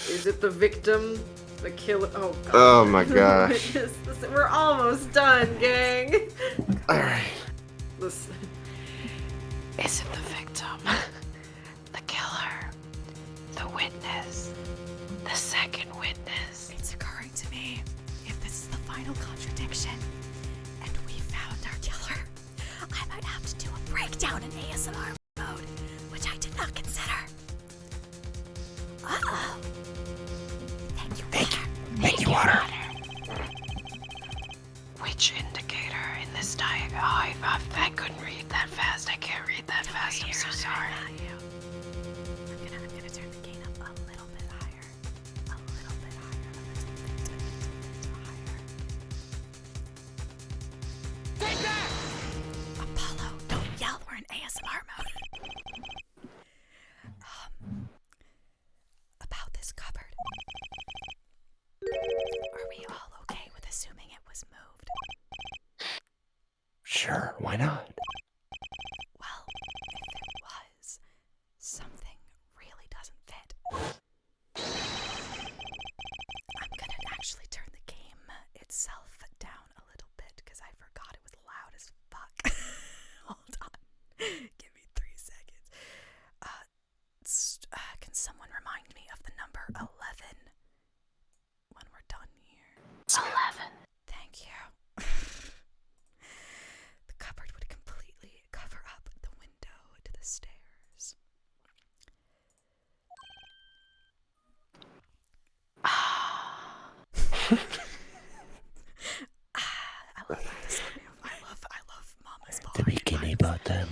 Is it the victim? The killer? Oh, God. Oh my gosh. We're almost done, gang. Alright. Listen. Is it the victim? The killer? The witness? The second witness? It's occurring to me, if this is the final contradiction, and we found our killer, I might have to do a breakdown in ASMR mode, which I did not consider. Uh-oh. Thank you, Water. Which indicator in this diagram? Oh, I couldn't read that fast. I can't read that fast. I'm so sorry. I'm gonna turn the gain up a little bit higher. A little bit higher. Take that! Apollo, don't yell. We're in ASMR mode. About this cupboard. Are we all okay with assuming it was moved? Sure, why not? Well, if it was, something really doesn't fit. I'm gonna actually turn the game itself down a little bit because I forgot it was loud as fuck. Hold on. Give me 3 seconds. Can someone remind me of the number 11 when we're done here? 11. Thank you. The cupboard would completely cover up the window to the stairs. I love this song. I love Mama's Ball. The bikini bottom,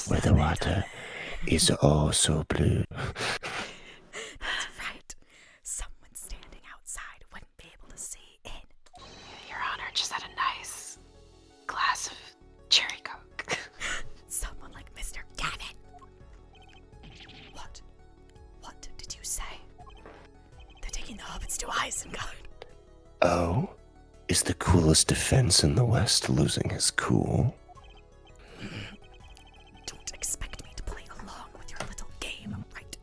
where the water is also blue. That's right. Someone standing outside wouldn't be able to see in. Your Honor just had a nice glass of cherry coke. Someone like Mr. Gavin. What? What did you say? They're taking the hobbits to Isengard. Oh? Is the coolest defense in the West losing his cool? Don't expect me to play along with your little game, right?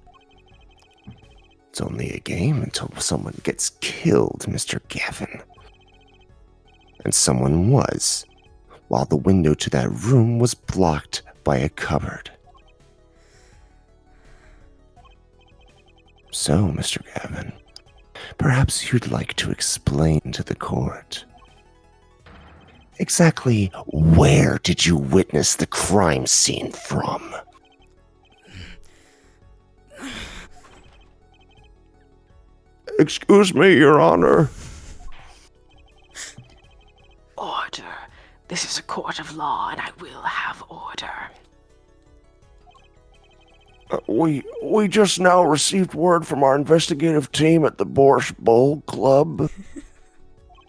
It's only a game until someone gets killed, Mr. Gavin. And someone was, while the window to that room was blocked by a cupboard. So, Mr. Gavin, perhaps you'd like to explain to the court. Exactly where did you witness the crime scene from? Excuse me, Your Honor. Order. This is a court of law, and I will have order. We just now received word from our investigative team at the Borscht Bowl Club.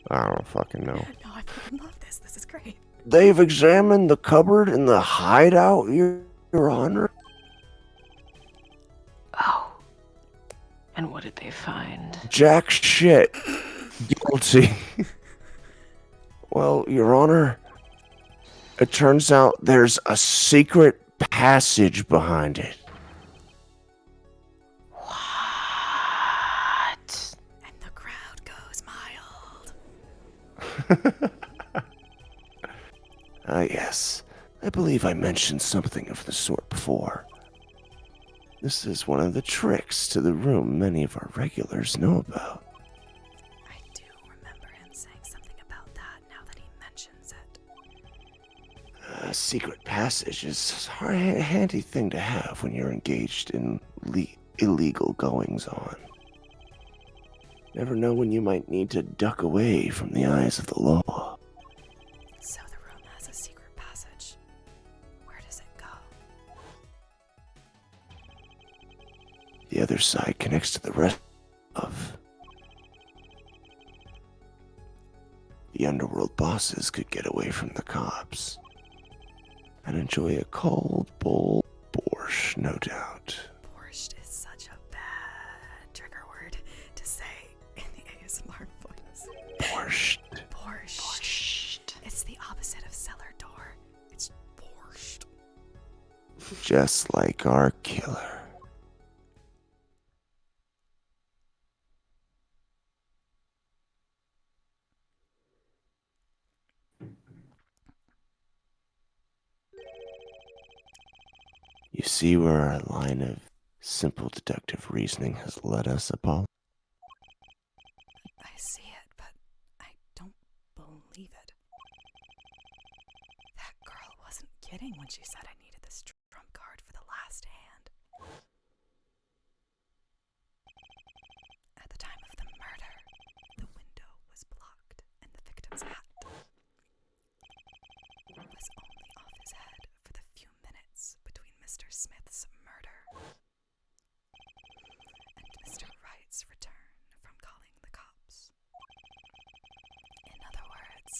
I don't fucking know. No, I fucking love this. This is great. They've examined the cupboard in the hideout, Your Honor. Oh. And what did they find? Jack shit. Guilty. Well, Your Honor, it turns out there's a secret passage behind it. What? And the crowd goes mild. Yes. I believe I mentioned something of the sort before. This is one of the tricks to the room many of our regulars know about. I do remember him saying something about that now that he mentions it. A secret passage is a handy thing to have when you're engaged in illegal goings-on. Never know when you might need to duck away from the eyes of the law. So the room has a secret passage. Where does it go? The other side connects to the rest of. The underworld bosses could get away from the cops and enjoy a cold bowl of borscht, no doubt. Borscht is such a bad trigger word to say in the ASMR voice. Borscht. Borscht. It's the opposite of cellar door. It's borscht. Just like our killer. You see where our line of simple deductive reasoning has led us, Apollo? I see it, but I don't believe it. That girl wasn't kidding when she said I needed this trump card for the last hand. At the time of the murder, the window was blocked and the victim's hat was only off his head for the few minutes between Mr. Smith's murder and Mr. Wright's return from calling the cops. In other words,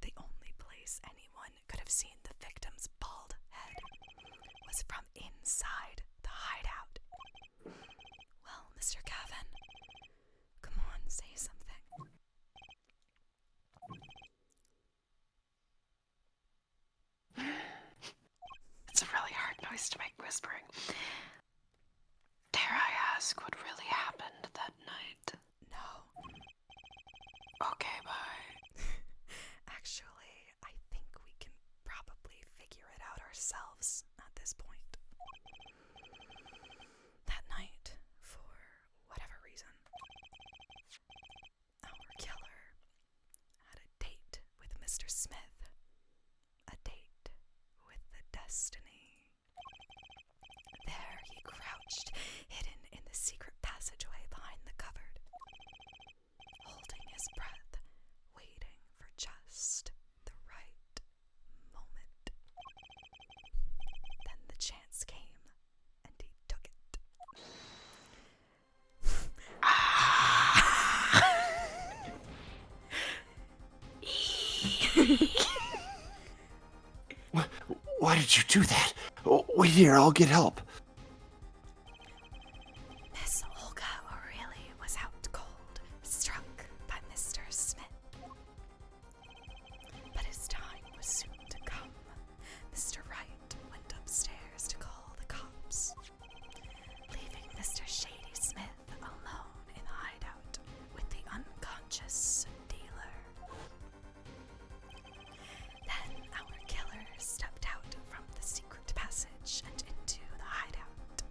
the only place anyone could have seen the victim's bald head was from inside the hideout. Well, Mr. Gavin, come on, say something. It's a really hard noise to make whispering. Dare I ask what really happened that night? No. Okay, bye. Actually, I think we can probably figure it out ourselves at this point. That night, for whatever reason, our killer had a date with Mr. Smith. A date with the destiny. There he crouched, hidden in the secret passageway behind the cupboard, holding his breath, waiting for just the right moment. Then the chance came, and he took it. Why did you do that? Wait here, I'll get help. Miss Olga O'Reilly was out cold, struck by Mr. Smith. But his time was soon to come. Mr. Wright went upstairs to call the cops, leaving Mr. Shady Smith alone in the hideout with the unconscious dealer. Then our killer stepped out from the secret passage and into the hideout.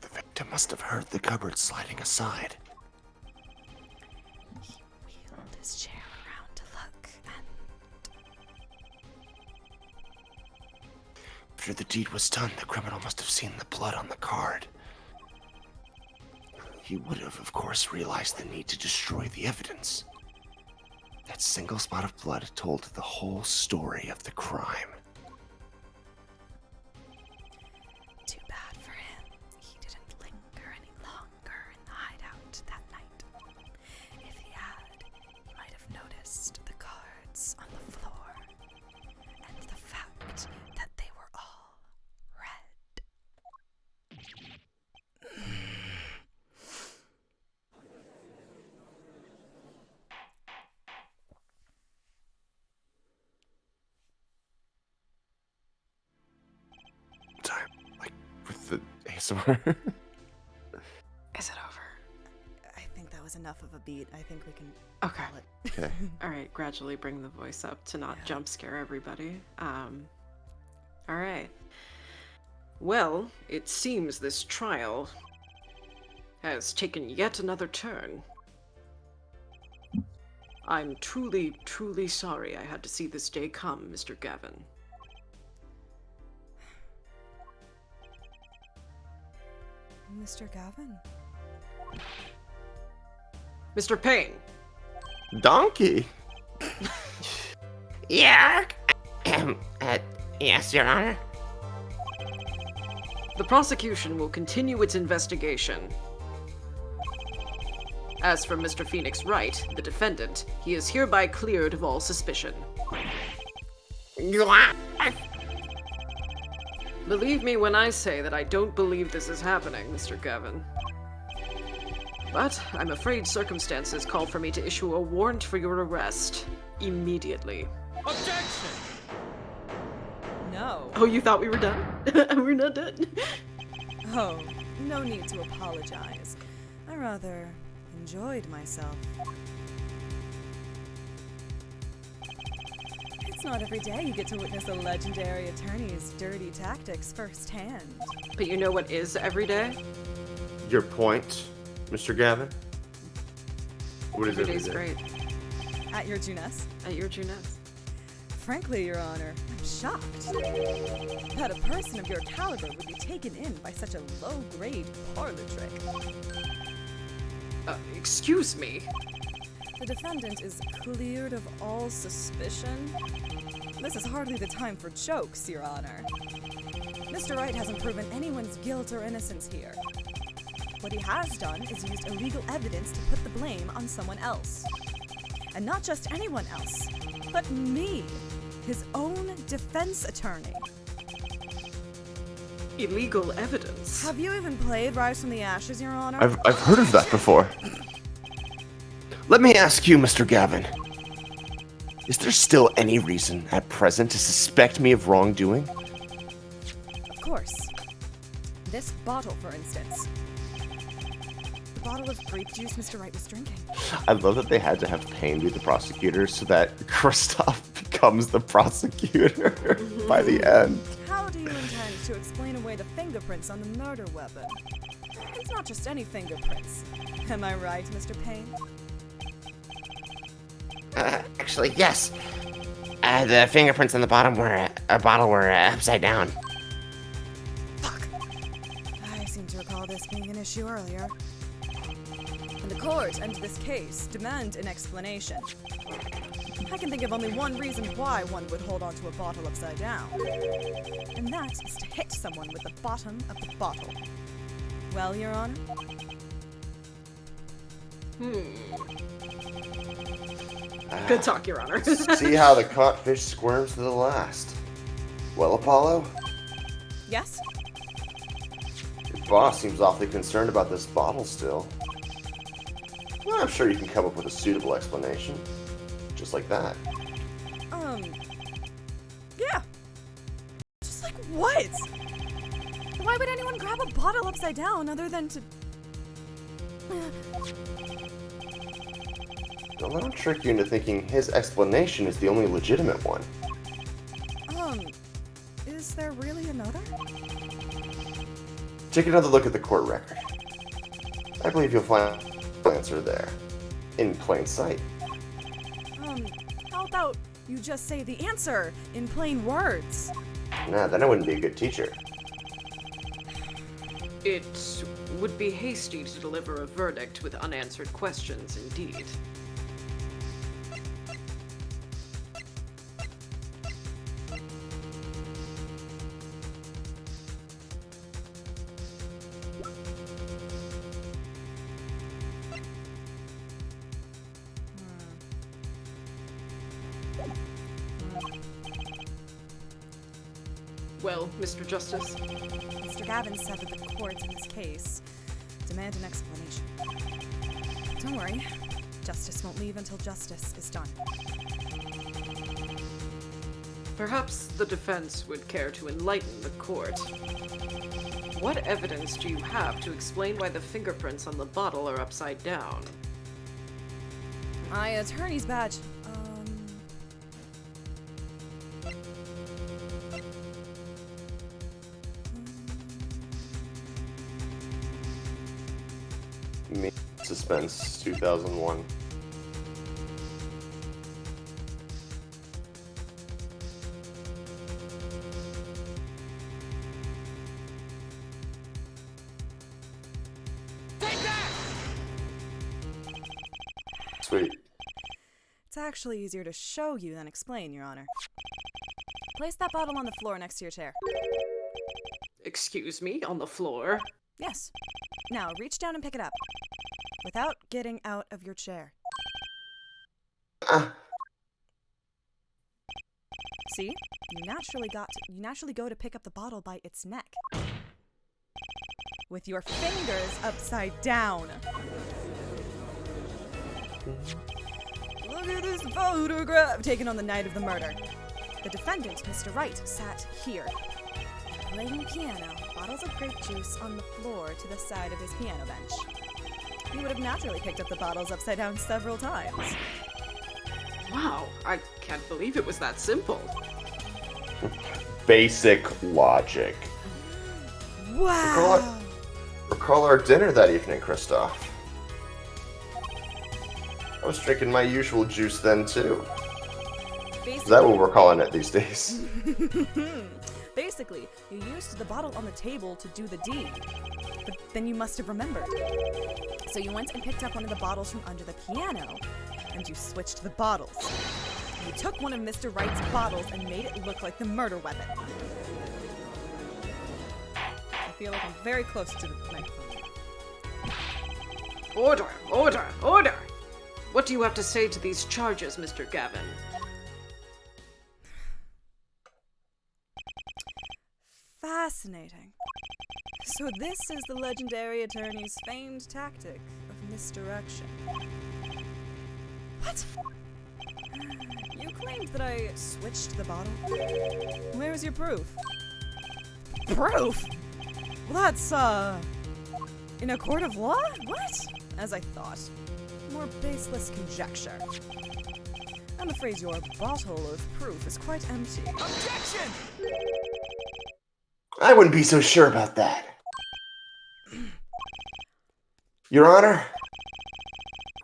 The victim must have heard the cupboard sliding aside. He wheeled his chair around to look, and After the deed was done, the criminal must have seen the blood on the card. He would have, of course, realized the need to destroy the evidence. That single spot of blood told the whole story of the crime. too bad for him. He didn't linger any longer in the hideout that night. If he had, he might have noticed the cards on the floor, and the fact that they were all red. Time, like with the ASMR. Is it over? I think that was enough of a beat. I think we can Okay. call it. Okay. All right, gradually bring the voice up to not Yeah. jump scare everybody. All right. Well, it seems this trial has taken yet another turn. I'm truly, truly sorry I had to see this day come, Mr. Gavin. Mr. Gavin? Mr. Payne, Donkey. Yeah? Yes, Your Honor. the prosecution will continue its investigation. As for Mr. Phoenix Wright, the defendant, he is hereby cleared of all suspicion. Believe me when I say that I don't believe this is happening, Mr. Gavin. But I'm afraid circumstances call for me to issue a warrant for your arrest. Immediately. Objection! No. Oh, you thought we were done? We're not done. Oh, no need to apologize. I rather enjoyed myself. It's not every day you get to witness a legendary attorney's dirty tactics firsthand. But you know what is every day? Your point, Mr. Gavin? What is Every every day's day? great. At your Juness? At your Juness. Frankly, Your Honor, I'm shocked that a person of your caliber would be taken in by such a low-grade parlor trick. Excuse me. The defendant is cleared of all suspicion. This is hardly the time for jokes, Your Honor. Mr. Wright hasn't proven anyone's guilt or innocence here. What he has done is used illegal evidence to put the blame on someone else. And not just anyone else, but me, his own defense attorney. Illegal evidence. Have you even played Rise from the Ashes, Your Honor? I've heard of that before. Let me ask you, Mr. Gavin. Is there still any reason at present to suspect me of wrongdoing? Of course. This bottle, for instance. The bottle of grape juice Mr. Wright was drinking. I love that they had to have Payne be the prosecutor so that Kristoff becomes the prosecutor by the end. How do you intend to explain away the fingerprints on the murder weapon? It's not just any fingerprints. Am I right, Mr. Payne? Actually, yes. The fingerprints on the bottom were upside down. Fuck! I seem to recall this being an issue earlier. And the court and this case demand an explanation. I can think of only one reason why one would hold onto a bottle upside down. And that is to hit someone with the bottom of the bottle. Well, Your Honor? Good talk, Your Honor. See how the caught fish squirms to the last. Well, Apollo, Yes? your boss seems awfully concerned about this bottle still. Well, I'm sure you can come up with a suitable explanation. Just like that. Yeah. Just like what? Why would anyone grab a bottle upside down other than to... Don't let him trick you into thinking his explanation is the only legitimate one. Is there really another? Take another look at the court record. I believe you'll find the answer there. In plain sight. How about you just say the answer in plain words? Nah, then I wouldn't be a good teacher. It would be hasty to deliver a verdict with unanswered questions, indeed. Well, Mr. Justice, Mr. Gavin said that the court in this case demand an explanation. Don't worry. Justice won't leave until justice is done. perhaps the defense would care to enlighten the court. What evidence do you have to explain why the fingerprints on the bottle are upside down? My attorney's badge. Me, Suspense 2001. Sweet. It's actually easier to show you than explain, Your Honor. Place that bottle on the floor next to your chair. Excuse me, on the floor? Yes. Now, reach down and pick it up. Without getting out of your chair. See? You naturally go to pick up the bottle by its neck. With your fingers upside down. Look at this photograph taken on the night of the murder. The defendant, Mr. Wright, sat here. Playing piano, bottles of grape juice on the floor to the side of his piano bench. He would have naturally picked up the bottles upside down several times. Wow, I can't believe it was that simple. Basic logic. Wow! Recall our dinner that evening, Christoph. I was drinking my usual juice then, too. Is that what we're calling it these days? Basically, you used the bottle on the table to do the deed. But then you must have remembered. So you went and picked up one of the bottles from under the piano, and you switched the bottles. You took one of Mr. Wright's bottles and made it look like the murder weapon. I feel like I'm very close to the microphone. Order, order, order! What do you have to say to these charges, Mr. Gavin? Fascinating. So this is the legendary attorney's famed tactic of misdirection. What? You claimed that I switched the bottle? Where's your proof? Proof? Well, that's, in a court of law? What? As I thought. More baseless conjecture. I'm afraid your bottle of proof is quite empty. Objection! I wouldn't be so sure about that. Your Honor,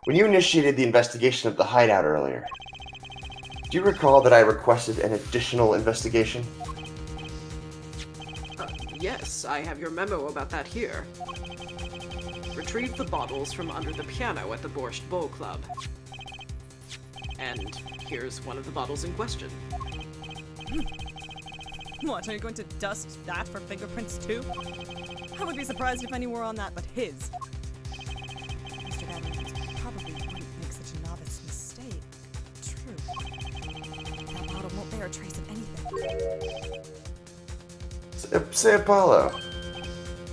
when you initiated the investigation of the hideout earlier, do you recall that I requested an additional investigation? Yes, I have your memo about that here. Retrieve the bottles from under the piano at the Borscht Bowl Club. And here's one of the bottles in question. What, are you going to dust that for fingerprints too? I would be surprised if any were on that but his. Mr. Gavin probably wouldn't make such a novice mistake. True. That bottle won't bear a trace of anything. Say, Apollo,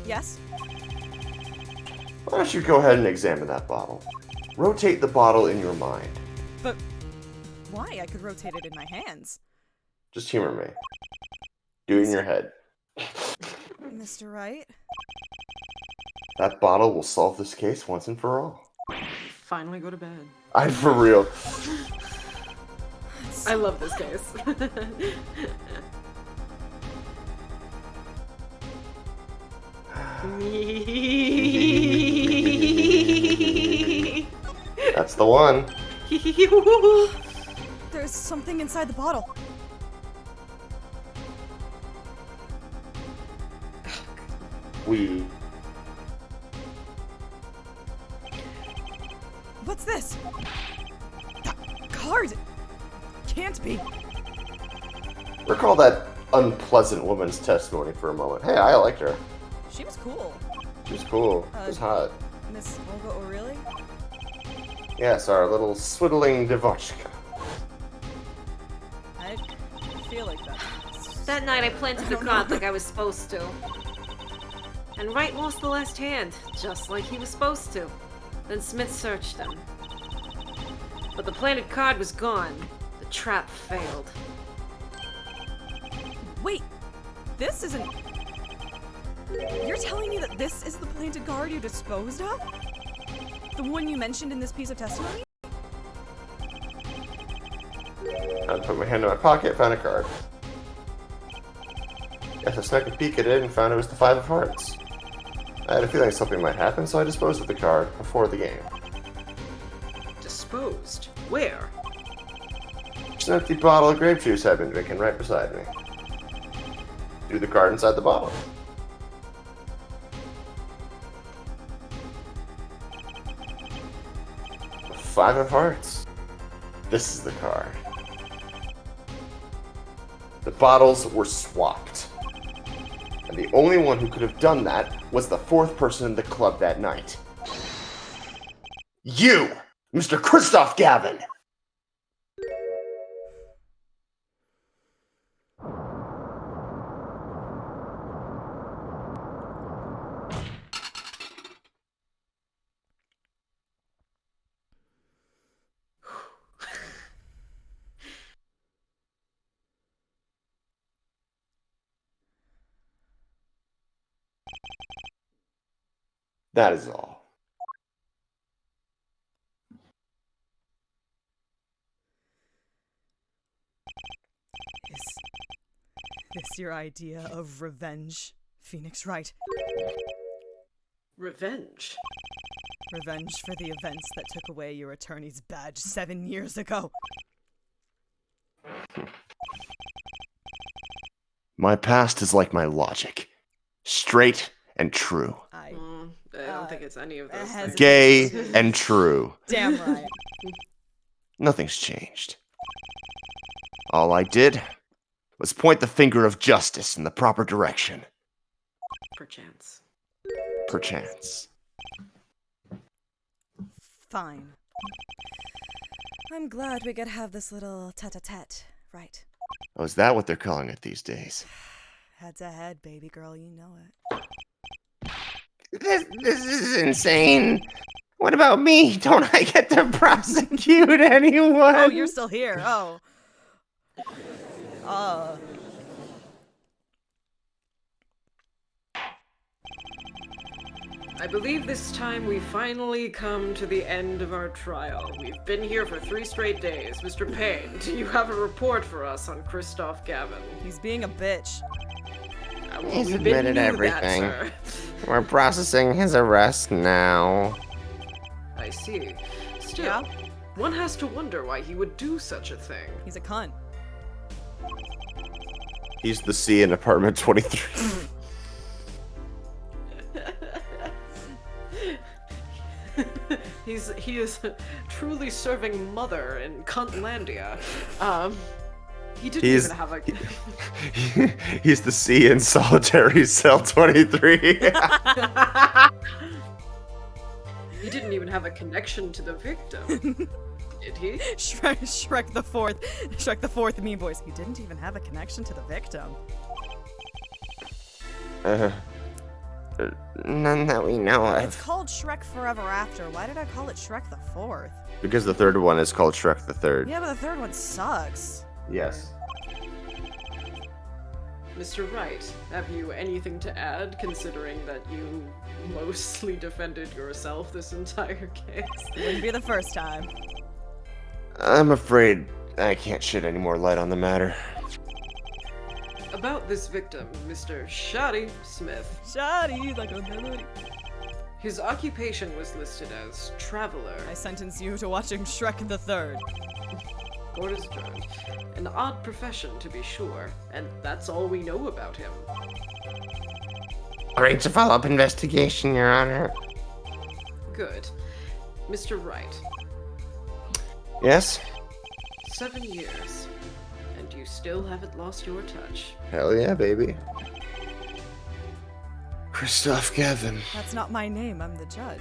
Yes? why don't you go ahead and examine that bottle? Rotate the bottle in your mind. But why? I could rotate it in my hands. Just humor me. Do it in your head. Mr. Wright? That bottle will solve this case once and for all. Finally go to bed. I'm for real. I love this case. That's the one. There's something inside the bottle. What's this? That card! Can't be. Recall that unpleasant woman's testimony for a moment. Hey, I liked her. She was cool. She was cool. She was hot. Miss Olga O'Reilly? Yes, our little swiddling Devochka. I feel like that. That night I planted the card like I was supposed to. And Wright lost the last hand, just like he was supposed to. Then Smith searched him. But the planted card was gone. The trap failed. Wait! This isn't... You're telling me that this is the planted card you disposed of? The one you mentioned in this piece of testimony? I put my hand in my pocket, found a card. Yes, I snuck a peek at it and found it was the Five of Hearts. I had a feeling something might happen, so I disposed of the card before the game. Disposed? Where? Just an empty bottle of grape juice I've been drinking right beside me. Do the card inside the bottle. 5 of hearts. This is the card. The bottles were swapped. And the only one who could have done that was the 4th person in the club that night. You, Mr. Christoph Gavin! That is all. Is this your idea of revenge, Phoenix Wright? Revenge? Revenge for the events that took away your attorney's badge 7 years ago. My past is like my logic. Straight and true. I don't think it's any of those things. Gay and true. Damn right. Nothing's changed. All I did was point the finger of justice in the proper direction. Perchance. Perchance. Fine. I'm glad we get to have this little tete-a-tete, right? Oh, is that what they're calling it these days? Head to head, baby girl, you know it. This is insane. What about me? Don't I get to prosecute anyone? Oh, you're still here. Oh. I believe this time we finally come to the end of our trial. We've been here for 3 straight days. Mr. Payne, do you have a report for us on Christoph Gavin? He's being a bitch. He's We admitted knew everything. That, We're processing his arrest now. I see. Still, Yeah? one has to wonder why he would do such a thing. He's a cunt. He's the C in apartment 23. He is truly serving mother in Cuntlandia. He didn't He's- even have a. He's the C in solitary cell 23. He didn't even have a connection to the victim, did he? Shrek the fourth mean voice. He didn't even have a connection to the victim. None that we know It's of. called Shrek Forever After. Why did I call it Shrek the Fourth? Because the third one is called Shrek the Third. Yeah, but the third one sucks. Yes. Mr. Wright, have you anything to add, considering that you mostly defended yourself this entire case? Wouldn't be the first time. I'm afraid I can't shed any more light on the matter. About this victim, Mr. Shoddy Smith. Shoddy, like a melody. His occupation was listed as traveler. I sentence you to watching Shrek the Third. Court is adjourned. An odd profession, to be sure, and that's all we know about him. Great to follow-up investigation, Your Honor. Good. Mr. Wright, Yes? 7 years, and you still haven't lost your touch. Hell yeah, baby. Christoph Gavin That's not my name, I'm the judge.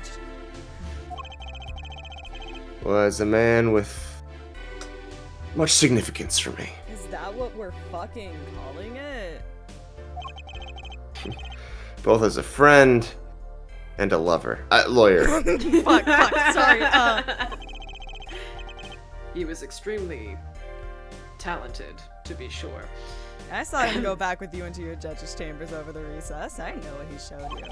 was a man with much significance for me. Is that what we're fucking calling it? Both as a friend and a lover. Lawyer. fuck, sorry. He was extremely talented, to be sure. I saw him go back with you into your judge's chambers over the recess. I know what he showed you.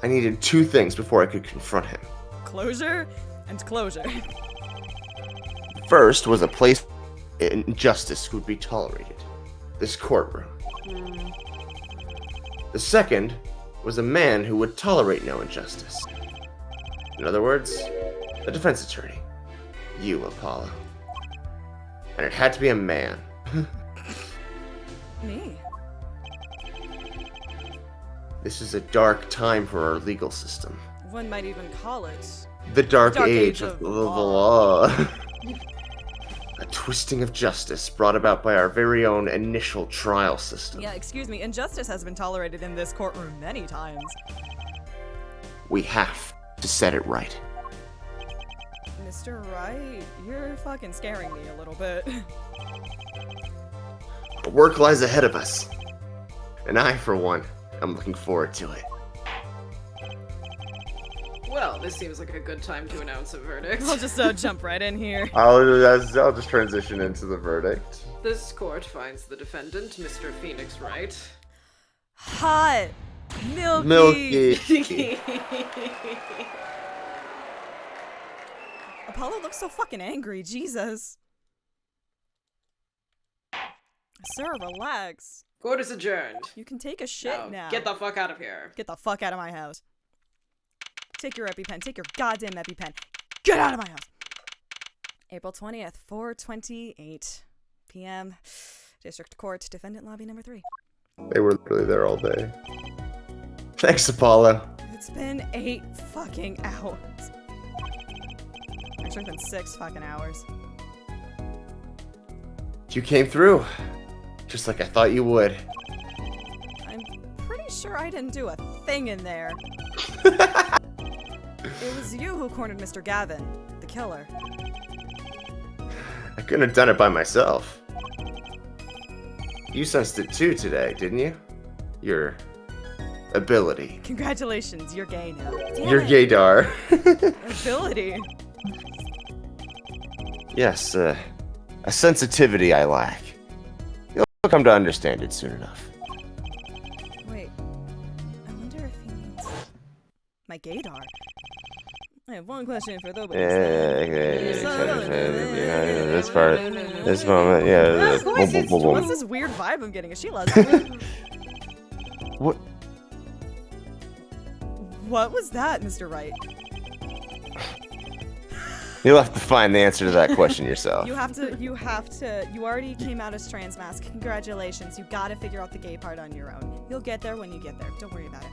I needed 2 things before I could confront him. Closure and closure. First was a place injustice would be tolerated. This courtroom. The second was a man who would tolerate no injustice. In other words, a defense attorney. You, Apollo. And it had to be a man. Me? This is a dark time for our legal system. One might even call it The dark, Dark age age of of the law. law. A twisting of justice brought about by our very own initial trial system. Yeah, excuse me, injustice has been tolerated in this courtroom many times. We have to set it right. Mr. Wright, you're fucking scaring me a little bit. Work lies ahead of us. And I, for one, am looking forward to it. Well, this seems like a good time to announce a verdict. I'll just jump right in here. I'll just transition into the verdict. This court finds the defendant, Mr. Phoenix Wright. Hot! Milky! Milky. Apollo looks so fucking angry, Jesus. Sir, relax. Court is adjourned. You can take a shit now. Get the fuck out of here. Get the fuck out of my house. Take your EpiPen. Take your goddamn EpiPen. Get out of my house! April 20th, 4:28 p.m. District Court, Defendant Lobby number 3. They were literally there all day. Thanks, Apollo. It's been 8 fucking hours. Actually, it's been 6 fucking hours. You came through. Just like I thought you would. I'm pretty sure I didn't do a thing in there. It was you who cornered Mr. Gavin, the killer. I couldn't have done it by myself. You sensed it too today, didn't you? Your ability. Congratulations, you're gay now. Damn Your it. gaydar. Ability. Yes, a sensitivity I lack. You'll come to understand it soon enough. Wait, I wonder if he means my gaydar. I have one question for the This part, this moment, yeah. What's this weird vibe I'm getting? Is she lesbian? What? What was that, Mr. Wright? You'll have to find the answer to that question yourself. You already came out as trans mask. Congratulations. You gotta figure out the gay part on your own. You'll get there when you get there. Don't worry about it.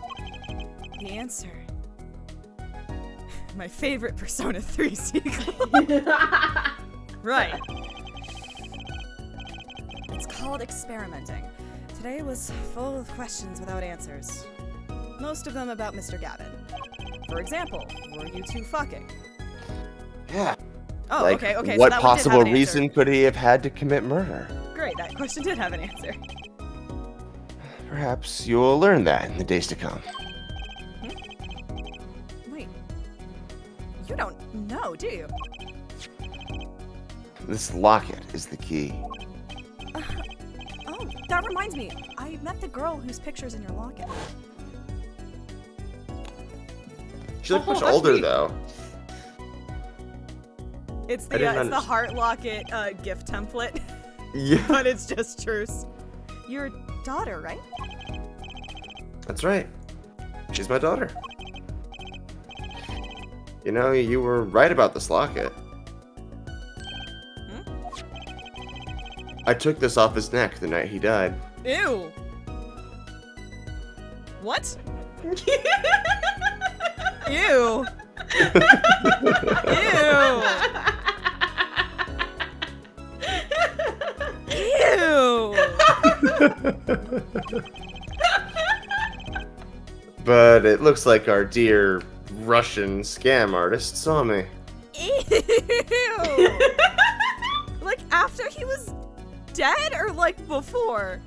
The answer. My favorite Persona 3 sequel. Right. It's called experimenting. Today was full of questions without answers. Most of them about Mr. Gavin. For example, were you two fucking? Yeah. Oh, Like, okay. what So that one did possible have an reason answer. could he have had to commit murder? Great, that question did have an answer. Perhaps you'll learn that in the days to come. Wait. You don't know, do you? This locket is the key. Oh, that reminds me. I met the girl whose picture's in your locket. She looked much that's older, neat. though. It's I didn't the heart locket gift template, Yeah. but it's just truce. Your daughter, right? That's right. She's my daughter. You know, you were right about this locket. I took this off his neck the night he died. Ew. What? Ew. Ew. Ew. But it looks like our dear Russian scam artist saw me. Ew. Like after he was dead or like before?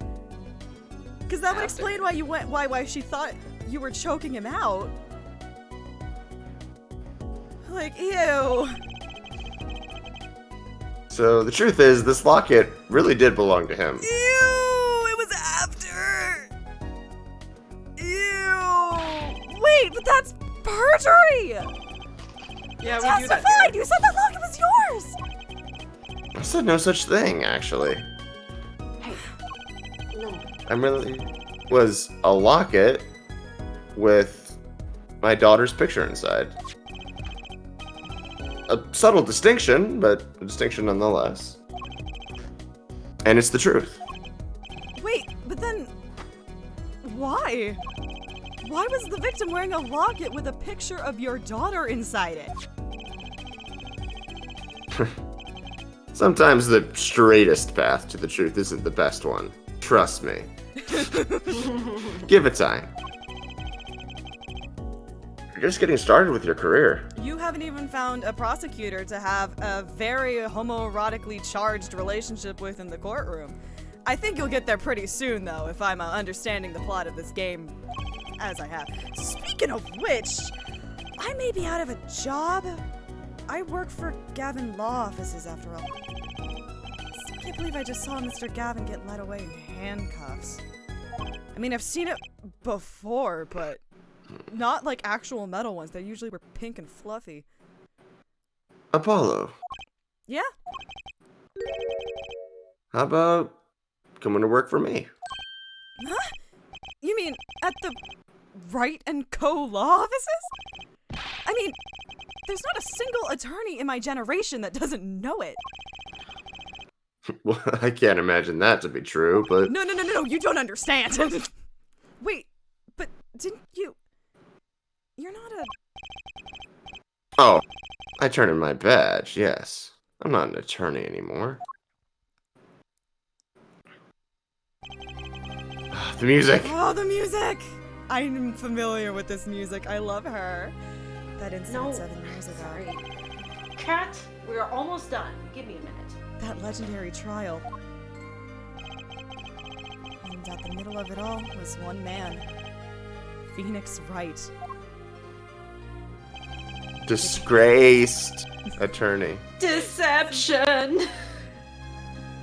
Because that would explain why you went. Why she thought you were choking him out. Like ew. So the truth is, this locket really did belong to him. Ew! It was after! Ew! Wait, but that's perjury! Yeah, we do that. Testified! You said that locket was yours! I said no such thing, actually. Hey, no. I'm really was a locket with my daughter's picture inside. A subtle distinction, but a distinction nonetheless. And it's the truth. Wait, but then... Why? Why was the victim wearing a locket with a picture of your daughter inside it? Sometimes the straightest path to the truth isn't the best one. Trust me. Give it time. You're just getting started with your career. You haven't even found a prosecutor to have a very homoerotically charged relationship with in the courtroom. I think you'll get there pretty soon, though, if I'm understanding the plot of this game as I have. Speaking of which, I may be out of a job. I work for Gavin Law Offices, after all. I can't believe I just saw Mr. Gavin get led away in handcuffs. I mean, I've seen it before, but not like actual metal ones. They usually were pink and fluffy. Apollo, Yeah? how about coming to work for me? Huh? You mean at the Wright and Co. law offices? I mean, there's not a single attorney in my generation that doesn't know it. Well, I can't imagine that to be true, but... No, you don't understand. Wait, but didn't you... You're not a... Oh, I turned in my badge, yes. I'm not an attorney anymore. The music! Oh, the music! I'm familiar with this music. I love her. That incident 7 years ago. Sorry. Cat, we're almost done. Give me a minute. That legendary trial. And at the middle of it all was one man. Phoenix Wright. Disgraced attorney. Deception!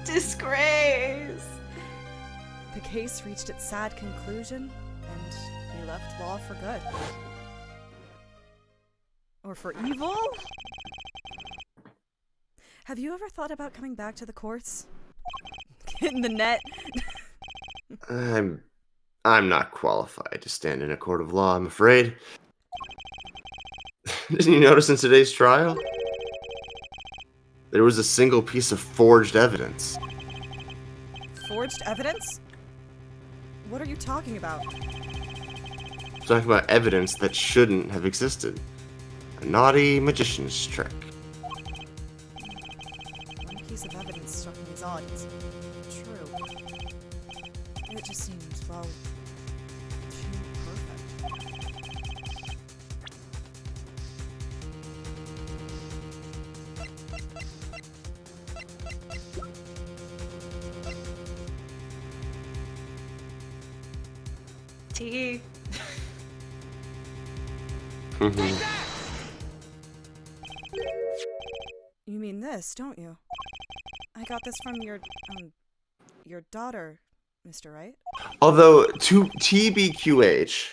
Disgrace! The case reached its sad conclusion, and he left law for good. Or for evil? Have you ever thought about coming back to the courts? Get in the net? I'm not qualified to stand in a court of law, I'm afraid. Didn't you notice in today's trial? There was a single piece of forged evidence. Forged evidence? What are you talking about? Talking about evidence that shouldn't have existed. A naughty magician's trick. One piece of evidence struck me as odd. It's true. It just seemed, well, too perfect. T. You mean this, don't you? I got this from your daughter, Mr. Wright. Although, to TBQH,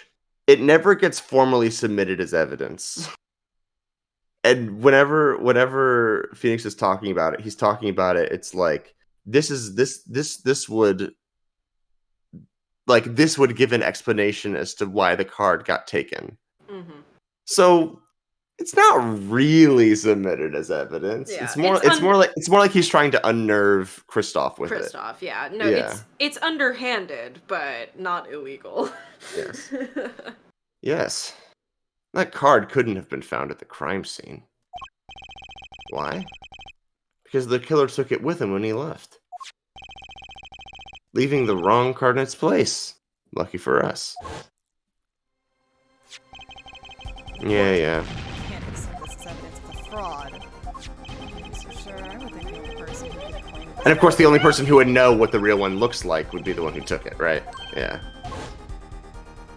it never gets formally submitted as evidence. And whenever Phoenix is talking about it, he's talking about it, it's like, this would give an explanation as to why the card got taken. Mm-hmm. So it's not really submitted as evidence. Yeah, It's more like he's trying to unnerve Kristoff with it. Kristoff, yeah. No, Yeah. it's underhanded, but not illegal. Yes. Yes. That card couldn't have been found at the crime scene. Why? Because the killer took it with him when he left. Leaving the wrong card in its place. Lucky for us. Yeah. Can't accept this as evidence of a fraud. So sure, I would think the only person who could claim it. And of course, the only person who would know what the real one looks like would be the one who took it, right? Yeah.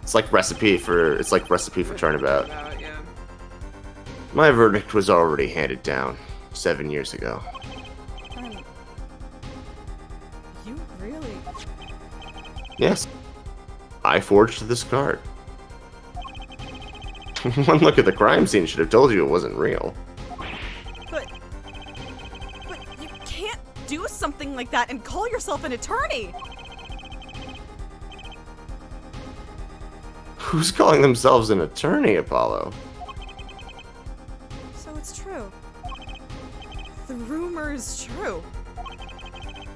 It's like recipe for turnabout. Yeah. My verdict was already handed down 7 years ago. You really? Yes. I forged this card. One look at the crime scene should have told you it wasn't real. But you can't do something like that and call yourself an attorney! Who's calling themselves an attorney, Apollo? So it's true. The rumor is true.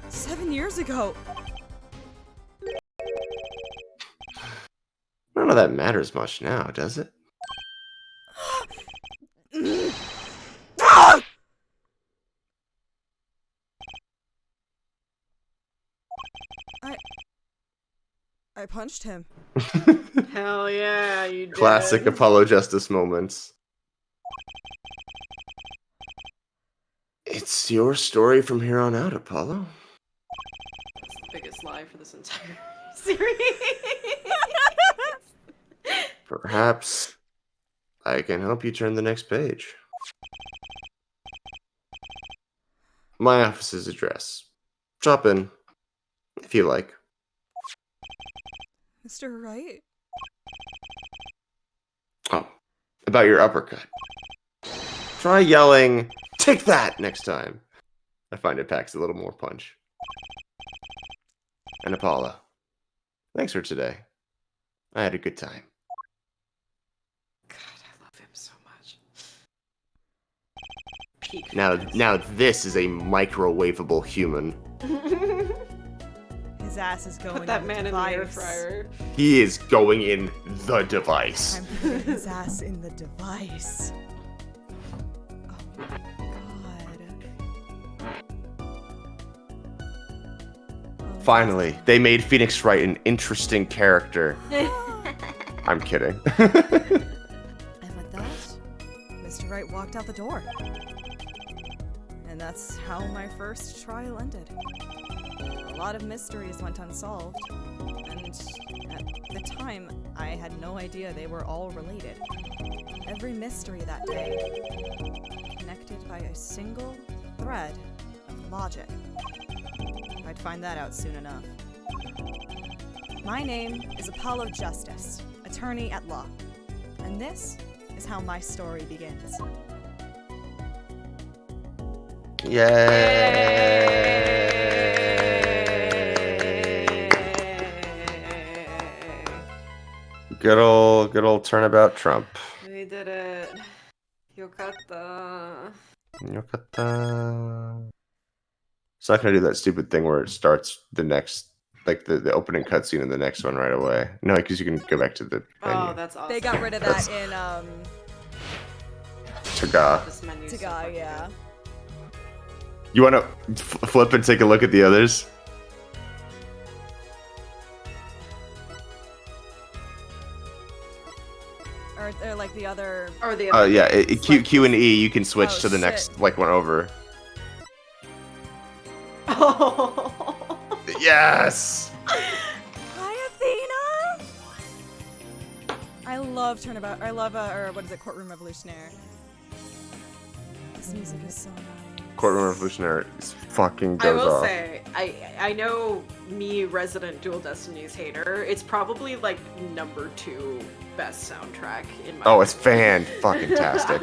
7 years ago. I don't know that matters much now, does it? I punched him. Hell yeah, you did. Classic Apollo Justice moments. It's your story from here on out, Apollo. That's the biggest lie for this entire series. Perhaps I can help you turn the next page. My office's address. Drop in, if you like. Mr. Wright? Oh, about your uppercut. Try yelling, "Take that!" next time. I find it packs a little more punch. And Apollo, thanks for today. I had a good time. God, I love him so much. Peak Now this is a microwavable human. His ass is going Put that in man the in the air device. fryer. He is going in the device. I'm putting his ass in the device. Oh my god. Finally, they made Phoenix Wright an interesting character. I'm kidding. And with that, Mr. Wright walked out the door. And that's how my first trial ended. A lot of mysteries went unsolved, and at the time, I had no idea they were all related. Every mystery that day connected by a single thread of logic. I'd find that out soon enough. My name is Apollo Justice, attorney at law, and this is how my story begins. Good old turnabout Trump. We did it. Yokatta. Yokata. It's not gonna do that stupid thing where it starts the next, like the opening cutscene in the next one right away. No, because you can go back to the menu. Oh, that's awesome. They got rid of that in, Taga. This menu's so Taga, fucking yeah. good. You want to flip and take a look at the others? Or like the other... Or the Oh other yeah, names. Q and E. You can switch Oh, to the shit. next like one over. Oh. Yes. Hi, Athena! I love Turnabout. I love, or what is it, Courtroom Revolutionary. This music is so nice. Courtroom Revolutionary is fucking I goes will off. say, I know me, resident Dual Destinies hater. It's probably like number 2 best soundtrack in my. Oh, it's fan-fucking-tastic.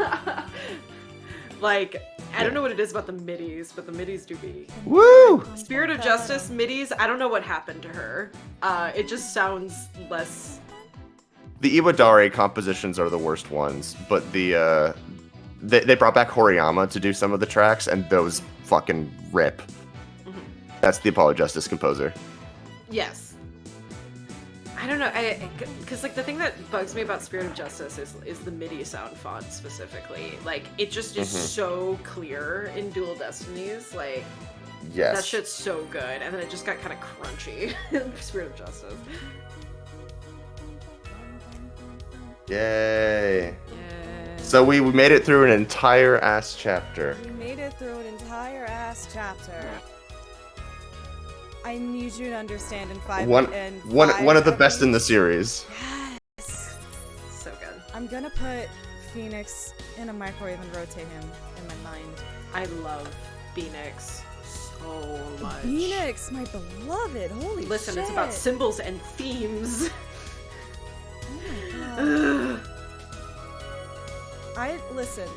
Like, I don't know what it is about the midis, but the midis do be. Woo! Spirit of Justice midis, I don't know what happened to her. It just sounds less. The Iwadare compositions are the worst ones, but the they brought back Horiyama to do some of the tracks, and those fucking rip. Mhm. That's the Apollo Justice composer. Yes. I don't know, because like the thing that bugs me about Spirit of Justice is the MIDI sound font specifically. Like it just is so clear in Dual Destinies. Like Yes. that shit's so good, and then it just got kind of crunchy in Spirit of Justice. Yay. Yeah. So we made it through an entire ass chapter. We made it through an entire ass chapter. I need you to understand in One of the best in the series. Yes. So good. I'm gonna put Phoenix in a microwave and rotate him in my mind. I love Phoenix so much. Phoenix, my beloved. Holy Listen, shit. it's about symbols and themes. Oh my god. Listen,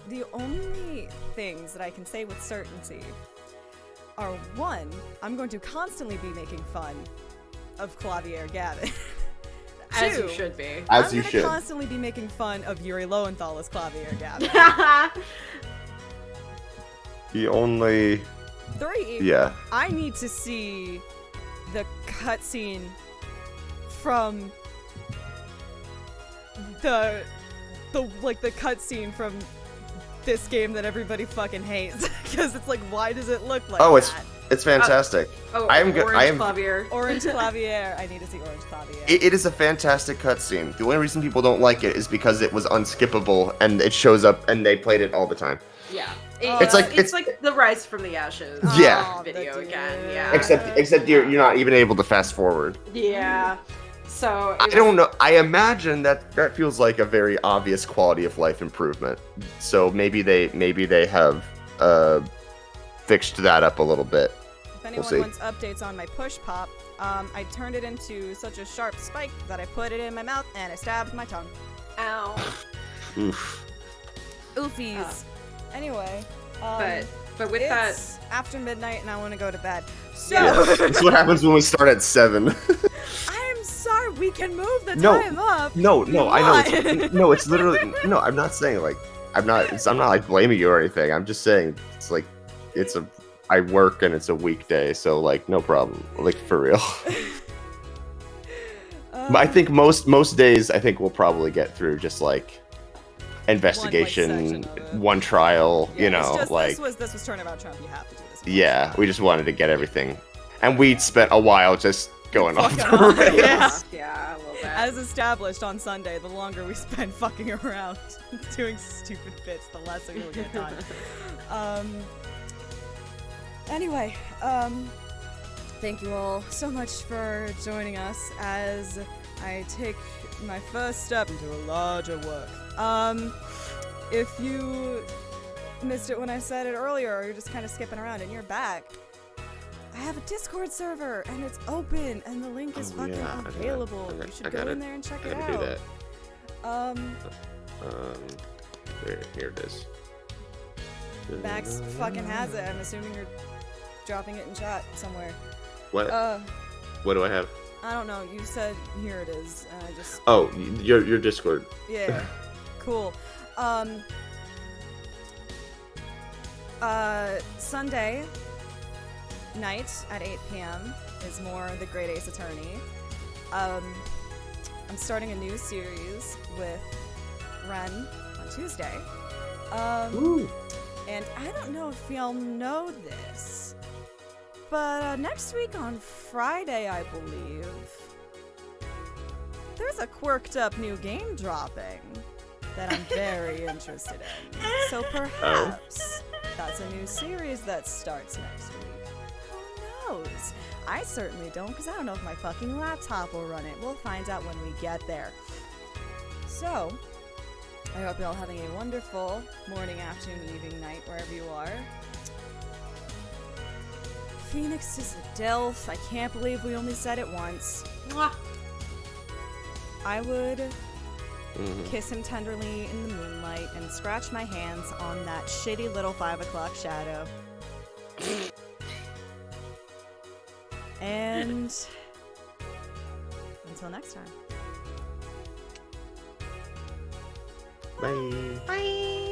the only things that I can say with certainty are, one, I'm going to constantly be making fun of Clavier Gavin. As you Two, should be. As I'm you gonna should. constantly be making fun of Yuri Lowenthal as Clavier Gavin. The only 3, yeah. I need to see the cutscene from the cutscene from this game that everybody fucking hates because it's like, why does it look like that? It's fantastic. I am good. Orange Clavier. Orange Clavier. I need to see Orange Clavier. It is a fantastic cutscene. The only reason people don't like it is because it was unskippable and it shows up and they played it all the time. Yeah. It's like the Rise from the Ashes. Yeah. Video again. Yeah. Except you're not even able to fast forward. Yeah. So I don't know. I imagine that feels like a very obvious quality of life improvement. So maybe they have fixed that up a little bit. If anyone wants updates on my push pop, I turned it into such a sharp spike that I put it in my mouth and I stabbed my tongue. Ow. Oof. Oofies. Anyway, but with it's after midnight and I want to go to bed. So That's what happens when we start at 7. I'm sorry, we can move the time up. No, I know. It's literally no. I'm not saying like I'm not like blaming you or anything. I'm just saying it's like I work and it's a weekday, so like no problem. Like for real. But I think most days I think we'll probably get through just like investigation, one trial. Yeah, you know, just, like this was Turnabout Trump. You have to do this. yeah. We just wanted to get everything, and we spent a while just going off the Fucking off, rails. yeah, a little bit. As established on Sunday, the longer we spend fucking around doing stupid bits, the less we will get done. Anyway, thank you all so much for joining us as I take my first step into a larger work. If you missed it when I said it earlier, or you're just kind of skipping around and you're back, I have a Discord server and it's open and the link is fucking available. You should go in there and check it out. Do that. Here it is. Max fucking has it. I'm assuming you're dropping it in chat somewhere. What? What do I have? I don't know. You said here it is. And I just. Oh, your Discord. Yeah. Cool. Sunday night at 8 p.m. is more The Great Ace Attorney. I'm starting a new series with Ren on Tuesday. And I don't know if y'all know this, but next week on Friday, I believe, there's a quirked up new game dropping that I'm very interested in. So perhaps that's a new series that starts next week. Who knows? I certainly don't, because I don't know if my fucking laptop will run it. We'll find out when we get there. So, I hope you're all having a wonderful morning, afternoon, evening, night, wherever you are. Phoenix is a DILF. I can't believe we only said it once. Mwah. I would kiss him tenderly in the moonlight and scratch my hands on that shitty little 5 o'clock shadow. And until next time. Bye. Bye.